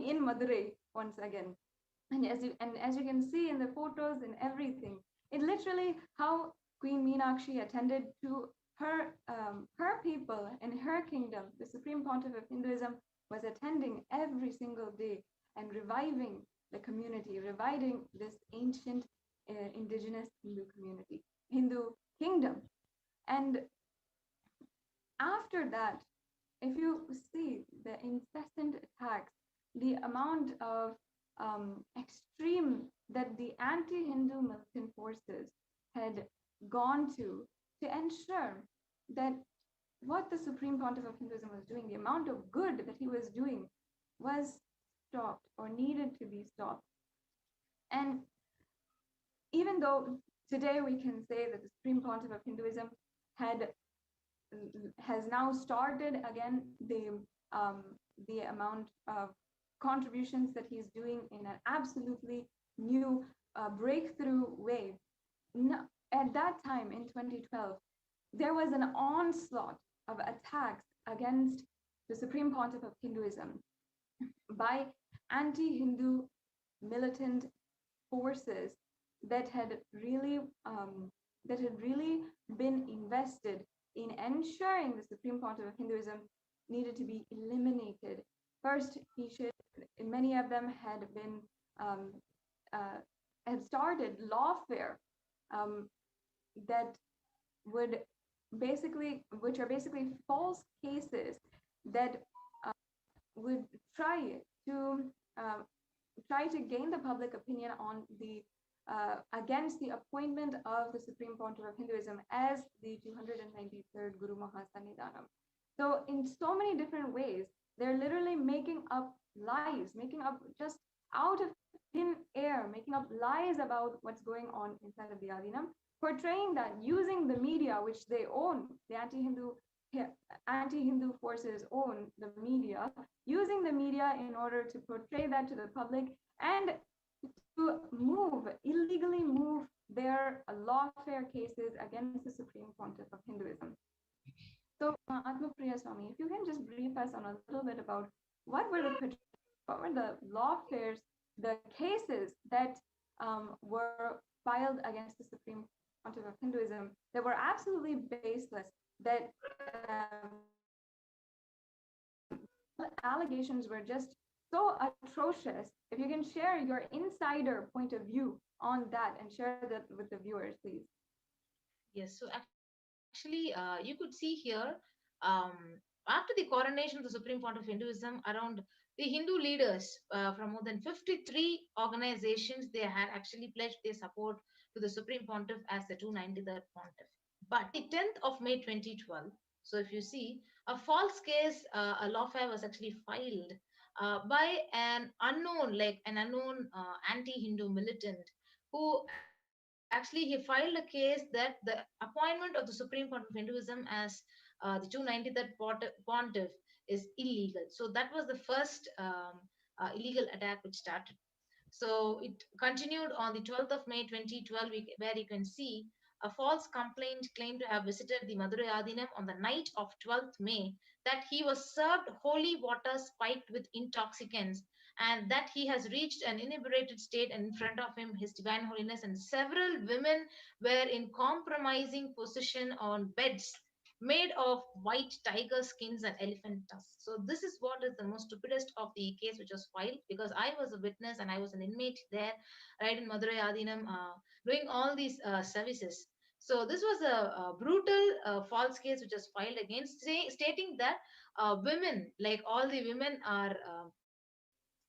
in Madurai once again. And as you can see in the photos and everything, it literally how Queen Meenakshi attended to her people in her kingdom. The Supreme Pontiff of Hinduism was attending every single day and reviving the community, reviving this ancient indigenous Hindu kingdom. And after that, if you see the incessant attacks, the amount of extreme that the anti-Hindu militant forces had gone to ensure that what the Supreme Pontiff of Hinduism was doing, the amount of good that he was doing, was stopped or needed to be stopped. And even though today we can say that the Supreme Pontiff of Hinduism has now started again the amount of contributions that he's doing in an absolutely new breakthrough way. At that time in 2012, there was an onslaught of attacks against the Supreme Pontiff of Hinduism by anti-Hindu militant forces that had really been invested in ensuring the Supreme Pontiff of Hinduism needed to be eliminated. First, many of them had been had started lawfare which are basically false cases that would try to gain the public opinion on the against the appointment of the Supreme Pontiff of Hinduism as the 293rd Guru Mahasannidhanam. So in so many different ways, they're literally making up lies, making up just out of thin air, making up lies about what's going on inside of the Adinam, portraying that using the media, which they own, the anti-Hindu forces own the media, using the media in order to portray that to the public and to illegally move their lawfare cases against the Supreme Pontiff of Hinduism. So, Atmapriya Swami, if you can just brief us on a little bit about what were the lawfares, the cases that were filed against the Supreme Pontiff of Hinduism that were absolutely baseless, that allegations were just so atrocious. If you can share your insider point of view on that and share that with the viewers, please. Yes, so actually, you could see here, after the coronation of the Supreme Pontiff of Hinduism, around the Hindu leaders from more than 53 organizations, they had actually pledged their support to the Supreme Pontiff as the 293rd Pontiff. But the 10th of May 2012, so if you see, a false case, a lawfare was actually filed by an unknown anti-Hindu militant who actually he filed a case that the appointment of the Supreme Pontiff of Hinduism as the 293rd Pontiff is illegal. So that was the first illegal attack which started. So it continued on the 12th of May 2012, where you can see a false complaint claimed to have visited the Madurai Adinam on the night of 12th May, that he was served holy water spiked with intoxicants, and that he has reached an inebriated state, and in front of him his divine holiness and several women were in compromising position on beds made of white tiger skins and elephant tusks. So this is what is the most stupidest of the case which was filed, because I was a witness and I was an inmate there, right in Madurai Adinam, doing all these services. So this was a brutal false case which was filed against, stating that women, like all the women, are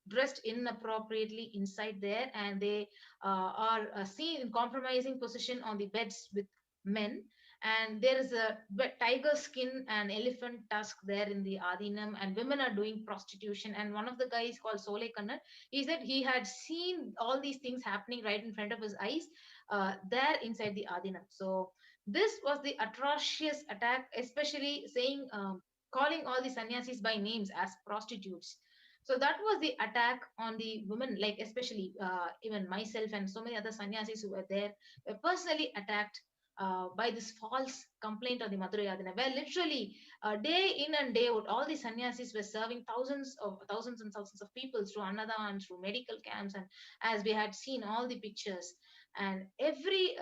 dressed inappropriately inside there, and they are seen in compromising position on the beds with men, and there is a tiger skin and elephant tusk there in the Adinam, and women are doing prostitution. And one of the guys called Sole Kannan, he said he had seen all these things happening right in front of his eyes there inside the Adinam. So this was the atrocious attack, especially saying calling all the sannyasis by names as prostitutes. So that was the attack on the women, like especially even myself and so many other sannyasis who were there were personally attacked by this false complaint on the Madurai Adinam, where literally day in and day out, all the sannyasis were serving thousands and thousands of people through Annadan, through medical camps, and as we had seen all the pictures. And every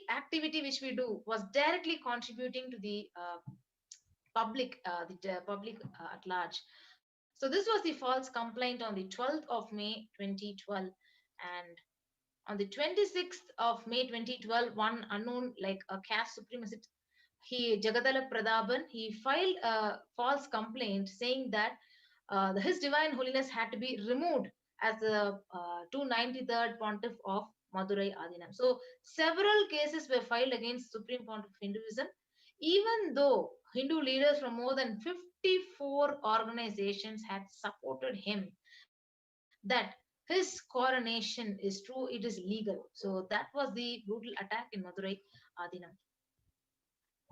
activity which we do was directly contributing to the public at large. So this was the false complaint on the 12th of May 2012. And on the 26th of May 2012, one unknown, like a caste supremacist, Jagadala Pradaban, he filed a false complaint saying that His Divine Holiness had to be removed as the 293rd Pontiff of Madurai Adinam. So several cases were filed against Supreme Pontiff of Hinduism, even though Hindu leaders from more than 54 organizations had supported him, that his coronation is true, it is legal. So that was the brutal attack in Madurai Adinam.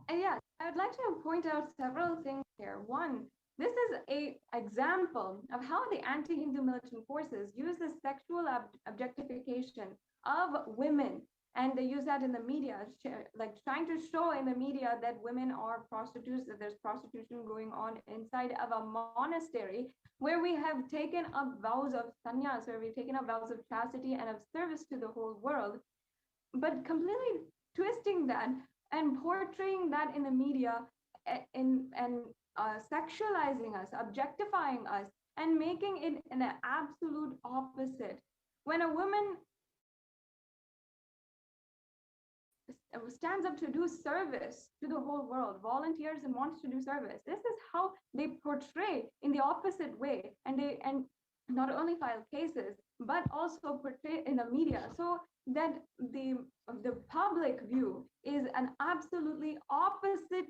Yeah, I'd like to point out several things here. One, this is an example of how the anti-Hindu militant forces use the sexual objectification of women, and they use that in the media, like trying to show in the media that women are prostitutes, that there's prostitution going on inside of a monastery where we have taken up vows of sannyas, where we've taken up vows of chastity and of service to the whole world, but completely twisting that and portraying that in the media and sexualizing us, objectifying us, and making it an absolute opposite. When a woman stands up to do service to the whole world, volunteers and wants to do service, this is how they portray in the opposite way, and not only file cases but also portray in the media, so that the public view is an absolutely opposite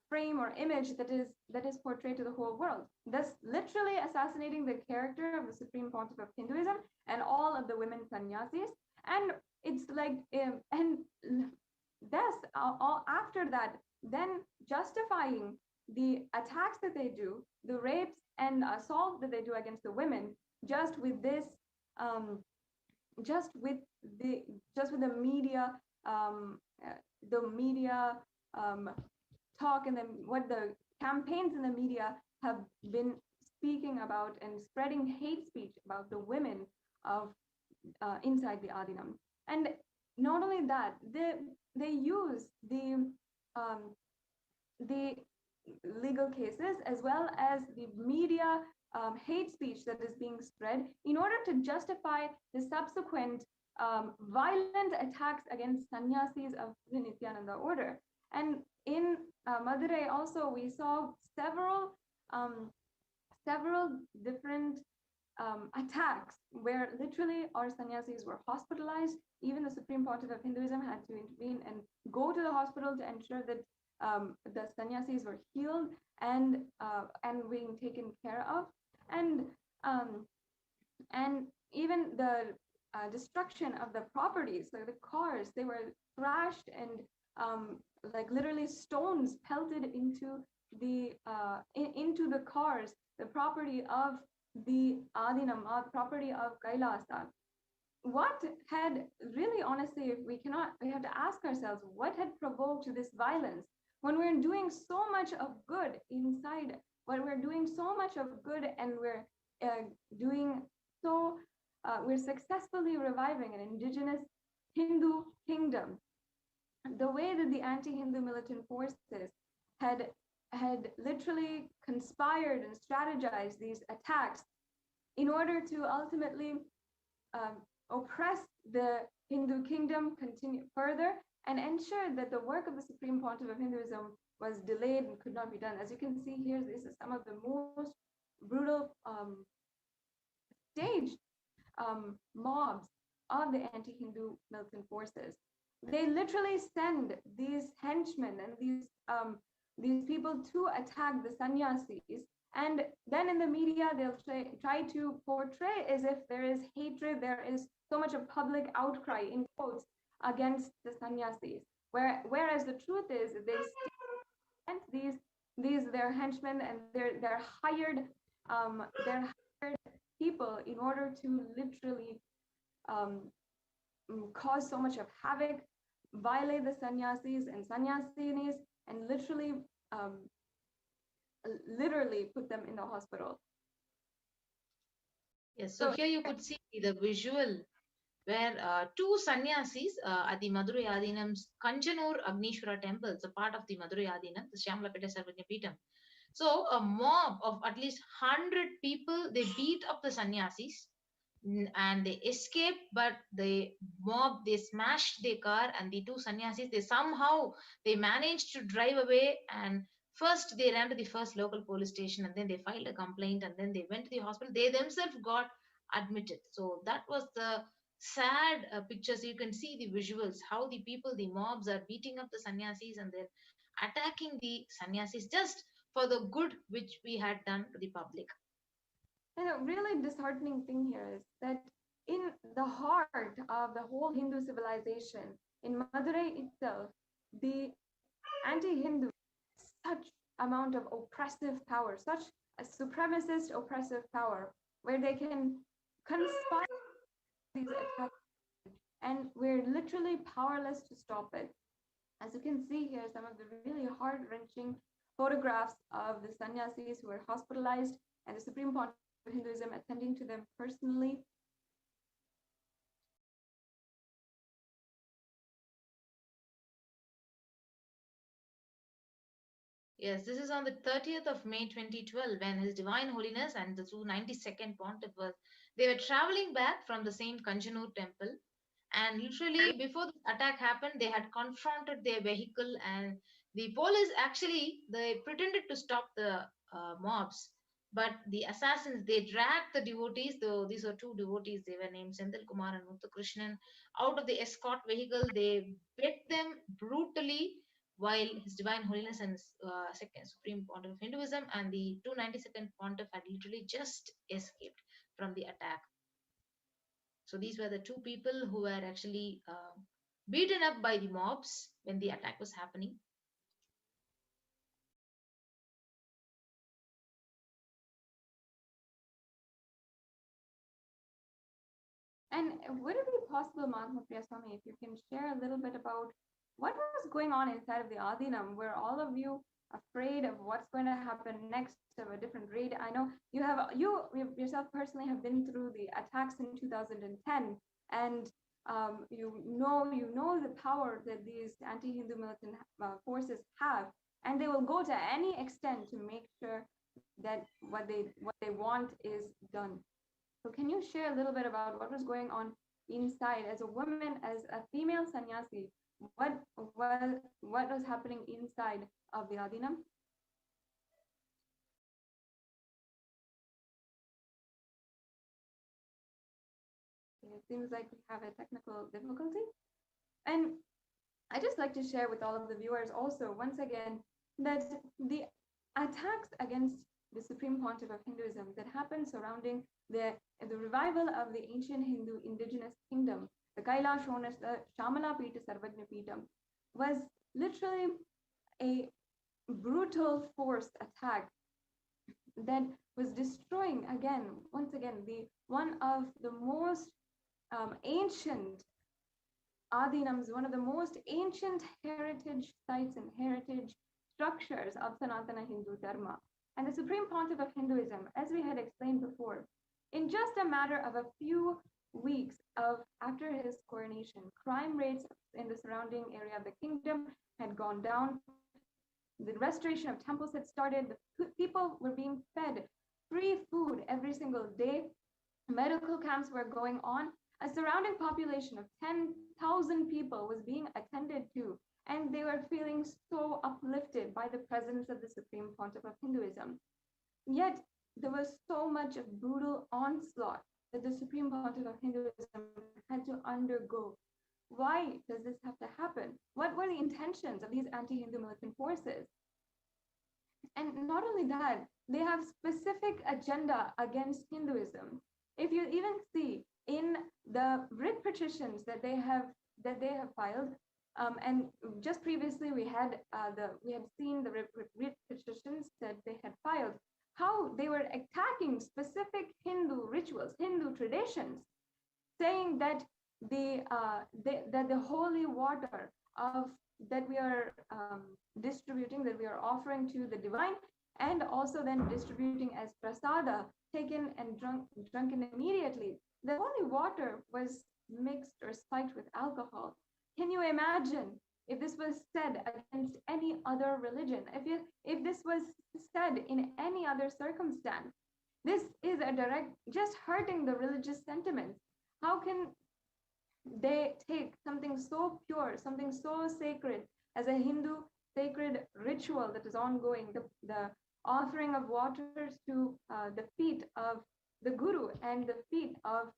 frame or image that is portrayed to the whole world, thus literally assassinating the character of the Supreme Pontiff of Hinduism and all of the women sannyasis. And it's like, and thus all after that, then justifying the attacks that they do, the rapes and assault that they do against the women, just with this, just with the media, talk, and then what the campaigns in the media have been speaking about and spreading hate speech about the women of inside the Adinam. And not only that, they use the legal cases as well as the media hate speech that is being spread in order to justify the subsequent violent attacks against sannyasis of the Nityananda order. And in Madurai also, we saw several different attacks where literally our sannyasis were hospitalized. Even the Supreme Pontiff of Hinduism had to intervene and go to the hospital to ensure that the sannyasis were healed and being taken care of, and even the destruction of the properties, like the cars, they were crashed and like literally stones pelted into the cars, the property of the Adinam, property of Kailasa. What had really, honestly, we have to ask ourselves, what had provoked this violence when we're doing so much of good inside, when we're doing so much of good and we're we're successfully reviving an indigenous Hindu kingdom. The way that the anti-Hindu militant forces had literally conspired and strategized these attacks in order to ultimately oppress the Hindu kingdom, continue further, and ensure that the work of the Supreme Pontiff of Hinduism was delayed and could not be done. As you can see here, this is some of the most brutal staged mobs of the anti-Hindu militant forces. They literally send these henchmen and these people to attack the sannyasis, and then in the media they'll try to portray as if there is hatred, there is so much of public outcry in quotes against the sannyasis, whereas the truth is they sent their henchmen and their hired people in order to literally cause so much of havoc, violate the sannyasis and sannyasinis, and literally put them in the hospital. Yes, so here you could see the visual where two sannyasis at the Madurai Adinam's Kanjanur Agnishwara temple, so part of the Madurai Adinam, the Shyamlapeta Sarvajna Peetham. So a mob of at least 100 people, they beat up the sannyasis and they escaped, but the mob, they smashed their car, and the two sannyasis, they managed to drive away, and first they ran to the first local police station, and then they filed a complaint, and then they went to the hospital. They themselves got admitted. So that was the sad pictures. You can see the visuals, how the people, the mobs are beating up the sannyasis and they're attacking the sannyasis just for the good which we had done to the public. And a really disheartening thing here is that in the heart of the whole Hindu civilization, in Madurai itself, the anti-Hindu, such amount of oppressive power, such a supremacist oppressive power, where they can conspire these attacks, and we're literally powerless to stop it. As you can see here, some of the really heart-wrenching photographs of the sannyasis who were hospitalized and the Supreme Pontiff of Hinduism attending to them personally. Yes, this is on the 30th of May 2012 when His Divine Holiness and the 92nd Pontiff they were traveling back from the same Kanjanur temple, and literally before the attack happened, they had confronted their vehicle, and the police actually, they pretended to stop the mobs, but the assassins, they dragged the devotees, though these were two devotees, they were named Senthil Kumar and Muthu Krishnan, out of the escort vehicle. They beat them brutally, while His Divine Holiness and Second Supreme Pontiff of Hinduism and the 292nd Pontiff had literally just escaped from the attack. So these were the two people who were actually beaten up by the mobs when the attack was happening. And would it be possible, Mahatma Swami, if you can share a little bit about what was going on inside of the Adinam? Were all of you afraid of what's going to happen next, of a different raid? I know you yourself personally have been through the attacks in 2010, and you know the power that these anti-Hindu militant forces have, and they will go to any extent to make sure that what they want is done. So can you share a little bit about what was going on inside as a woman, as a female sannyasi? what was happening inside of the Adinam. It seems like we have a technical difficulty. And I just like to share with all of the viewers also, once again, that the attacks against the Supreme Pontiff of Hinduism that happened surrounding the revival of the ancient Hindu indigenous kingdom, the Kailash known as the Shamala Pita Sarvajna Pitam, was literally a brutal forced attack that was destroying once again, one of the most ancient Adinams, one of the most ancient heritage sites and heritage structures of Sanatana Hindu Dharma. And the Supreme Pontiff of Hinduism, as we had explained before, in just a matter of a few weeks after his coronation, crime rates in the surrounding area of the kingdom had gone down. The restoration of temples had started. The people were being fed free food every single day. Medical camps were going on. A surrounding population of 10,000 people was being attended to, and they were feeling so uplifted by the presence of the Supreme Pontiff of Hinduism. Yet there was so much of brutal onslaught that the Supreme Pontiff of Hinduism had to undergo. Why does this have to happen? What were the intentions of these anti-Hindu militant forces? And not only that, they have specific agenda against Hinduism. If you even see in the writ petitions that they have filed, and just previously we had seen the writ petitions that they had filed, how they were attacking specific Hindu rituals, Hindu traditions, saying that that the holy water that we are distributing, that we are offering to the divine, and also then distributing as prasada, taken and drunken immediately, the holy water was mixed or spiked with alcohol. Can you imagine if this was said against any other religion? If this was said in any other circumstance, this is a direct, just hurting the religious sentiments. How can they take something so pure, something so sacred as a Hindu sacred ritual that is ongoing, the offering of waters to the feet of the Guru and the feet of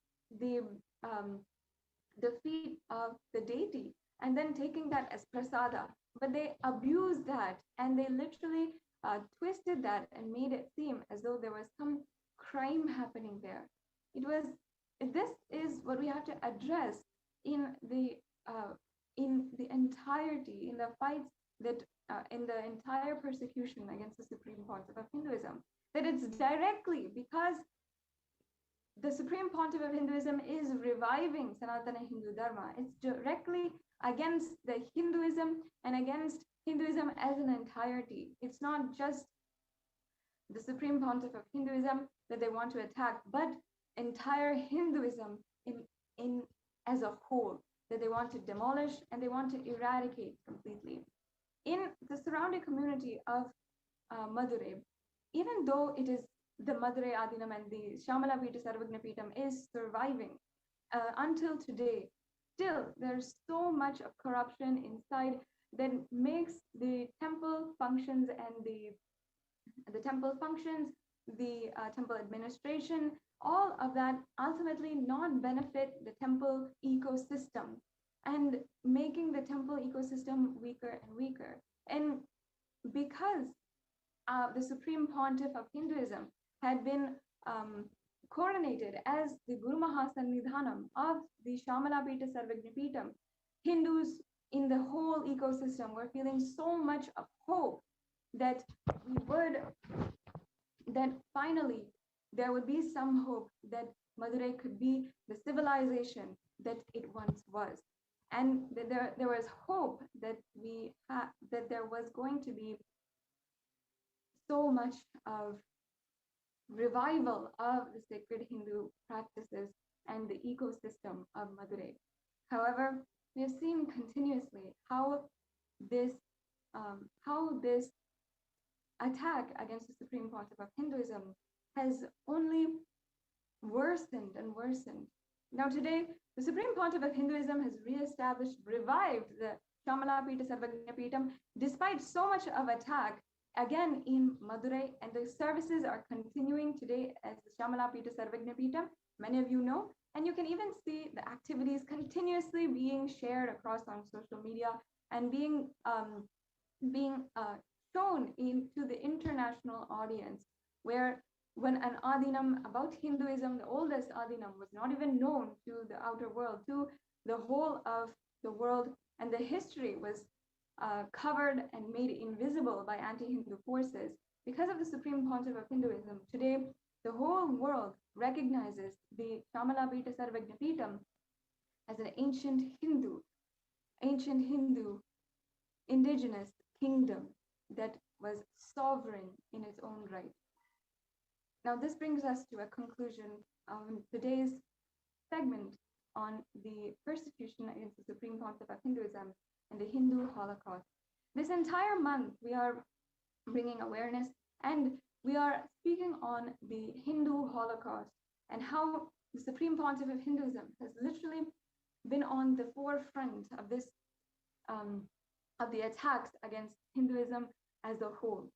the deity, and then taking that as prasada? But they abused that, and they literally twisted that and made it seem as though there was some crime happening there. This is what we have to address in the entirety, in the fights that in the entire persecution against the Supreme Pontiff of Hinduism, that it's directly because the Supreme Pontiff of Hinduism is reviving Sanatana Hindu Dharma. It's directly against the Hinduism and against Hinduism as an entirety. It's not just the Supreme Pontiff of Hinduism that they want to attack, but entire Hinduism in as a whole, that they want to demolish and they want to eradicate completely. In the surrounding community of Madurai, even though it is the Madurai Adinam and the Shamala Pita Sarvajna Pitam is surviving until today, still there's so much of corruption inside that makes the temple functions and the temple functions, the temple administration, all of that ultimately not benefit the temple ecosystem and making the temple ecosystem weaker and weaker. And because the Supreme Pontiff of Hinduism had been coronated as the Guru Mahasannidhanam of the Shamala Pita Sarvajna Pitam, Hindus in the whole ecosystem were feeling so much of hope that finally there would be some hope that Madurai could be the civilization that it once was. And that there was hope that that there was going to be so much of revival of the sacred Hindu practices and the ecosystem of Madurai. However, we have seen continuously how this attack against the Supreme Pontiff of Hinduism has only worsened and worsened. Now today, the Supreme Pontiff of Hinduism has revived Shamala Pita Sarvagna Pitam, despite so much of attack, again in Madurai, and the services are continuing today as the Shamala Pita Sarvagna Pitam, many of you know, and you can even see the activities continuously being shared across on social media and being shown into the international audience, where when an Adinam about Hinduism, the oldest Adinam, was not even known to the outer world, to the whole of the world, and the history was covered and made invisible by anti-Hindu forces. Because of the Supreme Pontiff of Hinduism, today the whole world recognizes the Shamala Pita Sarvagna Pitam as an ancient Hindu indigenous kingdom that was sovereign in its own right. Now this brings us to a conclusion of today's segment on the persecution against the Supreme Pontiff of Hinduism and the Hindu Holocaust. This entire month we are bringing awareness and we are speaking on the Hindu Holocaust and how the Supreme Pontiff of Hinduism has literally been on the forefront of this of the attacks against Hinduism as a whole.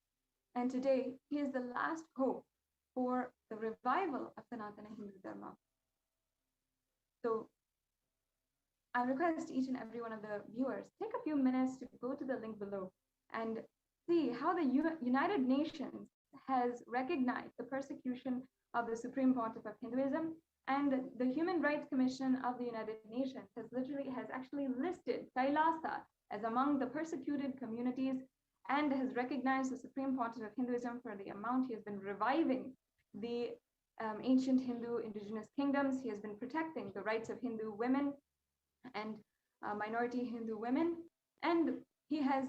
And today he is the last hope for the revival of Sanatana Hindu Dharma. So I request each and every one of the viewers, take a few minutes to go to the link below and see how the United Nations has recognized the persecution of the Supreme Pontiff of Hinduism, and the Human Rights Commission of the United Nations has actually listed Kailasa as among the persecuted communities and has recognized the Supreme Pontiff of Hinduism for the amount he has been reviving the ancient Hindu indigenous kingdoms. He has been protecting the rights of Hindu women and minority Hindu women, and he has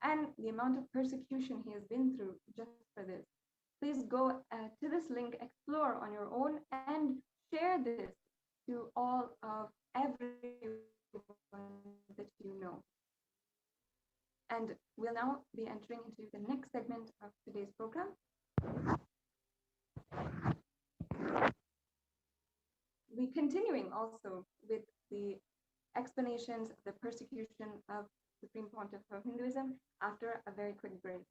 and the amount of persecution he has been through just for this. Please go to this link, explore on your own, and share this to all of everyone that you know. And we'll now be entering into the next segment of today's program. We're continuing also with the explanations of the persecution of Supreme Pontiff of Hinduism after a very quick break.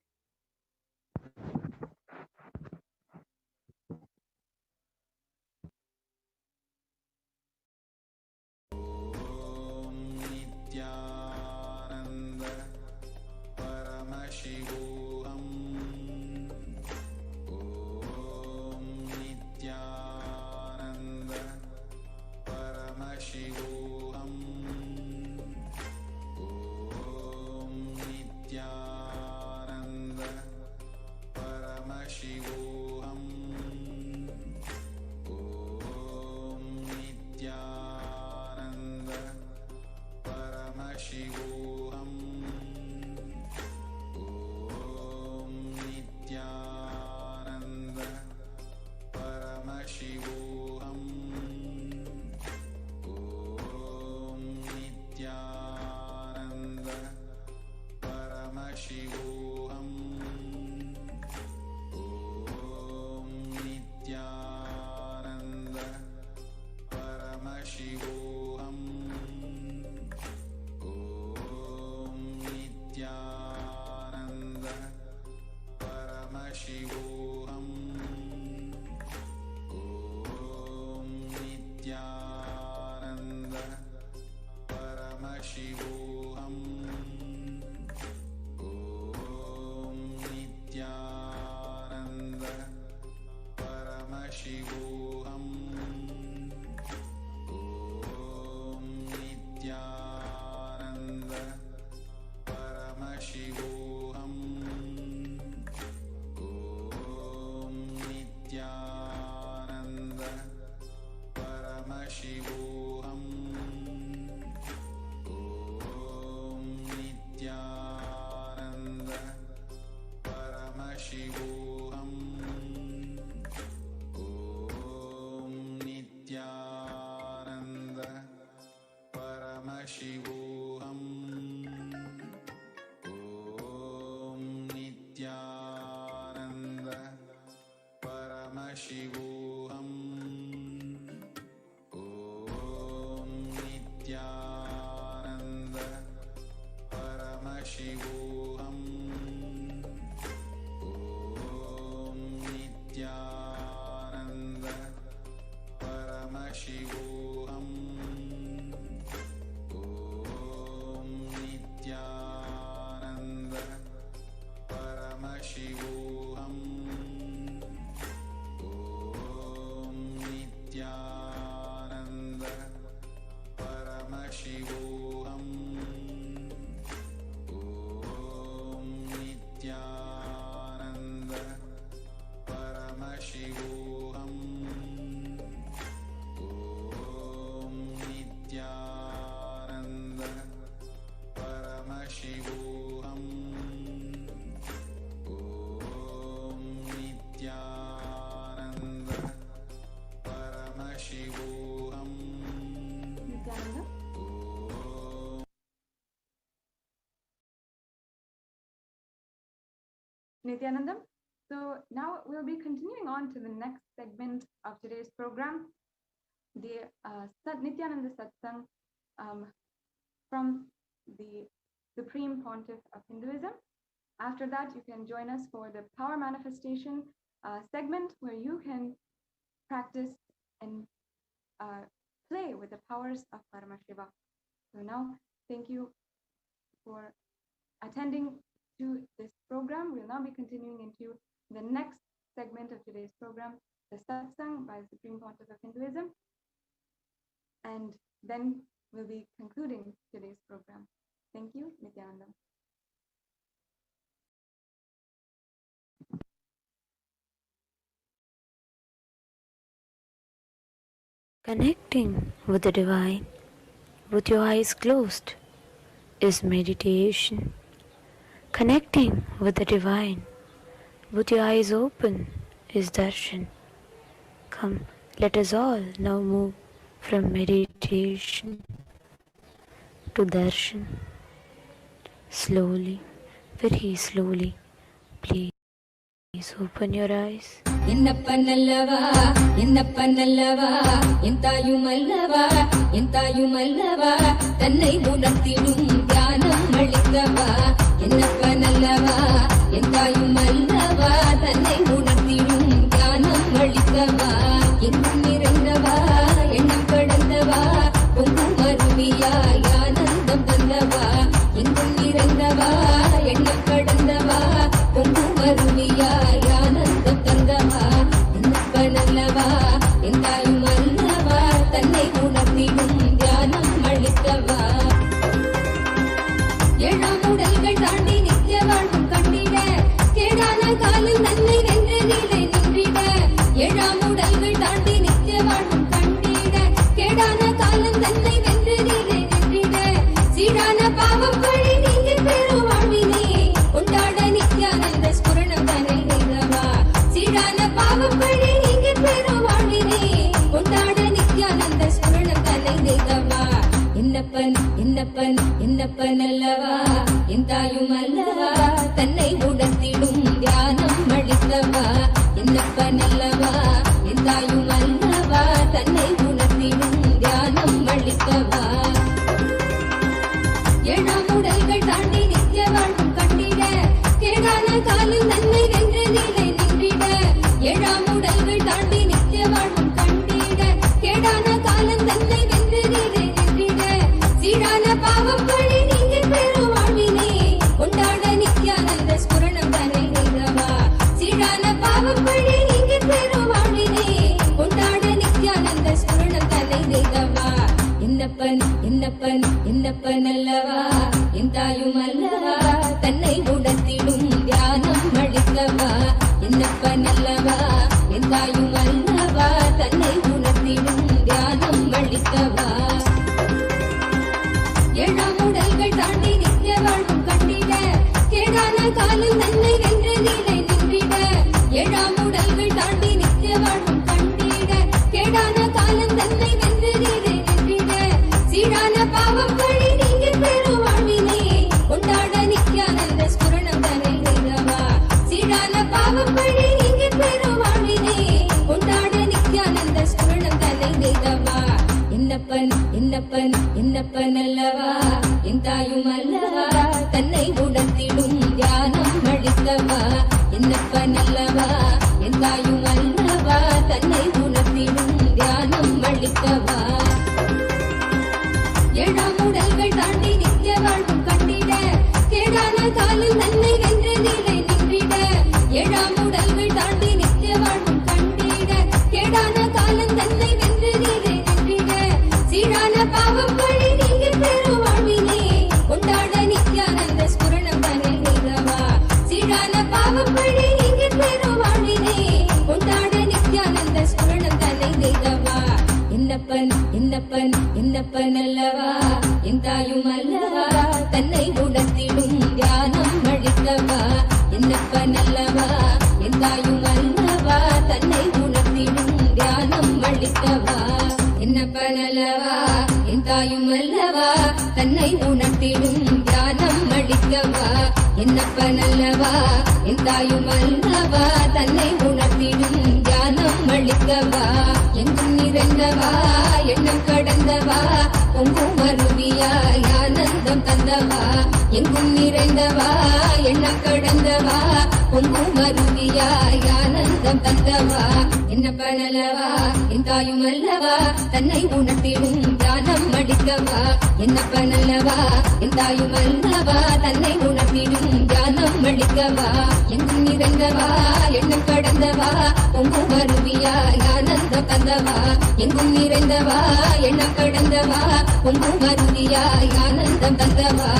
Nityanandam. So now we'll be continuing on to the next segment of today's program, the Nityananda Satsang from the Supreme Pontiff of Hinduism. After that, you can join us for the Power Manifestation segment, where you can practice and play with the powers of Paramashiva. So now, thank you for attending to this program. We'll now be continuing into the next segment of today's program, the Satsang by the Supreme Pontiff of Hinduism. And then we'll be concluding today's program. Thank you, Nityanandam. Connecting with the divine with your eyes closed is meditation. Connecting with the divine with your eyes open is darshan. Come, let us all now move from meditation to darshan. Slowly, very slowly, please open your eyes. என்னப்பனல்லவா என்னப்பனல்லவா எந்தாயுமல்லவா எந்தாயுமல்லவா தன்னை உணர்த்திடும் தியானம் அளிக்கவா என்னப்பனல்லவா எந்தாயுமல்லவா தன்னை உணர்த்திடும் தியானம் அளிக்கவா எங்கும் நிறைந்தவா எண்ணம் கடந்தவா பொங்கும் அருவியாய் ஆனந்தம் தந்தவா எங்கும் நிறைந்தவா எண்ணம் கடந்தவா பொங்கும் அருவியாய் ஆனந்தம் தந்தவா என்னப்பனல்லவா எந்தாயுமல்லவா தன்னை உணர்த்திடும் தியானம் அளிக்கவா ஏழாம் உடல்கள் தாண்டி நித்திய வாழ்வும் கண்டிட கேடான காலில் நன்மை வென்ற நிலை நின்றிட ஏழாம் உடல்கள் தாண்டி நித்திய வாழ்வும் கண்டிட கேடான காலம் தன்னை வென்ற நிலை நின்றிட சீரான பாவம் பழி நீங்கி பெரும் வாழ்வினே கொண்டாட நித்யானந்த ஸ்புரணம் தன்னை நிகவா சீரான பாவம் பழி நீங்கி பெரும் வாழ்வினே கொண்டாட நித்யானந்த ஸ்புரணம் தன்னை நிகவா என்னப்பன் என்னப்பன் என்னப்பன் அல்லவா எந்தாயும் அல்லவா தன்னை உணர்த்திடும் தியானம் அளித்தவா என்னப்பன் அல்லவா எந்தாயும் அல்லவா தன்னை உணர்த்திடும் தியானம் அளித்தவா ஏழாம் உடல்கள் தாண்டி நித்திய வாழ்வும் கண்டிட கேடான காலில் நன்மை வென்ற நிலை நின்றிட ஏழாம் உடல்கள் தாண்டி நித்திய வாழ்வும் கண்டிட கேடான காலம் தன்னை வென்ற நிலை நின்றிட சீரான பாவம் பழி நீங்கி பெரும் வாழ்வினே கொண்டாட நித்யானந்த ஸ்புரணம் தன்னை நிகவா சீரான பாவம் பழி நீங்கி பெரும் வாழ்வினே கொண்டாட நித்யானந்த ஸ்புரணம் தன்னை நிகவா என்னப்பன் என்னப்பன் என்னப்பன் அல்லவா எந்தாயும் அல்லவா தன்னை உணர்த்திடும் தியானம் அளிக்கவா என்னப்பன் அல்லவா எந்தாயும் அல்லவா தன்னை உணர்த்திடும் தியானம் அளிக்கவா ஏழாம் உடல்கள் தாண்டி நித்திய வாழ்வும் கண்டிட கேடான காலில் நன்மை வென்ற நிலை நின்றிட ஏழாம் உடல்கள் தாண்டி நித்திய வாழ்வும் கண்டிட கேடான காலம் தன்னை வென்ற நிலை நின்றிட சீரான பாவம் பழி நீங்கி பெரும் வாழ்வினே கொண்டாட நித்யானந்த ஸ்புரணம் தன்னை நிகவா சீரான பாவம் பழி நீங்கி பெரும் வாழ்வினே கொண்டாட நித்யானந்த ஸ்புரணம் தன்னை நிகவா என்னப்பன் என்னப்பன் என்னப்பன் அல்லவா எந்தாயும் அல்லவா தன்னை உணர்த்திடும் தியானம் அளிக்கவா என்னப்பன் அல்லவா எந்தாயும் அல்லவா தன்னை உணர்த்திடும் தியானம் அளிக்கவா ஏழாம் உடல்கள் தாண்டி நித்திய வாழ்வும் கண்டிட கேடான காலில் நன்மை வென்ற நிலை நின்றிட ஏழாம் உடல்கள் தாண்டி நித்திய வாழ்வும் கண்டிட கேடான காலம் தன்னை வென்ற நிலை நின்றிட சீரான பாவம் பழி நீங்கி பெரும் வாழ்வினே கொண்டாட நித்யானந்த ஸ்புரணம் தன்னை நிகவா சீரான பாவம் பழி நீங்கி பெரும் வாழ்வினே கொண்டாட நித்யானந்த ஸ்புரணம் தன்னை நிகவா என்னப்பன் என்னப்பன் என்னப்பன் அல்லவா எந்தாயும் அல்லவா தன்னை உணர்த்திடும் தியானம் அளிக்கவா என்னப்பன் அல்லவா எந்தாயும் அல்லவா தன்னை உணர்த்திடும் தியானம் அளிக்கவா என்னப்பன் அல்லவா எந்தாயும் அல்லவா தன்னை உணர்த்திடும் தியானம் அளிக்கவா என்னப்பன் அல்லவா என் தாயும் அல்லவா தன்னை உணர்த்திடும் தியானம் அளிக்கவா எங்கும் நிறைந்தவா எண்ணம் கடந்தவா பொங்கும் அருவியாய் ஆனந்தம் தந்தவா எங்கும் நிறைந்தவா எண்ணம் கடந்தவா பொங்கும் அருவியாய் ஆனந்தம் தந்தவா என்னப்பன் அல்லவா என் தாயும் அல்லவா தன்னை உணர்த்திடும் தியானம் அளிக்கவா என்னப்பன் அல்லவா என் தாயும் அல்லவா தன்னை உணர்த்திடும் தியானம் அளிக்கவா எங்கும் நிறைந்தவா எண்ணம் கடந்தவா பொங்கும் அருவியாய் ஆனந்தம் தந்தவா எங்கும் நிறைந்தவா எண்ணம் கடந்தவா பொங்கும் அருவியாய் ஆனந்தம் தந்தவா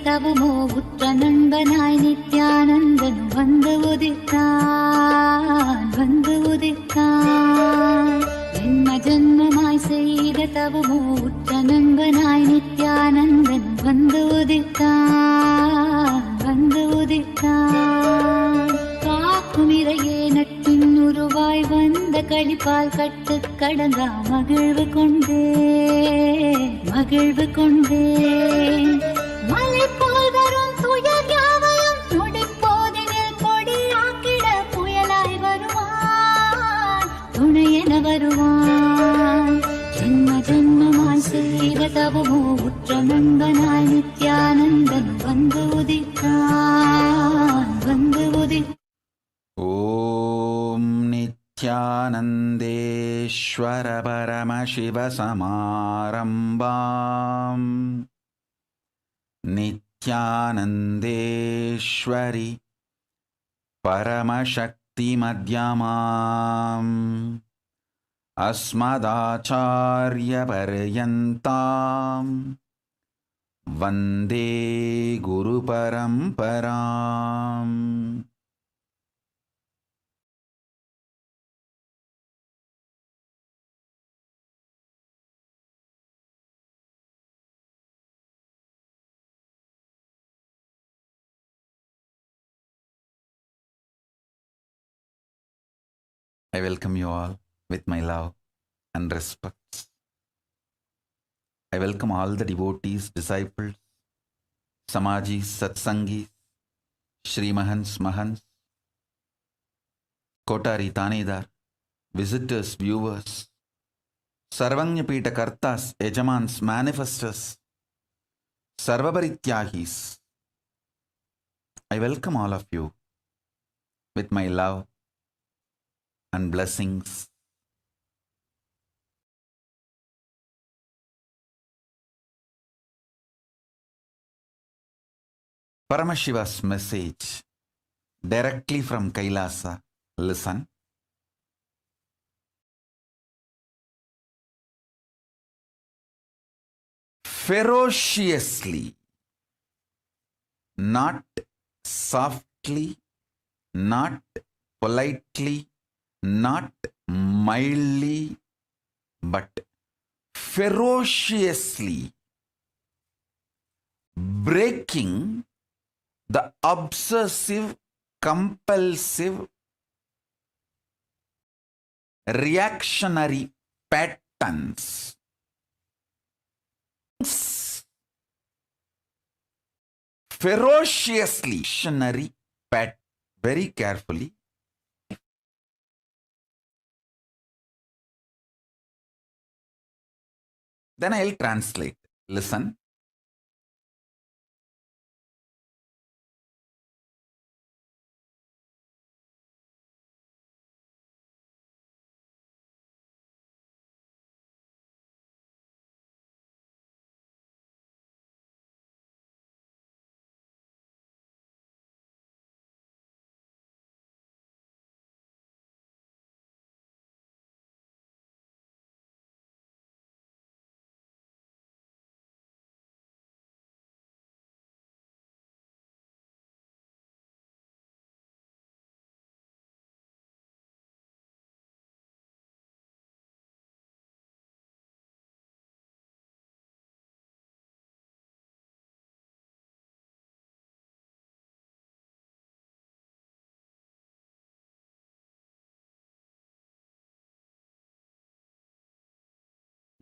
தவமோ உற்ற நண்பனாய் நித்யானந்தன் வந்து உதித்தான் ஜென்ம ஜென்மமாய் செய்த தவமோ உற்ற நண்பனாய் நித்யானந்தன் வந்து உதித்தான் காக்கும் இறையே நட்பின் உருவாய் வந்த களிப்பால் கட்டு கடந்தா மகிழ்வு கொண்டேன் மலை போல் வரும் துயர் யாவையும் நொடிப்போதினில் கொடியாக்கிட புயலாய் வருவான் துணையென வருவான் ஜென்ம ஜென்மமாய் செய்த தவமோ உற்ற நண்பனாய் நித்யானந்தன் வந்து உதித்தான் ஓம் நித்யானந்தேஸ்வர பரமசிவ சமாரம்பாம் நித்யானந்தேஸ்வரி பரமசக்தி மத்யமாம் அஸ்மதாச்சார்ய பர்யந்தாம் வந்தே குரு பரம்பராம். I welcome you all with my love and respect. I welcome all the devotees, disciples, Samajis, Satsangis, Shri Mahans, Mahans, Kotari, Tanedar, visitors, viewers, Sarvanyapita Kartas, Ejamans, Manifestors, Sarvabarityagis. I welcome all of you with my love and blessings. Paramashiva's message directly from Kailasa. Listen. Ferociously, not softly, not politely, not mildly, but ferociously breaking the obsessive, compulsive, reactionary patterns. Ferociously reactionary pattern. Very carefully. Then I'll translate. Listen.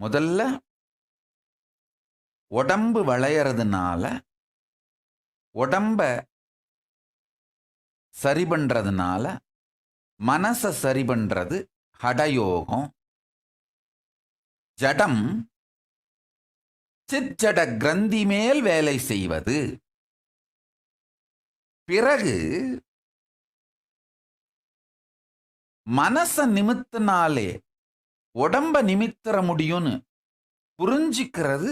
முதல்ல உடம்பு வளையறதுனால உடம்ப சரி பண்றதுனால மனசை சரி பண்றது ஹடயோகம். ஜடம் சிற்ஜட கிரந்தி மேல் வேலை செய்வது. பிறகு மனச நிமித்தினாலே உடம்ப நிமித்திர முடியும்னு புரிஞ்சிக்கிறது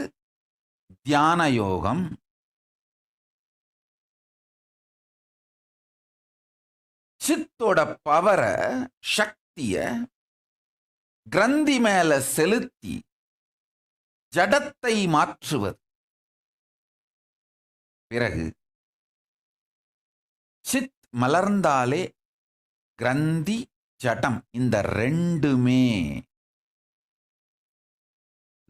தியான யோகம். சித்தோட பவரை சக்திய கிரந்தி மேல செலுத்தி ஜடத்தை மாற்றுவது. பிறகு சித் மலர்ந்தாலே கிரந்தி ஜடம் இந்த ரெண்டுமே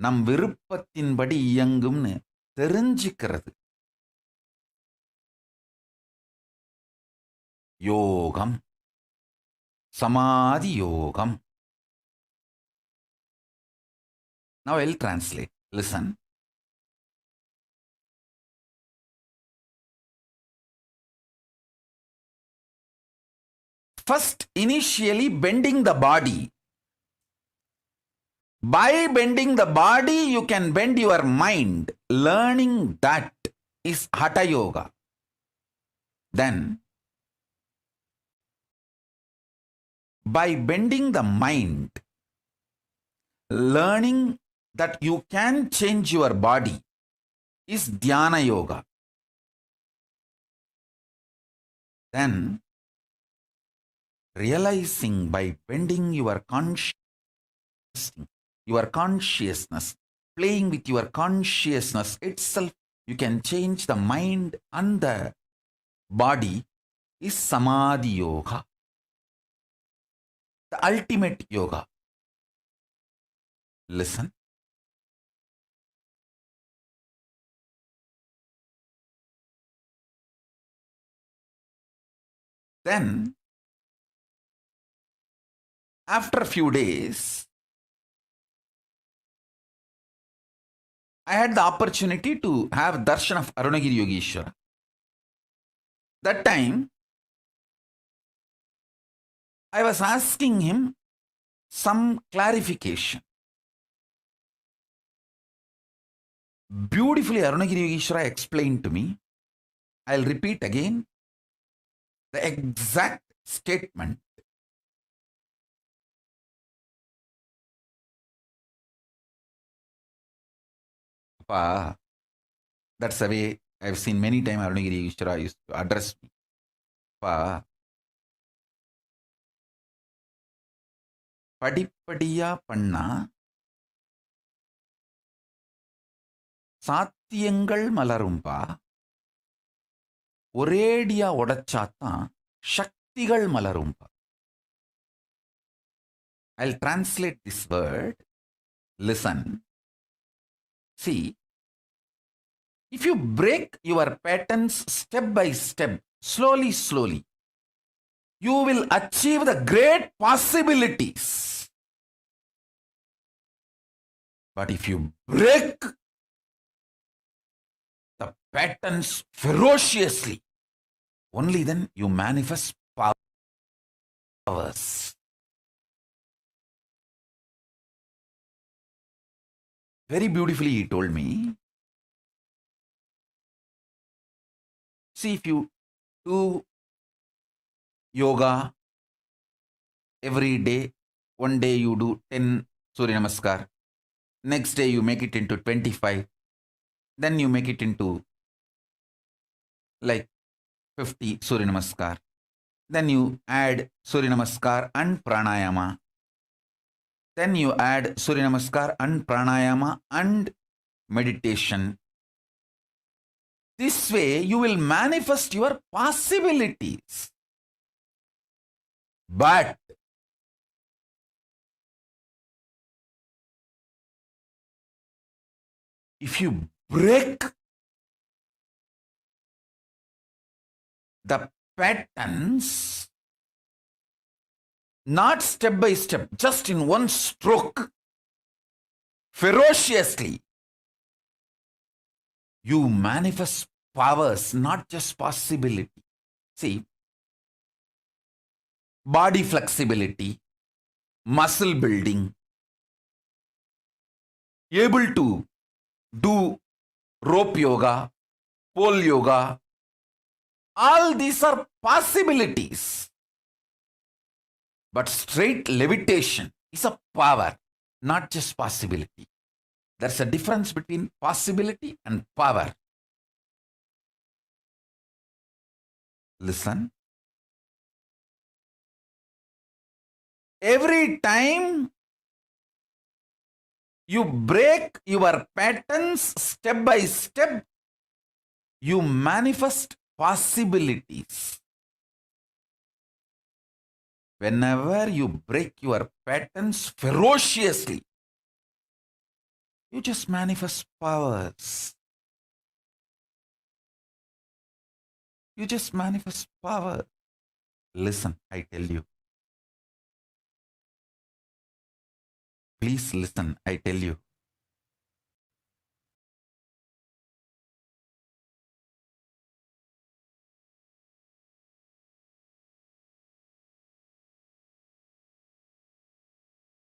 நம் விருப்பத்தின்படி இயங்கும்னு தெரிஞ்சுக்கிறது யோகம், சமாதி யோகம். Now I'll translate. Listen. First, initially bending the body. By bending the body, you can bend your mind. Learning that is Hatha Yoga. Then, by bending the mind, learning that you can change your body is Dhyana Yoga. Then, realizing by bending your consciousness, playing with your consciousness itself, you can change the mind and the body is Samadhi Yoga. The ultimate yoga. Listen. Then, after a few days, I had the opportunity to have darshan of Arunagiri Yogeshwara. That time, I was asking him some clarification. Beautifully, Arunagiri Yogeshwara explained to me. I'll repeat again the exact statement. That's the way I've seen many times Arunagiri Yogeshwara used to address me. படிப்படியா பண்ணா சாத்தியங்கள் மலரும்பா, ஒரேடியா உடைச்சாத்தான் சக்திகள் மலரும்பா. I'll translate this word. Listen. See, if you break your patterns step by step, slowly, you will achieve the great possibilities. But if you break the patterns ferociously, only then you manifest powers. Very beautifully he told me, see, if you do yoga every day, one day you do 10 Surya Namaskar, next day you make it into 25, then you make it into like 50 Surya Namaskar, then you add Surya Namaskar and Pranayama, then you add Surya Namaskar and Pranayama and meditation. This way you will manifest your possibilities. But if you break the patterns, not step by step, just in one stroke, ferociously. You manifest powers, not just possibility. See, body flexibility, muscle building, able to do rope yoga, pole yoga, all these are possibilities. But straight levitation is a power, not just possibility. There's a difference between possibility and power. Listen. Every time you break your patterns step by step, you manifest possibilities. Whenever you break your patterns ferociously, you just manifest powers. You just manifest power. Listen, I tell you. Please listen, I tell you.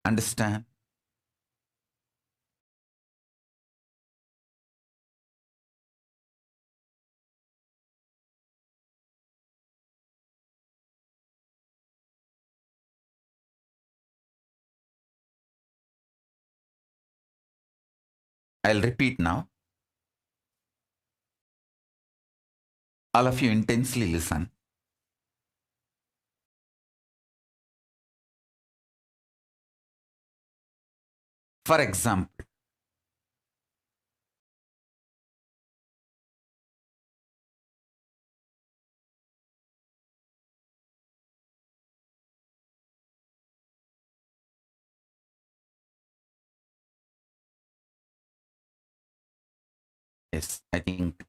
Understand? I'll repeat now. All of you intensely listen. For example, yes, I think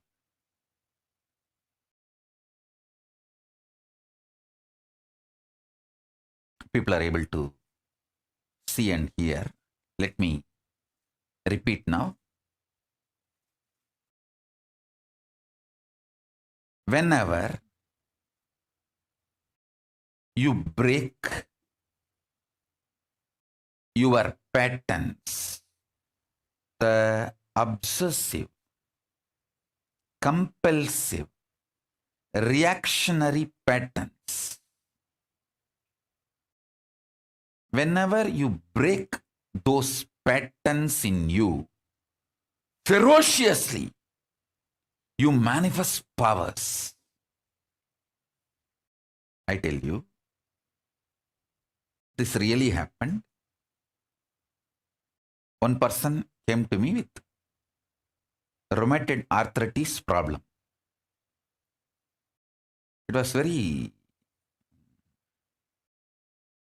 people are able to see and hear. Let me repeat now. Whenever you break your patterns, the obsessive, compulsive, reactionary patterns, whenever you break those patterns in you ferociously, you manifest powers. I tell you, this really happened. One person came to me with rheumatoid arthritis problem. It was very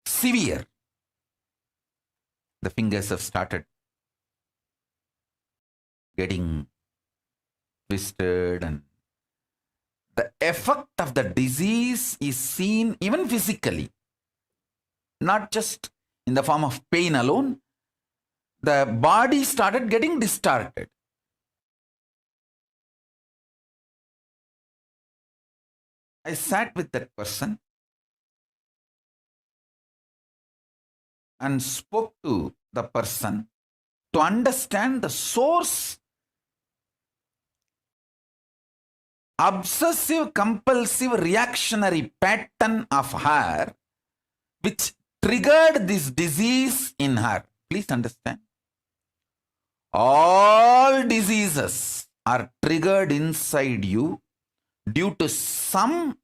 severe. The fingers have started getting twisted, and the effect of the disease is seen even physically, not just in the form of pain alone. The body started getting distorted. I sat with that person and spoke to the person to understand the source. Obsessive compulsive reactionary pattern of her which triggered this disease in her. Please understand. All diseases are triggered inside you due to some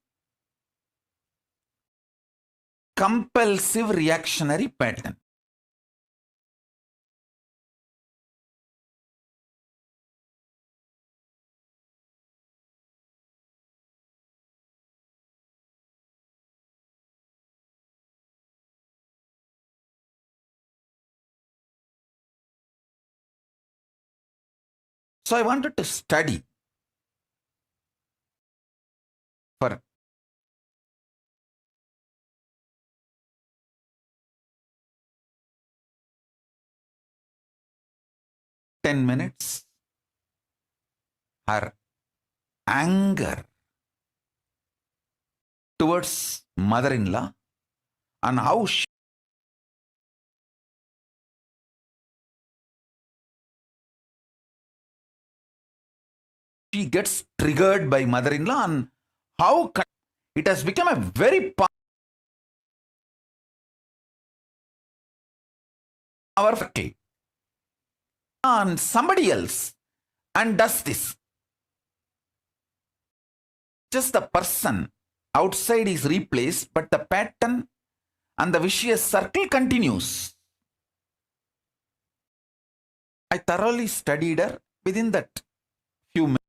compulsive reactionary pattern. So I wanted to study for 10 minutes, her anger towards mother-in-law and how she gets triggered by mother-in-law and how it has become a very powerful on somebody else and does this. Just the person outside is replaced, but the pattern and the vicious circle continues. I thoroughly studied her within that few minutes.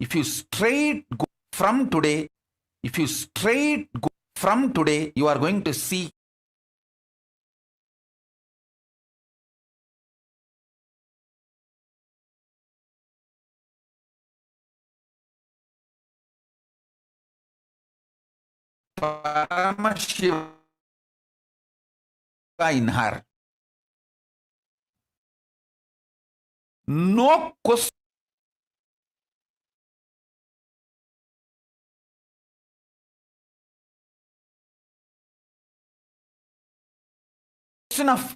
If you straight go from today, you are going to see Paramashiva in her. No question of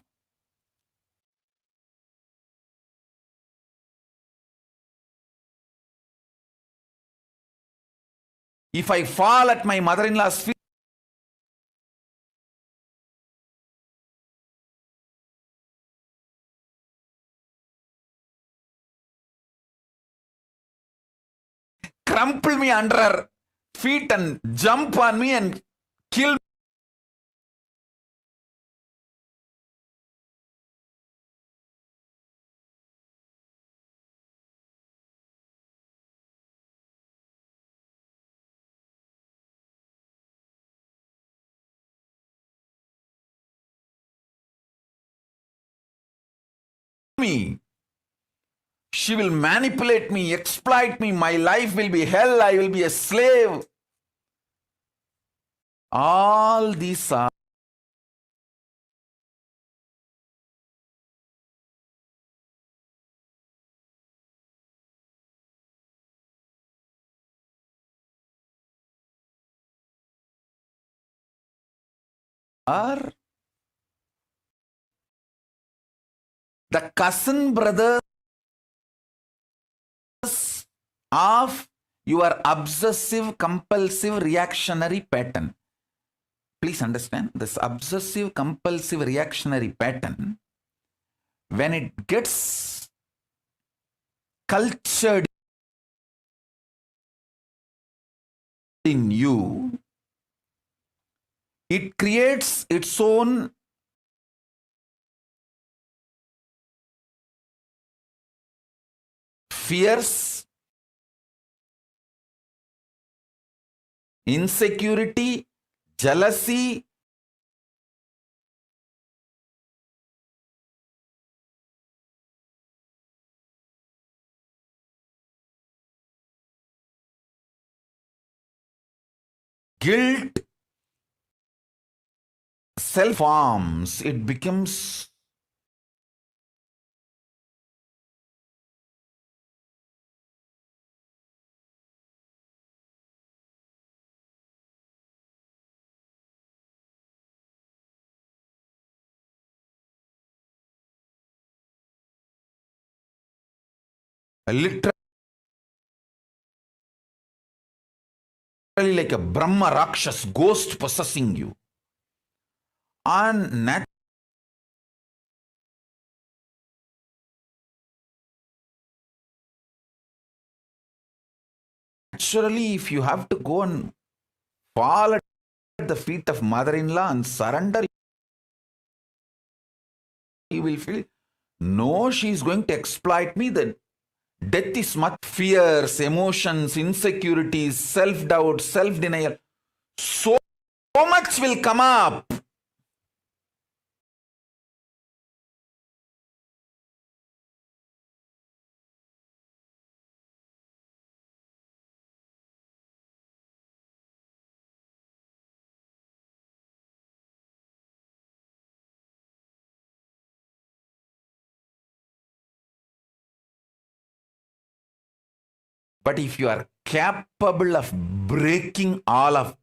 if I fall at my mother-in-law's feet, crumple me under her feet and jump on me and kill me. She will manipulate me, exploit me. My life will be hell. I will be a slave. All these are the cousin brothers of your obsessive compulsive reactionary pattern. Please understand this obsessive compulsive reactionary pattern, when it gets cultured in you, it creates its own fears, insecurity, jealousy, guilt, self-harms. It becomes literally like a Brahma Rakshas ghost possessing you. And naturally, if you have to go and fall at the feet of mother-in-law and surrender, you will feel, no, she is going to exploit me. Then death is much fears, emotions, insecurities, self-doubt, self-denial. So much will come up. But if you are capable of breaking all of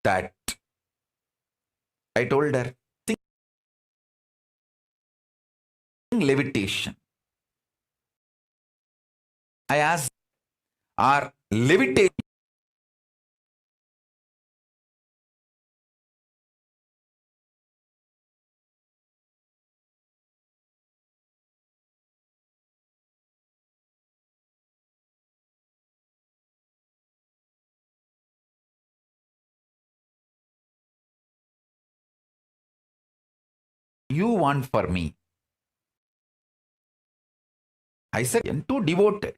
that, I told her, think levitation. I asked, are levitation you want for me? I said, I'm too devoted.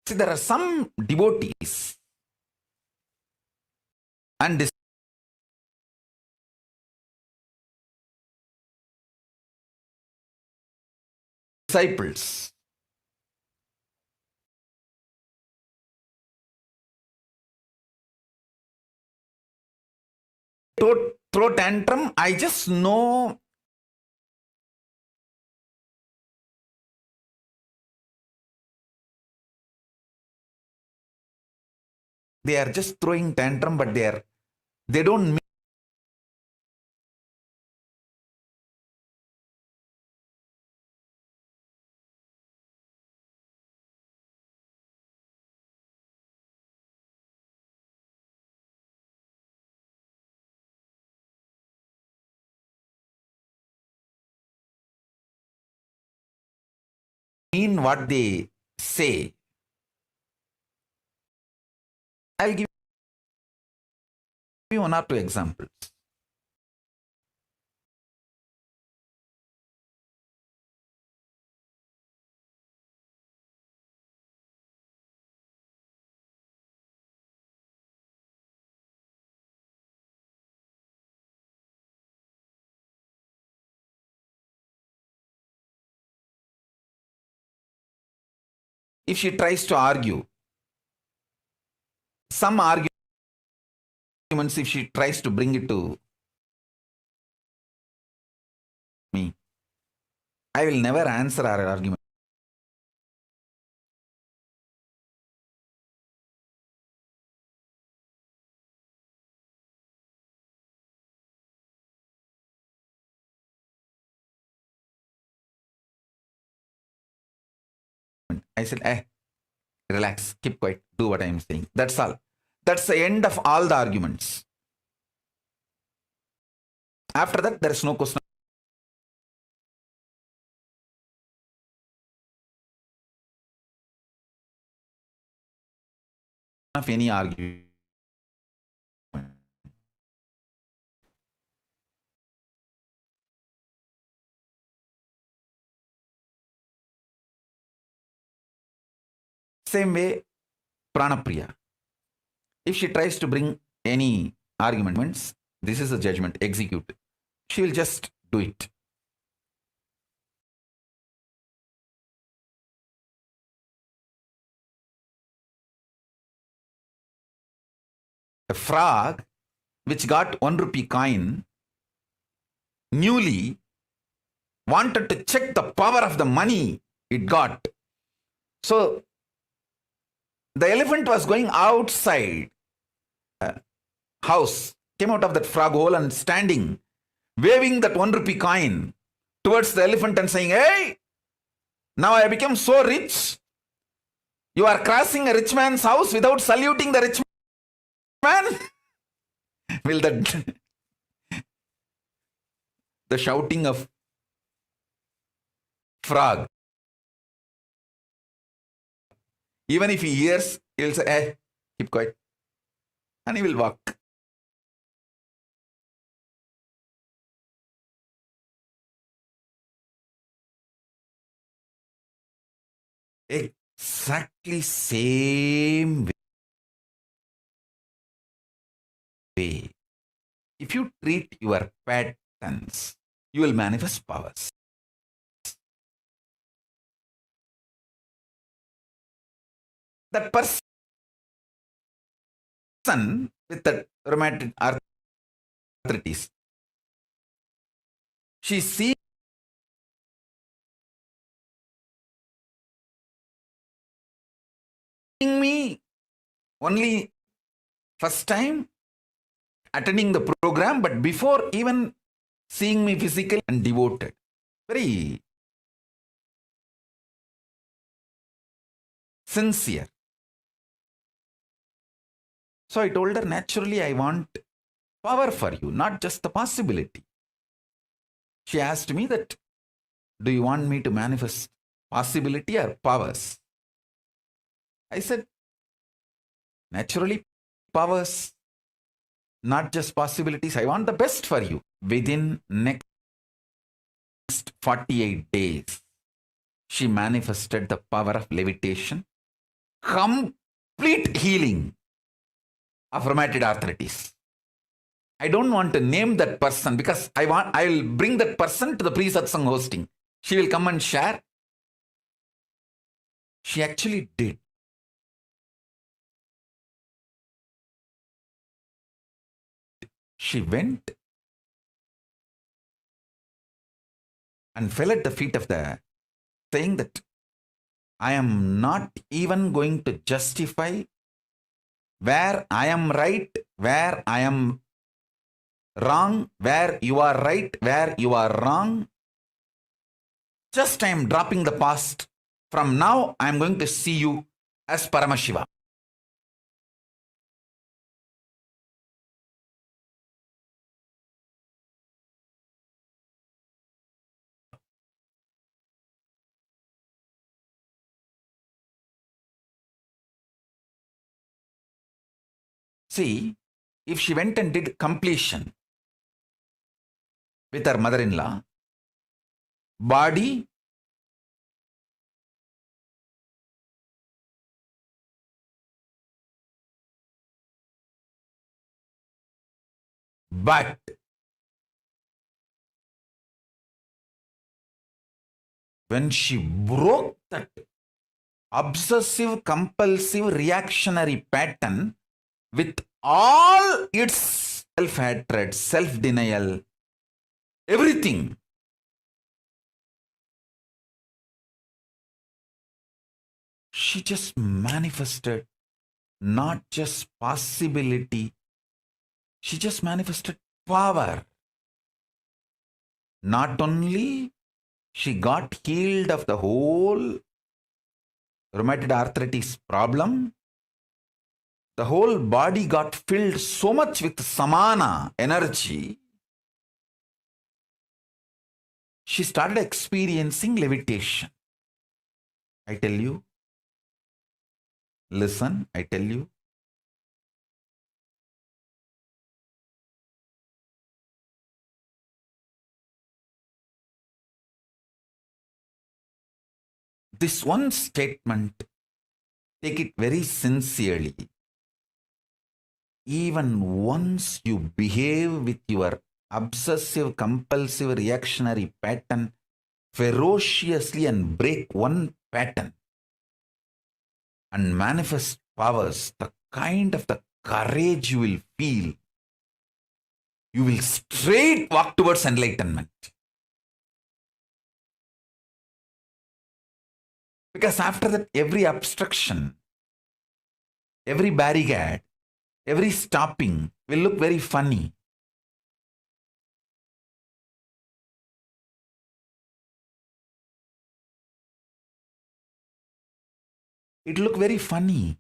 See, there are some devotees and disciples throw tantrum. I just know they are just throwing tantrum, but they don't mean what they say. I'll give you one or two examples. If she tries to argue, some arguments, if she tries to bring it to me, I will never answer her argument. I said, relax, keep quiet, do what I am saying. That's all. That's the end of all the arguments. After that, there is no question of any argument. Same way, Pranapriya. If she tries to bring any arguments, this is a judgment, execute. She will just do it. A frog which got 1 rupee coin newly wanted to check the power of the money it got. So the elephant was going outside house, came out of that frog hole and standing, waving that 1 rupee coin towards the elephant and saying, "Hey, now I became so rich. You are crossing a rich man's house without saluting the rich man." Will that the shouting of frog, even if he hears, he will say, "Hey, keep quiet," and he will walk. Exactly same way. If you treat your patterns, you will manifest powers. That person with the rheumatic arthritis, she sees me only first time attending the program, but before even seeing me physically and devoted. Very sincere. So I told her, naturally, I want power for you, not just the possibility. She asked me that, do you want me to manifest possibility or powers? I said, naturally, powers, not just possibilities. I want the best for you. Within next 48 days, she manifested the power of levitation, complete healing of rheumatoid arthritis. I don't want to name that person because I will bring that person to the pre-satsang hosting. She will come and share. She actually did. She went and fell at the feet of saying that I am not even going to justify where I am right, where I am wrong, where you are right, where you are wrong. Just I am dropping the past. From now, I am going to see you as Paramashiva. See, if she went and did completion with her mother-in-law, body, but when she broke that obsessive, compulsive, reactionary pattern with all its self-hatred, self-denial, everything, she just manifested not just possibility, she just manifested power. Not only she got healed of the whole rheumatoid arthritis problem, the whole body got filled so much with samana energy. She started experiencing levitation. I tell you, listen, I tell you. This one statement, take it very sincerely. Even once you behave with your obsessive compulsive reactionary pattern ferociously and break one pattern and manifest powers, the kind of the courage you will feel, you will straight walk towards enlightenment. Because after that, every obstruction, every barricade, every stopping will look very funny. It look very funny.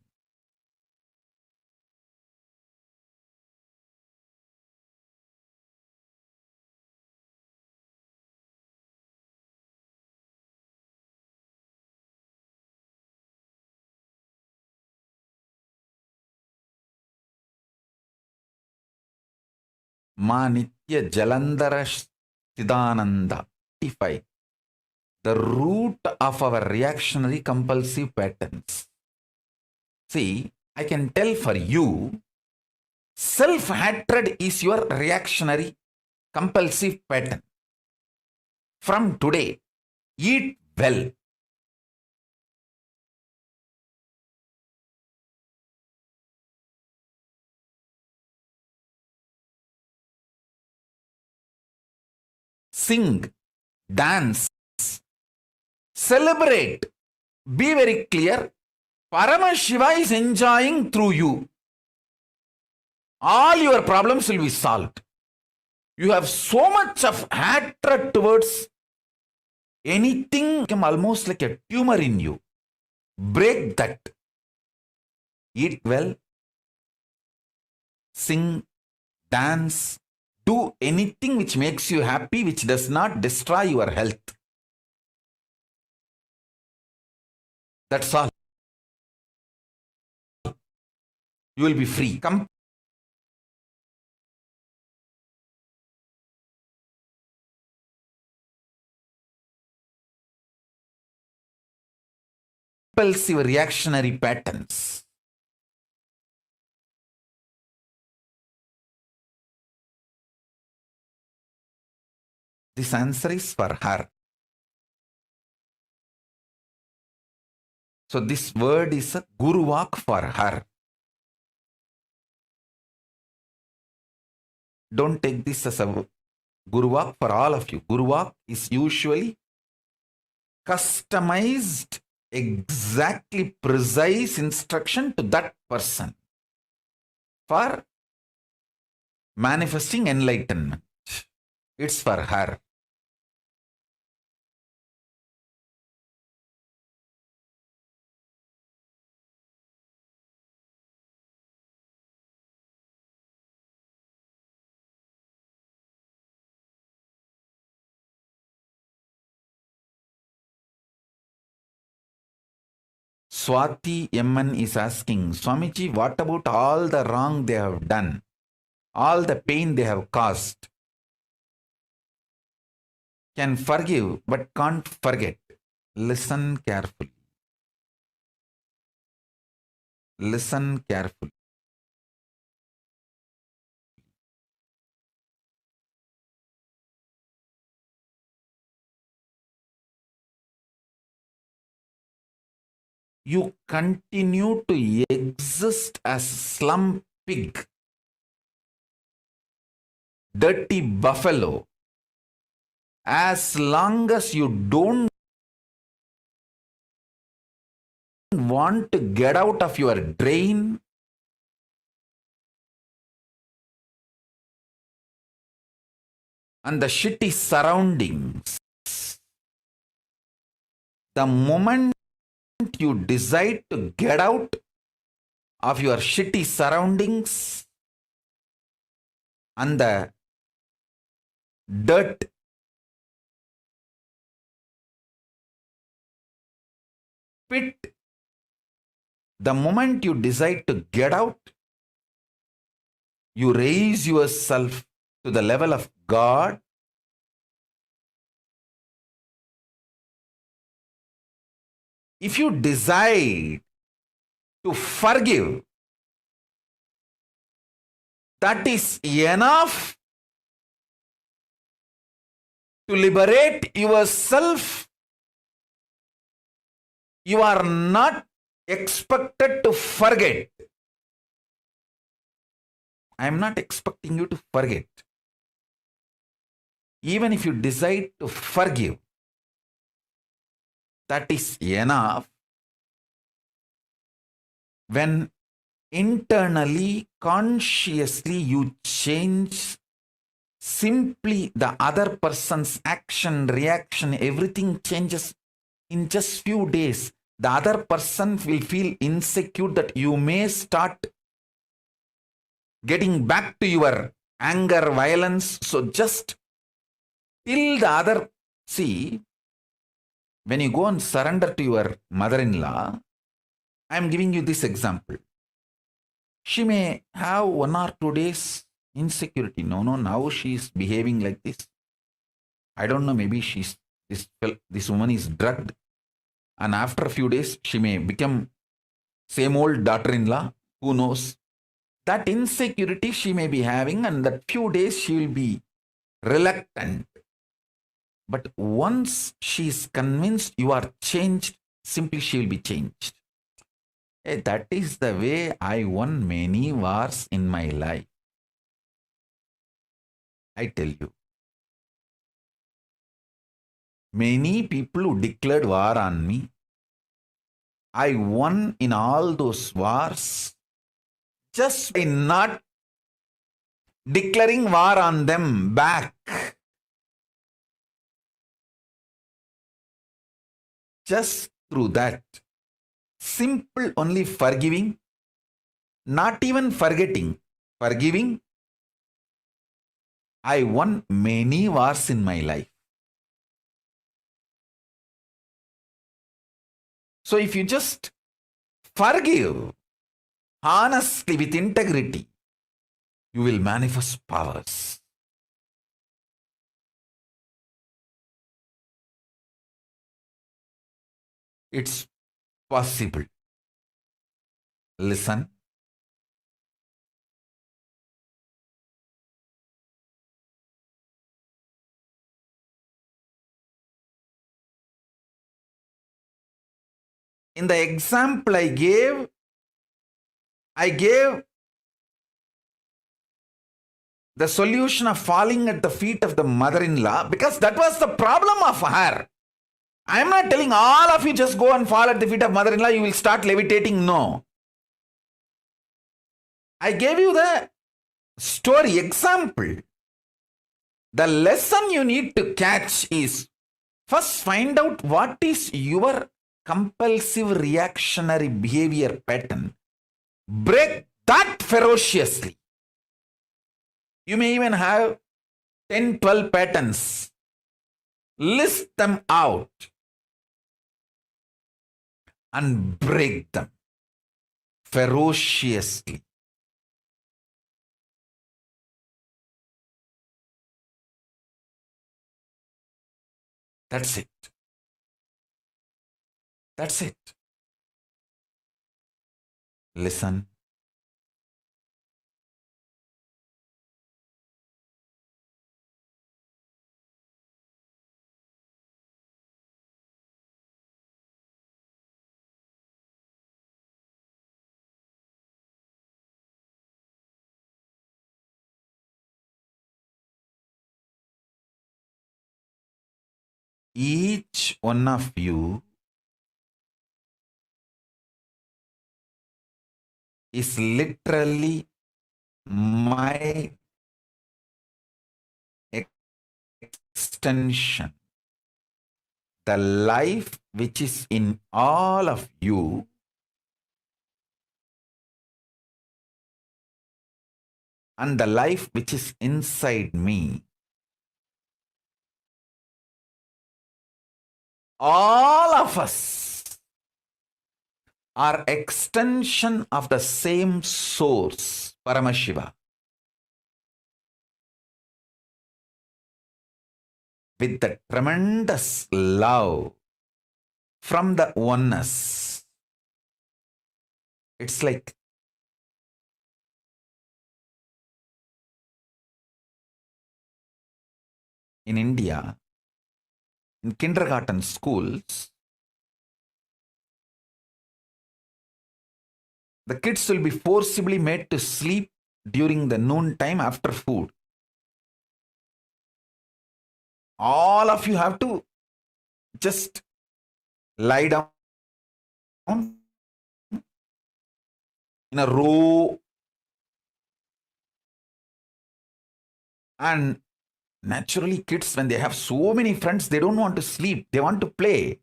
Ma Nitya Jalandhara Siddhananda. 55. The root of our reactionary compulsive patterns. See, I can tell for you, self-hatred is your reactionary compulsive pattern. From today, eat well. Sing, dance, celebrate. Be very clear. Paramashiva is enjoying through you. All your problems will be solved. You have so much of hatred towards anything, become almost like a tumor in you. Break that. Eat well. Sing, dance, do anything which makes you happy, which does not destroy your health. That's all. You will be free. Compulsive reactionary patterns. This answer is for her. So this word is a guru walk for her. Don't take this as a guru walk for all of you. Guru walk is usually customized, exactly precise instruction to that person for manifesting enlightenment. It's for her. Swati MN is asking, Swamiji, what about all the wrong they have done? All the pain they have caused? Can forgive but can't forget. Listen carefully. Listen carefully. You continue to exist as slum pig, dirty buffalo, as long as you don't want to get out of your drain, and the shitty surroundings. The moment you decide to get out of your shitty surroundings and the dirt pit, the moment you decide to get out, you raise yourself to the level of God. If you decide to forgive, that is enough to liberate yourself. You are not expected to forget. I am not expecting you to forget. Even if you decide to forgive, that is enough. When internally, consciously you change, simply the other person's action, reaction, everything changes in just few days. The other person will feel insecure that you may start getting back to your anger, violence. So just till the other, see, when you go and surrender to your mother-in-law, I am giving you this example. She may have 1 or 2 days insecurity. No, now she is behaving like this. I don't know, maybe this woman is drugged. And after a few days, she may become same old daughter-in-law. Who knows? That insecurity she may be having, and that few days she will be reluctant. But once she is convinced you are changed, simply she will be changed. That is the way I won many wars in my life. I tell you. Many people who declared war on me, I won in all those wars just by not declaring war on them back. Just through that simple only forgiving, not even forgetting, forgiving, I won many wars in my life. So if you just forgive honestly with integrity, you will manifest powers. It's possible. Listen. In the example I gave the solution of falling at the feet of the mother-in-law because that was the problem of her. I am not telling all of you just go and fall at the feet of mother-in-law, you will start levitating. No. I gave you the story example. The lesson you need to catch is first find out what is your compulsive reactionary behavior pattern. Break that ferociously. You may even have 10, 12 patterns. List them out and break them ferociously. That's it. That's it. Listen. Each one of you is literally my extension. the life which is in all of you and the life which is inside me, all of us are extension of the same source, Paramashiva, with the tremendous love from the oneness. It's like in India, in kindergarten schools, the kids will be forcibly made to sleep during the noon time after food. All of you have to just lie down in a row, and naturally kids, when they have so many friends, they don't want to sleep, they want to play.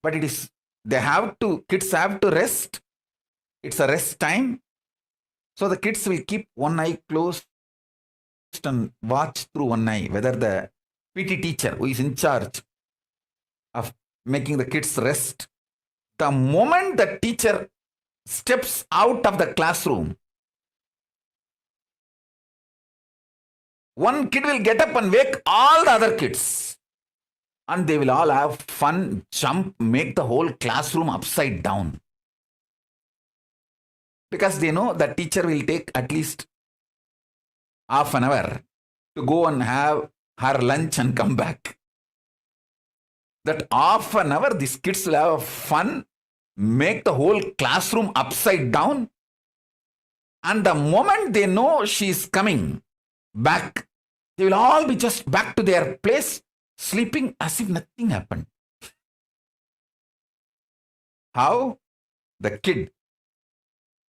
But it is, kids have to rest. It's a rest time. So the kids will keep one eye closed and watch through one eye whether the PT teacher who is in charge of making the kids rest, the moment the teacher steps out of the classroom, one kid will get up and wake all the other kids, and they will all have fun, jump, make the whole classroom upside down. Because they know the teacher will take at least half an hour to go and have her lunch and come back. That half an hour, these kids will have fun, make the whole classroom upside down, and the moment they know she is coming back, they will all be just back to their place, sleeping as if nothing happened. How? The kid,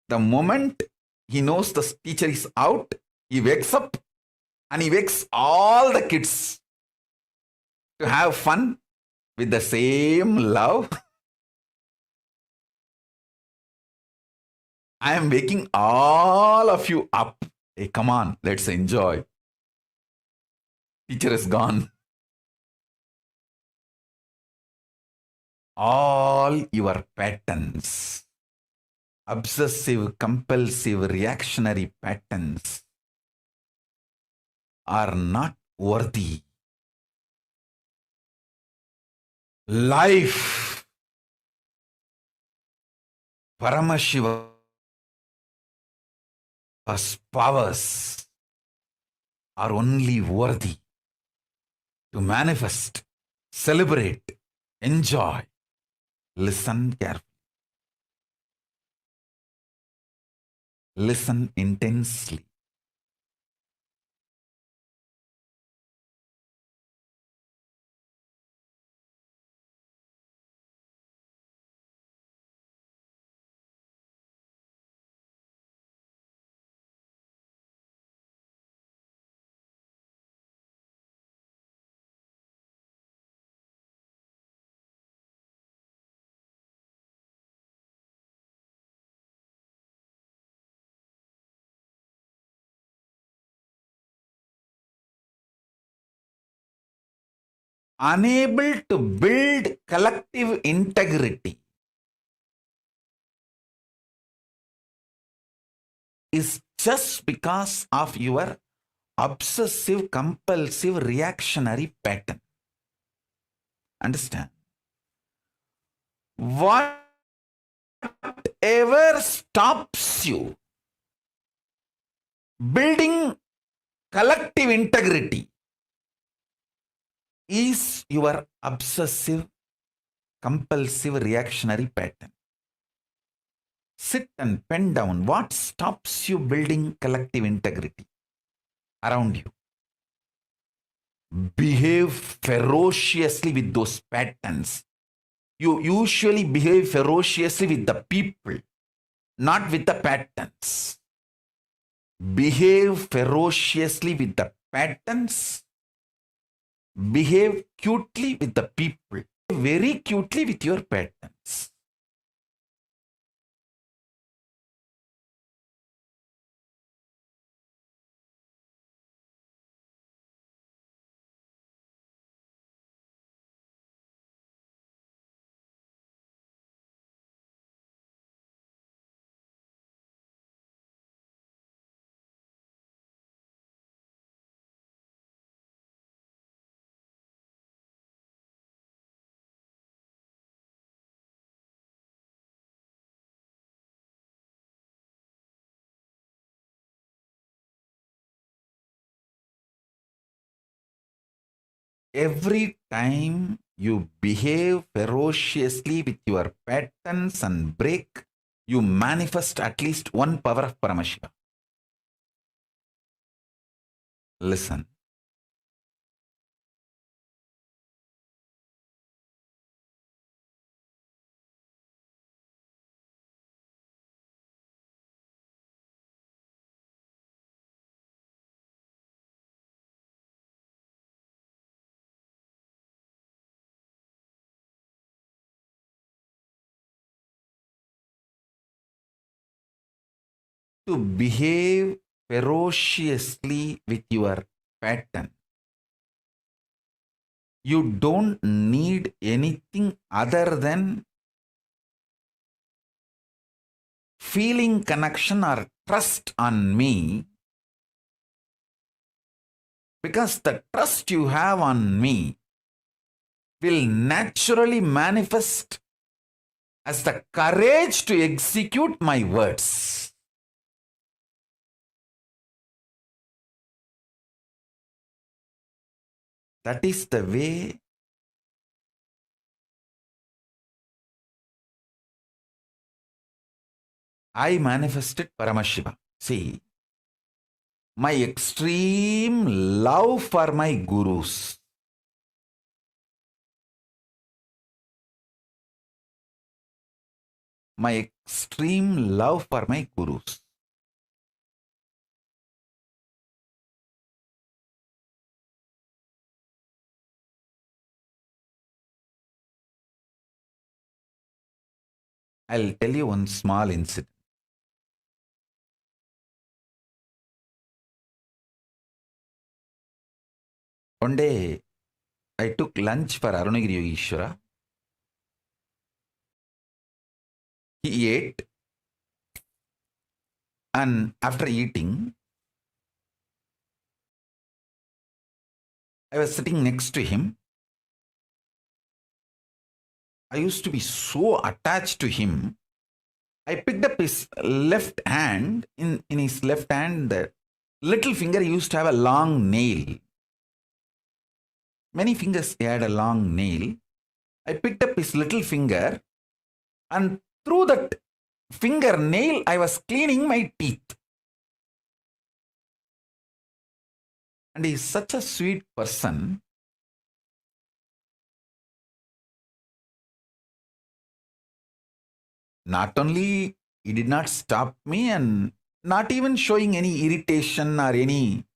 the moment he knows the teacher is out, he wakes up and he wakes all the kids to have fun with the same love. I am waking all of you up. Hey, come on, let's enjoy. Teacher is gone. All your patterns, obsessive, compulsive, reactionary patterns, are not worthy. Life, Paramashiva's powers are only worthy to manifest, celebrate, enjoy. Listen carefully. Listen intensely. Unable to build collective integrity is just because of your obsessive, compulsive, reactionary pattern. Understand? Whatever stops you building collective integrity is your obsessive, compulsive, reactionary pattern. Sit and pen down what stops you building collective integrity around you. Behave ferociously with those patterns. You usually behave ferociously with the people, not with the patterns. Behave ferociously with the patterns, behave cutely with the people, very cutely with your patterns. Every time you behave ferociously with your patterns and break, you manifest at least one power of Paramashiva. Listen. To behave ferociously with your pattern, you don't need anything other than feeling connection or trust on me, because the trust you have on me will naturally manifest as the courage to execute my words. That is the way I manifested Paramashiva. See, my extreme love for my gurus, my extreme love for my gurus. I'll tell you one small incident. One day, I took lunch for Arunagiri Yogeshwara. He ate, and after eating, I was sitting next to him. I used to be so attached to him. I picked up his left hand. In his left hand, the little finger used to have a long nail. Many fingers had a long nail. I picked up his little finger, and through that fingernail, I was cleaning my teeth. And he is such a sweet person. Not only he did not stop me, and not even showing any irritation or any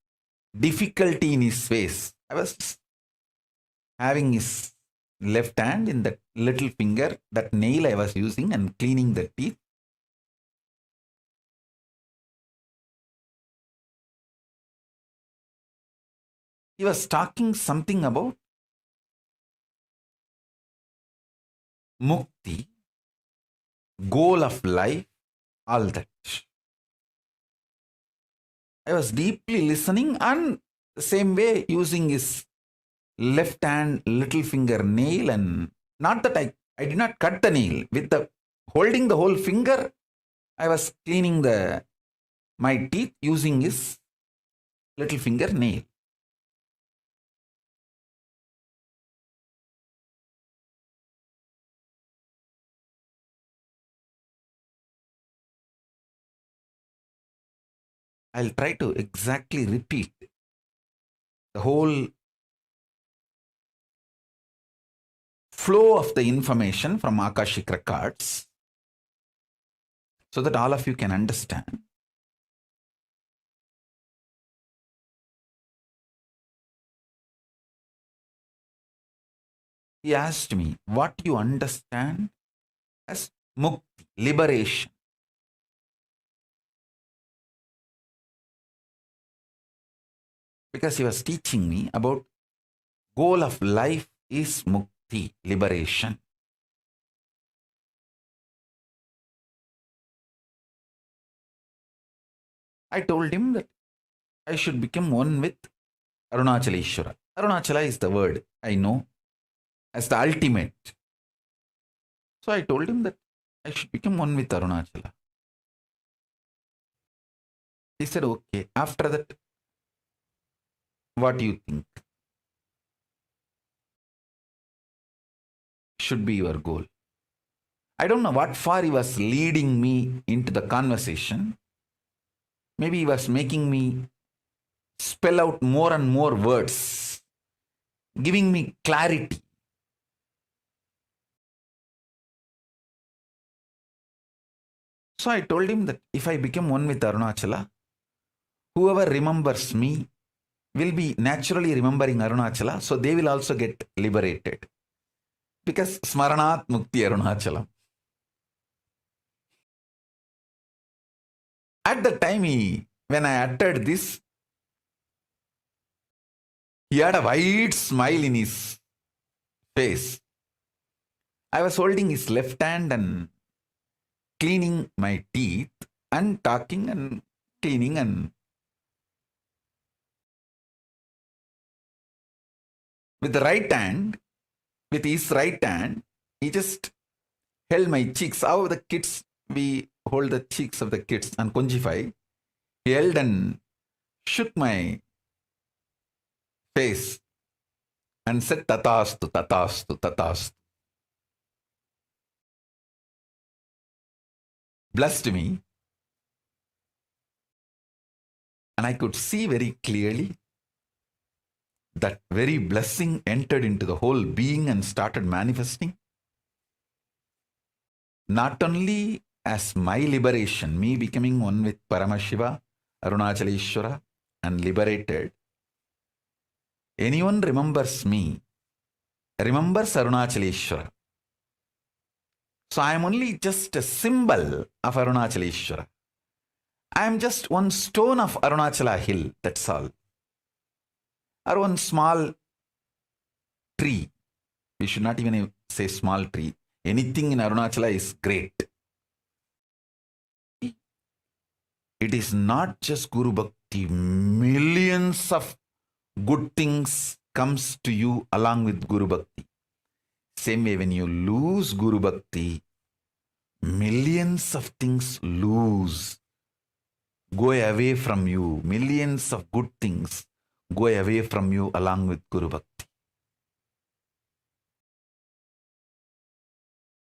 difficulty in his face. I was having his left hand in that little finger, that nail I was using, and cleaning the teeth. He was talking something about mukti, goal of life, all that. I was deeply listening, and the same way using his left hand little finger nail, and not that I did not cut the nail. With the holding the whole finger, I was cleaning my teeth using his little finger nail. I'll try to exactly repeat the whole flow of the information from Akashic records so that all of you can understand. he asked me, what you understand as mukti, liberation? Because he was teaching me about goal of life is mukti, liberation. I told him that I should become one with Arunachaleshwara. Arunachala is the word I know as the ultimate. So I told him that I should become one with Arunachala. He said, okay, after that, what do you think should be your goal? I don't know what far he was leading me into the conversation. Maybe he was making me spell out more and more words, giving me clarity. So I told him that if I become one with Arunachala, whoever remembers me will be naturally remembering Arunachala, so they will also get liberated. Because Smaranat Mukti Arunachalam. At the time when I uttered this, he had a wide smile in his face. I was holding his left hand and cleaning my teeth and talking and cleaning, and with the right hand, with his right hand, he just held my cheeks. How the kids, we hold the cheeks of the kids and conjify. He held and shook my face and said, Tatastu, Tatastu, Tatastu. Blessed me. And I could see very clearly that very blessing entered into the whole being and started manifesting. Not only as my liberation, me becoming one with Paramashiva, Arunachaleshwara, and liberated. Anyone remembers me, remembers Arunachaleshwara. So I am only just a symbol of Arunachaleshwara. I am just one stone of Arunachala hill, that's all. Or one small tree. We should not even say small tree. Anything in Arunachala is great. It is not just Guru Bhakti. Millions of good things comes to you along with Guru Bhakti. Same way when you lose Guru Bhakti, millions of things lose. Go away from you. Millions of good things go away from you along with Guru Bhakti.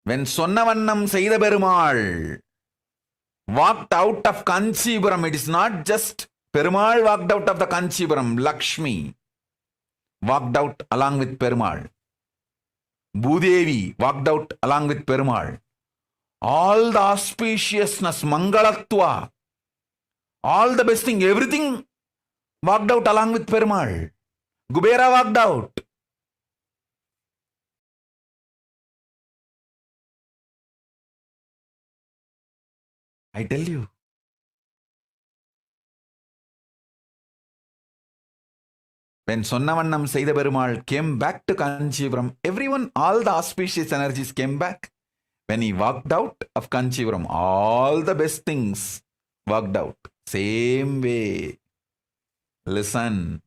When Sonnavannam Saida Perumal walked out of Kanchipuram, it is not just Perumal walked out of the Kanchipuram, Lakshmi walked out along with Perumal. Bhudevi walked out along with Perumal. All the auspiciousness, Mangalatva, all the best thing, everything walked out along with Perumal. Kubera walked out. I tell you. When Sonnavannam Saida Perumal came back to Kanchipuram, everyone, all the auspicious energies came back. When he walked out of Kanchipuram, all the best things walked out. Same way. Listen.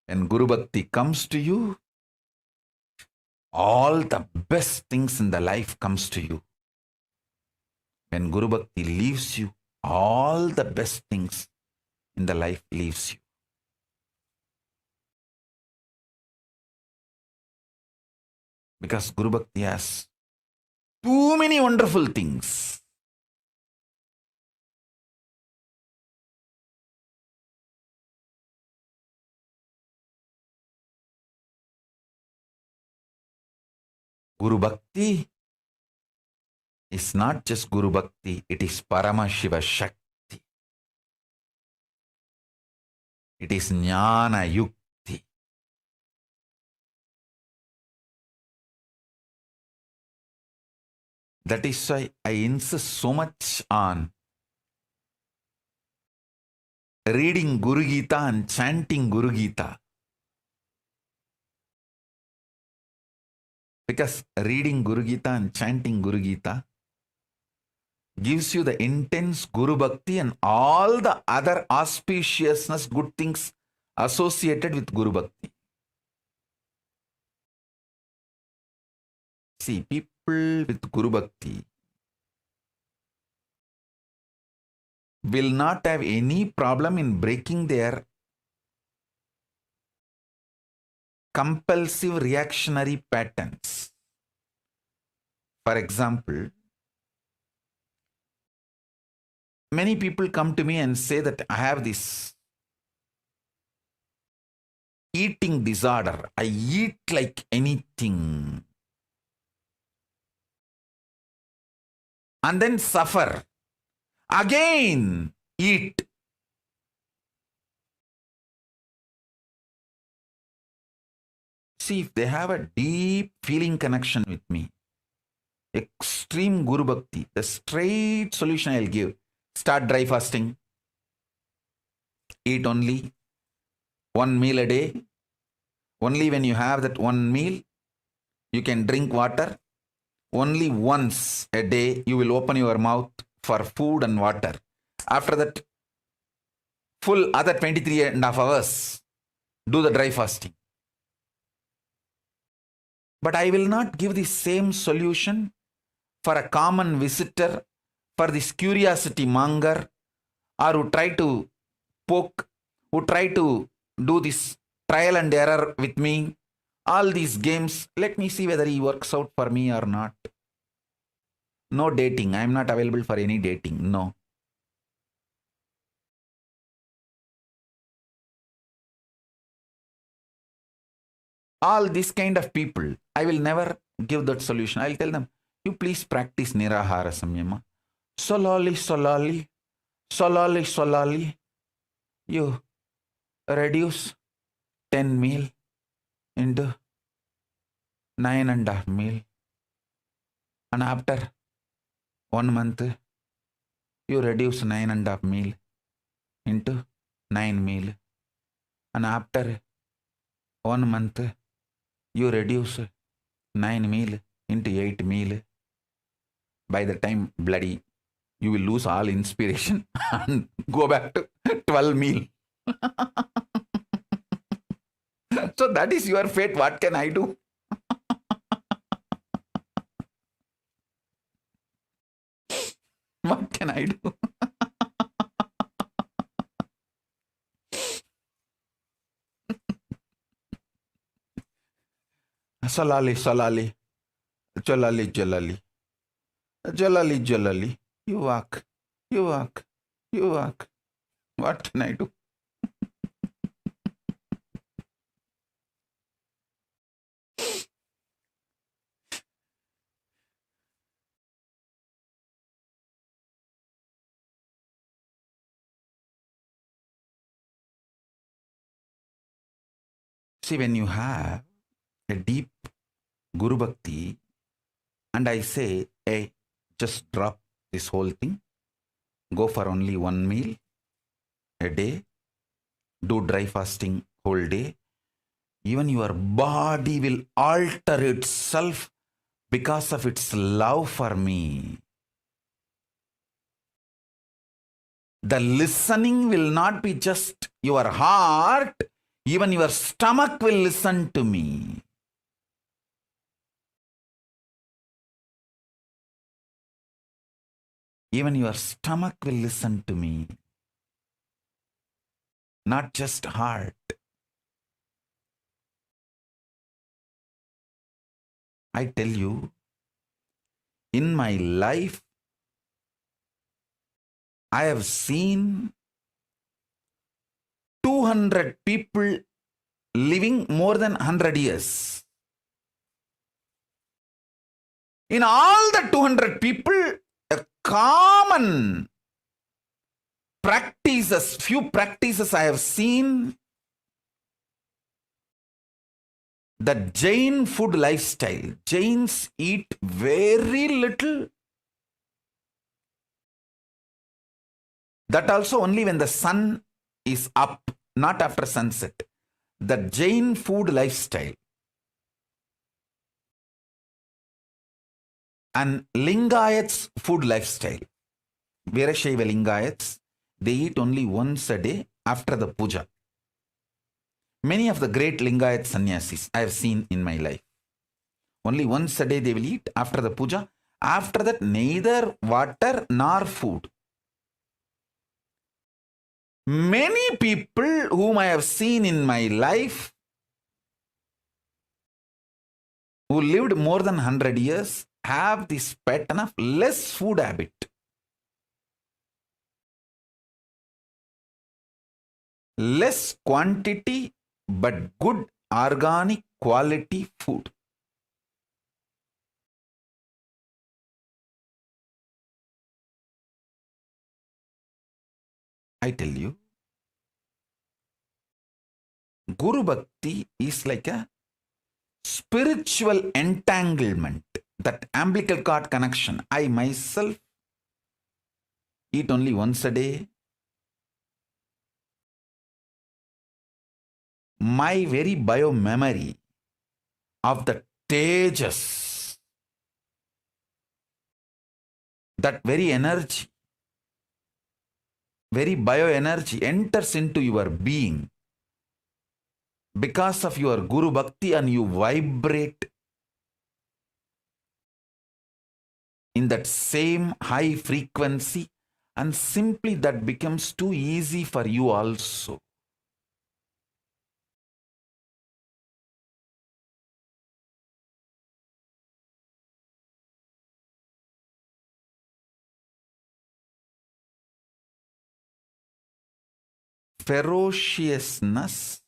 When Guru Bhakti comes to you, all the best things in the life comes to you. When Guru Bhakti leaves you, all the best things in the life leaves you. Because Guru Bhakti has too many wonderful things. Guru Bhakti is not just Guru Bhakti, it is Paramashiva Shakti. It is Jnana Yukti. That is why I insist so much on reading Guru Gita and chanting Guru Gita. Because reading Guru Gita and chanting Guru Gita gives you the intense Guru Bhakti and all the other auspiciousness, good things associated with Guru Bhakti. See, people with Guru Bhakti will not have any problem in breaking their compulsive reactionary patterns. For example, many people come to me and say that I have this eating disorder. I eat like anything. And then suffer. Again, eat. See, if they have a deep feeling connection with me, extreme Guru Bhakti, the straight solution I'll give. Start dry fasting. Eat only one meal a day. Only when you have that one meal, you can drink water. Only once a day, you will open your mouth for food and water. After that, full other 23.5 hours, do the dry fasting. But I will not give the same solution for a common visitor, for this curiosity monger, or who try to poke, who try to do this trial and error with me. All these games, let me see whether he works out for me or not. No dating. I am not available for any dating. No. All this kind of people, I will never give that solution. I will tell them, you please practice Nirahara Samyama. Slowly, you reduce 10 meal into 9.5 meal. And after 1 month, you reduce 9.5 meal into 9 meal. And after 1 month, you reduce 9 meal into 8 meal. By the time bloody, you will lose all inspiration and go back to 12 meal. So that is your fate. What can I do? What can I do? Salali, Jalali. You walk. What can I do? See, when you have a deep Guru Bhakti, and I say, hey, just drop this whole thing, go for only 1 meal a day, do dry fasting whole day, even your body will alter itself because of its love for me. The listening will not be just your heart, even your stomach will listen to me. Even your stomach will listen to me. Not just heart. I tell you, in my life, I have seen 200 people living more than 100 years. In all the 200 people, a common practices, few practices I have seen. The Jain food lifestyle. Jains eat very little That also only when the sun is up, not after sunset. The Jain food lifestyle and Lingayats food lifestyle. Veerashaiva Lingayats, they eat only once a day after the puja. Many of the great Lingayat sannyasis I have seen in my life. Only once a day they will eat after the puja. After that, neither water nor food. Many people whom I have seen in my life who lived more than 100 years have this pattern of less food habit. Less quantity but good organic quality food. I tell you, Guru Bhakti is like a spiritual entanglement, that umbilical cord connection. I myself eat only once a day. My very bio-memory of the tejas, that very energy, very bioenergy enters into your being because of your Guru Bhakti, and you vibrate in that same high frequency, and simply that becomes too easy for you also. Ferociousness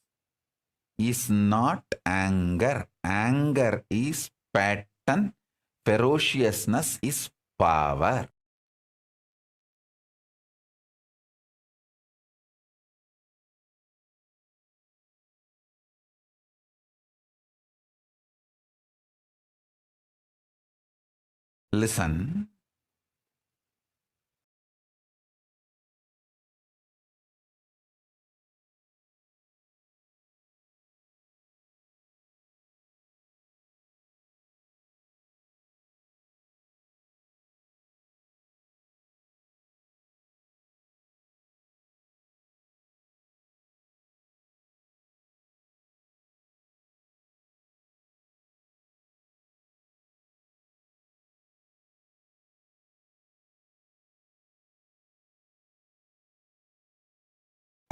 is not anger. Anger is pattern. Ferociousness is power. Listen.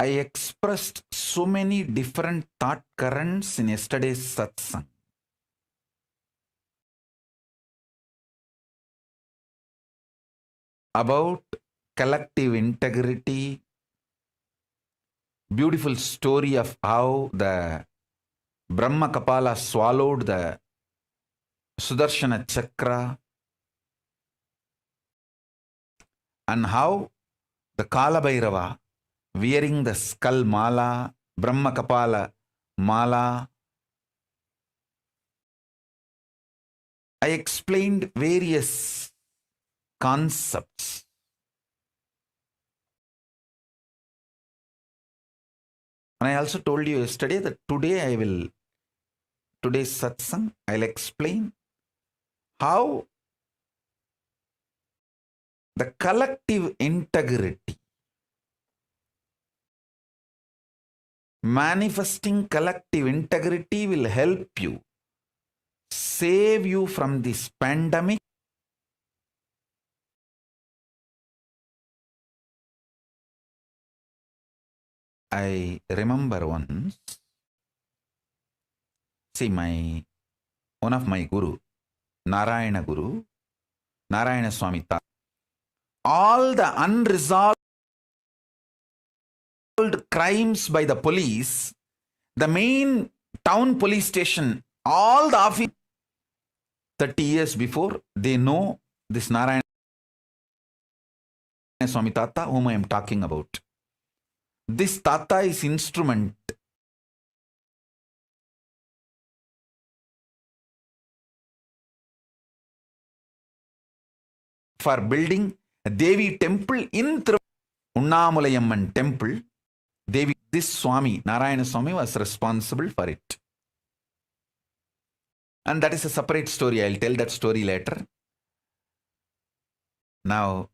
I expressed so many different thought currents in yesterday's satsang. About collective integrity, beautiful story of how the Brahma Kapala swallowed the Sudarshana Chakra, and how the Kala Bhairava wearing the skull mala, Brahma Kapala mala. I explained various concepts. And I also told you yesterday that today's satsang, I'll explain how the collective integrity, manifesting collective integrity will help you, save you from this pandemic. I remember once, see, one of my guru, Narayana Swami Tata, all the unresolved crimes by the police, the main town police station, all the office, 30 years before, they know this Narayana Swami Tata whom I am talking about. This Tata is instrument for building a Devi temple in Unnamulayamman temple, this Swami, Narayana Swami, was responsible for it. And that is a separate story. I'll tell that story later. Now,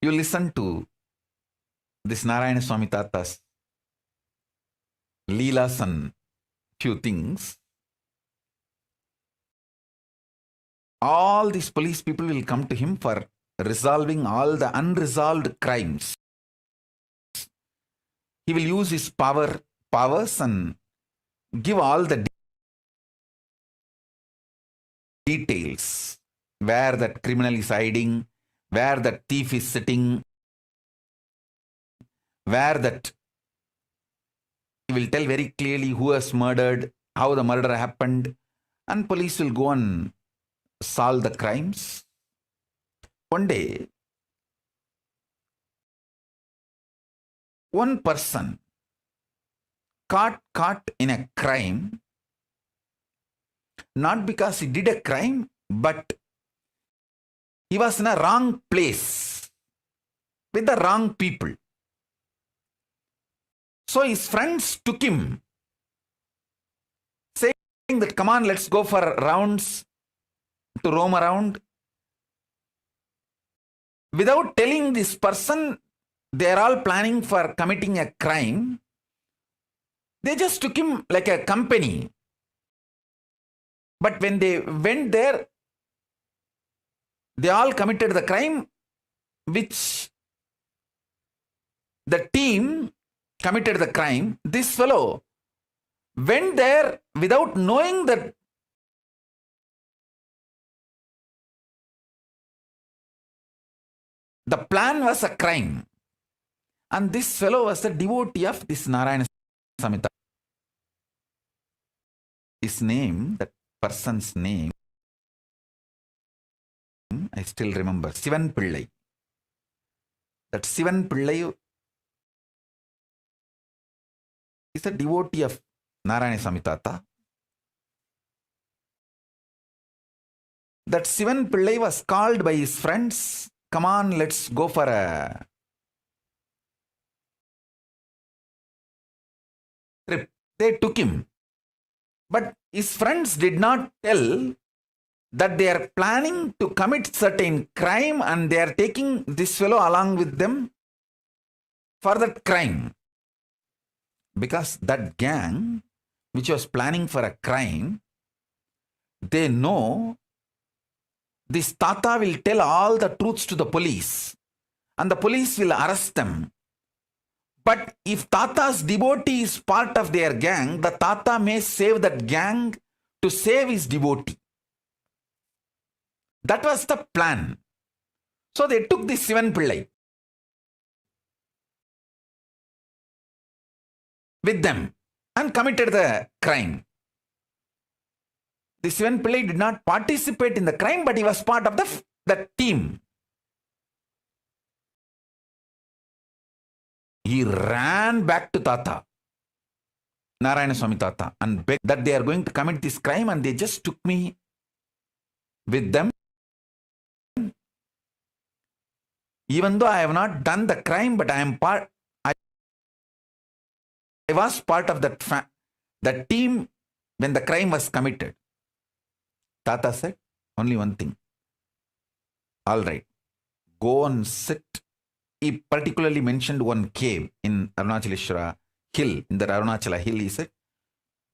you listen to this Narayana Swami Tata's Leelas and few things. All these police people will come to him for resolving all the unresolved crimes. He will use his powers and give all the details, where that criminal is hiding, where that thief is sitting, where that he will tell very clearly who has murdered, how the murder happened, and police will go and solve the crimes. One day, one person caught in a crime, not because he did a crime, but he was in a wrong place with the wrong people. So his friends took him, saying that, come on, let's go for rounds to roam around. Without telling this person they are all planning for committing a crime, they just took him like a company. But when they went there, they all committed the crime which the team committed the crime. This fellow went there without knowing that the plan was a crime. And this fellow was a devotee of this Narayana Samhita. His name, that person's name, I still remember, Sivan Pillai. That Sivan Pillai is a devotee of Narayana Samhita. That Sivan Pillai was called by his friends, come on, let's go for a trip. They took him. But his friends did not tell that they are planning to commit certain crime and they are taking this fellow along with them for that crime. Because that gang, which was planning for a crime, they know this Tata will tell all the truths to the police and the police will arrest them. But if Tata's devotee is part of their gang, the Tata may save that gang to save his devotee. That was the plan. So they took this Sivan Pillai with them and committed the crime. The Sivan Pillai did not participate in the crime, but he was part of the team. He ran back to Tata, Narayana Swami Tata, and begged that they are going to commit this crime and they just took me with them. Even though I have not done the crime, but I was part of that team when the crime was committed. Tata said only one thing. All right, go and sit. He particularly mentioned one cave in Arunachaleshwara hill. In the Arunachala hill, he said,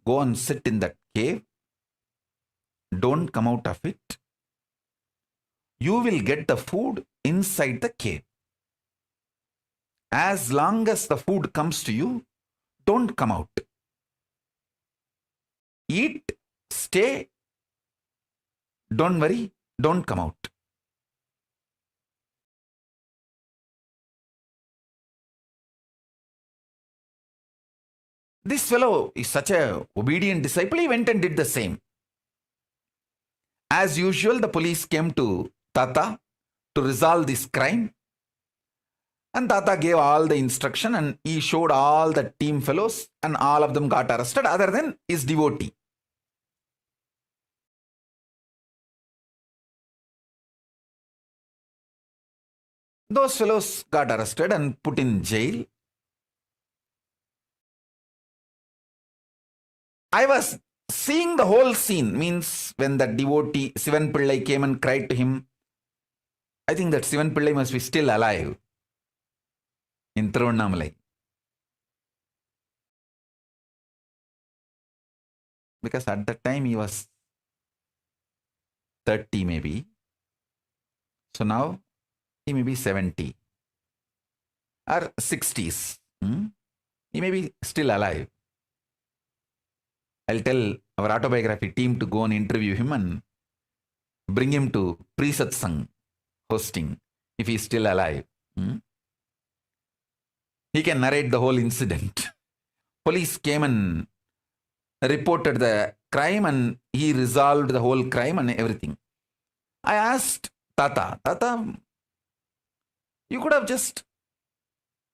go and sit in that cave. Don't come out of it. You will get the food inside the cave. As long as the food comes to you, don't come out. Eat, stay, don't worry, don't come out. This fellow is such an obedient disciple, he went and did the same. As usual, the police came to Tata to resolve this crime. And Tata gave all the instruction and he showed all the team fellows and all of them got arrested other than his devotee. those fellows got arrested and put in jail. I was seeing the whole scene, means when the devotee Sivan Pillai came and cried to him. I think that Sivan Pillai must be still alive in Thiruvannamalai. Because at that time he was 30 maybe. So now he may be 70 or 60s. He may be still alive. I'll tell our autobiography team to go and interview him and bring him to pre-satsang hosting if he's still alive. He can narrate the whole incident. Police came and reported the crime and he resolved the whole crime and everything. I asked Tata, you could have just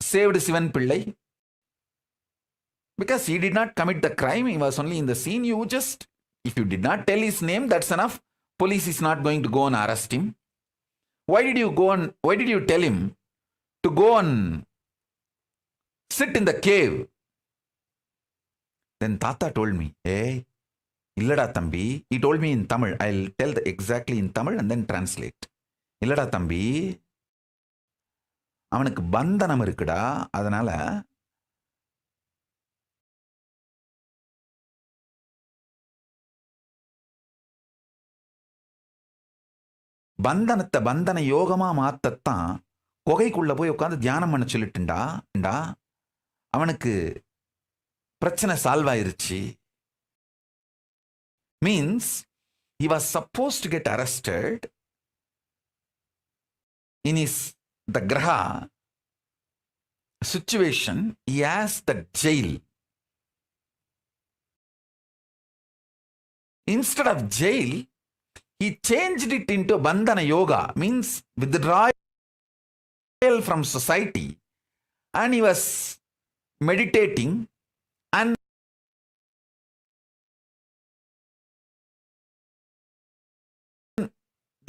saved Sivan Pillai because he did not commit the crime. He was only in the scene. You just, if you did not tell his name, that's enough. Police is not going to go and arrest him. Why did you tell him to go and sit in the cave? Then Tata told me, hey, illada tambi. He told me in Tamil. I'll tell exactly in Tamil and then translate. Illada tambi. அவனுக்கு பந்தனம் இருக்குடா, அதனால பந்தனத்தை பந்தன யோகமா மாத்தத்தான் குகைக்குள்ள போய் உட்காந்து தியானம் பண்ண சொல்லிட்டுண்டா. அவனுக்கு பிரச்சனை சால்வ் ஆயிருச்சு. Means he was supposed to get arrested in the graha situation. He has the jail. Instead of jail, he changed it into bandhana yoga, means withdrawal from society, and he was meditating, and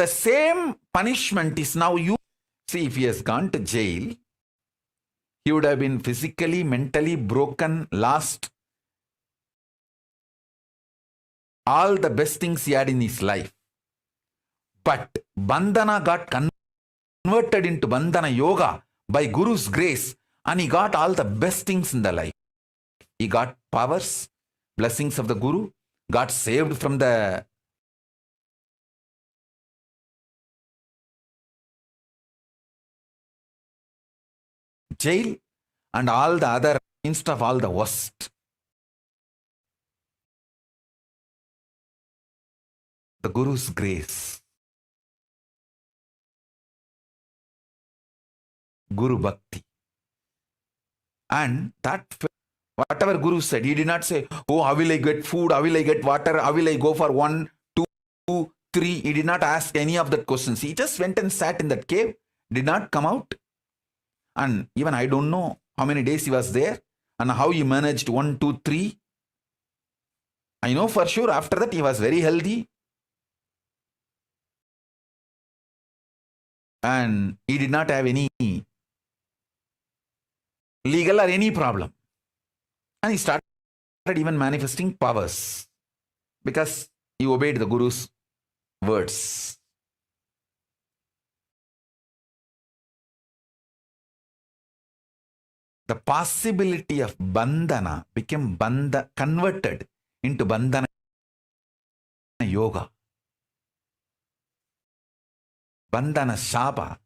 the same punishment is now used. See, if he has gone to jail, he would have been physically, mentally broken, lost all the best things he had in his life. But bandhana got converted into bandhana yoga by Guru's grace, and he got all the best things in the life. He got powers, blessings of the Guru, got saved from the jail and all the other, instead of all the worst. The Guru's grace. Guru Bhakti. And that, whatever Guru said, he did not say, oh, how will I get food? How will I get water? How will I go for 1, 2, 3? He did not ask any of that questions. He just went and sat in that cave, did not come out. And even I don't know how many days he was there and how he managed 1, 2, 3. I know for sure after that he was very healthy. And he did not have any legal or any problem. And he started even manifesting powers because he obeyed the Guru's words. The possibility of bandhana became converted into bandhana yoga. Bandhana Shapa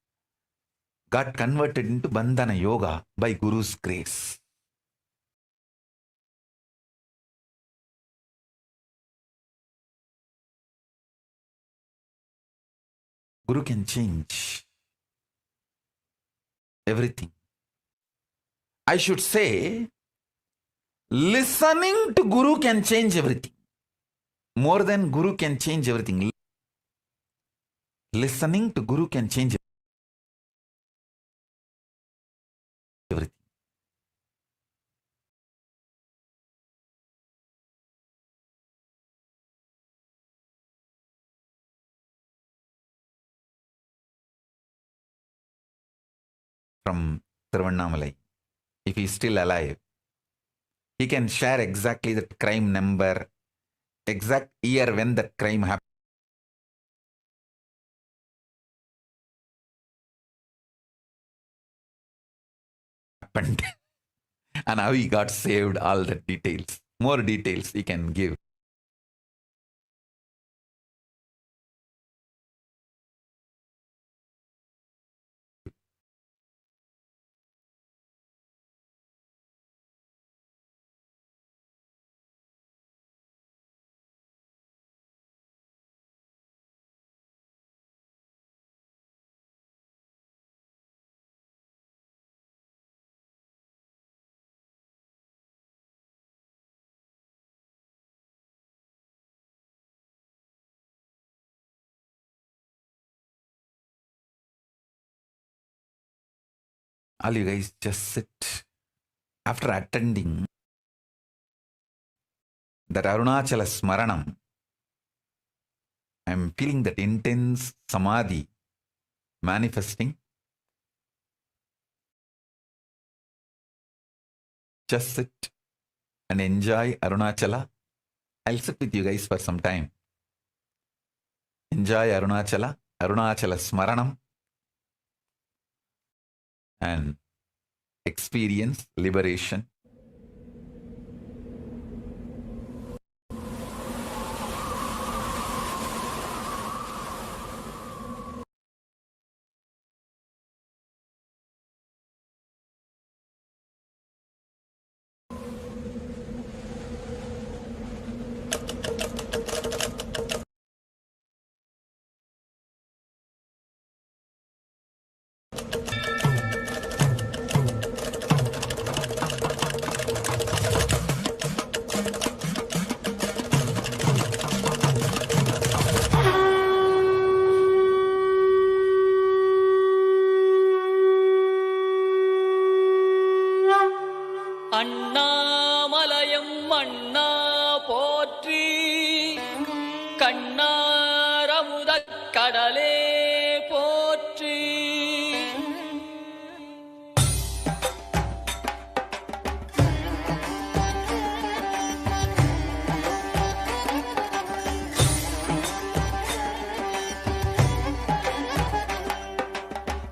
got converted into bandhana yoga by Guru's grace. Guru can change everything. I should say, listening to Guru can change everything. More than Guru can change everything. Listening to Guru can change everything. from Tiruvannamalai, if he is still alive, he can share exactly the crime number, exact year when the crime happened. And how he got saved, all the details. More details he can give. All you guys just sit. After attending that Arunachala Smaranam, I'm feeling that intense samadhi manifesting. Just sit and enjoy Arunachala. I'll sit with you guys for some time. Enjoy Arunachala Smaranam, and experience liberation.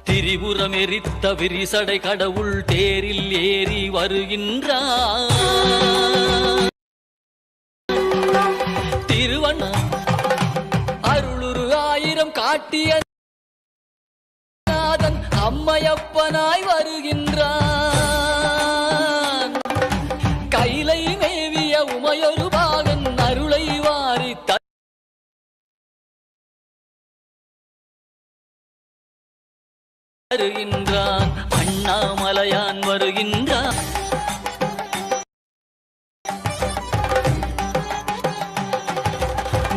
திரிபுரமெரித்த விரிசடை கடவுள் தேரில் ஏறி வருகின்றார். திருவண்ண அருளுரு ஆயிரம் காட்டிய நாதன் அம்மையப்பனாய் வருகின்றான். கைலை மேவிய உமையொரு பாகன் அருளை வாரி வருகின்றான். அண்ணாமலையான் வருகின்றான்.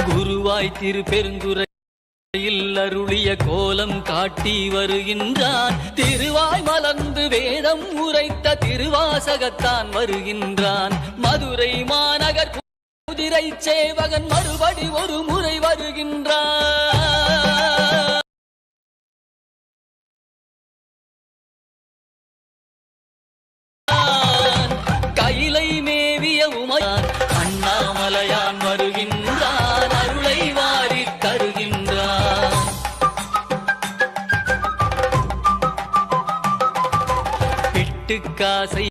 குருவாய் திருப்பெருந்துறையில் அருளிய கோலம் காட்டி வருகின்றான். திருவாய் மலர்ந்து வேதம் உரைத்த திருவாசகத்தான் வருகின்றான். மதுரை மாநகர் குதிரை சேவகன் மறுபடி ஒரு முறை வருகின்றான். கைலை மேவிய உமையான் அண்ணாமலையான் வருகின்றான். அருளை வாரி தருகின்றான். பிட்டுக்காசை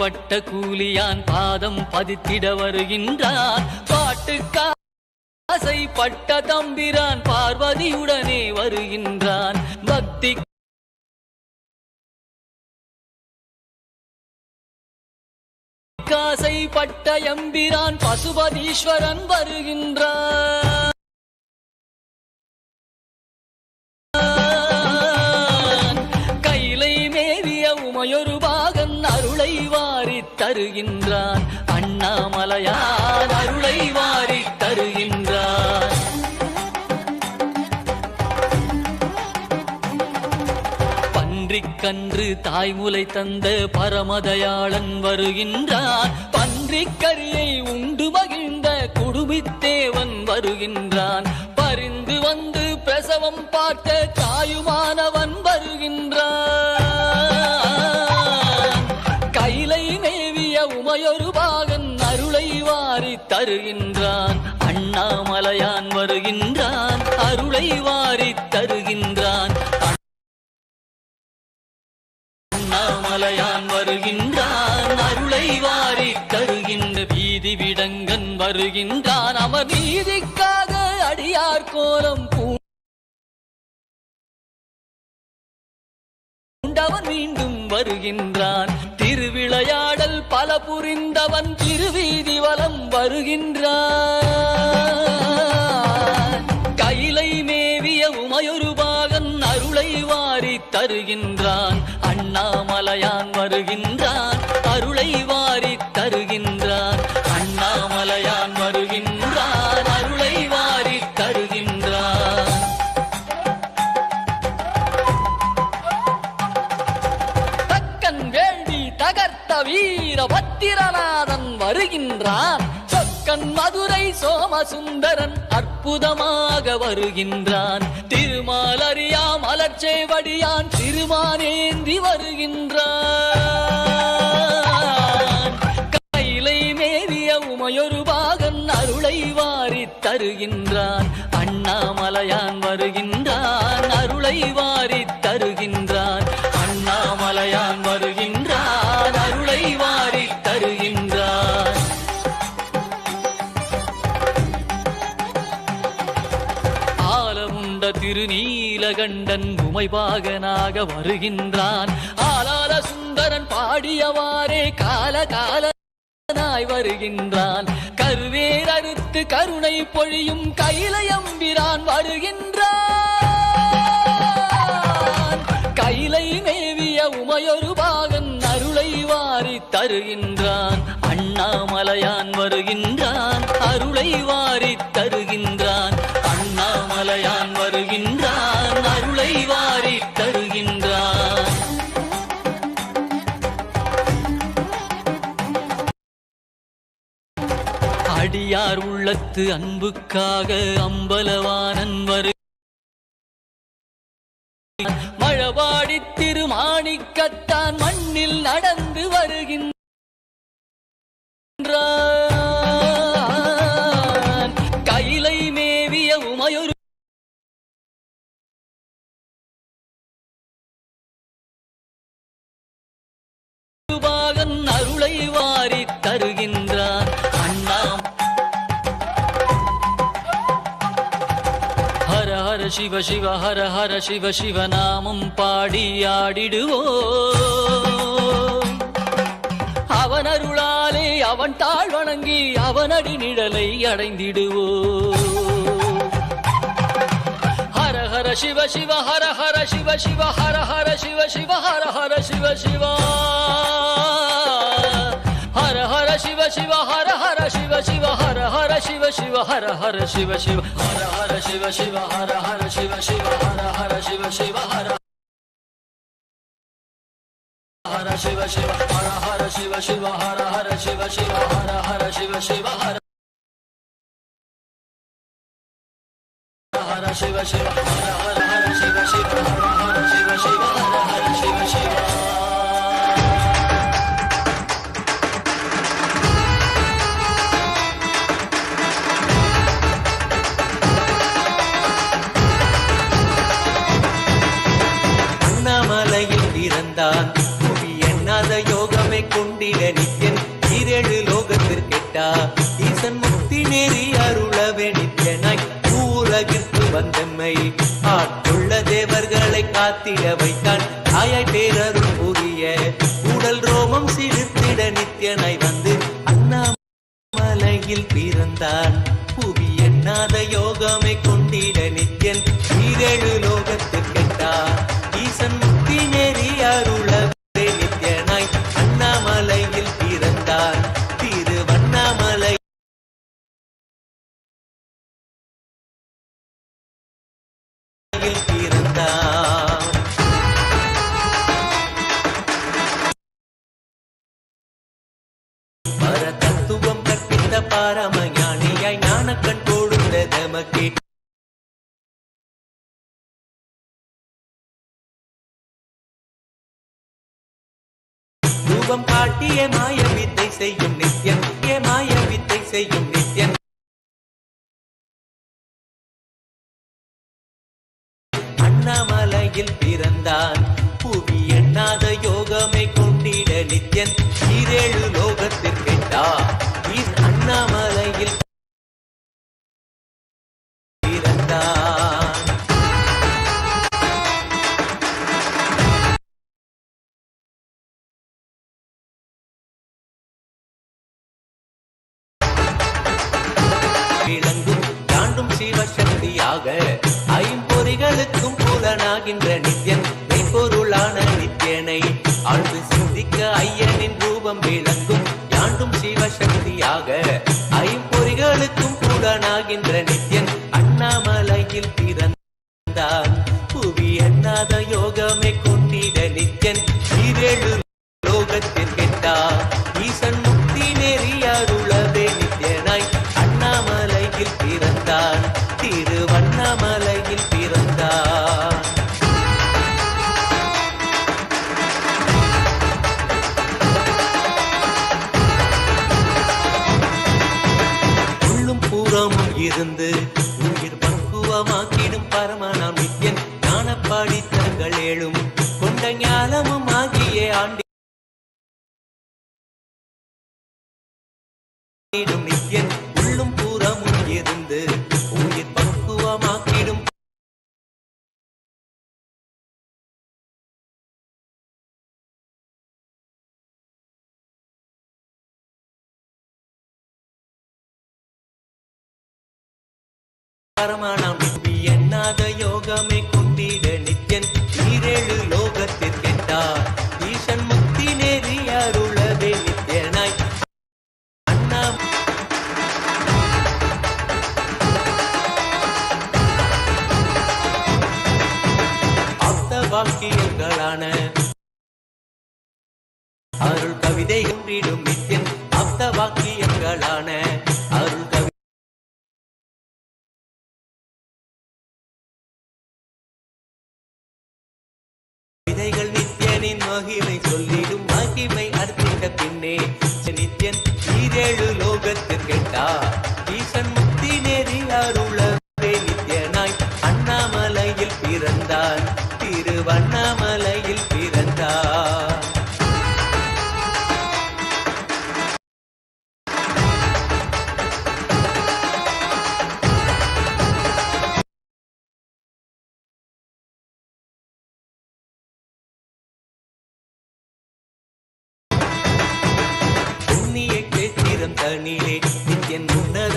பட்ட கூலியான் பாதம் பதித்திட வருகின்றான். பாட்டுக்காசை பட்ட தம்பிரான் பார்வதியுடனே வருகின்றான். பக்தி காசை பட்ட எம்பிரான் பசுபதீஸ்வரன் வருகின்றான். கைலை மேவிய உமையொரு பாகன் அருளை வாரி தருகின்றான். அண்ணாமலையான் அருளை வாரி தருகின்றான். பன்றிக்கன்று தாய்முலை தந்த பரமதயாளன் வருகின்றான். பன்றிக்கரியை உண்டு மகிழ்ந்த குடுமித்தேவன் வருகின்றான். பரிந்து வந்து பிரசவம் பார்த்த தாயுமானவன் வருகின்றான். கைலை மேவிய உமையொரு பாகன் அருளை வாரி தருகின்றான். அண்ணாமலையான் வருகின்றான், அருளை வாரி தருகின்றான். அண்ணாமலையான் வருகின்றான், அருளை வாரி தருகின்ற வீதி விடங்கன் வருகின்றான். அமர் நீதிக்காக அடியார் கோலம் பூண்டவன் மீண்டும் வருகின்றான். திருவிளையாடல் பல புரிந்தவன் திருவீதி வலம் வருகின்றான். கைலை மேவிய உமையொரு பாகன் அருளை வாரி தருகின்றான். அண்ணாமலையான் வருகின்றான், அருளை வாரி தருகின்றான். அண்ணாமலையான் வருகின்றான், அருளை வாரி தருகின்றான். தக்கன் வேள்வி தகர்த்த வீர பத்திரநாதன் வருகின்றான். சொக்கன் மதுரை சோமசுந்தரன் அற்புதமாக வருகின்றான். திருமாலறியா மலர்ச்சேவடியான் திருமானேந்தி வருகின்றான். கைலை மேவிய உமையொரு பாகன் அருளை வாரி தருகின்றான். அண்ணாமலையான் வருகின்றான், அருளை வாரி தருகின்றான். அண்ணாமலையான் வருகின்றான், அருளை வாரி தருகின்றான். ஆலமுண்ட திருநீலகண்டன் உமைபாகனாக வருகின்றான். ஆலால சுந்தரன் பாடியவாறே காலகாலனாய் வருகின்றான். கருவேர் அறுத்து கருணை பொழியும் கைலையம்பிரான் வருகின்றான். கைலை மேவிய உமையொரு பாகன் அருளை வாரி தருகின்றான். அண்ணாமலையான் வருகின்றான், அருளை வாரி தருகின்றான். அண்ணாமலையான் வருகின்றான், அருளை வாரி தருகின்றான். அடியார் உள்ளத்து அன்புக்காக அம்பலவானன் மழபாடி திருமாணிக்கத்தான் மண்ணில் நடந்து வருகின்றான். கைலை மேவிய உமையொரு பாகன் அருளை வாரி தருகின்றான். ஹர ஹர சிவ சிவ ஹர ஹர சிவ சிவ நாமம் பாடி ஆடிடுவோம். அவன் அருளாலே அவன் தாழ் வணங்கி அவனடி நிழலை அடைந்திடுவோம். ஹர ஹர சிவ சிவ ஹர ஹர சிவ சிவ ஹர ஹர சிவ சிவ ஹர ஹர சிவ சிவ ஹர ஹர சிவ சிவ ஹர ஹர சிவ சிவ ஹர ஹர சிவ சிவ ஹர ஹர சிவ சிவ ஹர ஹர சிவ சிவ ஹர ஹர சிவ சிவ ஹர ஹர சிவ சிவ ஹர ஹர சிவ சிவ ஹர ஹர சிவ சிவ ஹர ஹர சிவ சிவ ஹர ஹர சிவ சிவ ஹர ஹர சிவ சிவ ஹர ஹர ஹர சிவ சிவ ஹர ஹர சிவ சிவ ஹர ஹர சிவ சிவ. அண்ணாமலையில் பிறந்தான் புவி எண்ணாத யோகமே கொண்டிட நித்யன் ஈரேழு லோகத்திற்கெட்டா ஈசன் முக்தி நேரி அருளவே நித்யனாய் ஊரகிற்கு வந்தம்மை ஆட்கொள்ள தேவர்களை காத்திட வைத்தான். தாயாய் பேரருள் புரிய உடல் ரோமம் சிறுத்திட நித்யனாய் வந்து அண்ணாமலையில் பிறந்தான் புவி எண்ணாத யோகமே கொண்டிட நித்யன் ஈரேழு லோகத்திற்கெட்டா ஈசன் முக்தி நேரி அருளவே நித்யனாய் அண்ணாமலையில் பிறந்தான். திருவண்ணாமலை பிறந்தான். பர தத்துவம் கற்பித்த பாரம ஞானியாய் ஞான கண் கொடுத்த தமக்கே ரூபம் காட்டிய மாய வித்தை செய்யும் நித்யன், மாய வித்தை செய்யும் நித்யன். அண்ணாமலையில் பிறந்தான், புவி எண்ணாத யோகமை கொண்டிட நித்யன், ஈரேழு லோகத்திற்கெட்டா. அண்ணாமலையில் பிறந்தான். விளங்கும் தாண்டும் சிவசக்தியாக ஐம்பொறிகளுக்கும் புலனாகின்ற நித்யன், மெய்ப்பொருளான நித்யனை ஆழ்ந்து சிந்திக்க ஐயனின் ரூபம் விளங்கும் யாண்டும் சிவசக்தியாக ஐம்பொறிகளுக்கும் புலனாகின்ற நித்யன், அண்ணாமலையில் பிறந்தான், புவி எண்ணாத யோகமை கொண்டிட நித்யன், ஈரேழு லோகத்திற்கெட்டா. ஈசன் முக்தி நெறியாருளவே நித்யனாய் அண்ணாமலையில் பிறந்தான், திருவண்ணாமலையில் பிறந்தான். உள்ளும் புறமும் இருந்து உயிர் பக்குவமாக்கிடும் பரமனாம் நித்யன், ஞானப்பாடித்தங்கள் ஏழும் கொண்ட ஞானமும் ஆகிய ஆண்டி நித்யன், உள்ளும் புறமும் இருந்து உயிர் பக்குவமாக்கிடும் பரமானாம் புவி எண்ணாத யோகமை கொண்டிட நித்யன், ஈரேழு லோகத்திற்கெட்டா. ஈசன் முக்தி நெறி அருளவே நித்யனாய் அண்ணா. ஆப்த வாக்கியங்களான அருள் கவிதை ஒன்றிடும் நித்யன், ஆப்த வாக்கியங்களான அருள் கவிதைகள் நித்யனின் மகிமை சொல்லிடும், மகிமை அர்ப்பித்த பின்னே நித்யன், ஈரேழு லோகத்திற்கெட்டா. ஈசன் முக்தி நெறி அருளவே நித்யனாய் அண்ணாமலையில் பிறந்தான், திருவண்ணாமலையில் பிறந்தான். தனிலே நித்யன் உன்னத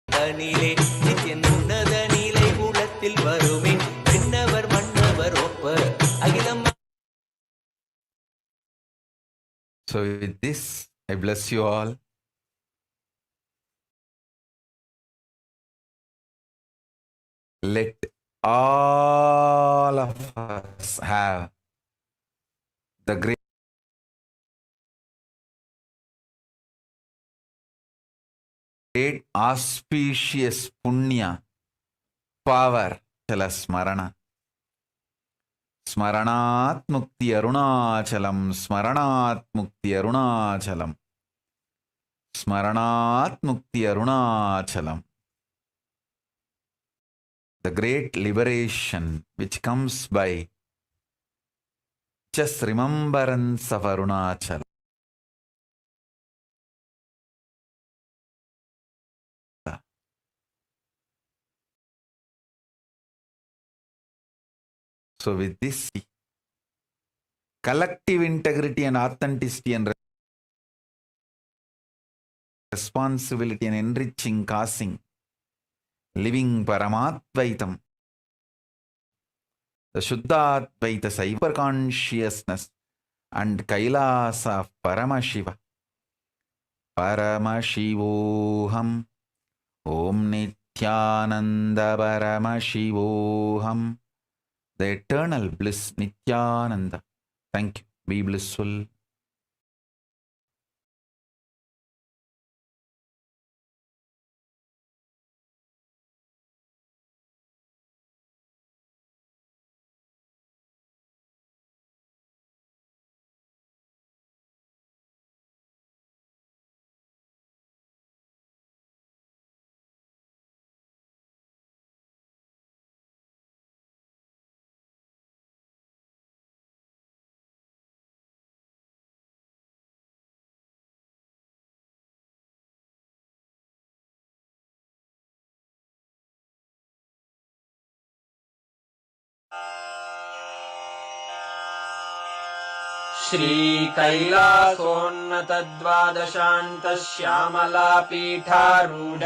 தனிலே நித்யன் உன்னத நிலை உலத்தில் வருமே, விண்ணவர் மன்னவர் ஒப்ப அகிலம். So with this, I bless you all. Let all of us have the great auspicious punya power chala smarana. Smaranat mukti arunachalam, smaranat mukti arunachalam, smaranat mukti arunachalam. The great liberation which comes by just remembrance of Arunachala. So with this collective integrity and authenticity and responsibility and enriching causing living Paramattvaitam, the Shuddhaadvaita cyber consciousness and Kailasa of Paramashiva. Paramashivoham Om Nityananda Paramashivoham. The eternal bliss Nityananda. Thank you. Be blissful. श्रीकैलासोन्नतद्वादशान्तश्यामला पीठारूढ